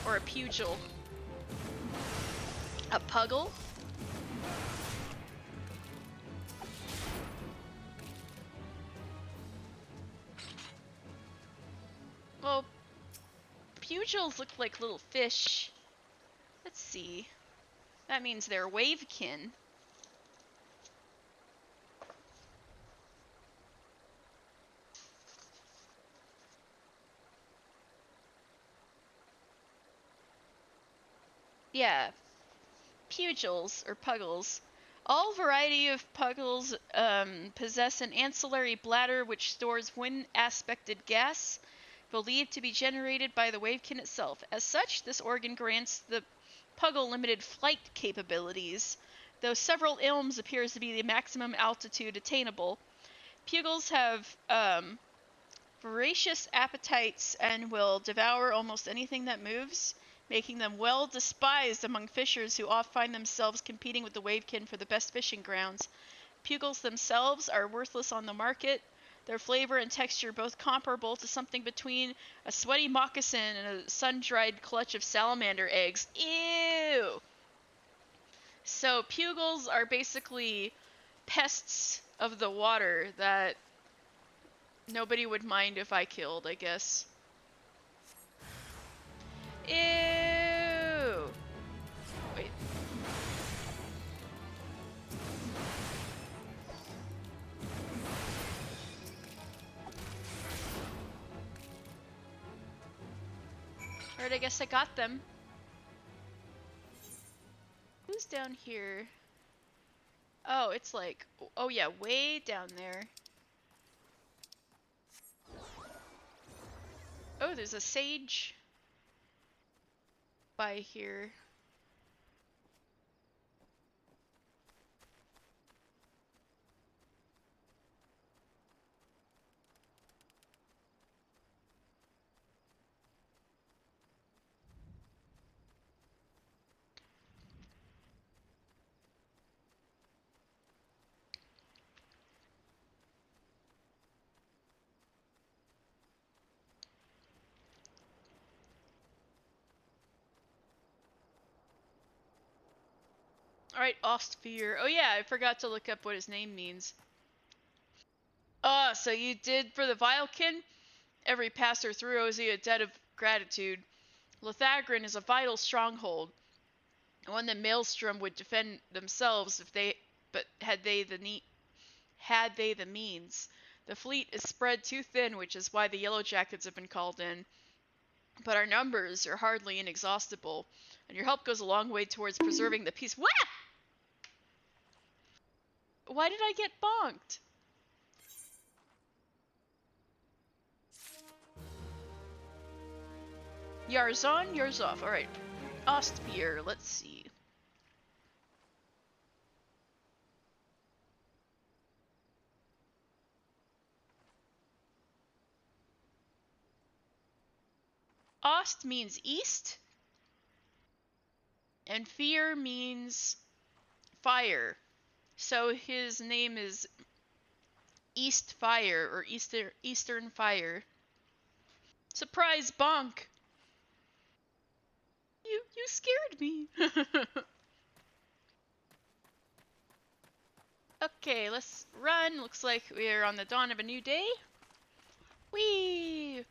Or a pugil. A puggle? Well, pugils look like little fish. Let's see. That means they're wavekin. Yeah. Pugils, or puggles. All variety of puggles possess an ancillary bladder which stores wind-aspected gas, believed to be generated by the wavekin itself. As such, this organ grants the puggle limited flight capabilities, though several ilms appears to be the maximum altitude attainable. Pugils have voracious appetites and will devour almost anything that moves, making them well despised among fishers who often find themselves competing with the wavekin for the best fishing grounds. Pugils themselves are worthless on the market, their flavor and texture both comparable to something between a sweaty moccasin and a sun-dried clutch of salamander eggs. Ew! So pugils are basically pests of the water that nobody would mind if I killed, I guess. Ew! Wait. Alright, I guess I got them. Who's down here? Oh, it's like... Oh yeah, way down there. Oh, there's a sage by here. Alright, Ostfear. Oh yeah, I forgot to look up what his name means. So you did for the Vilekin? Every passer through owes you a debt of gratitude. Lothagrin is a vital stronghold, one that Maelstrom would defend themselves if they, but had they the means. The fleet is spread too thin, which is why the Yellowjackets have been called in. But our numbers are hardly inexhaustible, and your help goes a long way towards preserving the peace. What? Why did I get bonked? Yarzon, Yarzov. Alright. Ostbier, let's see. Ost means east, and fear means fire. So his name is East Fire, or Eastern Fire. Surprise bonk! You scared me. Okay, let's run. Looks like we're on the dawn of a new day. Whee!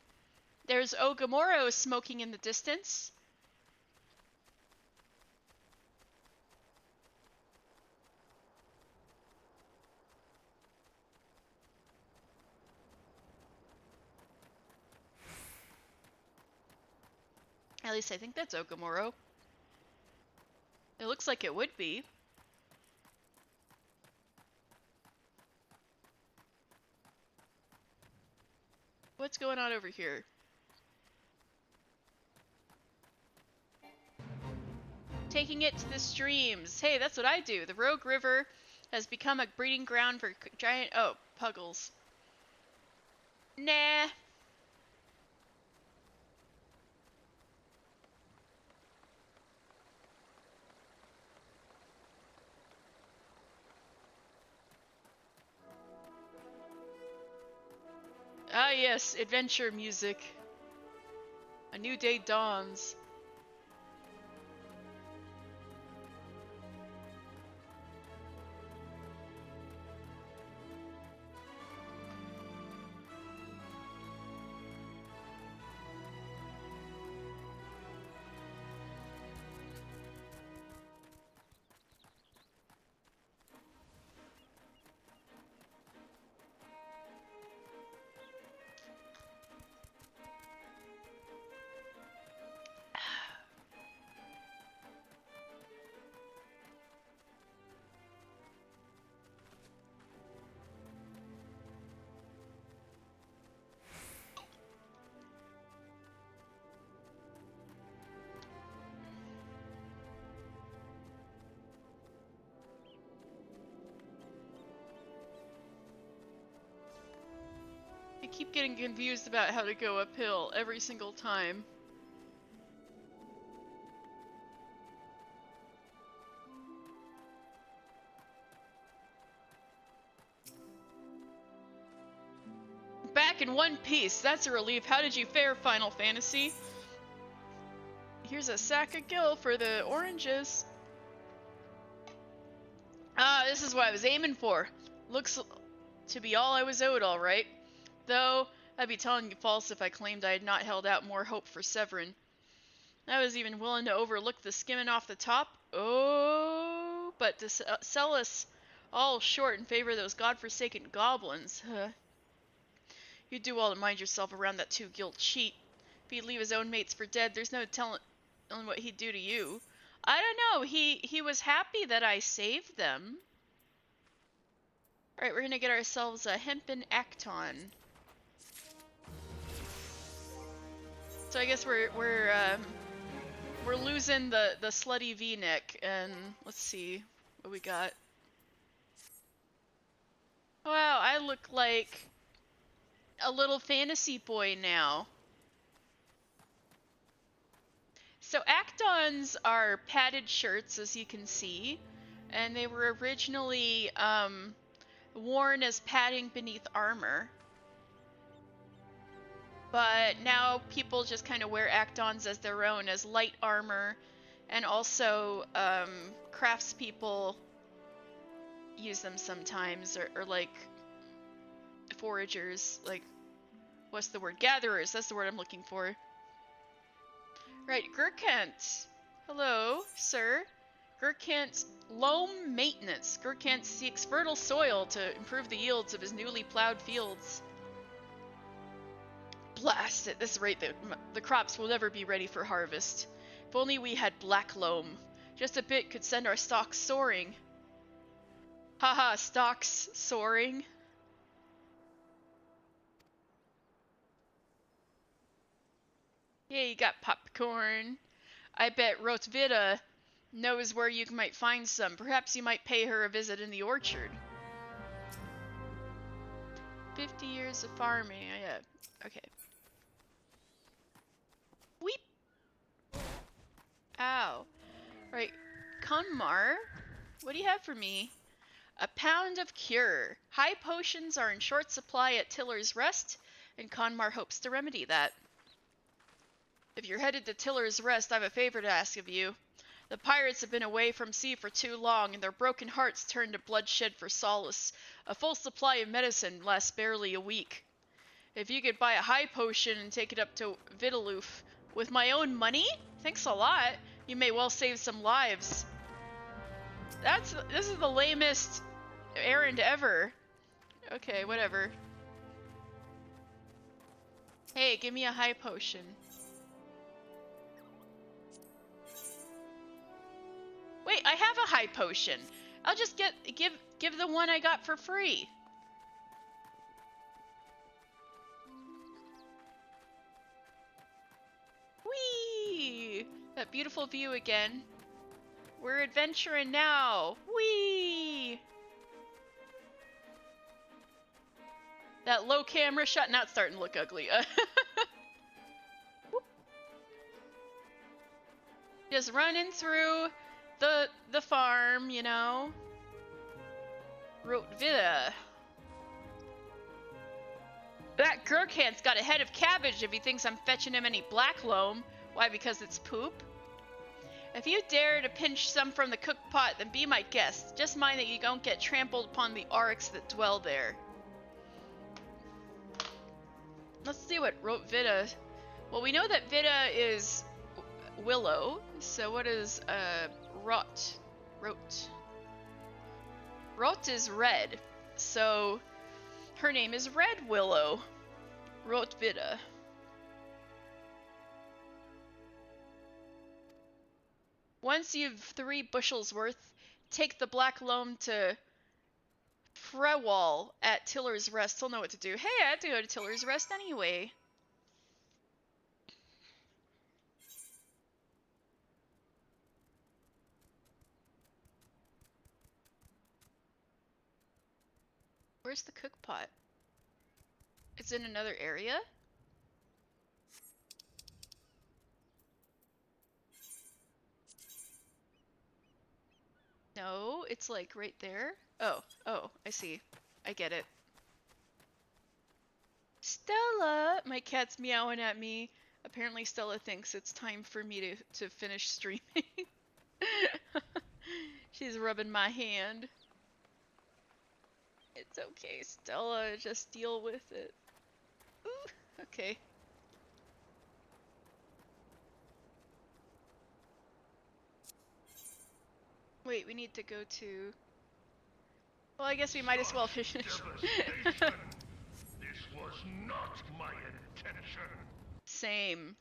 There's Ogamoro smoking in the distance. least I think that's Okamoro. It looks like it would be. What's going on over here? Taking it to the streams. Hey, that's what I do. The Rogue River has become a breeding ground for giant... Oh, puggles. Nah. Ah yes, adventure music. A new day dawns. I keep getting confused about how to go uphill every single time. Back in one piece, that's a relief. How did you fare, Final Fantasy? Here's a sack of gill for the oranges. Ah, this is what I was aiming for. Looks to be all I was owed, alright. Though, I'd be telling you false if I claimed I had not held out more hope for Severin. I was even willing to overlook the skimming off the top. Oh, but to sell us all short in favor of those godforsaken goblins. You'd do well to mind yourself around that two-guild cheat. If he'd leave his own mates for dead, there's no telling what he'd do to you. I don't know, he was happy that I saved them. Alright, we're gonna get ourselves a hempen acton. So I guess we're losing the slutty V-neck, and let's see what we got. Wow, I look like a little fantasy boy now. So actons are padded shirts, as you can see, and they were originally worn as padding beneath armor. But now people just kind of wear actons as their own, as light armor, and also craftspeople use them sometimes, or like foragers, like, what's the word? Gatherers, that's the word I'm looking for. Right, Gurkant. Hello, sir. Gurkant loam maintenance. Gurkant seeks fertile soil to improve the yields of his newly plowed fields. Blast! At this rate, the crops will never be ready for harvest. If only we had black loam. Just a bit could send our stocks soaring. Haha, stocks soaring. Yeah, you got popcorn. I bet Rotvita knows where you might find some. Perhaps you might pay her a visit in the orchard. 50 years of farming. Yeah, okay. Weep. Ow. Right, Kunmar, what do you have for me? A pound of cure. High potions are in short supply at Tiller's Rest, and Kunmar hopes to remedy that. If you're headed to Tiller's Rest, I have a favor to ask of you. The pirates have been away from sea for too long, and their broken hearts turn to bloodshed for solace. A full supply of medicine lasts barely a week. If you could buy a high potion and take it up to Vitaloof with my own money, thanks a lot. You may well save some lives. This is the lamest errand ever. Okay, whatever. Hey, give me a high potion. Wait, I have a high potion. I'll just give the one I got for free. Whee! That beautiful view again. We're adventuring now. Whee! That low camera shot, now it's starting to look ugly. Just running through the farm, you know. Roegadyn. That Gurkhan's got a head of cabbage if he thinks I'm fetching him any black loam. Why, because it's poop? If you dare to pinch some from the cook pot, then be my guest. Just mind that you don't get trampled upon the oryx that dwell there. Let's see what Roegadyn. Well, we know that Vida is willow. So what is rot? Rot is red. So her name is Red Willow. Roegadyn. Once you've 3 bushels worth, take the black loam to Frewall at Tiller's Rest. He'll know what to do. Hey, I have to go to Tiller's Rest anyway. Where's the cook pot? It's in another area? No, it's like right there. Oh, I see. I get it. Stella! My cat's meowing at me. Apparently Stella thinks it's time for me to finish streaming. She's rubbing my hand. It's okay, Stella. Just deal with it. Ooh, okay. Wait, we need to go to... Well, I guess we might as well finish. This was not my intention. Same.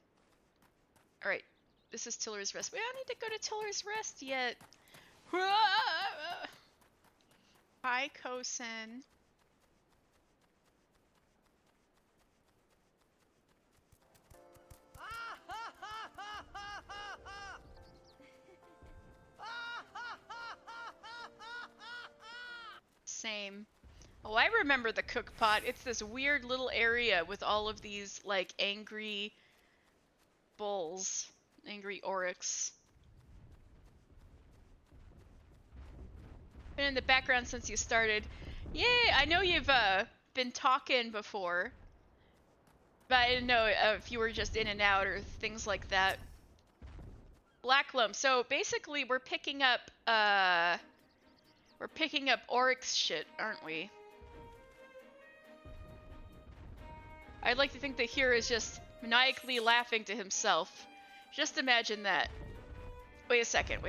Alright, this is Tiller's Rest. We don't need to go to Tiller's Rest yet. Hi, Kosen. Same. Oh, I remember the cook pot. It's this weird little area with all of these, like, angry bulls. Angry oryx. Been in the background since you started. Yay! I know you've been talking before. But I didn't know if you were just in and out or things like that. Black loam. So basically we're picking up oryx shit, aren't we? I'd like to think that here is just maniacally laughing to himself. Just imagine that. Wait a second.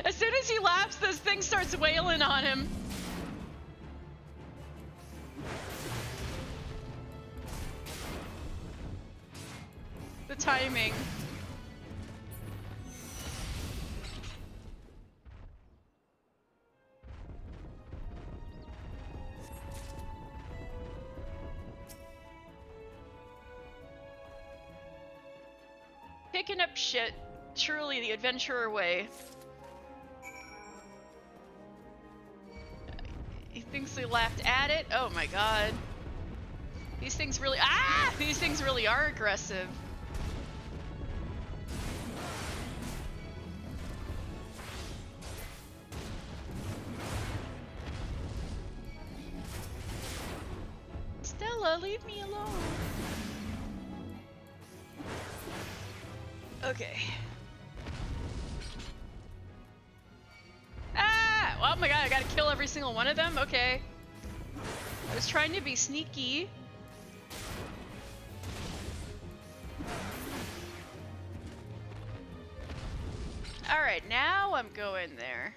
As soon as he laughs, this thing starts wailing on him. The timing. Picking up shit. Truly the adventurer way. He thinks he laughed at it? Oh my god. These things really— These things really are aggressive. Stella, leave me alone. Okay. Oh my god, I gotta kill every single one of them? Okay. I was trying to be sneaky. Alright, now I'm going there.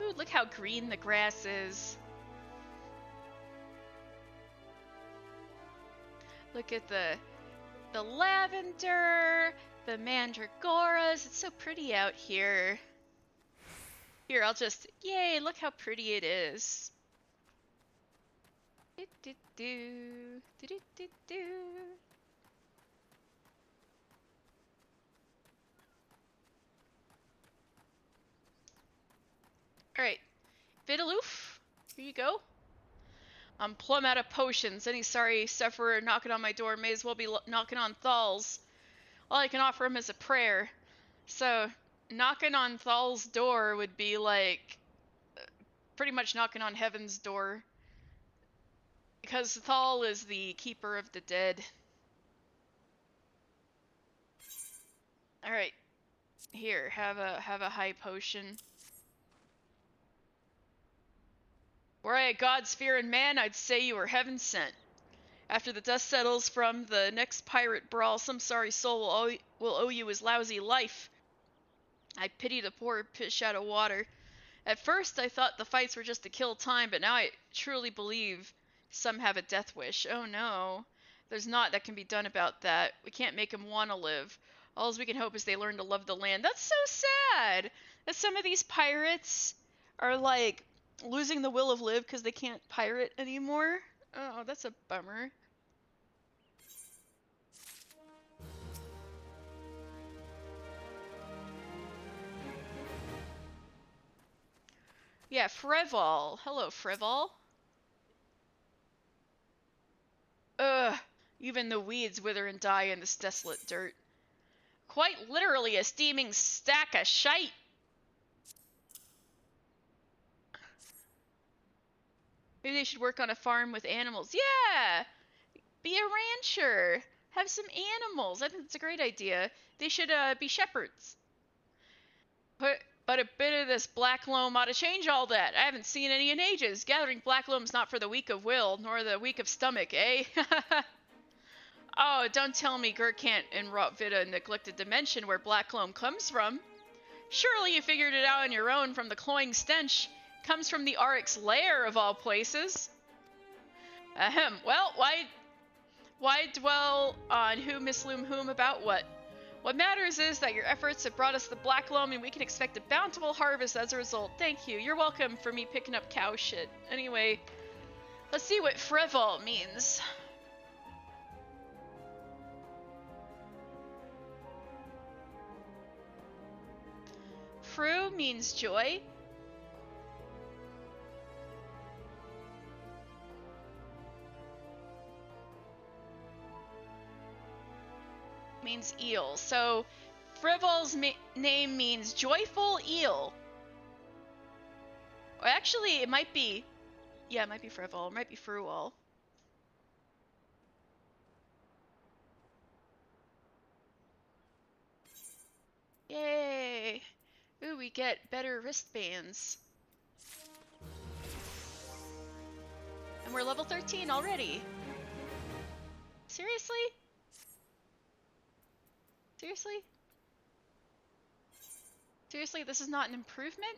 Ooh, look how green the grass is. Look at the lavender, the mandragoras. It's so pretty out here. Here, I'll just, yay, look how pretty it is. Do-do-do, do-do-do-do. Alright, Vidaloof, here you go. I'm plumb out of potions. Any sorry sufferer knocking on my door may as well be knocking on Thal's. All I can offer him is a prayer. So, knocking on Thal's door would be like pretty much knocking on heaven's door. Because Thal is the keeper of the dead. Alright. Here, have a high potion. Were I a god's fear in man, I'd say you were heaven sent. After the dust settles from the next pirate brawl, some sorry soul will owe you his lousy life. I pity the poor fish out of water. At first, I thought the fights were just to kill time, but now I truly believe some have a death wish. Oh no. There's naught that can be done about that. We can't make them want to live. All we can hope is they learn to love the land. That's so sad! That some of these pirates are like losing the will of live because they can't pirate anymore. Oh, that's a bummer. Yeah, Frevol. Hello, Frevol. Ugh, even the weeds wither and die in this desolate dirt. Quite literally a steaming stack of shite. Maybe they should work on a farm with animals. Yeah! Be a rancher. Have some animals. I think that's a great idea. They should be shepherds. But a bit of this black loam ought to change all that. I haven't seen any in ages. Gathering black loam's not for the weak of will, nor the weak of stomach, eh? Oh, don't tell me Gurkant and Rotvita neglected to mention where black loam comes from. Surely you figured it out on your own from the cloying stench. Comes from the Aric's lair, of all places. Ahem. Well, why dwell on who misloom whom about what? What matters is that your efforts have brought us the black loam, and we can expect a bountiful harvest as a result. Thank you. You're welcome for me picking up cow shit. Anyway, let's see what Frevol means. Fru means joy. Means eel. So Frevol's name means joyful eel. Or actually, it might be, yeah, it might be Frevol. It might be Fruol. Yay! Ooh, we get better wristbands. And we're level 13 already. Seriously? Seriously? Seriously, this is not an improvement?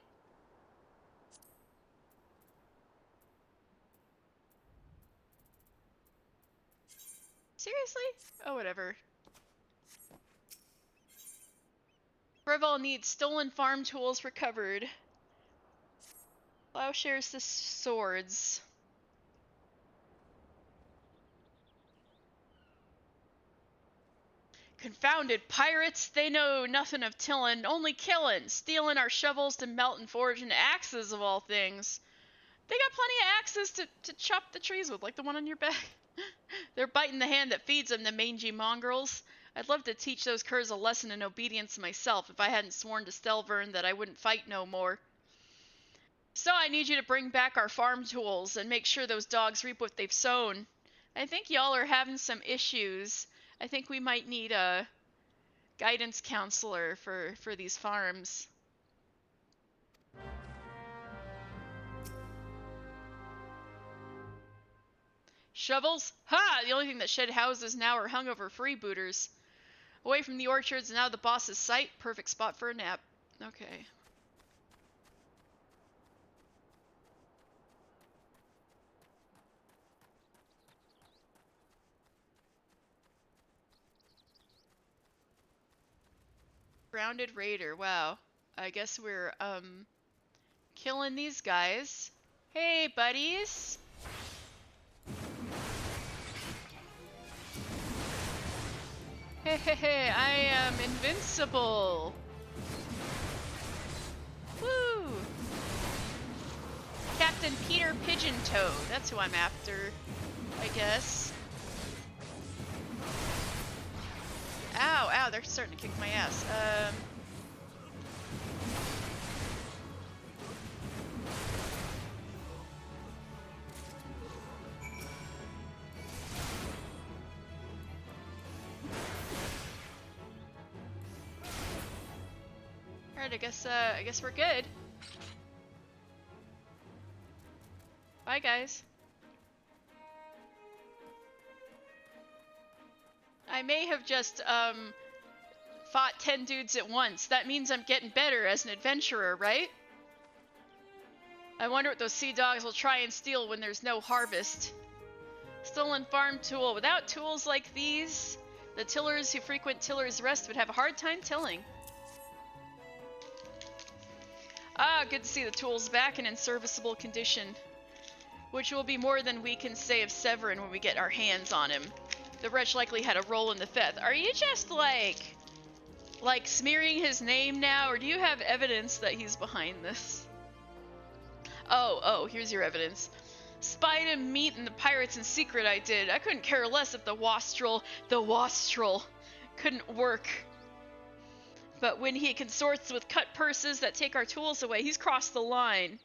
Seriously? Oh, whatever. Frevol needs stolen farm tools recovered. Plowshares to swords. Confounded pirates, they know nothing of tillin', only killin', stealing our shovels to melt and forge into axes of all things. They got plenty of axes to chop the trees with, like the one on your back. They're biting the hand that feeds them, the mangy mongrels. I'd love to teach those curs a lesson in obedience myself if I hadn't sworn to Stelvern that I wouldn't fight no more. So I need you to bring back our farm tools and make sure those dogs reap what they've sown. I think y'all are having some issues. I think we might need a guidance counselor for these farms. Shovels? Ha! The only thing that shed houses now are hungover freebooters. Away from the orchards and out of the boss's sight. Perfect spot for a nap. Okay. Grounded raider. Wow. I guess we're killing these guys. Hey, buddies. Hey, hey, hey, I am invincible. Woo! Captain Peter Pigeon-Toed. That's who I'm after, I guess. Ow, ow, they're starting to kick my ass. Alright, I guess we're good. Bye, guys. I may have just, fought 10 dudes at once. That means I'm getting better as an adventurer, right? I wonder what those sea dogs will try and steal when there's no harvest. Stolen farm tool. Without tools like these, the tillers who frequent Tiller's Rest would have a hard time tilling. Ah, good to see the tools back and in serviceable condition. Which will be more than we can say of Severin when we get our hands on him. The wretch likely had a role in the theft. Are you just like smearing his name now, or do you have evidence that he's behind this? Oh, here's your evidence. Spied him meeting the pirates in secret, I did. I couldn't care less if the wastrel couldn't work. But when he consorts with cut purses that take our tools away, he's crossed the line.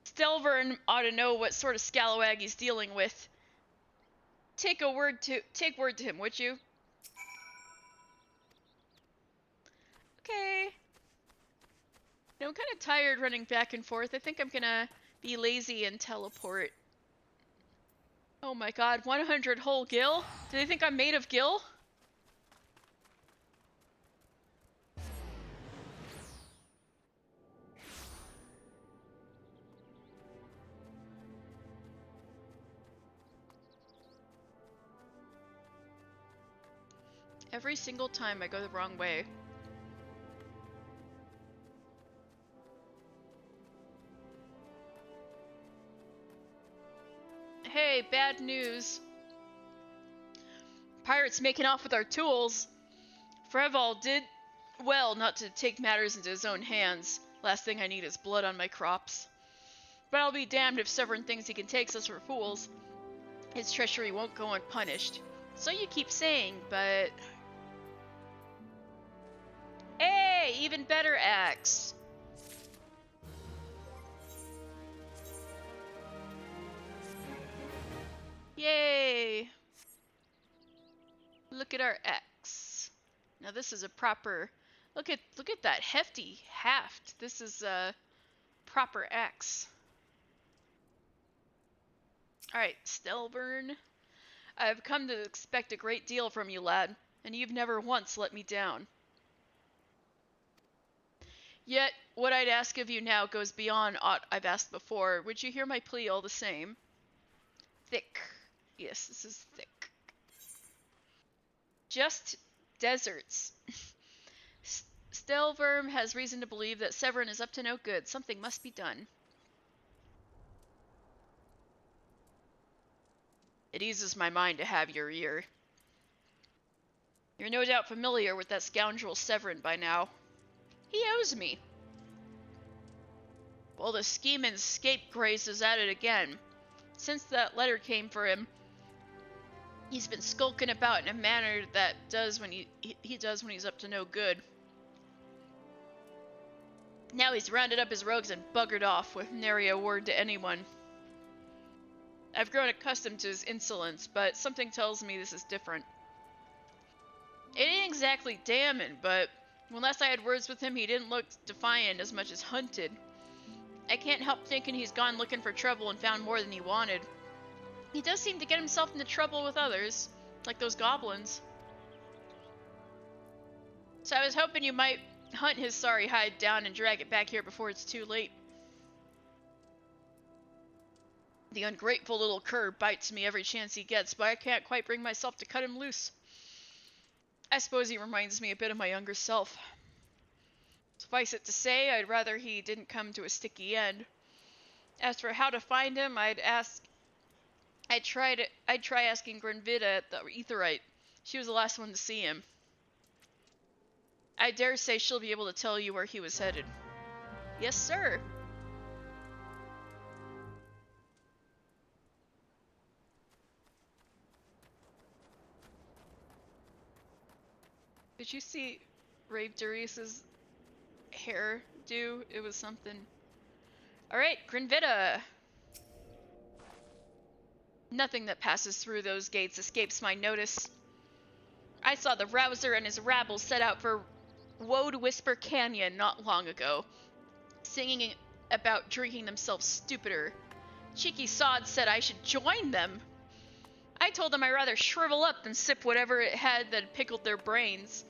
Stelvern ought to know what sort of scalawag he's dealing with. Take word to him, would you? Okay. You know, I'm kind of tired running back and forth. I think I'm gonna be lazy and teleport. Oh my god, 100 whole gil? Do they think I'm made of gil? Every single time I go the wrong way. Hey, bad news. Pirates making off with our tools. Freval did well not to take matters into his own hands. Last thing I need is blood on my crops. But I'll be damned if Severin thinks he can take us for fools. His treachery won't go unpunished. So you keep saying, but... Hey, even better axe. Yay! Look at our axe. Now this is a proper... Look at that hefty haft. This is a proper axe. Alright, Stelvern. I've come to expect a great deal from you, lad, and you've never once let me down. Yet, what I'd ask of you now goes beyond aught I've asked before. Would you hear my plea all the same? Thick. Yes, this is thick. Just deserts. Stelvern has reason to believe that Severin is up to no good. Something must be done. It eases my mind to have your ear. You're no doubt familiar with that scoundrel Severin by now. He owes me. Well, the scheming scapegrace is at it again. Since that letter came for him, he's been skulking about in a manner that does when he does when he's up to no good. Now he's rounded up his rogues and buggered off with nary a word to anyone. I've grown accustomed to his insolence, but something tells me this is different. It ain't exactly damning, but when last I had words with him, he didn't look defiant as much as hunted. I can't help thinking he's gone looking for trouble and found more than he wanted. He does seem to get himself into trouble with others, like those goblins. So I was hoping you might hunt his sorry hide down and drag it back here before it's too late. The ungrateful little cur bites me every chance he gets, but I can't quite bring myself to cut him loose. I suppose he reminds me a bit of my younger self. Suffice it to say, I'd rather he didn't come to a sticky end. As for how to find him, I'd try asking Grenvida at the Aetheryte. She was the last one to see him. I dare say she'll be able to tell you where he was headed. Yes, sir. Did you see Rave Darius's hairdo? It was something. Alright, Grenvida. Nothing that passes through those gates escapes my notice. I saw the Rouser and his rabble set out for Woad Whisper Canyon not long ago, singing about drinking themselves stupider. Cheeky sods said I should join them. I told them I'd rather shrivel up than sip whatever it had that pickled their brains.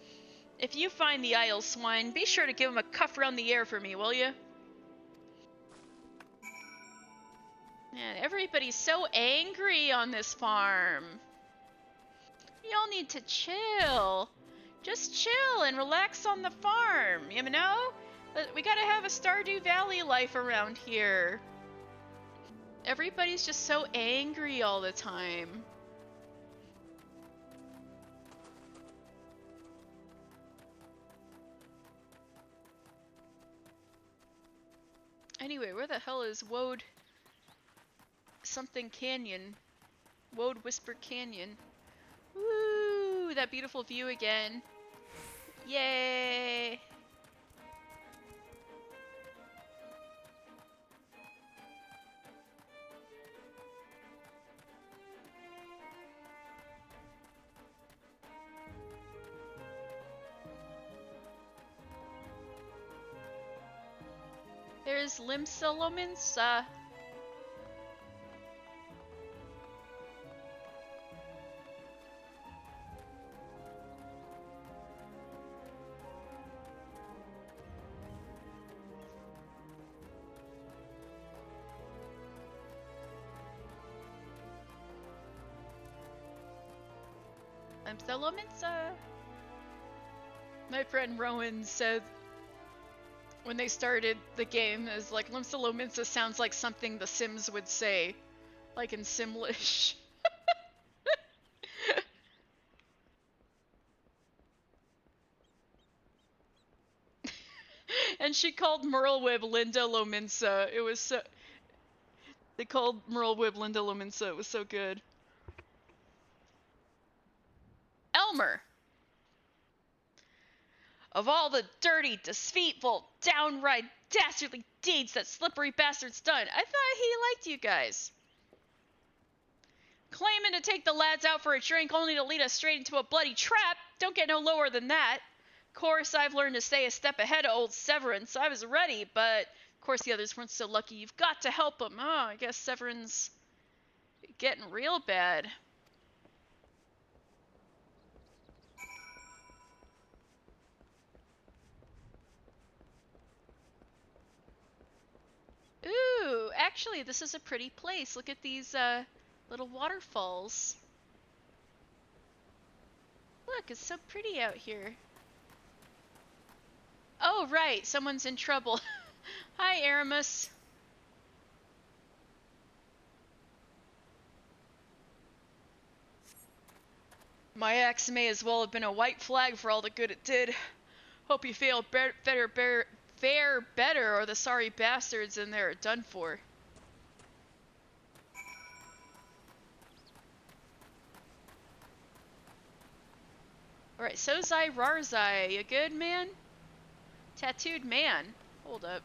If you find the Isle swine, be sure to give him a cuff round the air for me, will you? Man, everybody's so angry on this farm. Y'all need to chill. Just chill and relax on the farm, you know? We gotta have a Stardew Valley life around here. Everybody's just so angry all the time. Anyway, where the hell is Woad something Canyon? Woad Whisper Canyon. Woo! That beautiful view again. Yay! There's Limsa. Limsa. My friend Rowan said when they started the game is like Limsa sounds like something the Sims would say, like in Simlish. And she called Merlwib Linda Lominsa. It was so. They called Merlwib Linda Lominsa. It was so good. Elmer. Of all the dirty, deceitful, downright dastardly deeds that slippery bastard's done, I thought he liked you guys. Claiming to take the lads out for a drink only to lead us straight into a bloody trap, don't get no lower than that. Of course, I've learned to stay a step ahead of old Severin, so I was ready, but of course the others weren't so lucky. You've got to help him. Oh, I guess Severin's getting real bad. Ooh, actually, this is a pretty place. Look at these little waterfalls. Look, it's so pretty out here. Oh, right, someone's in trouble. Hi, Aramis. My axe may as well have been a white flag for all the good it did. Hope you fare better, or the sorry bastards in there are done for. Alright, Sozai Rarzai, you good, man? Tattooed man. Hold up.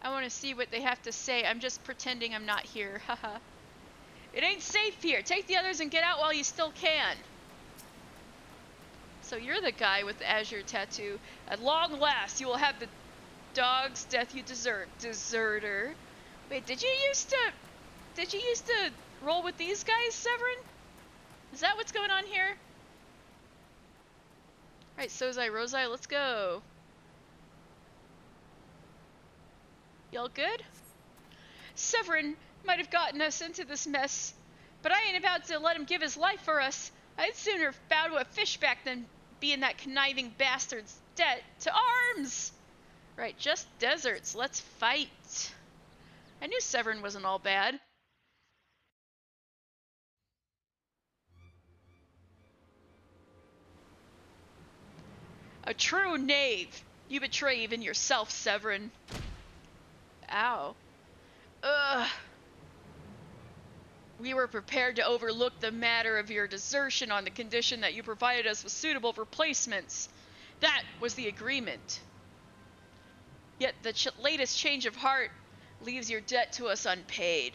I want to see what they have to say. I'm just pretending I'm not here. Haha. It ain't safe here. Take the others and get out while you still can. So you're the guy with the azure tattoo. At long last, you will have the dog's death you deserve, deserter. Wait, did you used to roll with these guys, Severin? Is that what's going on here? Alright, Sozai Rosai, let's go. Y'all good? Severin might have gotten us into this mess, but I ain't about to let him give his life for us. I'd sooner bow to a fishback than be in that conniving bastard's debt. To arms! Right, just deserts. Let's fight. I knew Severn wasn't all bad. A true knave. You betray even yourself, Severn. Ow. Ugh. We were prepared to overlook the matter of your desertion on the condition that you provided us with suitable replacements. That was the agreement. Yet the latest change of heart leaves your debt to us unpaid.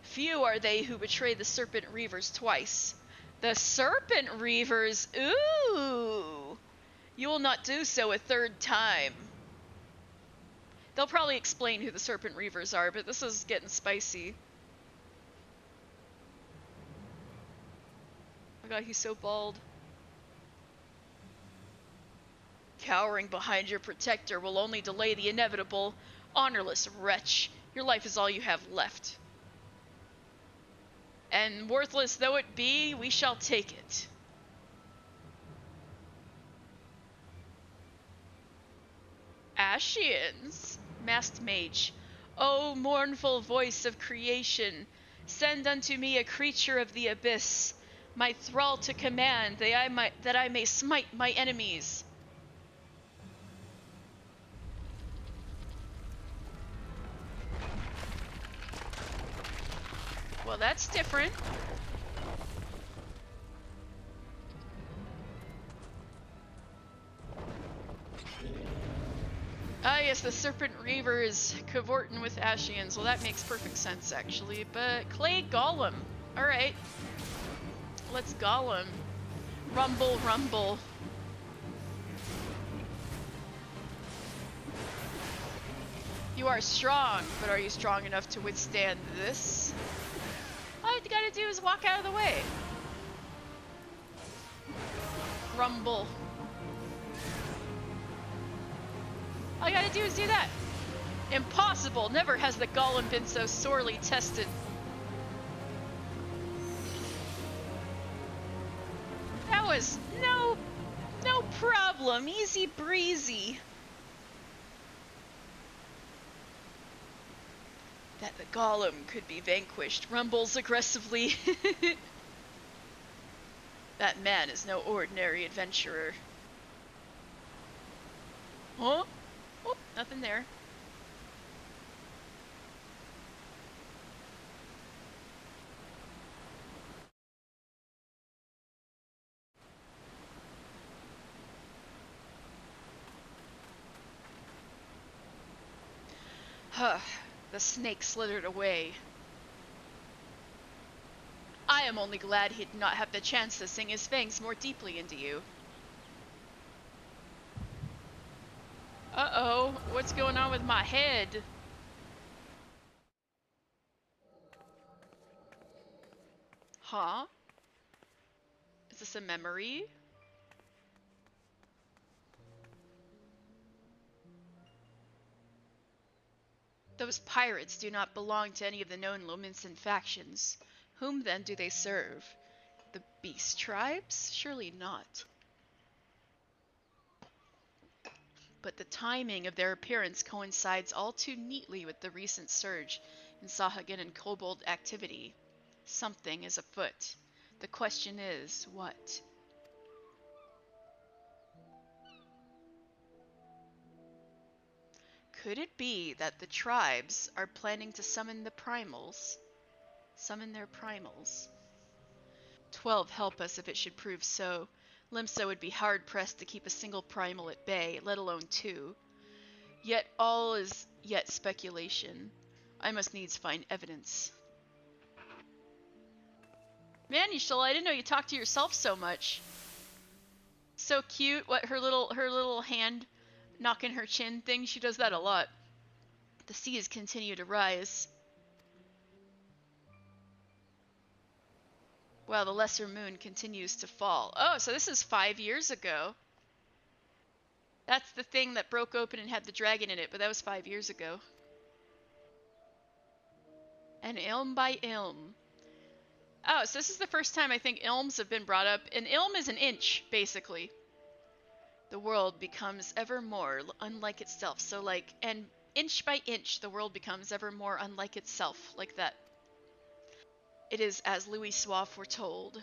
Few are they who betray the Serpent Reavers twice. The Serpent Reavers? Ooh! You will not do so a third time. They'll probably explain who the Serpent Reavers are, but this is getting spicy. Oh my god, he's so bald. Cowering behind your protector will only delay the inevitable. Honorless wretch, your life is all you have left. And worthless though it be, we shall take it. Ashians, masked mage. O mournful voice of creation, send unto me a creature of the abyss, my thrall to command, that I may smite my enemies. Well, that's different. Ah, yes, the Serpent Reaver is cavorting with Ashians. Well, that makes perfect sense, actually. But Clay Golem. Alright. Let's Golem. Rumble, rumble. You are strong, but are you strong enough to withstand this? All you gotta do is walk out of the way. Rumble. All you gotta do is do that. Impossible! Never has the Golem been so sorely tested. That was no problem. Easy breezy. That the Golem could be vanquished. Rumbles aggressively. That man is no ordinary adventurer. Huh? Oh, nothing there. Huh. The snake slithered away. I am only glad he did not have the chance to sink his fangs more deeply into you. Uh-oh, what's going on with my head? Huh? Is this a memory? Those pirates do not belong to any of the known Lominsan factions. Whom then do they serve? The Beast Tribes? Surely not. But the timing of their appearance coincides all too neatly with the recent surge in Sahagin and Kobold activity. Something is afoot. The question is, what? Could it be that the tribes are planning to summon the primals? Summon their primals? 12 help us if it should prove so. Limsa would be hard-pressed to keep a single primal at bay, let alone two. Yet all is yet speculation. I must needs find evidence. Man, I didn't know you talked to yourself so much. So cute, what her little hand knocking her chin thing, she does that a lot. The seas continue to rise. While the lesser moon continues to fall. Oh, so this is 5 years ago. That's the thing that broke open and had the dragon in it, but that was 5 years ago. And Ilm by Ilm. Oh, so this is the first time I think Ilms have been brought up. An Ilm is an inch, basically. the world becomes ever more unlike itself. So like, and inch by inch, the world becomes ever more unlike itself, like that. It is as Louis Soif foretold.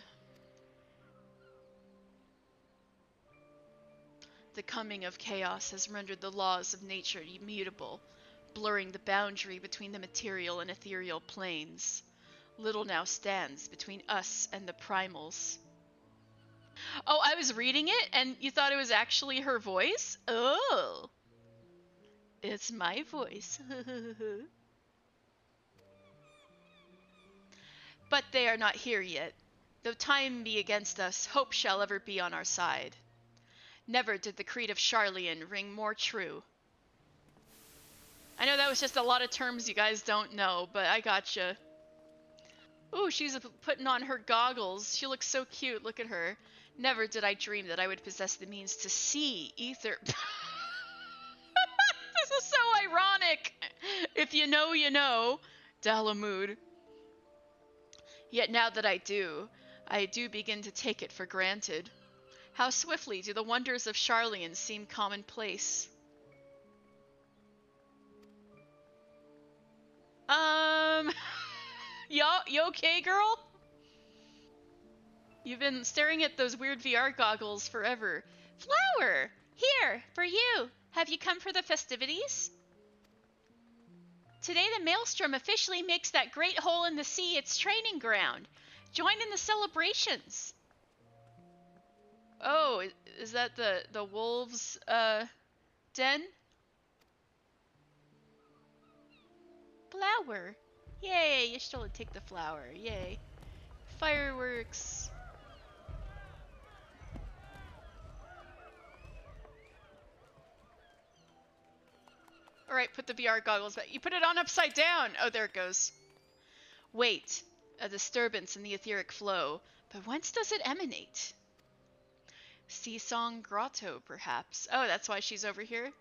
The coming of chaos has rendered the laws of nature immutable, blurring the boundary between the material and ethereal planes. Little now stands between us and the primals. Oh, I was reading it and you thought it was actually her voice? Oh. It's my voice. But they are not here yet. Though time be against us, hope shall ever be on our side. Never did the creed of Charlian ring more true. I know that was just a lot of terms you guys don't know, but I gotcha. Ooh, she's putting on her goggles. She looks so cute. Look at her. Never did I dream that I would possess the means to see ether. This is so ironic. If you know, you know. Dalamud. Yet now that I do begin to take it for granted. How swiftly do the wonders of Charlian seem commonplace. You okay, girl? You've been staring at those weird VR goggles forever. Flower! Here, for you! Have you come for the festivities? Today the Maelstrom officially makes that great hole in the sea its training ground. Join in the celebrations! Oh, is that the wolves, den? Flower! Yay, you stole and take the flower, yay. Fireworks! Alright, put the VR goggles back. You put it on upside down! Oh, there it goes. Wait, a disturbance in the etheric flow, but whence does it emanate? Sea Song Grotto, perhaps. Oh, that's why she's over here?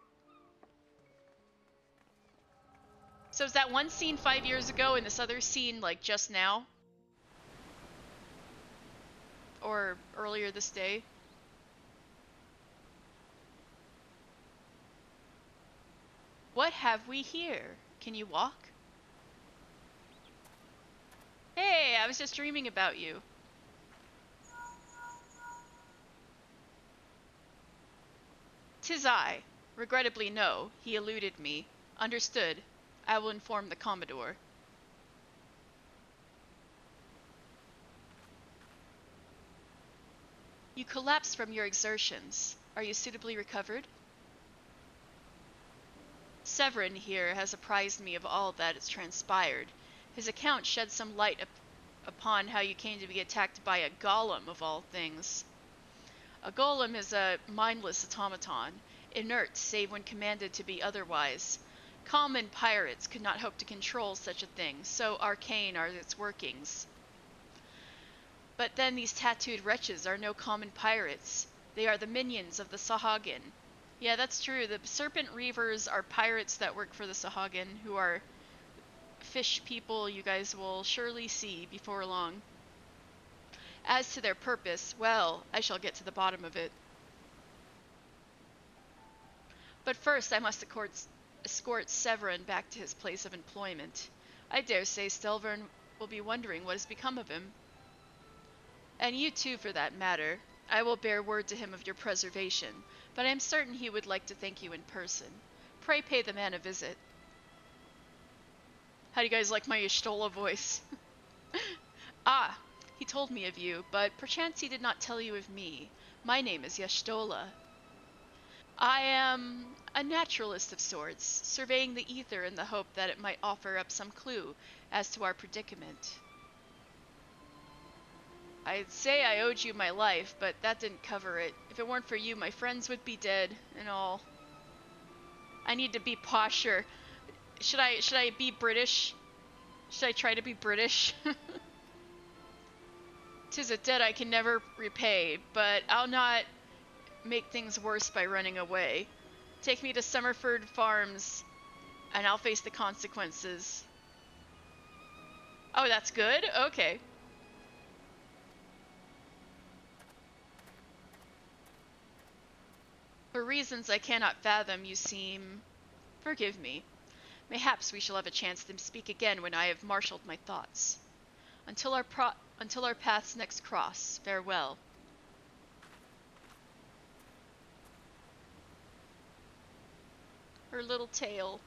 So is that one scene 5 years ago and this other scene, like, just now? Or earlier this day? What have we here? Can you walk? Hey, I was just dreaming about you. "'Tis I. Regrettably no, he eluded me. Understood. I will inform the Commodore." You collapsed from your exertions. Are you suitably recovered? Severin here has apprised me of all that has transpired. His account sheds some light upon how you came to be attacked by a golem, of all things. A golem is a mindless automaton, inert save when commanded to be otherwise. Common pirates could not hope to control such a thing, so arcane are its workings. But then these tattooed wretches are no common pirates. They are the minions of the Sahagin. Yeah, that's true. The Serpent Reavers are pirates that work for the Sahagin, who are fish people you guys will surely see before long. As to their purpose, well, I shall get to the bottom of it. But first I must escort Severin back to his place of employment. I dare say Stelvern will be wondering what has become of him. And you too, for that matter. I will bear word to him of your preservation, but I am certain he would like to thank you in person. Pray pay the man a visit. How do you guys like my Y'shtola voice? Ah, he told me of you, but perchance he did not tell you of me. My name is Y'shtola. I am a naturalist of sorts, surveying the ether in the hope that it might offer up some clue as to our predicament. I'd say I owed you my life, but that didn't cover it. If it weren't for you, my friends would be dead and all. I need to be posher. Should I be British? Should I try to be British? 'Tis a debt I can never repay, but I'll not make things worse by running away. Take me to Summerford Farms, and I'll face the consequences. Oh, that's good? Okay. For reasons I cannot fathom, you seem... Forgive me. Mayhaps we shall have a chance to speak again when I have marshaled my thoughts. Until our paths next cross, farewell. Her little tail.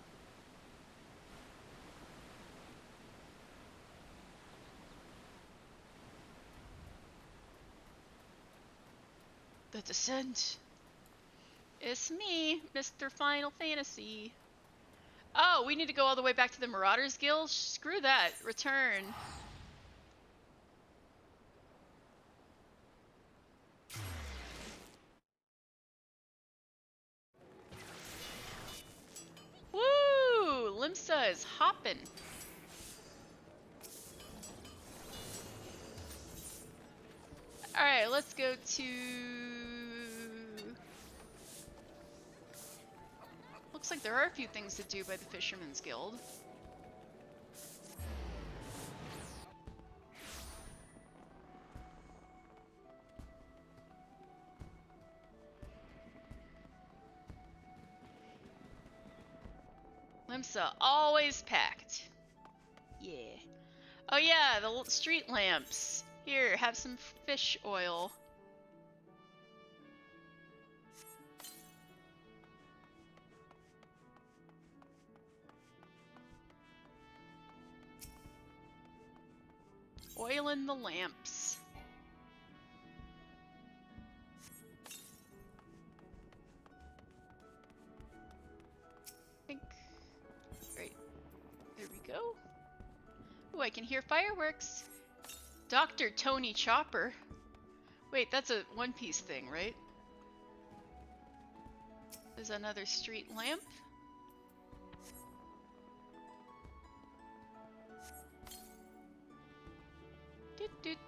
The Descent. It's me, Mr. Final Fantasy. Oh, we need to go all the way back to the Marauders Guild? Screw that. Return. Woo! Limsa is hopping. Alright, let's go to... Looks like there are a few things to do by the Fisherman's Guild. Limsa, always packed. Yeah. Oh yeah, the street lamps. Here, have some fish oil. Oil in the lamps. Right. There we go. Ooh, I can hear fireworks. Dr. Tony Chopper. Wait, that's a One Piece thing, right? There's another street lamp.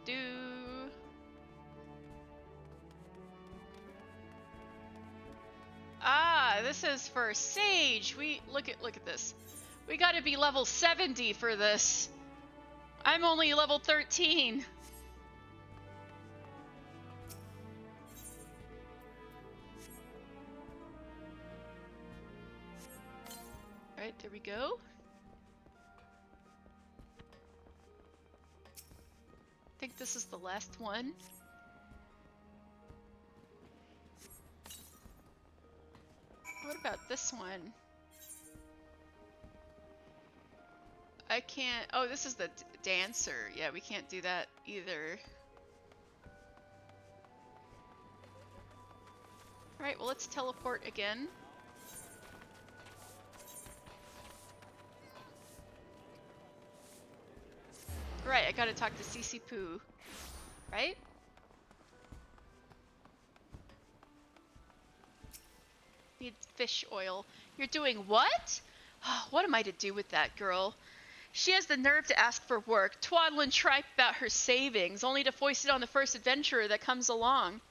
Do. Ah, this is for Sage. Look at this. We gotta be level 70 for this. I'm only level 13. Alright, there we go. I think this is the last one. What about this one? I can't... Oh, this is the dancer. Yeah, we can't do that either. Alright, well, let's teleport again. Right, I gotta talk to Cece Poo. Right? Need fish oil. You're doing what? What am I to do with that girl? She has the nerve to ask for work, twaddle and tripe about her savings, only to foist it on the first adventurer that comes along.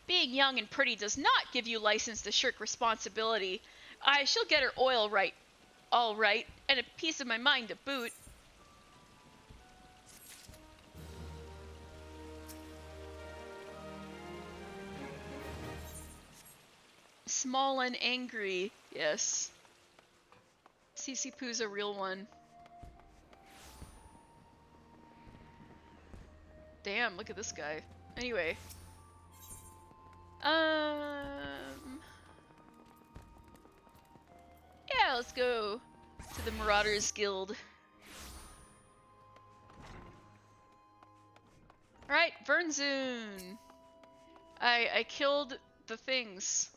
Being young and pretty does not give you license to shirk responsibility. She'll get her oil right, all right, and a piece of my mind to boot. Small and angry, yes. Cece Poo's a real one. Damn, look at this guy. Anyway. Yeah, let's go to the Marauders Guild. Alright, Vernzoon. I killed the things.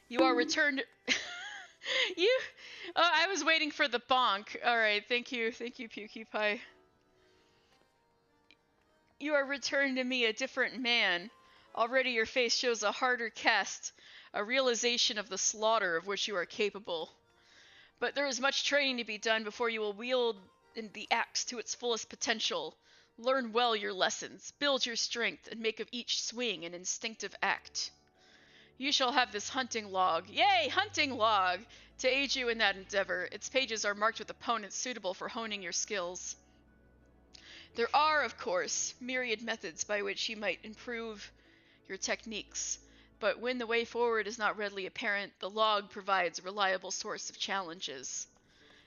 You are returned. Oh, I was waiting for the bonk. Alright, thank you, PewDiePie. You are returned to me a different man. Already your face shows a harder cast, a realization of the slaughter of which you are capable. But there is much training to be done before you will wield the axe to its fullest potential. Learn well your lessons, build your strength, and make of each swing an instinctive act. You shall have this hunting log, yay, hunting log, to aid you in that endeavor. Its pages are marked with opponents suitable for honing your skills. There are, of course, myriad methods by which you might improve your techniques, but when the way forward is not readily apparent, the log provides a reliable source of challenges.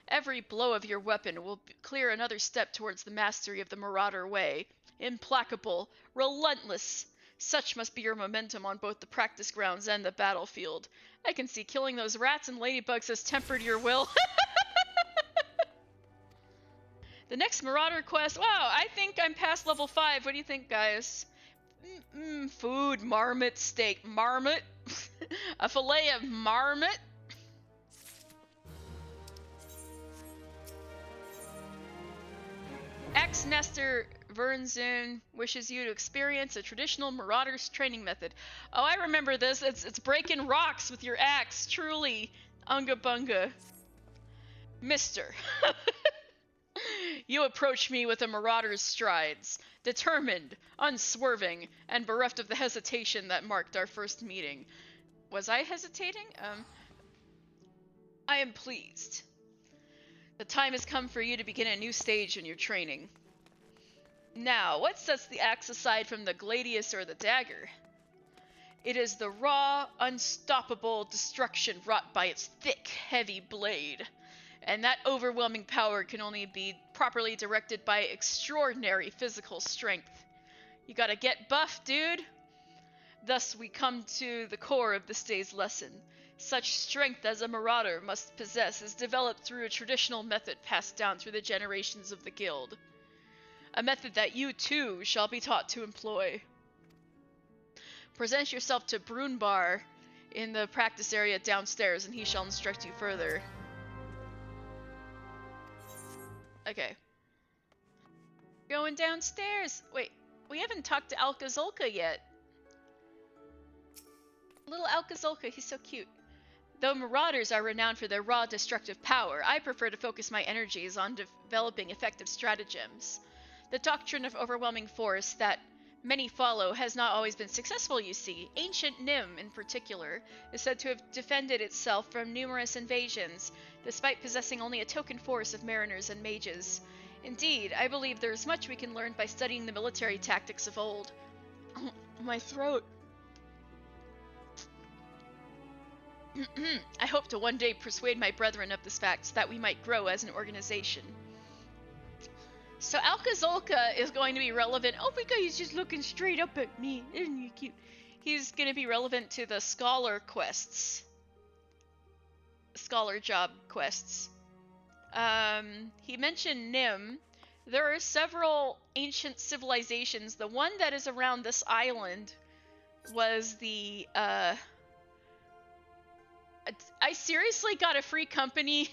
Every blow of your weapon will clear another step towards the mastery of the Marauder way. Implacable, relentless. Such must be your momentum on both the practice grounds and the battlefield. I can see killing those rats and ladybugs has tempered your will. The next Marauder quest. Wow, I think I'm past level 5. What do you think, guys? Food, marmot, steak. Marmot? A fillet of marmot? Ex-Nestor Vernzoon wishes you to experience a traditional Marauders training method. Oh, I remember this. It's breaking rocks with your axe. Truly, unga bunga. Mister. You approach me with a Marauder's strides, determined, unswerving, and bereft of the hesitation that marked our first meeting. Was I hesitating? I am pleased. The time has come for you to begin a new stage in your training. Now, what sets the axe aside from the gladius or the dagger? It is the raw, unstoppable destruction wrought by its thick, heavy blade. And that overwhelming power can only be properly directed by extraordinary physical strength. You gotta get buff, dude! Thus we come to the core of this day's lesson. Such strength as a Marauder must possess is developed through a traditional method passed down through the generations of the guild. A method that you, too, shall be taught to employ. Present yourself to Brunbar in the practice area downstairs, and he shall instruct you further. Okay. Going downstairs. Wait, we haven't talked to Alka-Zolka yet. Little Alka-Zolka, he's so cute. Though Marauders are renowned for their raw, destructive power, I prefer to focus my energies on developing effective stratagems. The doctrine of overwhelming force that many follow has not always been successful, you see. Ancient Nim, in particular, is said to have defended itself from numerous invasions, despite possessing only a token force of mariners and mages. Indeed, I believe there is much we can learn by studying the military tactics of old. My throat. I hope to one day persuade my brethren of this fact so that we might grow as an organization. So Alka-Zolka is going to be relevant. Oh my god, he's just looking straight up at me. Isn't he cute? He's going to be relevant to the scholar quests. Scholar job quests. He mentioned Nim. There are several ancient civilizations. The one that is around this island was the, I seriously got a free company.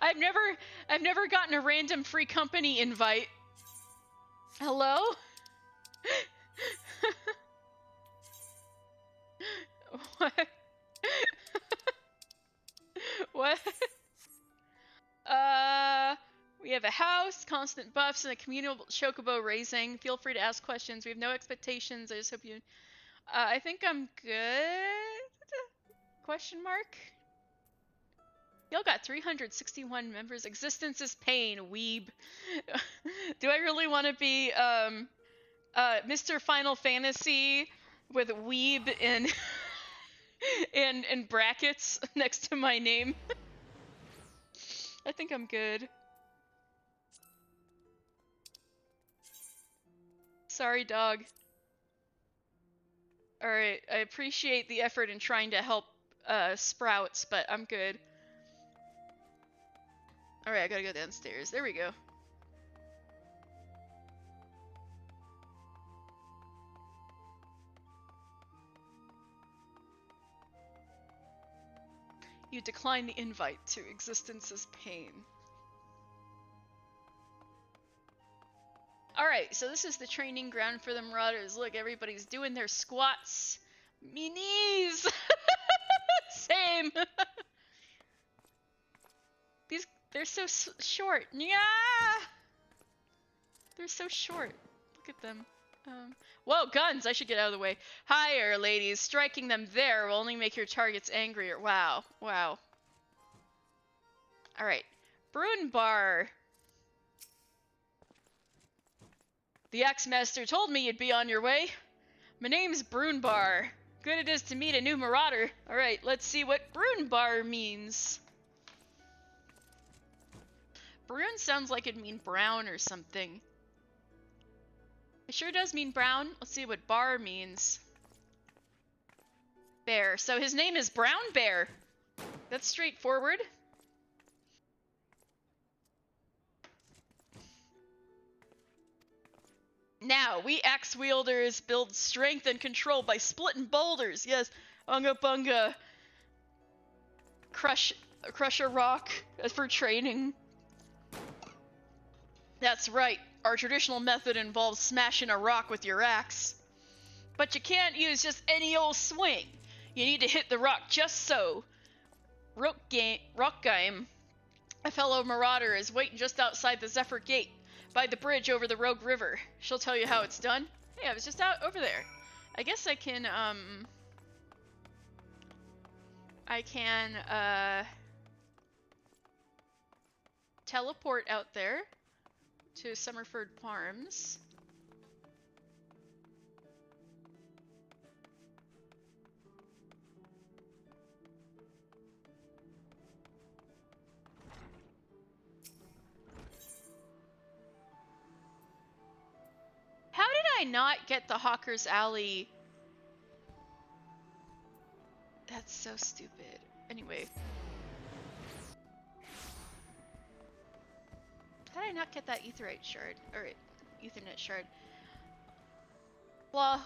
I've never gotten a random free company invite. Hello? What? What? We have a house, constant buffs, and a communal chocobo raising. Feel free to ask questions. We have no expectations. I just hope you... I think I'm good? Question mark? Y'all got 361 members. Existence is pain, weeb. Do I really want to be, Mr. Final Fantasy with weeb in... in brackets next to my name? I think I'm good. Sorry, dog. Alright, I appreciate the effort in trying to help Sprouts, but I'm good. Alright, I gotta go downstairs. There we go. You decline the invite to Existence's Pain. Alright, so this is the training ground for the Marauders. Look, everybody's doing their squats. Me knees! Same! They're so short. Yeah! They're so short. Look at them. Whoa, guns! I should get out of the way. Higher, ladies. Striking them there will only make your targets angrier. Wow. Wow. Alright. Brunbar. The Axemaster told me you'd be on your way. My name's Brunbar. Good it is to meet a new marauder. Alright, let's see what Brunbar means. Brun sounds like it'd mean brown or something. It sure does mean brown. Let's see what bar means. Bear. So his name is Brown Bear. That's straightforward. Now, we axe wielders build strength and control by splitting boulders. Yes, unga bunga. Crush a rock for training. That's right. Our traditional method involves smashing a rock with your axe. But you can't use just any old swing. You need to hit the rock just so. Roegadyn, a fellow marauder, is waiting just outside the Zephyr Gate, by the bridge over the Rogue River. She'll tell you how it's done. Hey, I was just out over there. I guess I can, teleport out there to Summerford Farms. How did I not get the Hawker's Alley? That's so stupid. Anyway. How did I not get that Aetheryte shard? Or Ethernet shard. Blah.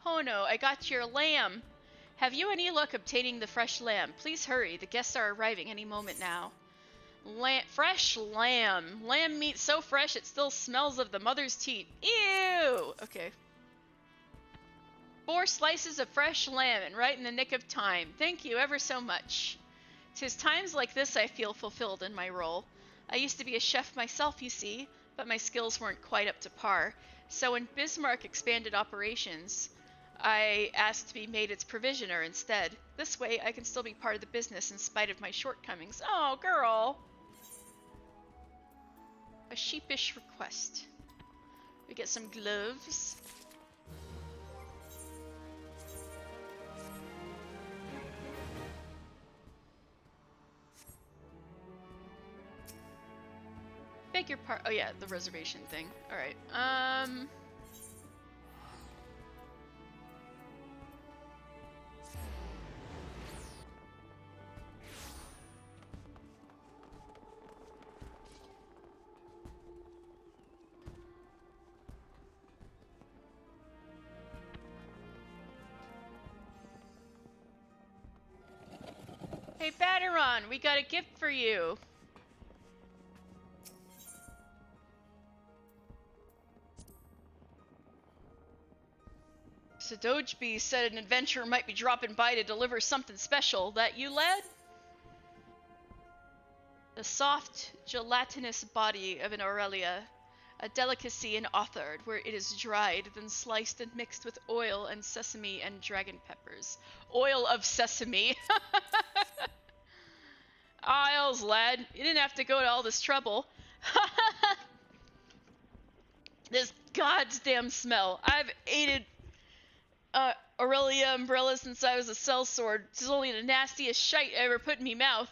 Oh no, I got your lamb. Have you any luck obtaining the fresh lamb? Please hurry, the guests are arriving any moment now. Fresh lamb. Lamb meat so fresh it still smells of the mother's teat. Ew! Okay. 4 slices of fresh lamb, and right in the nick of time. Thank you ever so much. 'Tis times like this I feel fulfilled in my role. I used to be a chef myself, you see, but my skills weren't quite up to par. So when Bismarck expanded operations, I asked to be made its provisioner instead. This way I can still be part of the business in spite of my shortcomings. Oh, girl! A sheepish request. We get some gloves. Beg your part. Oh yeah, the reservation thing. All right. Hey, Baderon, we got a gift for you. Sadojby said an adventurer might be dropping by to deliver something special. That you, lad? The soft, gelatinous body of an Aurelia, a delicacy in Othard, where it is dried, then sliced and mixed with oil and sesame and dragon peppers. Oil of sesame. Isles, lad. You didn't have to go to all this trouble. This goddamn smell. I've hated Aurelia umbrella since I was a sellsword. It's only the nastiest shite I ever put in me mouth.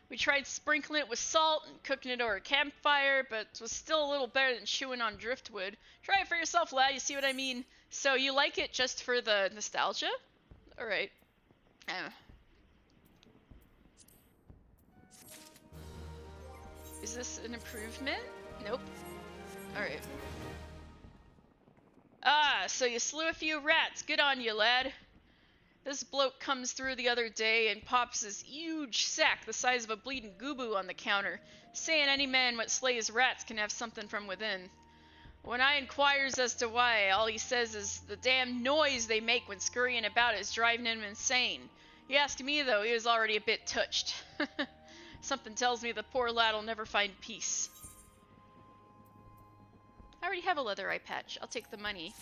We tried sprinkling it with salt and cooking it over a campfire, but it was still a little better than chewing on driftwood. Try it for yourself, lad. You see what I mean? So you like it just for the nostalgia? Alright. Is this an improvement? Nope. Alright. Ah, so you slew a few rats. Good on you, lad. This bloke comes through the other day and pops this huge sack the size of a bleeding gooboo on the counter, saying any man what slays rats can have something from within. When I inquires as to why, all he says is the damn noise they make when scurrying about is driving him insane. He asked me, though, he was already a bit touched. Something tells me the poor lad'll never find peace. I already have a leather eye patch. I'll take the money.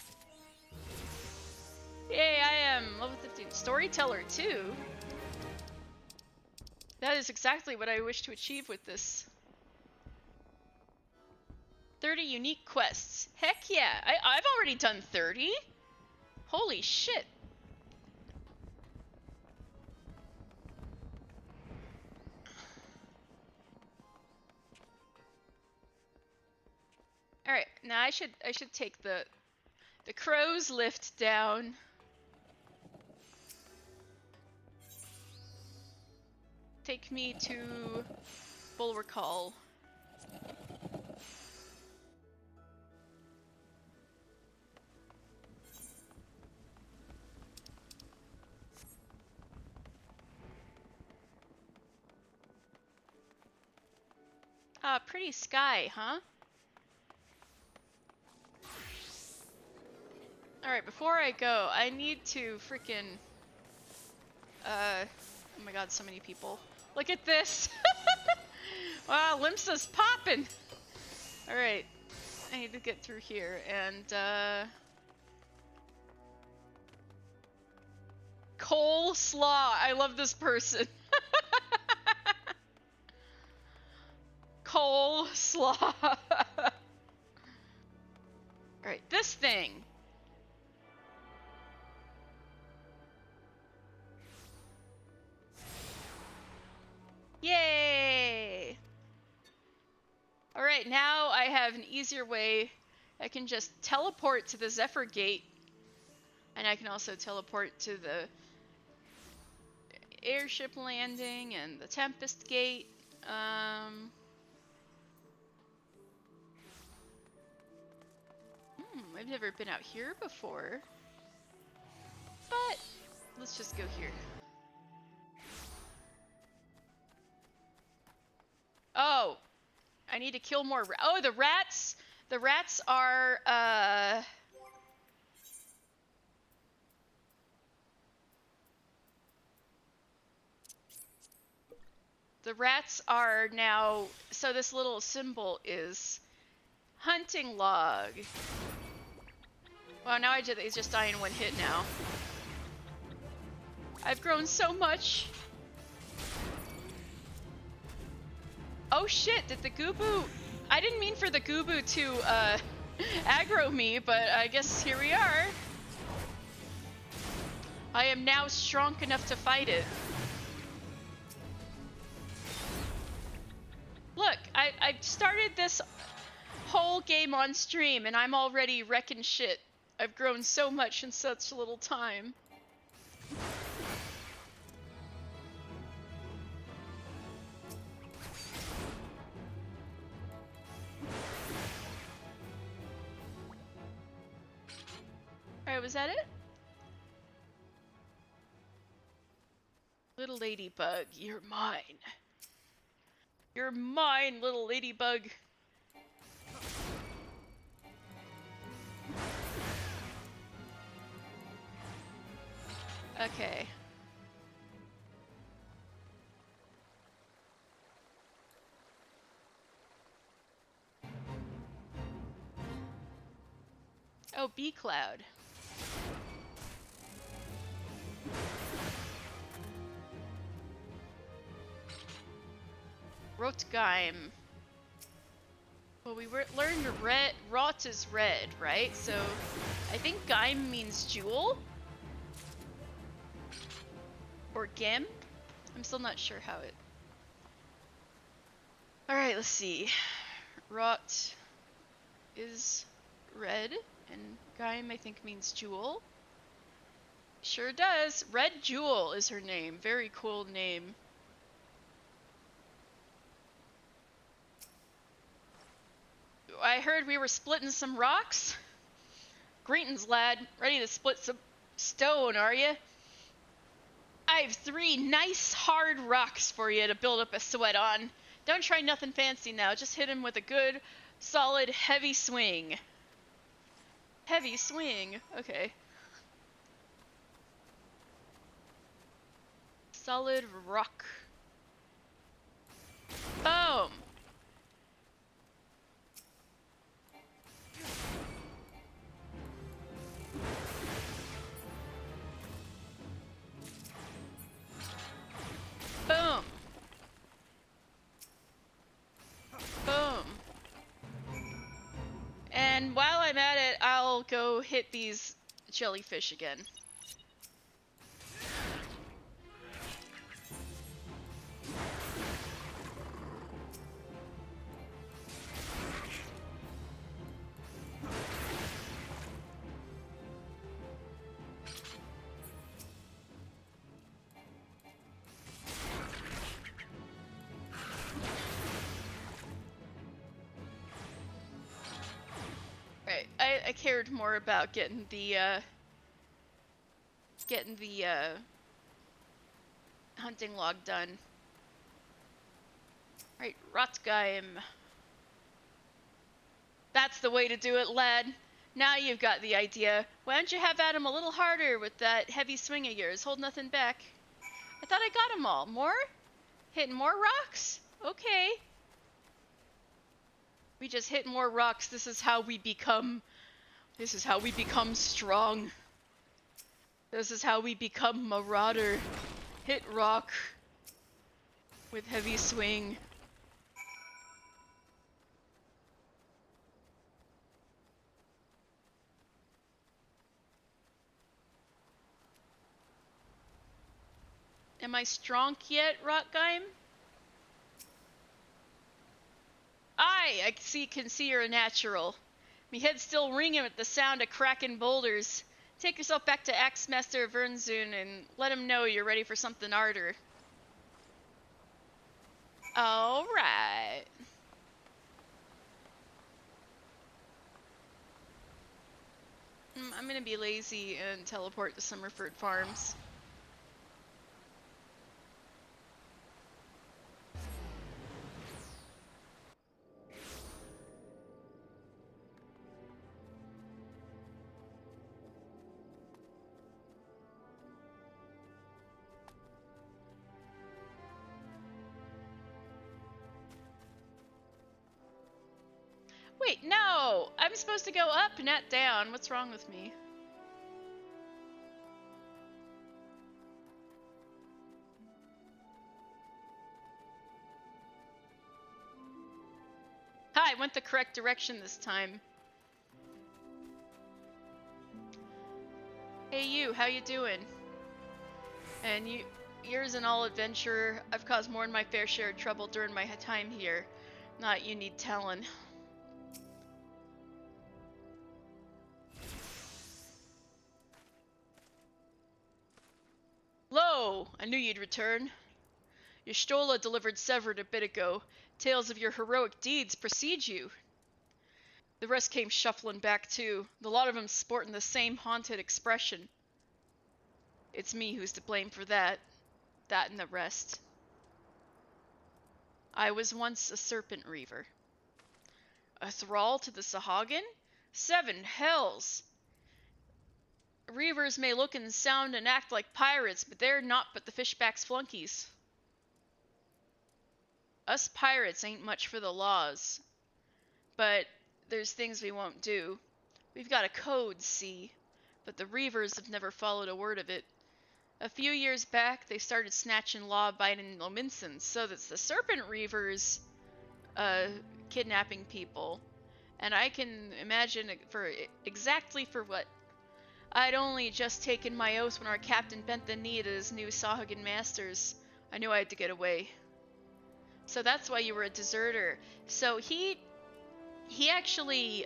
Yay, I am level 15. Storyteller, too. That is exactly what I wish to achieve with this. 30 unique quests. Heck yeah, I've already done 30. Holy shit. All right, now I should take the crow's lift down. Take me to Bulwark Hall. Ah, pretty sky, huh? Alright, before I go, I need to freaking... oh my god, so many people. Look at this! Wow, Limsa's popping! Alright, I need to get through here, and Cole Slaw, I love this person. Cole Slaw. Alright, this thing. Yay! Alright, now I have an easier way. I can just teleport to the Zephyr Gate. And I can also teleport to the airship landing and the Tempest Gate. I've never been out here before. But let's just go here. Oh, I need to kill more. Oh, the rats. The rats are the rats are now. So this little symbol is hunting log. Well, now he's just dying in one hit now. I've grown so much. Oh shit, did the Goobbue... I didn't mean for the Goobbue to aggro me, but I guess here we are. I am now strong enough to fight it. Look, I started this whole game on stream and I'm already wrecking shit. I've grown so much in such little time. Alright, was that it? Little ladybug, you're mine. You're mine, little ladybug. Okay. Oh, bee cloud. Rotgeim. Well, we learned red. Rot is red, right? So I think Geim means jewel. Or Gem? I'm still not sure how it... Alright, let's see. Rot is red, and Geim I think means jewel. Sure does. Red Jewel is her name. Very cool name. I heard we were splitting some rocks. Greetings, lad. Ready to split some stone, are you? I have 3 nice hard rocks for you to build up a sweat on. Don't try nothing fancy now. Just hit him with a good, solid, heavy swing. Heavy swing. Okay. Solid rock. Boom. Boom. Boom. go hit these jellyfish again. I cared more about getting the hunting log done. Right, Rotgeim. That's the way to do it, lad. Now you've got the idea. Why don't you have at him a little harder with that heavy swing of yours? Hold nothing back. I thought I got 'em all. More? Hitting more rocks? Okay. We just hit more rocks. This is how we become strong. This is how we become Marauder. Hit rock with heavy swing. Am I strong yet, Rotgeim? Aye, I can see you're a natural. Me head's still ringing with the sound of Kraken boulders. Take yourself back to Axemaster Vernzoon and let him know you're ready for something harder. Alright. I'm gonna be lazy and teleport to Summerford Farms. Wait, no! I'm supposed to go up, not down. What's wrong with me? Hi, I went the correct direction this time. Hey you, how you doing? And yours an all adventurer. I've caused more than my fair share of trouble during my time here. Not you need telling. Lo! I knew you'd return. Your Stola delivered severed a bit ago. Tales of your heroic deeds precede you. The rest came shuffling back too, the lot of 'em sporting the same haunted expression. It's me who's to blame for that. That and the rest. I was once a serpent reaver. A thrall to the Sahagin? 7 hells! Reavers may look and sound and act like pirates, but they're naught but the fishback's flunkies. Us pirates ain't much for the laws, but there's things we won't do. We've got a code, see, but the Reavers have never followed a word of it. A few years back, they started snatching law-abiding Lominsons, so that's the Serpent Reavers, kidnapping people. And I can imagine exactly for what. I'd only just taken my oath when our captain bent the knee to his new Sahagin masters. I knew I had to get away. So that's why you were a deserter. So he actually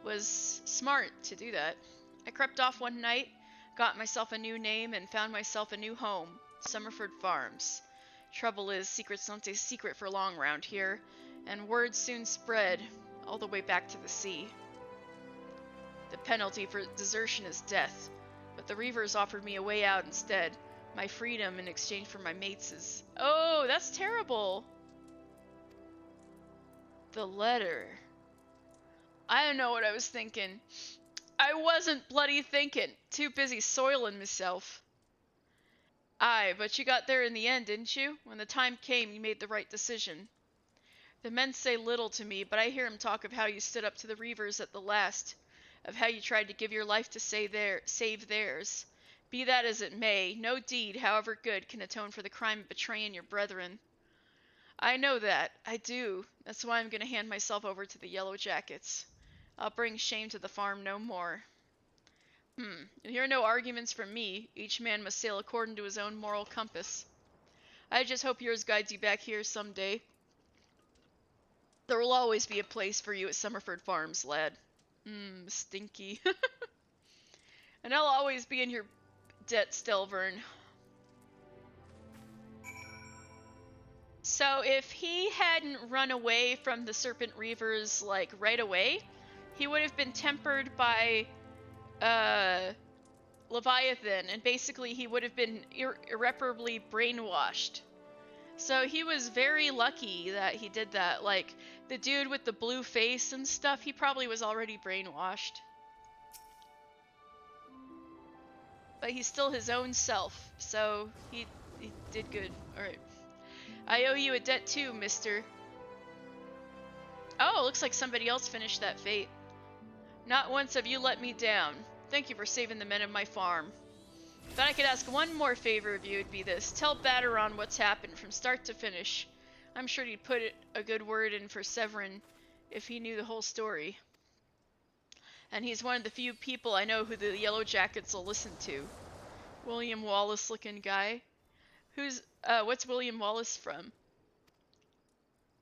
was smart to do that. I crept off one night, got myself a new name, and found myself a new home, Summerford Farms. Trouble is, secrets don't stay secret for long round here, and word soon spread all the way back to the sea. The penalty for desertion is death, but the Reavers offered me a way out instead. My freedom in exchange for my mates'. Oh, that's terrible! The letter. I don't know what I was thinking. I wasn't bloody thinking. Too busy soiling myself. Aye, but you got there in the end, didn't you? When the time came, you made the right decision. The men say little to me, but I hear 'em talk of how you stood up to the Reavers at the last, of how you tried to give your life to save theirs. Be that as it may, no deed, however good, can atone for the crime of betraying your brethren. I know that. I do. That's why I'm going to hand myself over to the Yellowjackets. I'll bring shame to the farm no more. You'll hear no arguments from me. Each man must sail according to his own moral compass. I just hope yours guides you back here someday. There will always be a place for you at Summerford Farms, lad. Stinky. And I'll always be in your debt, Stelvern. So if he hadn't run away from the Serpent Reavers, like, right away, he would have been tempered by, Leviathan, and basically he would have been irreparably brainwashed. So he was very lucky that he did that. Like, the dude with the blue face and stuff, he probably was already brainwashed. But he's still his own self, so he did good. Alright. I owe you a debt too, mister. Oh, looks like somebody else finished that fate. Not once have you let me down. Thank you for saving the men of my farm. If I could ask one more favor of you, it'd be this. Tell Batteron what's happened from start to finish. I'm sure he'd put a good word in for Severin if he knew the whole story. And he's one of the few people I know who the Yellowjackets will listen to. William Wallace looking guy. What's William Wallace from?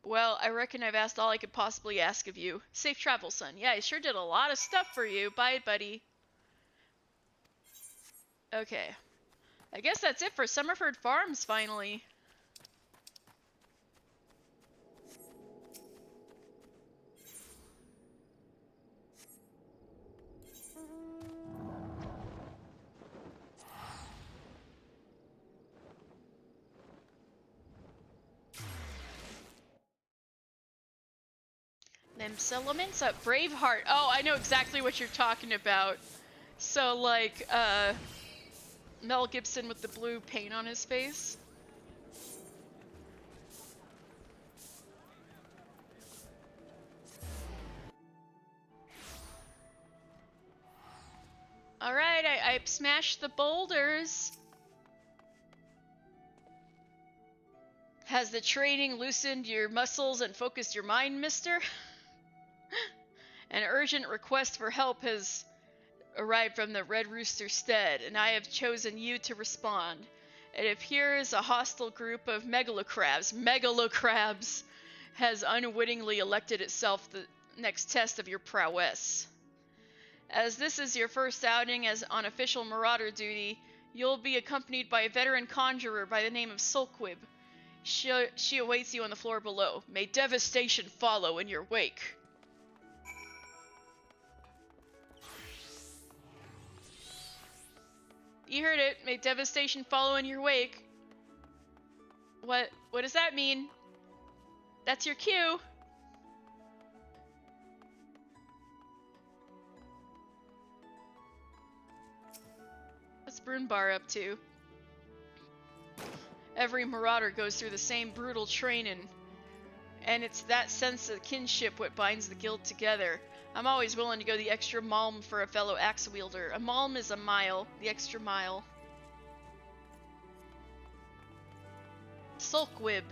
Well, I reckon I've asked all I could possibly ask of you. Safe travel, son. Yeah, he sure did a lot of stuff for you. Bye, buddy. Okay. I guess that's it for Summerford Farms, finally. Limsa, Braveheart. Oh, I know exactly what you're talking about. So, like, Mel Gibson with the blue paint on his face. Alright, I smashed the boulders. Has the training loosened your muscles and focused your mind, mister? An urgent request for help has arrived from the Red Rooster Stead, and I have chosen you to respond. It appears a hostile group of megalocrabs has unwittingly elected itself the next test of your prowess. As this is your first outing as on official marauder duty, you'll be accompanied by a veteran conjurer by the name of Sulkwib. She awaits you on the floor below. May devastation follow in your wake. You heard it. May devastation follow in your wake. What does that mean? That's your cue. What's Brunbar up to? Every marauder goes through the same brutal training, and it's that sense of kinship what binds the guild together. I'm always willing to go the extra malm for a fellow axe wielder. A malm is a mile, the extra mile. Sulkwib.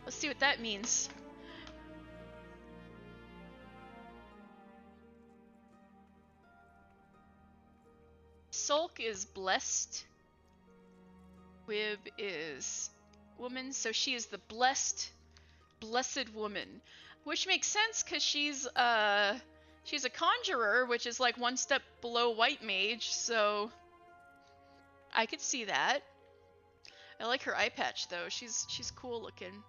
Let's see what that means. Sulk is blessed. Wib is woman, so she is the blessed woman. Which makes sense because she's a conjurer, which is like one step below white mage, so I could see that. I like her eye patch though. She's cool looking.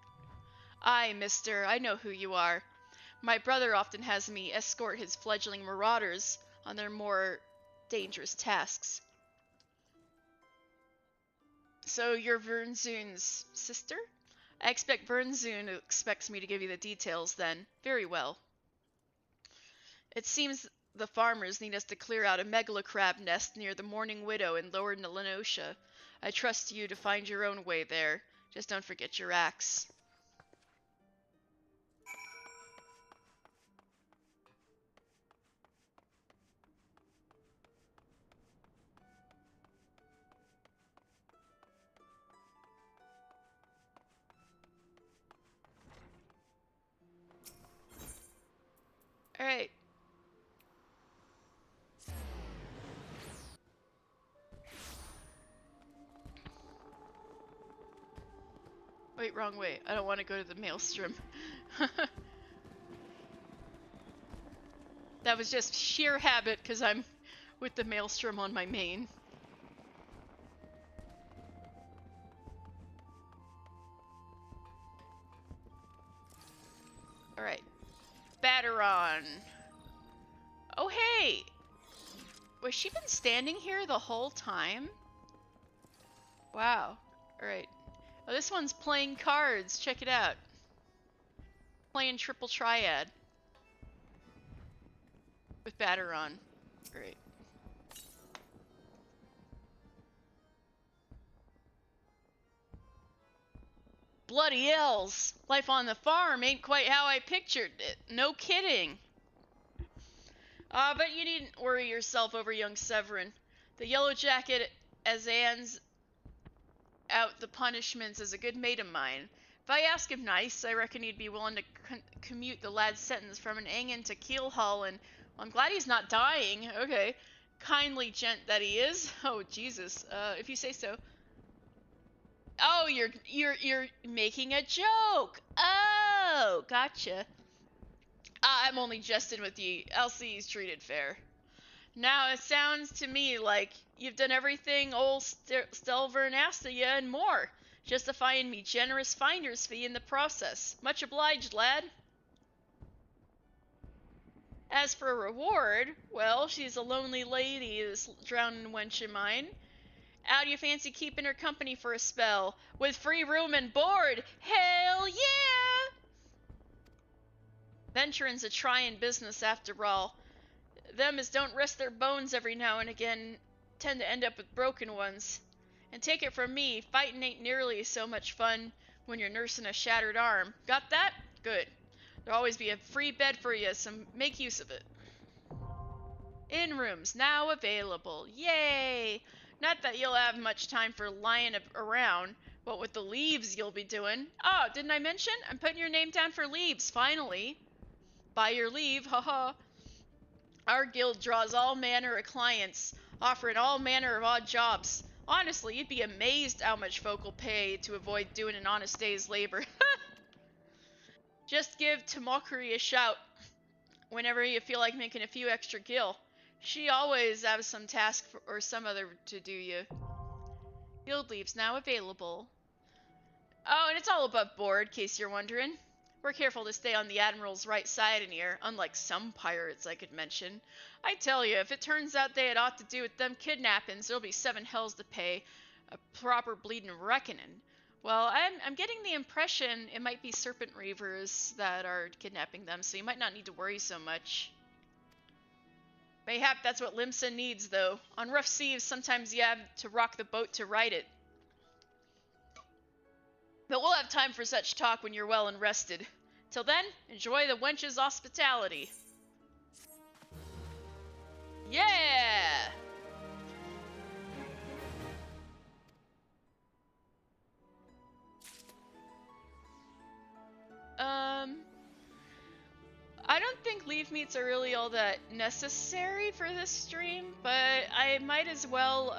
Aye, mister, I know who you are. My brother often has me escort his fledgling marauders on their more dangerous tasks. So you're Vernzoon's sister? I expect Vernzoon expects me to give you the details then. Very well. It seems the farmers need us to clear out a megalocrab nest near the Mourning Widow in Lower Nelenosha. I trust you to find your own way there. Just don't forget your axe. Wait, wrong way. I don't want to go to the Maelstrom. That was just sheer habit because I'm with the Maelstrom on my main. Alright. Batteron. Oh, hey! Was she been standing here the whole time? Wow. Alright. Oh, this one's playing cards. Check it out. Playing triple triad. With Batteron. Great. Bloody hells! Life on the farm ain't quite how I pictured it. No kidding. But you needn't worry yourself over young Severin. The Yellowjacket, as Anne's out the punishments, is a good mate of mine. If I ask him nice, I reckon he'd be willing to commute the lad's sentence from an Angan to Keelhaul, and well, I'm glad he's not dying. Okay. Kindly gent that he is. Oh, Jesus. If you say so. Oh, you're making a joke. Oh, gotcha. I'm only jesting with you. Elsie's treated fair. Now, it sounds to me like you've done everything old Stelvern asked of you and more, justifying me generous finder's fee in the process. Much obliged, lad. As for a reward, well, she's a lonely lady, this drowning wench of mine. How do you fancy keeping her company for a spell? With free room and board? Hell yeah! Venturing's a trying business after all. Them as don't rest their bones every now and again tend to end up with broken ones. And take it from me, fighting ain't nearly so much fun when you're nursing a shattered arm. Got that? Good. There'll always be a free bed for you, so make use of it. Inn rooms now available. Yay! Not that you'll have much time for lying around. What with the leaves you'll be doing. Oh, didn't I mention? I'm putting your name down for leaves, finally. By your leave, haha. Our guild draws all manner of clients, offering all manner of odd jobs. Honestly, you'd be amazed how much folk will pay to avoid doing an honest day's labor. Just give Tomokuri a shout whenever you feel like making a few extra gil. She always has some task or some other to do you. Guild leaves now available. Oh, and it's all above board, in case you're wondering. We're careful to stay on the Admiral's right side in here, unlike some pirates I could mention. I tell you, if it turns out they had aught to do with them kidnappings, there'll be 7 hells to pay. A proper bleeding reckoning. Well, I'm getting the impression it might be Serpent Reavers that are kidnapping them, so you might not need to worry so much. Mayhap that's what Limsa needs, though. On rough seas, sometimes you have to rock the boat to ride it. But we'll have time for such talk when you're well and rested. Till then, enjoy the wench's hospitality. Yeah! I don't think leave meets are really all that necessary for this stream, but I might as well,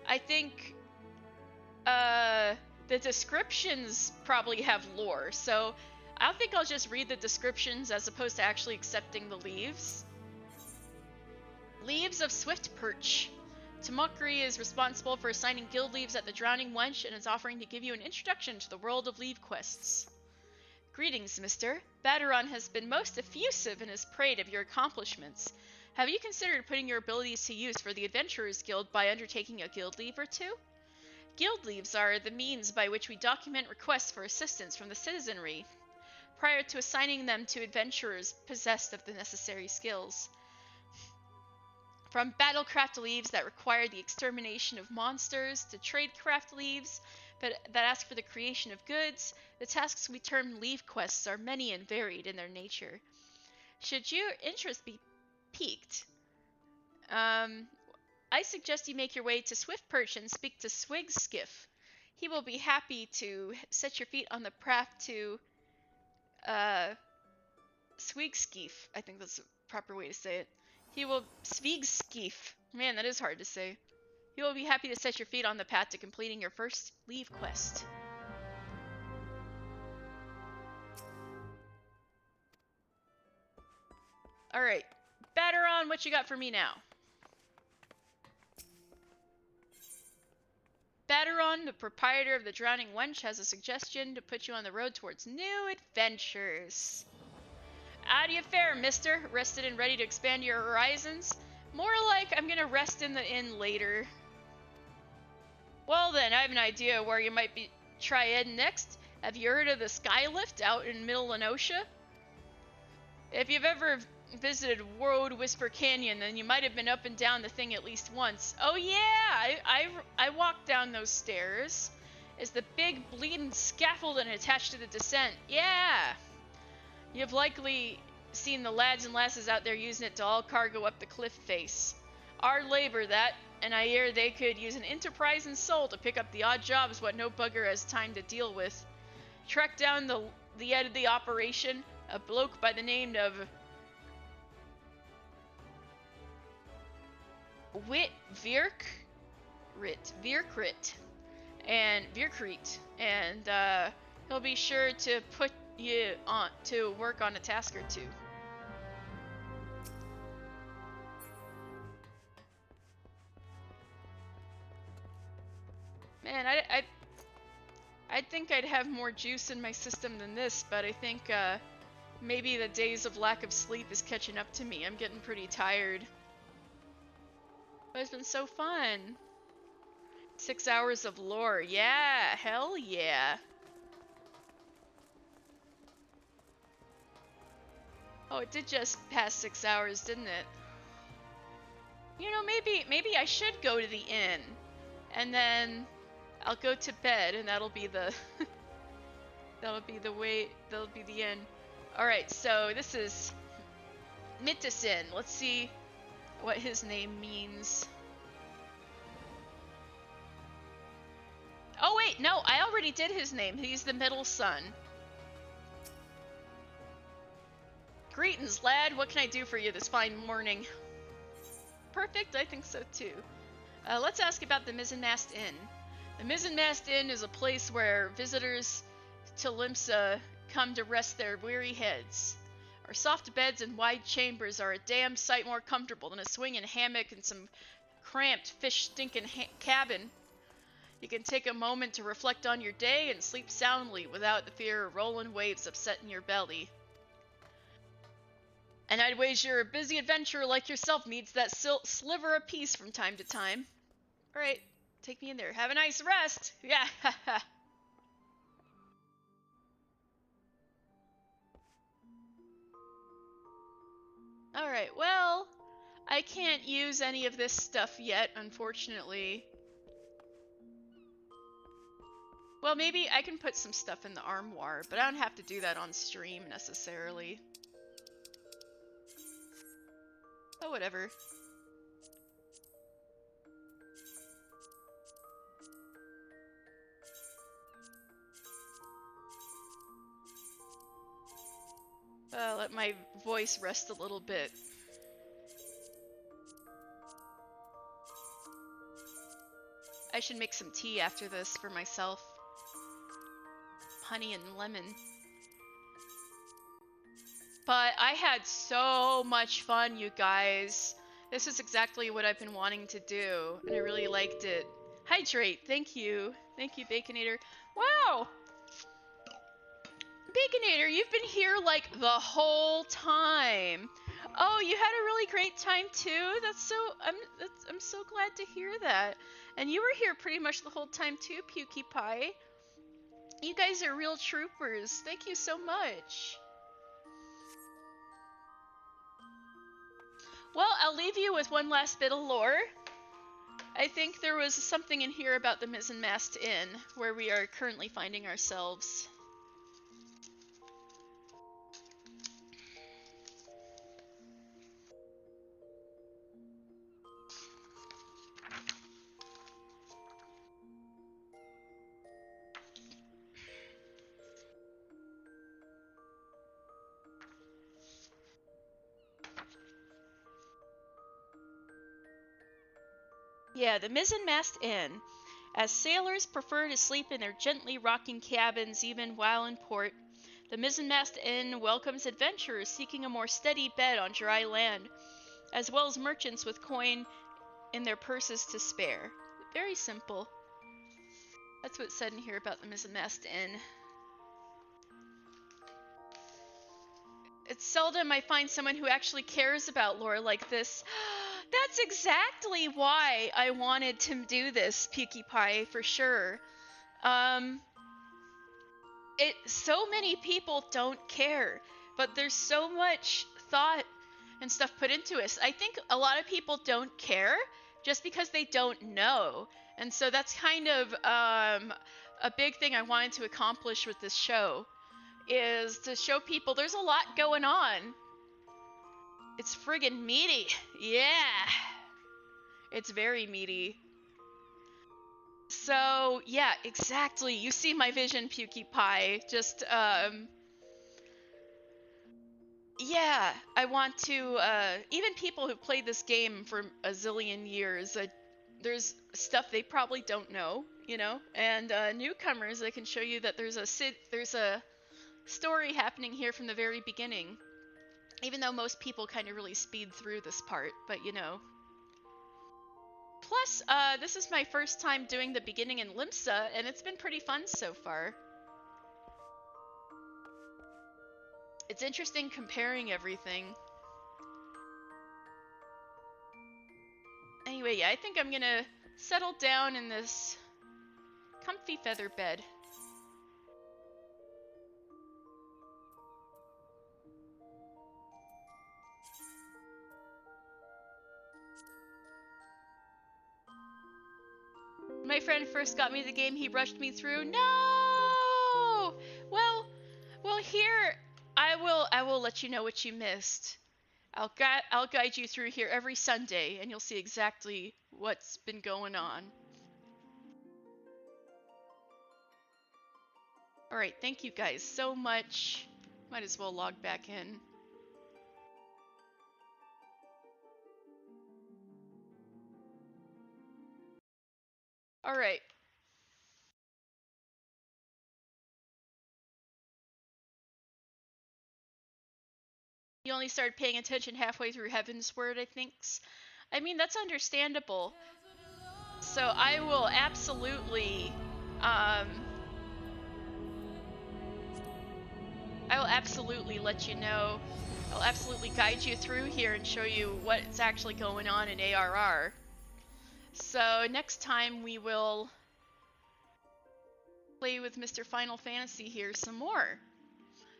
I think, the descriptions probably have lore, so I think I'll just read the descriptions as opposed to actually accepting the leaves. Leaves of Swift Perch. Tomokuri is responsible for assigning guild leaves at the Drowning Wench and is offering to give you an introduction to the world of leave quests. Greetings, mister. Batteron has been most effusive in his praise of your accomplishments. Have you considered putting your abilities to use for the Adventurers Guild by undertaking a guild leave or two? Guild leaves are the means by which we document requests for assistance from the citizenry, prior to assigning them to adventurers possessed of the necessary skills. From battlecraft leaves that require the extermination of monsters, to tradecraft leaves that ask for the creation of goods, the tasks we term leave quests are many and varied in their nature. Should your interest be piqued, I suggest you make your way to Swift Perch and speak to Swigskiff. He will be happy to set your feet on the path to Swigskiff. I think that's the proper way to say it. Swigskiff. Man, that is hard to say. He will be happy to set your feet on the path to completing your first leave quest. Alright. Batteron, what you got for me now? Batteron, the proprietor of the Drowning Wench, has a suggestion to put you on the road towards new adventures. How do you fare, mister? Rested and ready to expand your horizons? More like I'm gonna rest in the inn later. Well then, I have an idea where you might be try heading next. Have you heard of the Skylift out in Middle Lenosha? If you've ever visited Woad Whisper Canyon, then you might have been up and down the thing at least once. Oh yeah, I walked down those stairs. It's the big bleeding scaffolding attached to the descent. Yeah. You've likely seen the lads and lasses out there using it to haul cargo up the cliff face. Our labor, that, and I hear they could use an enterprising soul to pick up the odd jobs what no bugger has time to deal with. Track down the head of the operation, a bloke by the name of Virkrit, and he'll be sure to put you on to work on a task or two. Man, I'd think I'd have more juice in my system than this, but I think maybe the days of lack of sleep is catching up to me. I'm getting pretty tired. But it's been so fun. 6 hours of lore. Yeah, hell yeah. Oh, it did just pass 6 hours, didn't it? You know, maybe I should go to the inn. And then I'll go to bed and that'll be the that'll be the end. Alright, so this is Mittison. Let's see what his name means. Oh wait, no, I already did his name. He's the middle son. Greetings, lad. What can I do for you this fine morning? Perfect, I think so too. Let's ask about the Mizzenmast Inn. The Mizzenmast Inn is a place where visitors to Limsa come to rest their weary heads. Our soft beds and wide chambers are a damn sight more comfortable than a swinging hammock in some cramped, fish-stinking cabin. You can take a moment to reflect on your day and sleep soundly without the fear of rolling waves upsetting your belly. And I'd wager a busy adventurer like yourself needs that sliver of peace from time to time. Alright, take me in there. Have a nice rest! Yeah, haha. Alright, well, I can't use any of this stuff yet, unfortunately. Well, maybe I can put some stuff in the armoire, but I don't have to do that on stream, necessarily. Oh, whatever. Let my voice rest a little bit. I should make some tea after this for myself. Honey and lemon. But I had so much fun, you guys. This is exactly what I've been wanting to do, and I really liked it. Hydrate, thank you. Thank you, Baconator. Wow! Baconator, you've been here like the whole time. Oh, you had a really great time too? I'm so glad to hear that. And you were here pretty much the whole time too, Pukey Pie. You guys are real troopers. Thank you so much. Well, I'll leave you with one last bit of lore. I think there was something in here about the Mizzenmast Inn, where we are currently finding ourselves. yeah, the Mizzenmast Inn. As sailors prefer to sleep in their gently rocking cabins even while in port, the Mizzenmast Inn welcomes adventurers seeking a more steady bed on dry land, as well as merchants with coin in their purses to spare. Very simple. That's what's said in here about the Mizzenmast Inn. It's seldom I find someone who actually cares about lore like this. That's exactly why I wanted to do this, PewDiePie, for sure. So many people don't care, but there's so much thought and stuff put into it. I think a lot of people don't care just because they don't know. And so that's kind of a big thing I wanted to accomplish with this show, is to show people there's a lot going on. It's friggin' meaty. Yeah. It's very meaty. So, yeah, exactly. You see my vision, PewDiePie. Just, yeah, I want to, even people who've played this game for a zillion years, there's stuff they probably don't know, you know? And newcomers, I can show you that there's a story happening here from the very beginning. Even though most people kind of really speed through this part, but you know. Plus, this is my first time doing the beginning in Limsa, and it's been pretty fun so far. It's interesting comparing everything. Anyway, yeah, I think I'm gonna settle down in this comfy feather bed. When my friend first got me the game, he rushed me through. No! Well, here I will let you know what you missed. I'll guide you through here every Sunday, and you'll see exactly what's been going on. All right, thank you guys so much. Might as well log back in. All right. You only started paying attention halfway through Heavensward, I think. I mean, that's understandable. So I will absolutely, let you know. I'll absolutely guide you through here and show you what's actually going on in ARR. So next time we will play with Mr. Final Fantasy here some more.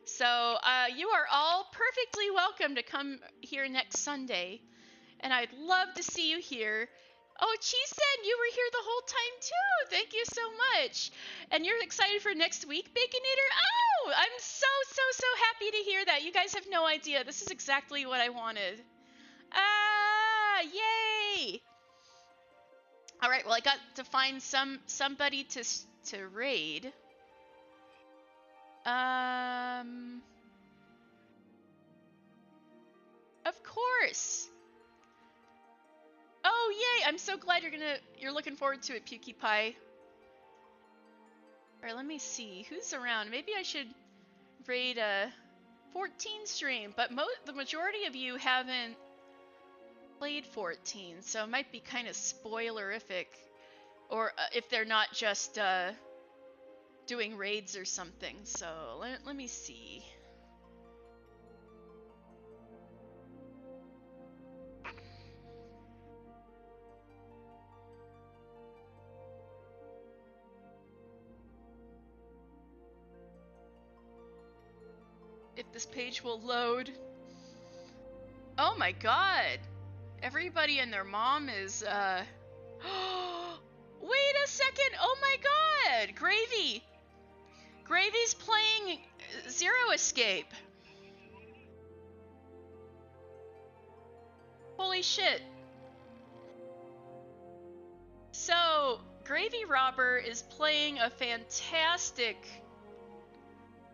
So you are all perfectly welcome to come here next Sunday, and I'd love to see you here. Oh, Cheesen, you were here the whole time too. Thank you so much. And you're excited for next week, Baconator? Oh, I'm so happy to hear that. You guys have no idea. This is exactly what I wanted. Ah, yay! All right, well, I got to find somebody to raid. Of course. Oh, yay! I'm so glad you're looking forward to it, PewDiePie. All right, let me see who's around. Maybe I should raid a 14 stream, but the majority of you haven't played 14, so it might be kind of spoilerific, or if they're not just doing raids or something. So let me see. If this page will load. Oh my god! Everybody and their mom is, wait a second! Oh my god! Gravy! Gravy's playing Zero Escape! Holy shit. So, Gravy Robber is playing a fantastic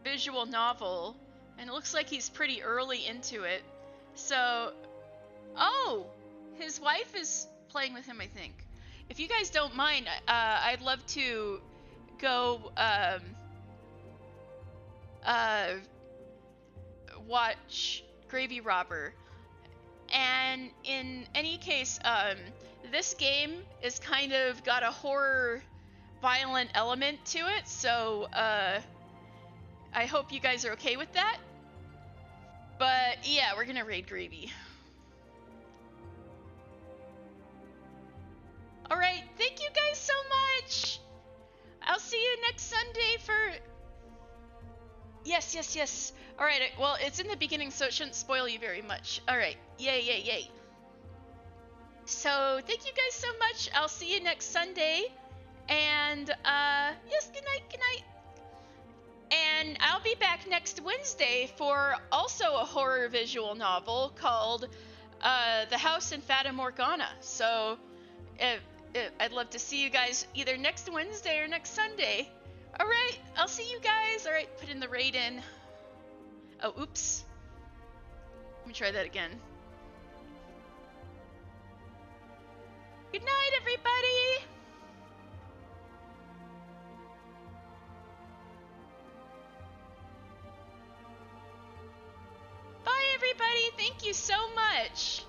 visual novel, and it looks like he's pretty early into it. So, oh! His wife is playing with him, I think. if you guys don't mind, I'd love to go watch Gravy Robber. And in any case, this game is kind of got a horror, violent element to it, so I hope you guys are okay with that. But yeah, we're gonna raid Gravy. Alright, thank you guys so much! I'll see you next Sunday for... Yes. Alright, well, it's in the beginning, so it shouldn't spoil you very much. Alright, yay. So, thank you guys so much. I'll see you next Sunday. And, yes, good night. And I'll be back next Wednesday for also a horror visual novel called The House in Fata Morgana. So, I'd love to see you guys either next Wednesday or next Sunday. Alright, I'll see you guys. Alright, put in the raid in. Oh, oops. Let me try that again. Good night, everybody! Bye, everybody! Thank you so much!